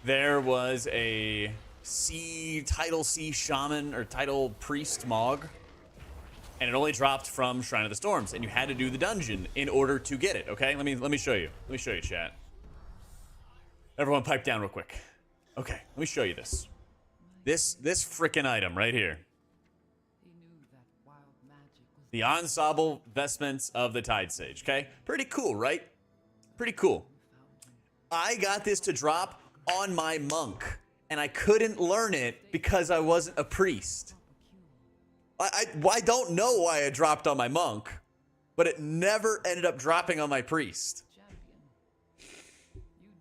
[SPEAKER 1] There was a Title C Shaman or Title Priest Mog, and it only dropped from Shrine of the Storms, and you had to do the dungeon in order to get it, okay? Let me show you. Let me show you, chat. Everyone pipe down real quick. Okay, let me show you this. This frickin' item right here. The ensemble vestments of the Tide Sage, okay? Pretty cool, right? Pretty cool. I got this to drop on my monk, and I couldn't learn it because I wasn't a priest. I don't know why it dropped on my monk, but it never ended up dropping on my priest.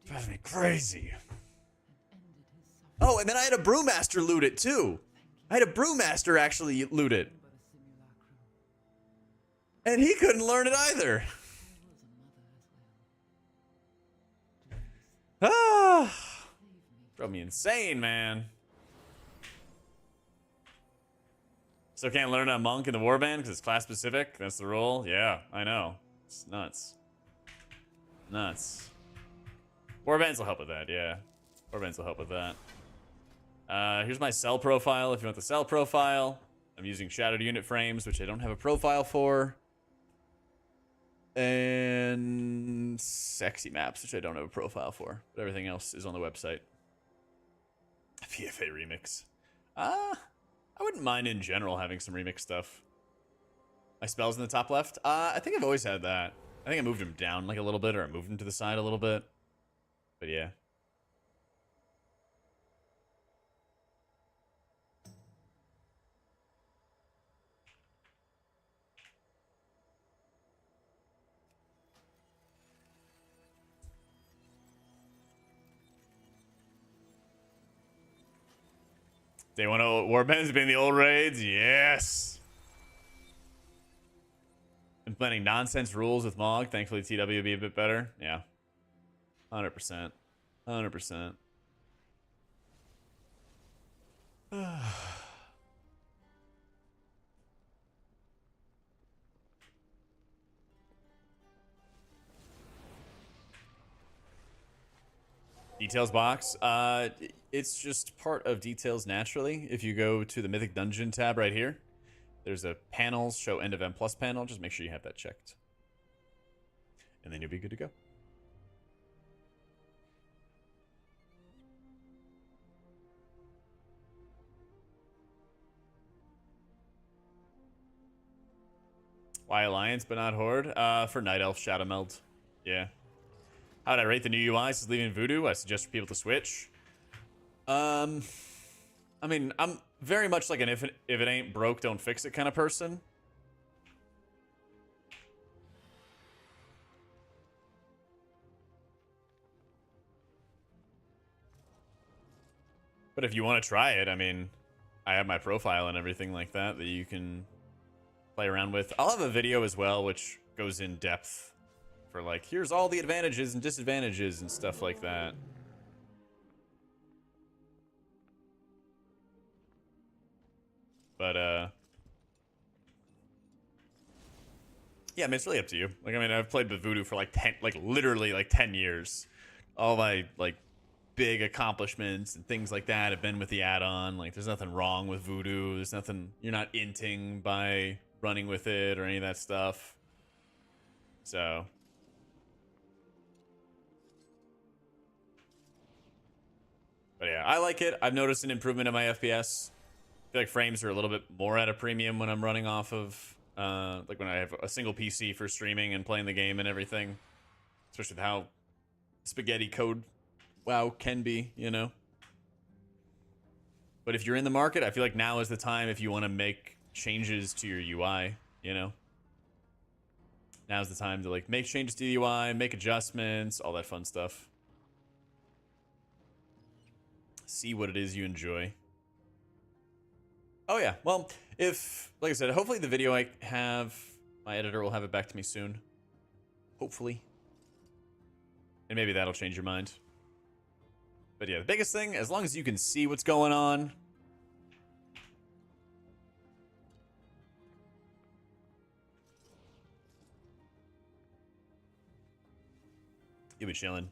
[SPEAKER 1] Drives me crazy. Oh, and then I had a brewmaster loot it too. I had a brewmaster actually loot it. And he couldn't learn it either. Ah, drove me insane, man. So can't learn a monk in the warband because it's class specific. That's the rule. Yeah, I know. It's nuts. Nuts. Warbands will help with that. Yeah, warbands will help with that. Here's my cell profile. If you want the cell profile, I'm using shadowed unit frames, which I don't have a profile for. And sexy maps, which I don't have a profile for, but everything else is on the website. PFA remix. I wouldn't mind in general having some remix stuff. My spells in the top left. I think I've always had that. I think I moved them down like a little bit, or I moved them to the side a little bit. But yeah. Day 1 warbands being the old raids? Yes! Implementing nonsense rules with Mog. Thankfully, TW will be a bit better. Yeah. 100%. 100%. Details box. It's just part of details naturally. If you go to the Mythic Dungeon tab right here, there's a panels show end of M plus panel. Just make sure you have that checked, and then you'll be good to go. Why Alliance but not Horde? For Night Elf Shadow Meld. Yeah. How'd I rate the new UI since leaving Voodoo? I suggest for people to switch. I mean, I'm very much like an if it ain't broke, don't fix it kind of person. But if you want to try it, I mean, I have my profile and everything like that that you can play around with. I'll have a video as well, which goes in depth for like, here's all the advantages and disadvantages and stuff like that. But, yeah, I mean, it's really up to you. Like, I mean, I've played with Voodoo for like 10, like literally like 10 years. All my like big accomplishments and things like that have been with the add-on. Like, there's nothing wrong with Voodoo. There's nothing, you're not inting by running with it or any of that stuff. So, but yeah, I like it. I've noticed an improvement in my FPS. I feel like frames are a little bit more at a premium when I'm running off of, like when I have a single PC for streaming and playing the game and everything. Especially with how spaghetti code WoW can be, you know? But if you're in the market, I feel like now is the time if you want to make changes to your UI, you know? Now's the time to like make changes to the UI, make adjustments, all that fun stuff. See what it is you enjoy. Oh yeah, well, if, like I said, hopefully the video I have, my editor will have it back to me soon. Hopefully. And maybe that'll change your mind. But yeah, the biggest thing, as long as you can see what's going on. You'll be chilling.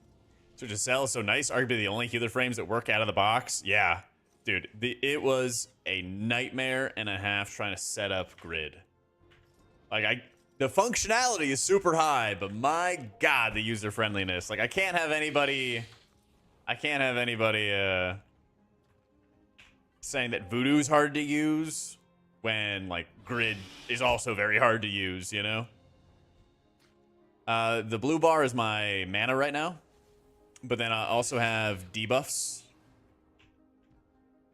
[SPEAKER 1] So to sell, so nice. Arguably the only healer frames that work out of the box. Yeah. Dude, it was a nightmare and a half trying to set up grid. Like, the functionality is super high, but my god, the user friendliness. Like, I can't have anybody saying that Voodoo's hard to use when like grid is also very hard to use, you know? The blue bar is my mana right now, but then I also have debuffs.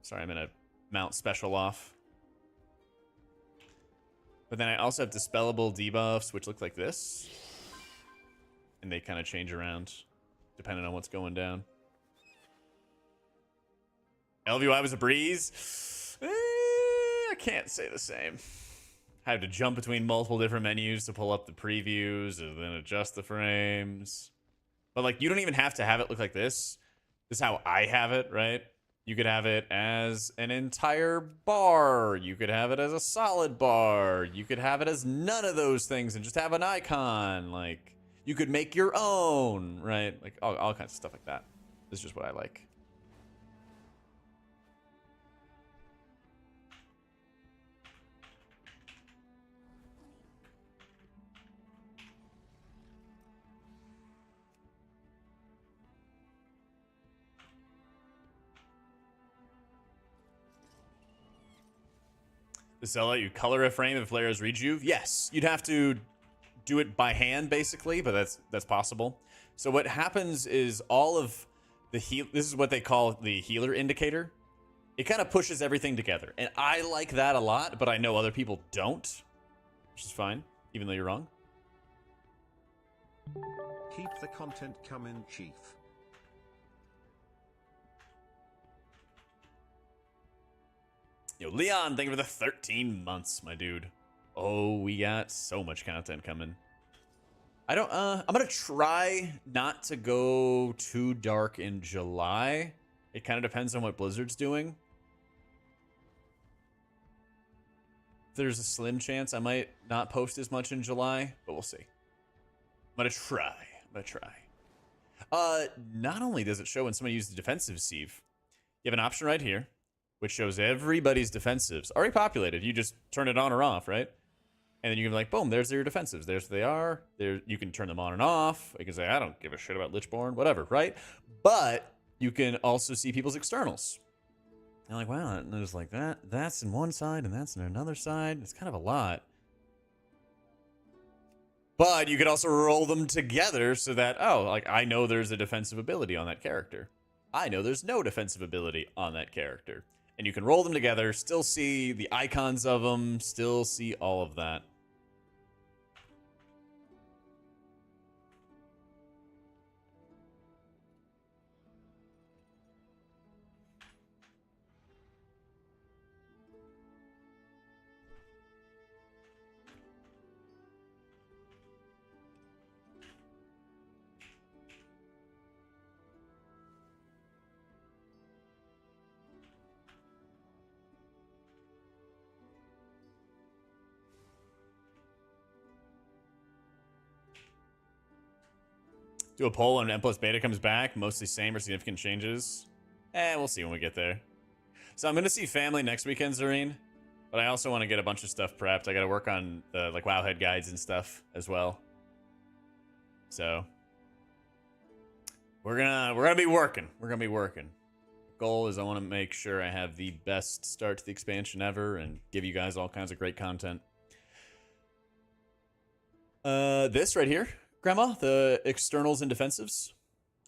[SPEAKER 1] Sorry, I'm gonna mount special off. But then I also have dispellable debuffs, which look like this. And they kind of change around depending on what's going down. LVI was a breeze. I can't say the same. I had to jump between multiple different menus to pull up the previews and then adjust the frames. But like, you don't even have to have it look like this. This is how I have it, right? You could have it as an entire bar. You could have it as a solid bar. You could have it as none of those things and just have an icon. Like, you could make your own, right? Like, all kinds of stuff like that. This is just what I like. The sellout, you color a frame if Lara's rejuve? Yes, you'd have to do it by hand basically, but that's possible. So what happens is all of the this is what they call the healer indicator. It kind of pushes everything together, and I like that a lot, but I know other people don't, which is fine, even though you're wrong.
[SPEAKER 11] Keep the content coming, Chief.
[SPEAKER 1] Yo, Leon, thank you for the 13 months, my dude. Oh, we got so much content coming. I don't, I'm gonna try not to go too dark in July. It kind of depends on what Blizzard's doing. There's a slim chance I might not post as much in July, but we'll see. I'm gonna try. Not only does it show when somebody uses the defensive sieve, you have an option right here, which shows everybody's defensives. Already populated. You just turn it on or off, right? And then you can be like, boom, there's your defensives. There's what they are. There, you can turn them on and off. You can say, I don't give a shit about Lichborn, whatever, right? But you can also see people's externals. And like, wow, there's like that. That's in one side and that's in another side. It's kind of a lot. But you could also roll them together so that, oh, like I know there's a defensive ability on that character. I know there's no defensive ability on that character. And you can roll them together, still see the icons of them, still see all of that. Do a poll when M plus beta comes back. Mostly same or significant changes. We'll see when we get there. So I'm going to see family next weekend, Zareen. But I also want to get a bunch of stuff prepped. I got to work on the like Wowhead guides and stuff as well. So we're gonna be working. We're gonna be working. Goal is I want to make sure I have the best start to the expansion ever and give you guys all kinds of great content. This right here, Grandma, the externals and defensives.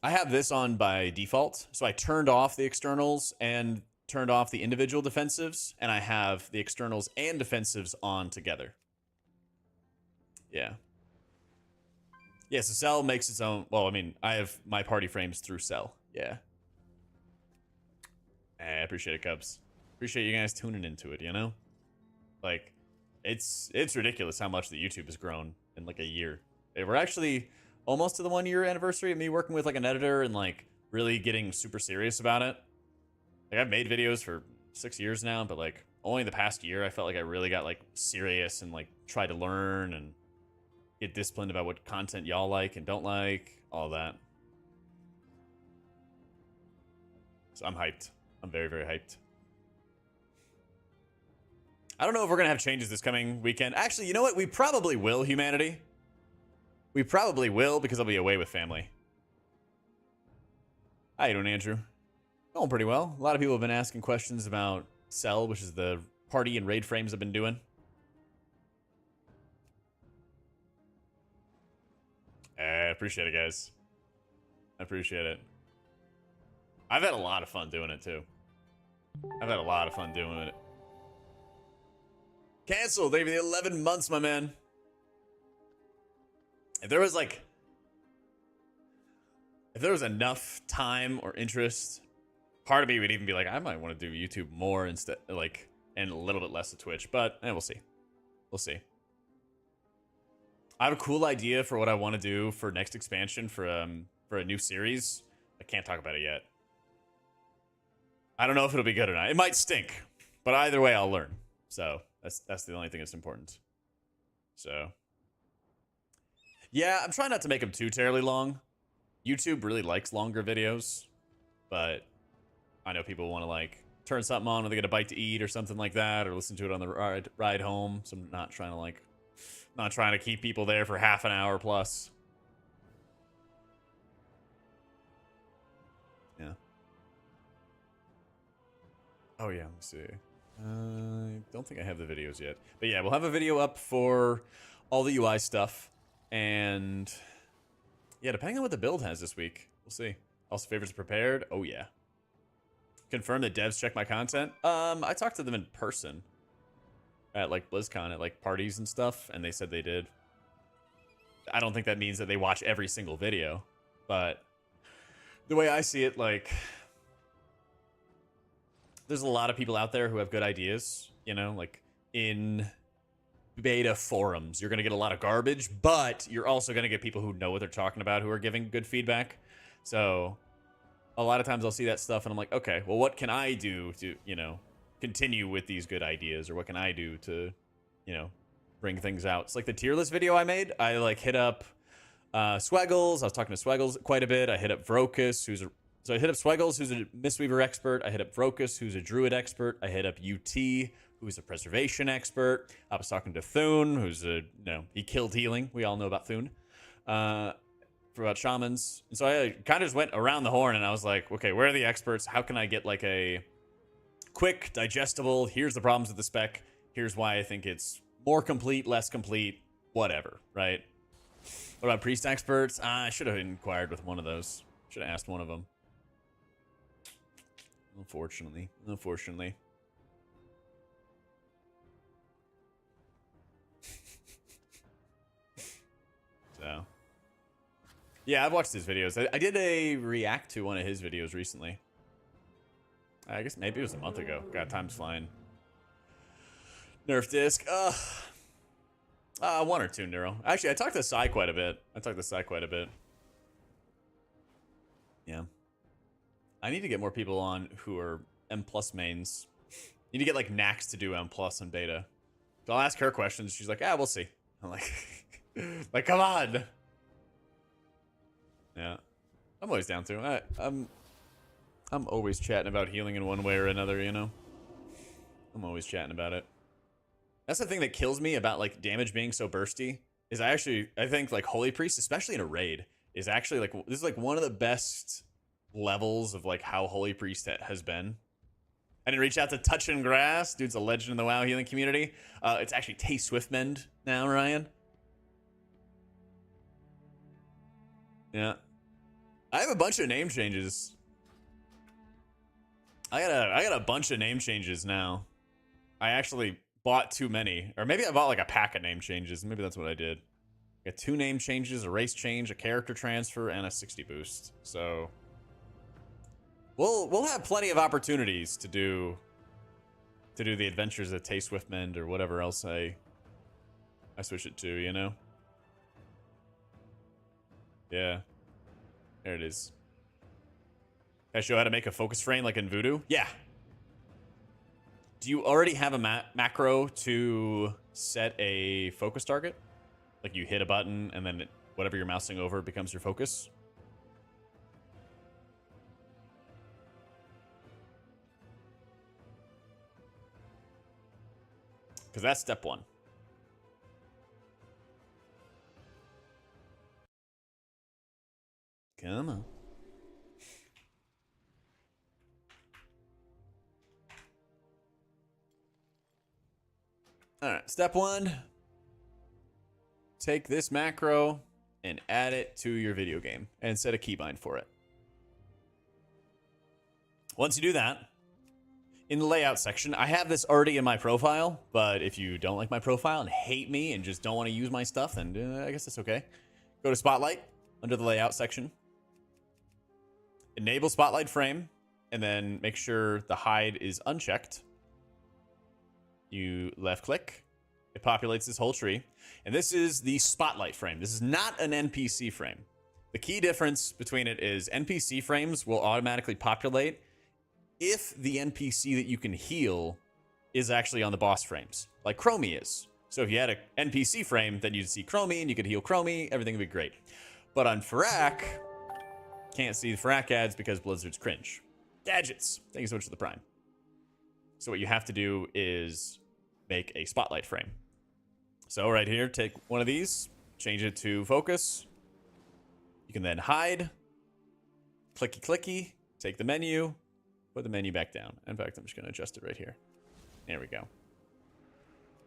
[SPEAKER 1] I have this on by default. So I turned off the externals and turned off the individual defensives, and I have the externals and defensives on together. Yeah. Yeah, so Cell makes its own. Well, I mean, I have my party frames through Cell. Yeah. I appreciate it, Cubs. Appreciate you guys tuning into it, you know? Like, it's ridiculous how much the YouTube has grown in like a year. We're actually almost to the 1 year anniversary of me working with like an editor and like really getting super serious about it. Like I've made videos for 6 years now, but like only the past year I felt like I really got like serious and like tried to learn and get disciplined about what content y'all like and don't like, all that. So I'm hyped. I'm very, very hyped. I don't know if we're gonna have changes this coming weekend. Actually, you know what? We probably will, humanity. We probably will because I'll be away with family. How you doing, Andrew? Going pretty well. A lot of people have been asking questions about Cell, which is the party and raid frames I've been doing. I appreciate it, guys. I appreciate it. I've had a lot of fun doing it, too. I've had a lot of fun doing it. Cancel. Thank you for the 11 months, my man. If there was like... If there was enough time or interest, part of me would even be like, I might want to do YouTube more instead, like, and a little bit less of Twitch, but we'll see. We'll see. I have a cool idea for what I want to do for next expansion for a new series. I can't talk about it yet. I don't know if it'll be good or not. It might stink, but either way, I'll learn. So that's the only thing that's important. So yeah, I'm trying not to make them too terribly long. YouTube really likes longer videos, but I know people want to like turn something on when they get a bite to eat or something like that, or listen to it on the ride home. So I'm not trying to keep people there for half an hour plus. Yeah. Oh yeah, let me see. I don't think I have the videos yet, but yeah, we'll have a video up for all the UI stuff, and yeah, depending on what the build has this week, we'll see. Also, favorites prepared. Oh yeah. Confirm that devs check my content. I talked to them in person at like BlizzCon at like parties and stuff, and they said they did. I don't think that means that they watch every single video, but the way I see it, like, there's a lot of people out there who have good ideas, you know, like in beta forums. You're going to get a lot of garbage, but you're also going to get people who know what they're talking about, who are giving good feedback. So a lot of times I'll see that stuff and I'm like, okay, well, what can I do to, you know, continue with these good ideas, or what can I do to, you know, bring things out? It's like the tier list video I made. I like hit up Swaggles. I was talking to Swaggles quite a bit. I hit up Vrokus, so I hit up Swaggles, who's a Mistweaver expert. I hit up Vrokus, who's a Druid expert. I hit up UT, who's a Preservation expert. I was talking to Thune, who's a, you know, he killed healing. We all know about Thune. For about shamans. And so I kind of just went around the horn and I was like, okay, where are the experts? How can I get like a quick, digestible, here's the problems with the spec. Here's why I think it's more complete, less complete, whatever, right? What about priest experts? I should have inquired with one of those. Should have asked one of them. Unfortunately. So. Yeah, I've watched his videos. I did a react to one of his videos recently. I guess maybe it was a month ago. God, time's flying. Nerf disc. One or two neuro. Actually, I talked to Sai quite a bit. Yeah. I need to get more people on who are M+ mains. Need to get like Nax to do M+ and beta. So I'll ask her questions. She's like, yeah, we'll see. I'm like, like, come on. Yeah. I'm always down to. I'm always chatting about healing in one way or another, you know? I'm always chatting about it. That's the thing that kills me about like damage being so bursty, is I think like Holy Priest, especially in a raid, is actually like, this is like one of the best levels of like how Holy Priest has been. I didn't reach out to Touch and Grass. Dude's a legend in the WoW healing community. It's actually Tay Swiftmend now, Ryan. Yeah. I have a bunch of name changes. I got a bunch of name changes now. I actually bought too many. Or maybe I bought like a pack of name changes. Maybe that's what I did. Got 2 name changes, a race change, a character transfer, and a 60 boost. So we'll have plenty of opportunities to do the adventures of Tay Swiftmend or whatever else I switch it to, you know? Yeah. There it is. Can I show how to make a focus frame like in Voodoo? Yeah. Do you already have a macro to set a focus target? Like you hit a button and then whatever you're mousing over becomes your focus? Because that's step 1. Come on. All right, step 1. Take this macro and add it to your video game and set a keybind for it. Once you do that, in the layout section, I have this already in my profile, but if you don't like my profile and hate me and just don't want to use my stuff, then I guess that's okay. Go to Spotlight under the layout section. Enable Spotlight Frame, and then make sure the hide is unchecked. You left click. It populates this whole tree. And this is the Spotlight frame. This is not an NPC frame. The key difference between it is NPC frames will automatically populate if the NPC that you can heal is actually on the boss frames, like Chromie is. So if you had an NPC frame, then you'd see Chromie and you could heal Chromie, everything would be great. But on Farak, can't see the Farak ads because Blizzard's cringe. Gadgets. Thank you so much for the Prime. So what you have to do is make a Spotlight frame. So right here, take one of these, change it to focus. You can then hide, clicky clicky, take the menu, put the menu back down. In fact, I'm just going to adjust it right here. There we go.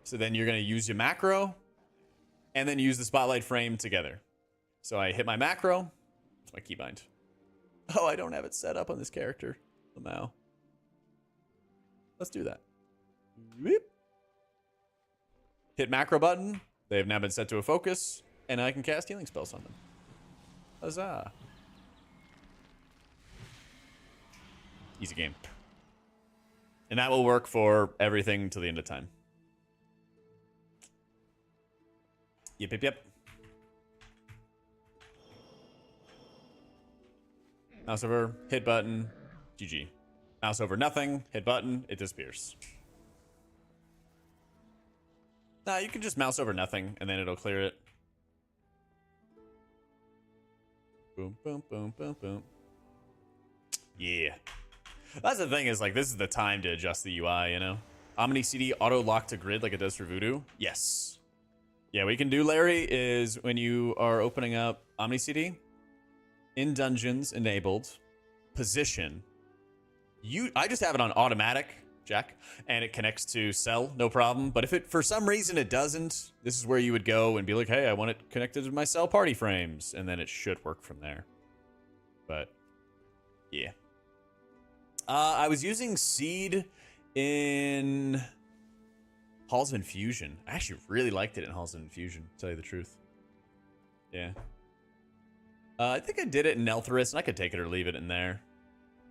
[SPEAKER 1] So then you're going to use your macro and then use the Spotlight frame together. So I hit my macro. It's my keybind. Oh, I don't have it set up on this character. Somehow. Let's do that. Whoop. Hit macro button. They have now been set to a focus, and I can cast healing spells on them. Huzzah. Easy game. And that will work for everything till the end of time. Yep. Mouse over, hit button, GG. Mouse over, nothing, hit button, it disappears. Nah, you can just mouse over nothing, and then it'll clear it. Boom, boom, boom, boom, boom. Yeah. That's the thing is, like, this is the time to adjust the UI, you know? OmniCD auto lock to grid like it does for Voodoo? Yes. Yeah, what you can do, Larry, is when you are opening up OmniCD, in dungeons enabled, position. I just have it on AutomaticJak, and it connects to cell, no problem. But if it, for some reason it doesn't, this is where you would go and be like, hey, I want it connected to my cell party frames, and then it should work from there. But, yeah. I was using Seed in Halls of Infusion. I actually really liked it in Halls of Infusion, to tell you the truth. Yeah. I think I did it in Nelthrus, and I could take it or leave it in there.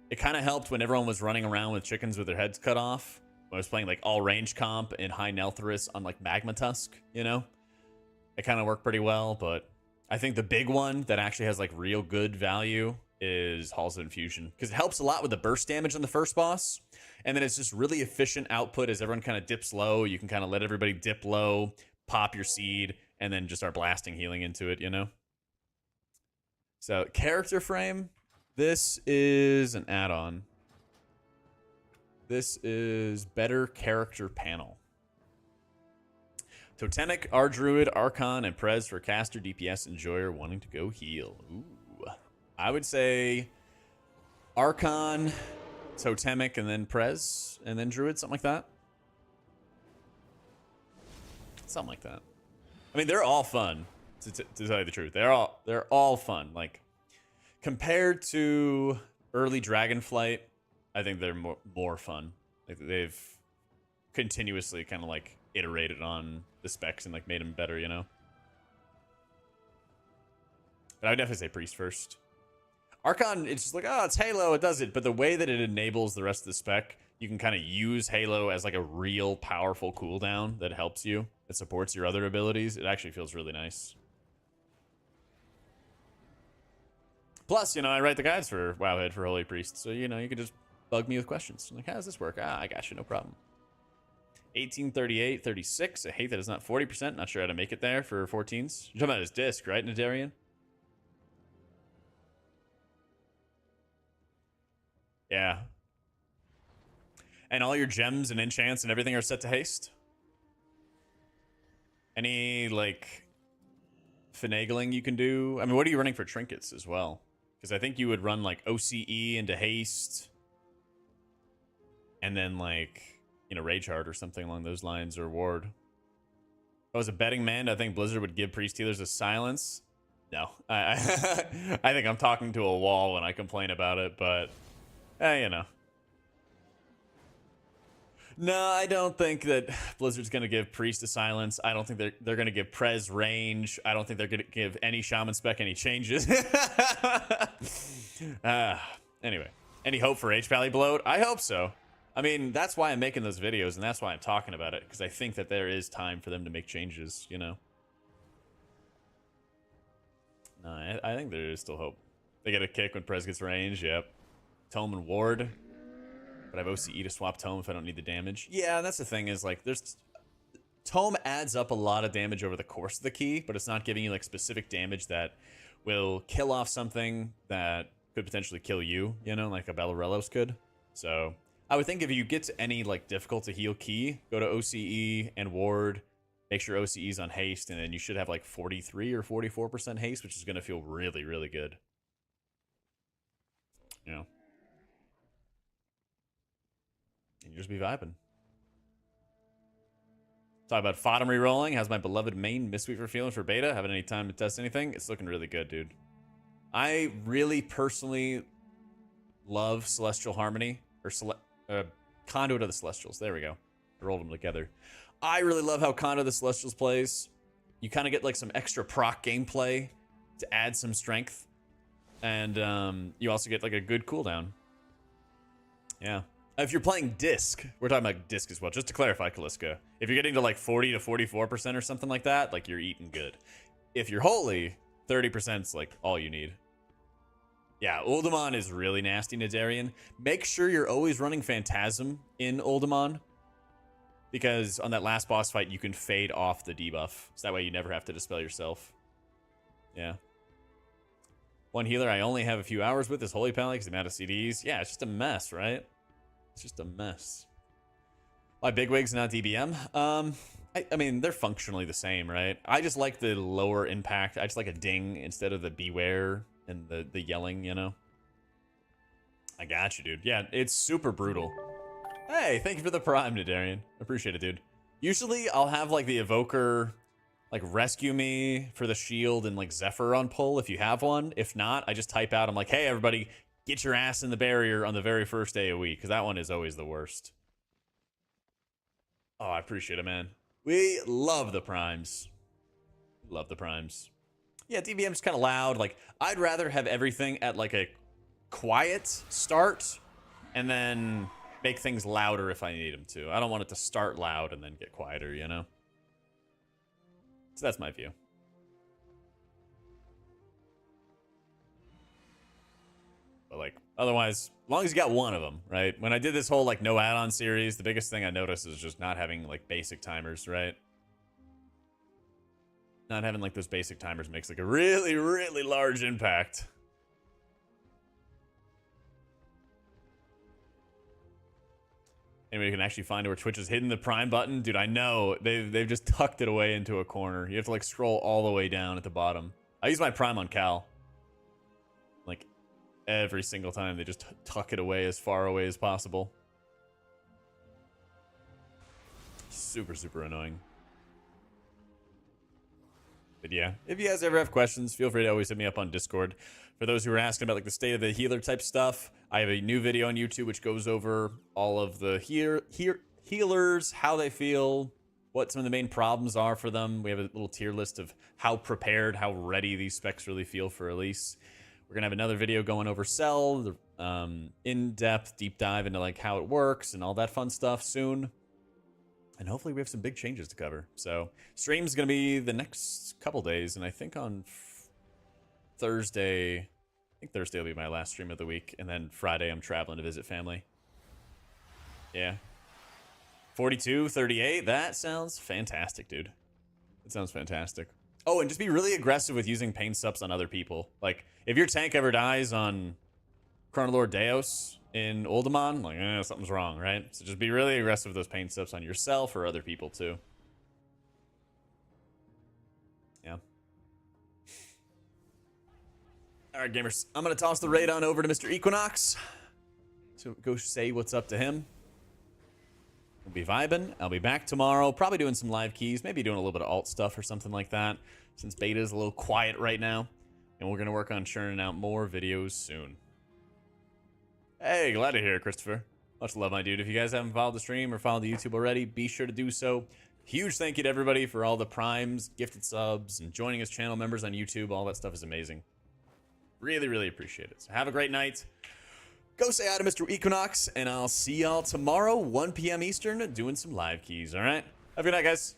[SPEAKER 1] It kind of helped when everyone was running around with chickens with their heads cut off. When I was playing like all range comp in High Nelthrus on like Magma Tusk, you know? It kind of worked pretty well, but I think the big one that actually has like real good value is Halls of Infusion, because it helps a lot with the burst damage on the first boss. And then it's just really efficient output as everyone kind of dips low. You can kind of let everybody dip low, pop your seed, and then just start blasting healing into it, you know? So, character frame, this is an add-on. This is better character panel. Totemic, Ardruid, Archon, and Prez for caster, DPS, enjoyer wanting to go heal. Ooh. I would say Archon, Totemic, and then Prez, and then Druid, something like that. Something like that. I mean, they're all fun. To tell you the truth, they're all fun. Like, compared to early Dragonflight, I think they're more fun. Like, they've continuously kind of like iterated on the specs and like made them better, you know. But I would definitely say Priest first. Archon, it's just like, oh, it's Halo, it does it. But the way that it enables the rest of the spec, you can kind of use Halo as like a real powerful cooldown that helps you, that supports your other abilities. It actually feels really nice. Plus, you know, I write the guides for Wowhead for Holy Priest, so, you know, you can just bug me with questions. I'm like, how does this work? Ah, I got you, no problem. 1838, 36. I hate that it's not 40%. Not sure how to make it there for 14s. You're talking about his disc, right, Nadarian? Yeah. And all your gems and enchants and everything are set to haste? Any, like, finagling you can do? I mean, what are you running for trinkets as well? Because I think you would run, like, OCE into haste. And then, like, you know, Rage Heart or something along those lines, or Ward. If I was a betting man, I think Blizzard would give Priest Healers a silence. No. I think I'm talking to a wall when I complain about it, but, you know. No, I don't think that Blizzard's going to give Priest a silence. I don't think they're going to give Prez range. I don't think they're going to give any Shaman spec any changes. Anyway, any hope for H-Valley bloat? I hope so. I mean, that's why I'm making those videos, and that's why I'm talking about it, because I think that there is time for them to make changes, you know? No, I think there is still hope. They get a kick when Prez gets range, yep. Tome and Ward. But I have OCE to swap Tome if I don't need the damage. Yeah, that's the thing is, like, there's... Tome adds up a lot of damage over the course of the key, but it's not giving you, like, specific damage that will kill off something that could potentially kill you, you know, like a Bellorelos could. So, I would think if you get to any, like, difficult to heal key, go to OCE and Ward, make sure OCE's on haste, and then you should have, like, 43 or 44% haste, which is going to feel really, really good. You know? And you just be vibing. Talk about Fodom re-rolling. How's my beloved main Mistweaver feeling for beta? Haven't any time to test anything? It's looking really good, dude. I really personally love Celestial Harmony. Or Conduit of the Celestials. There we go. I rolled them together. I really love how Conduit of the Celestials plays. You kind of get like some extra proc gameplay to add some strength. And you also get like a good cooldown. Yeah. If you're playing disc, we're talking about disc as well. Just to clarify, Kaliska, if you're getting to like 40 to 44% or something like that, like you're eating good. If you're holy, 30% is like all you need. Yeah, Uldamon is really nasty, Nadarian. Make sure you're always running Phantasm in Uldamon, because on that last boss fight, you can fade off the debuff. So that way you never have to dispel yourself. Yeah. One healer I only have a few hours with is Holy Pally because I'm out of CDs. Yeah, it's just a mess, right? It's just a mess. Why Bigwigs, not DBM? I mean, they're functionally the same, right? I just like the lower impact. I just like a ding instead of the beware and the yelling, you know? I got you, dude. Yeah, it's super brutal. Hey, thank you for the prime, Nadarian. Appreciate it, dude. Usually, I'll have, like, the Evoker, like, rescue me for the shield and, like, Zephyr on pull if you have one. If not, I just type out, I'm like, hey, everybody, get your ass in the barrier on the very first AoE, because that one is always the worst. Oh, I appreciate it, man. We love the primes. Love the primes. Yeah, DBM's kind of loud. Like, I'd rather have everything at, like, a quiet start and then make things louder if I need them to. I don't want it to start loud and then get quieter, you know? So that's my view. But, like, otherwise, as long as you got one of them, right? When I did this whole, like, no add-on series, the biggest thing I noticed is just not having, like, basic timers, right? Not having, like, those basic timers makes, like, a really, really large impact. Anybody can actually find where Twitch is hidden the Prime button? Dude, I know. They've just tucked it away into a corner. You have to, like, scroll all the way down at the bottom. I use my Prime on Cal. Like, every single time. They just tuck it away as far away as possible. Super, super annoying. But yeah, if you guys ever have questions, feel free to always hit me up on Discord. For those who are asking about like the state of the healer type stuff, I have a new video on YouTube which goes over all of the healers, how they feel, what some of the main problems are for them. We have a little tier list of how prepared, how ready these specs really feel for release. We're gonna have another video going over Cell, the in-depth deep dive into like how it works and all that fun stuff soon. And hopefully we have some big changes to cover. So stream's gonna be the next couple days, and I think on Thursday, Thursday will be my last stream of the week, and then Friday I'm traveling to visit family. Yeah. 42, 38, that sounds fantastic, dude. That sounds fantastic. Oh, and just be really aggressive with using pain sups on other people. Like, if your tank ever dies on Chronolord Deos in Uldamon, like, something's wrong, right? So just be really aggressive with those pain sups on yourself or other people, too. Yeah. All right, gamers. I'm going to toss the raid on over to Mr. Equinox. So go say what's up to him. We'll be vibing. I'll be back tomorrow, probably doing some live keys, maybe doing a little bit of alt stuff or something like that, since beta is a little quiet right now. And we're going to work on churning out more videos soon. Hey, glad to hear it, Christopher. Much love, my dude. If you guys haven't followed the stream or followed the YouTube already, be sure to do so. Huge thank you to everybody for all the primes, gifted subs, and joining as channel members on YouTube. All that stuff is amazing. Really, really appreciate it. So have a great night. Go say hi to Mr. Equinox, and I'll see y'all tomorrow, 1 p.m. Eastern, doing some live keys, all right? Have a good night, guys.